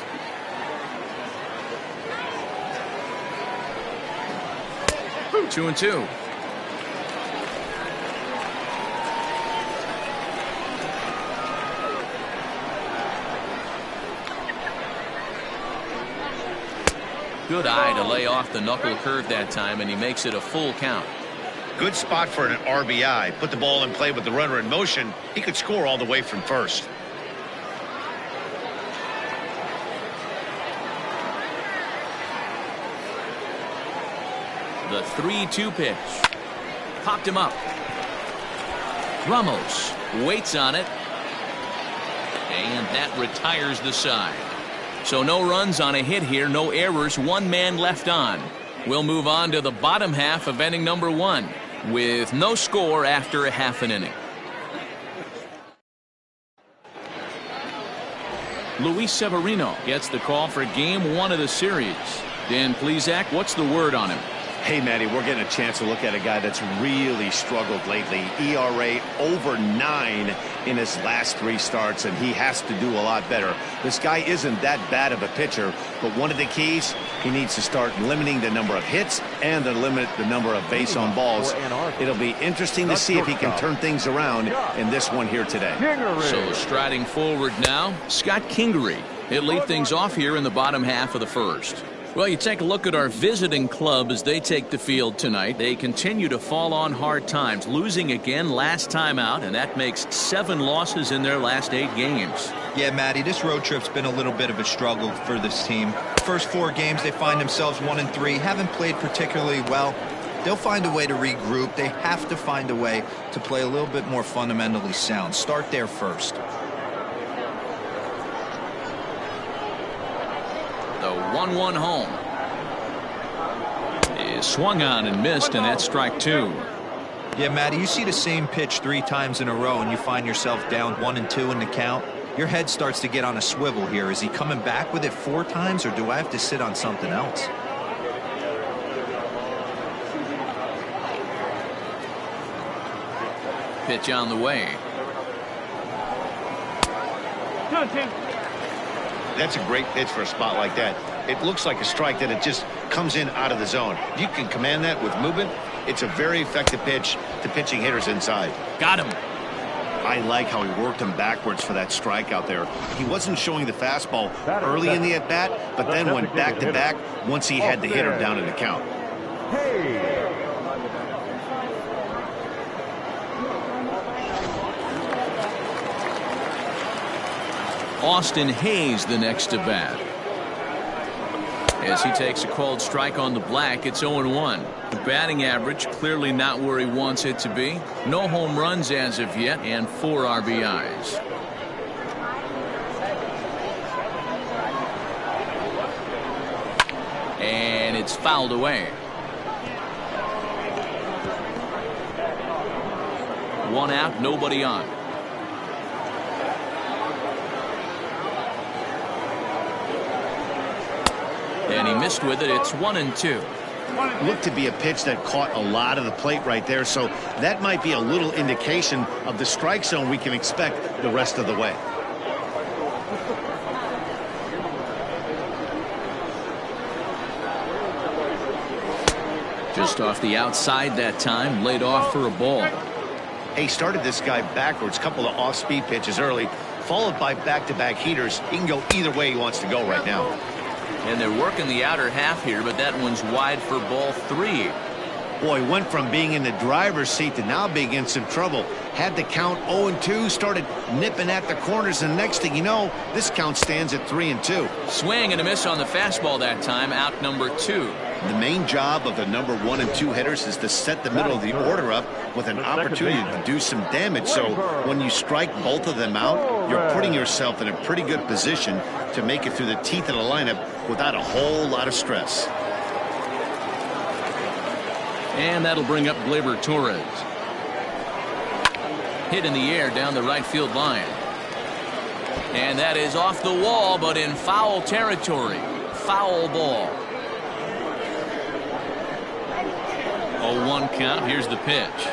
Two and 2. Good eye to lay off the knuckle curve that time, and he makes it a full count. Good spot for an RBI. Put the ball in play with the runner in motion. He could score all the way from first. The 3-2 pitch. Popped him up. Ramos waits on it. And that retires the side. So no runs on a hit here, no errors, one man left on. We'll move on to the bottom half of inning number 1 with no score after a half an inning. Luis Severino gets the call for game 1 of the series. Dan Plesac, what's the word on him? Hey, Matty, we're getting a chance to look at a guy that's really struggled lately. ERA over 9 in his last 3 starts, and he has to do a lot better. This guy isn't that bad of a pitcher, but one of the keys, he needs to start limiting the number of hits and to limit the number of base on balls. It'll be interesting to see if he can turn things around in this one here today. So striding forward now, Scott Kingery. He'll lead things off here in the bottom half of the first. Well, you take a look at our visiting club as they take the field tonight. They continue to fall on hard times, losing again last time out, and that makes 7 losses in their last 8 games. Yeah, Matty, this road trip's been a little bit of a struggle for this team. First 4 games, they find themselves 1-3, haven't played particularly well. They'll find a way to regroup. They have to find a way to play a little bit more fundamentally sound. Start there first. The 1-1 home is swung on and missed, and that's strike 2. Yeah, Matty, you see the same pitch 3 times in a row and you find yourself down 1-2 in the count. Your head starts to get on a swivel here. Is he coming back with it 4 times, or do I have to sit on something else? Pitch on the way. That's a great pitch for a spot like that. It looks like a strike that it just comes in out of the zone. If you can command that with movement, it's a very effective pitch to pitching hitters inside. Got him. I like how he worked him backwards for that strike out there. He wasn't showing the fastball early in the at-bat, but then went back-to-back once he had the hitter down in the count. Austin Hayes the next to bat. As he takes a called strike on the black, it's 0-1. The batting average clearly not where he wants it to be. No home runs as of yet, and 4 RBIs. And it's fouled away. 1 out, nobody on. And he missed with it. It's 1-2. Looked to be a pitch that caught a lot of the plate right there, so that might be a little indication of the strike zone we can expect the rest of the way. Just off the outside that time, laid off for a ball. He started this guy backwards, couple of off-speed pitches early, followed by back-to-back heaters. He can go either way he wants to go right now. And they're working the outer half here, but that one's wide for ball 3. Boy, went from being in the driver's seat to now being in some trouble. Had the count 0-2, started nipping at the corners, and next thing you know, this count stands at 3-2. Swing and a miss on the fastball that time, out number 2. The main job of the number 1 and 2 hitters is to set the middle of the order up with an opportunity to do some damage. So when you strike both of them out, you're putting yourself in a pretty good position to make it through the teeth of the lineup without a whole lot of stress. And that'll bring up Gleyber Torres. Hit in the air down the right field line. And that is off the wall, but in foul territory. Foul ball. 0-1 count. Here's the pitch.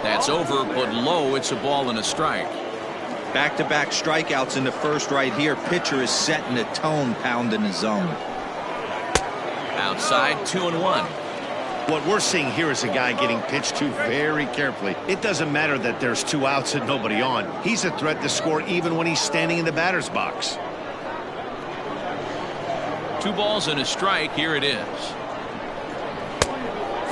That's over, but low. It's a ball and a strike. Back-to-back strikeouts in the first right here. Pitcher is setting the tone, pounding the zone. Outside, 2-1. What we're seeing here is a guy getting pitched to very carefully. It doesn't matter that there's 2 outs and nobody on. He's a threat to score even when he's standing in the batter's box. 2 balls and a strike. Here it is.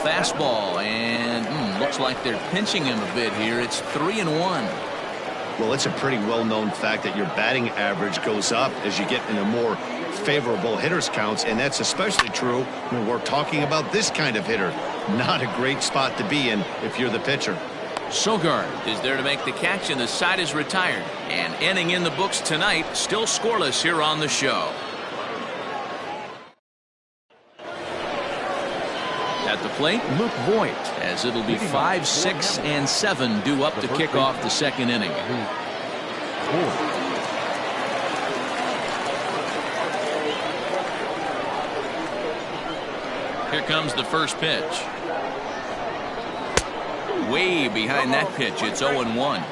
Fastball, and looks like they're pinching him a bit here. It's 3-1. Well, it's a pretty well-known fact that your batting average goes up as you get in a more favorable hitters counts, and that's especially true when we're talking about this kind of hitter. Not a great spot to be in if you're the pitcher. Sogard is there to make the catch, and the side is retired. And ending in the books tonight, still scoreless here on the show. At the plate, Luke Voigt, as it'll be 5, 6, and 7 due up to kick off the second inning. Here comes the first pitch. Way behind that pitch. It's 0-1.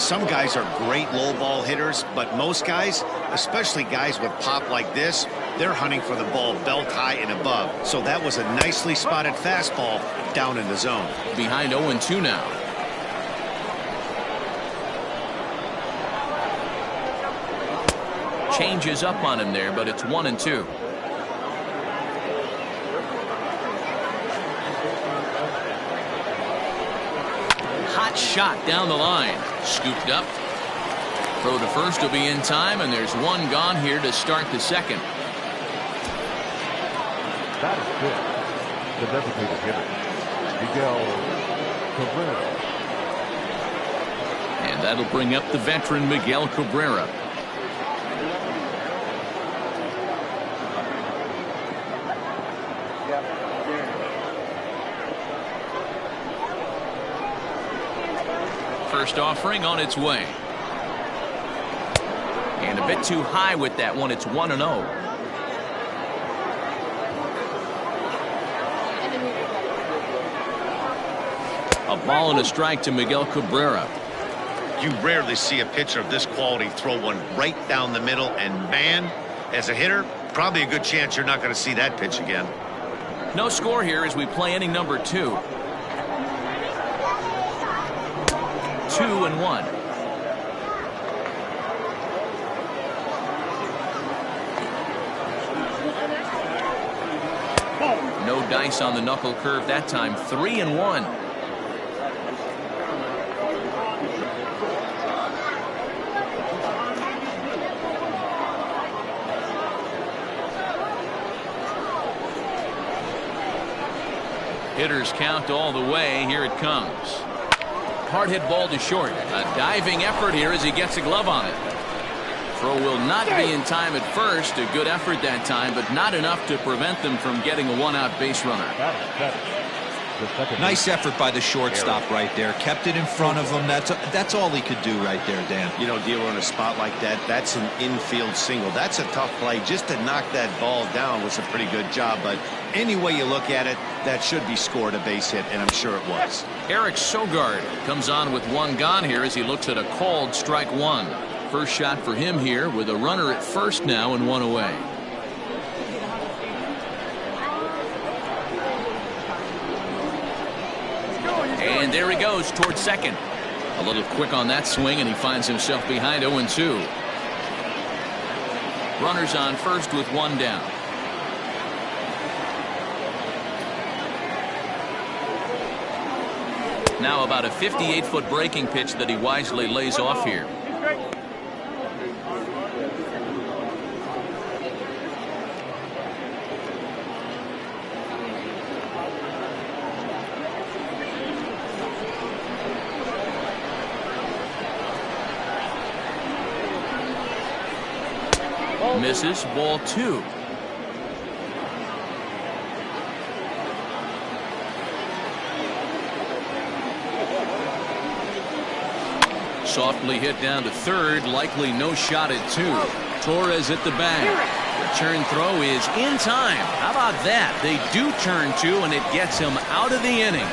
Some guys are great low ball hitters, but most guys, especially guys with pop like this, they're hunting for the ball belt high and above. So that was a nicely spotted fastball down in the zone. Behind 0-2 now. Changes up on him there, but it's 1-2. Hot shot down the line. Scooped up. Throw to first will be in time, and there's one gone here to start the second. That is good. The designated hitter, Miguel Cabrera. And that'll bring up the veteran Miguel Cabrera. First offering on its way. And a bit too high with that one. It's 1-0. A ball and a strike to Miguel Cabrera. You rarely see a pitcher of this quality throw one right down the middle, and man, as a hitter, probably a good chance you're not going to see that pitch again. No score here as we play inning number 2. 2-1. No dice on the knuckle curve that time. 3-1. Hitters count all the way. Here it comes. Hard hit ball to short. A diving effort here as he gets a glove on it. Throw will not be in time at first. A good effort that time, but not enough to prevent them from getting a one-out base runner. Nice effort by the shortstop right there. Kept it in front of him. That's all he could do right there, Dan. You know, D'Lo, in a spot like that, that's an infield single. That's a tough play. Just to knock that ball down was a pretty good job, but any way you look at it, that should be scored a base hit, and I'm sure it was. Eric Sogard comes on with one gone here as he looks at a called strike one. First shot for him here with a runner at first now and one away. And there he goes towards second. A little quick on that swing, and he finds himself behind 0-2. Runners on first with one down. Now about a 58-foot breaking pitch that he wisely lays off here. Misses, ball two. Softly hit down to third, likely no shot at two. Torres at the bag. Return throw is in time. How about that? They do turn two, and it gets him out of the inning.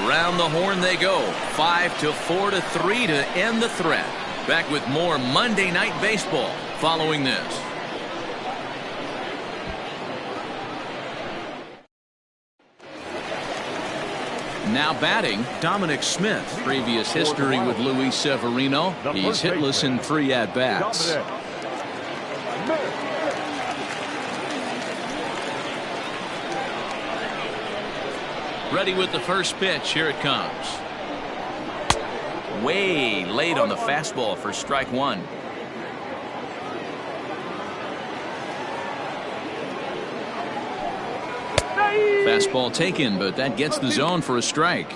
Around the horn they go. 5-4-3 to end the threat. Back with more Monday Night Baseball following this. Now batting, Dominic Smith. Previous history with Luis Severino. He's hitless in 3 at-bats. Ready with the first pitch. Here it comes. way late on the fastball for strike one. Fastball taken, but that gets the zone for a strike.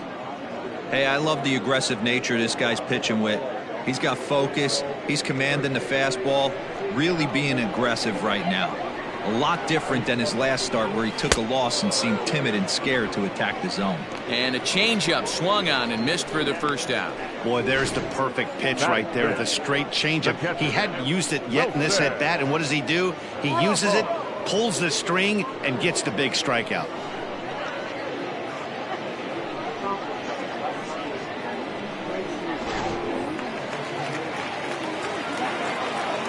Hey, I love the aggressive nature this guy's pitching with. He's got focus. He's commanding the fastball. Really being aggressive right now. A lot different than his last start where he took a loss and seemed timid and scared to attack the zone. And a changeup swung on and missed for the first out. Boy, there's the perfect pitch right there. The straight changeup. He hadn't used it yet in this at bat. And what does he do? He uses it, pulls the string, and gets the big strikeout.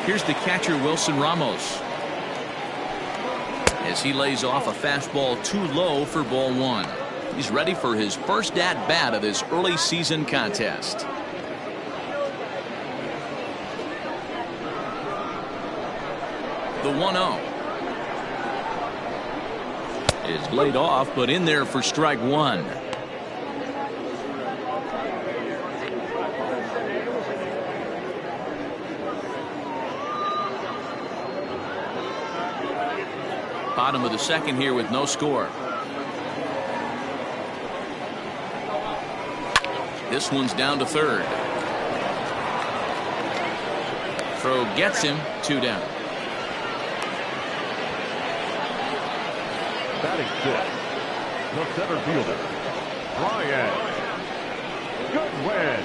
Here's the catcher, Wilson Ramos, as he lays off a fastball too low for ball one. He's ready for his first at-bat of this early season contest. The 1-0 is laid off, but in there for strike one. Bottom of the second here with no score. This one's down to third. Throw gets him, 2 down. Batting fifth, the center fielder, Brian Goodwin.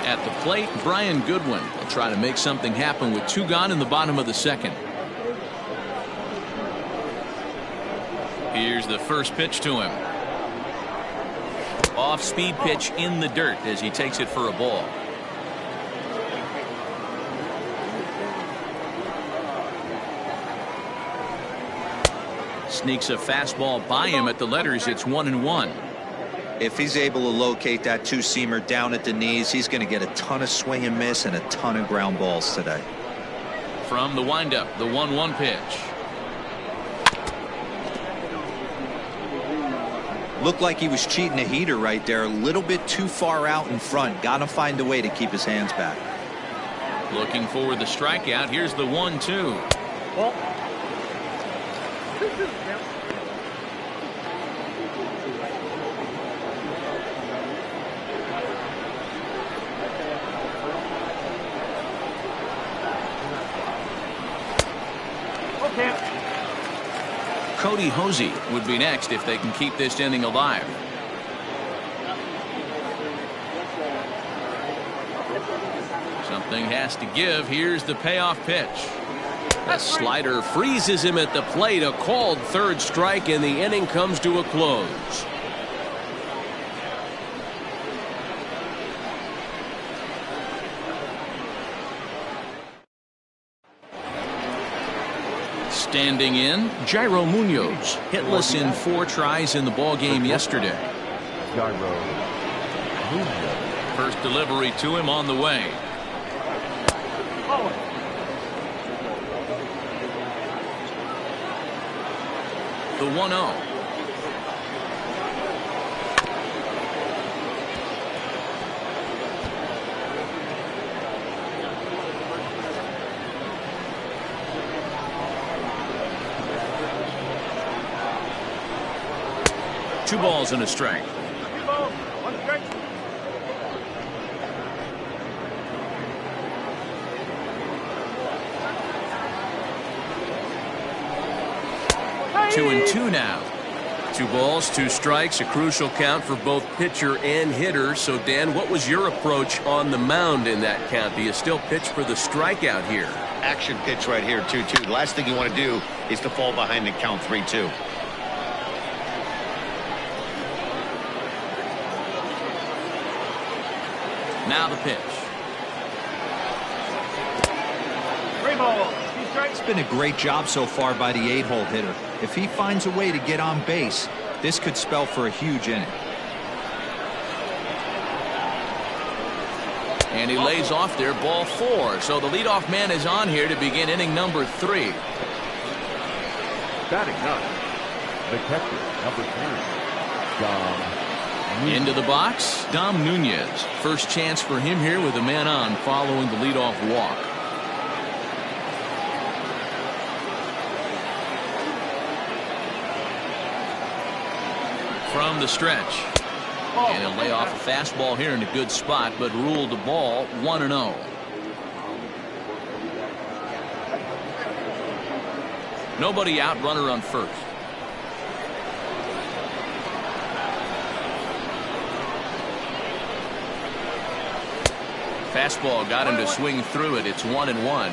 At the plate, Brian Goodwin will try to make something happen with 2 gone in the bottom of the second. Here's the first pitch to him. Off-speed pitch in the dirt as he takes it for a ball. Sneaks a fastball by him at the letters. It's 1-1. If he's able to locate that two-seamer down at the knees, he's going to get a ton of swing and miss and a ton of ground balls today. From the windup, the 1-1 pitch. Looked like he was cheating a heater right there. A little bit too far out in front. Got to find a way to keep his hands back. Looking for the strikeout. Here's the 1-2. Well. Okay. Cody Hosey would be next if they can keep this inning alive. Something has to give. Here's the payoff pitch. A slider freezes him at the plate. A called third strike, and the inning comes to a close. Standing in, Jairo Munoz, hitless in 4 tries in the ball game yesterday. Jairo Munoz. First delivery to him on the way. The 1-0. Two balls and a strike. 2-2 now. 2 balls, 2 strikes, a crucial count for both pitcher and hitter. So, Dan, what was your approach on the mound in that count? Do you still pitch for the strikeout here? Action pitch right here, 2-2. The last thing you want to do is to fall behind and count 3-2. Now the pitch. It's been a great job so far by the 8-hole hitter. If he finds a way to get on base, this could spell for a huge inning. And he lays off there, ball 4. So the leadoff man is on here to begin inning number 3. Batting 9, the catcher, number 3, John Into the box, Dom Nunez. First chance for him here with a man on following the leadoff walk. From the stretch. And he'll lay off a fastball here in a good spot, but ruled the ball 1-0. Nobody out, runner on first. Fastball got him to swing through it. It's 1-1.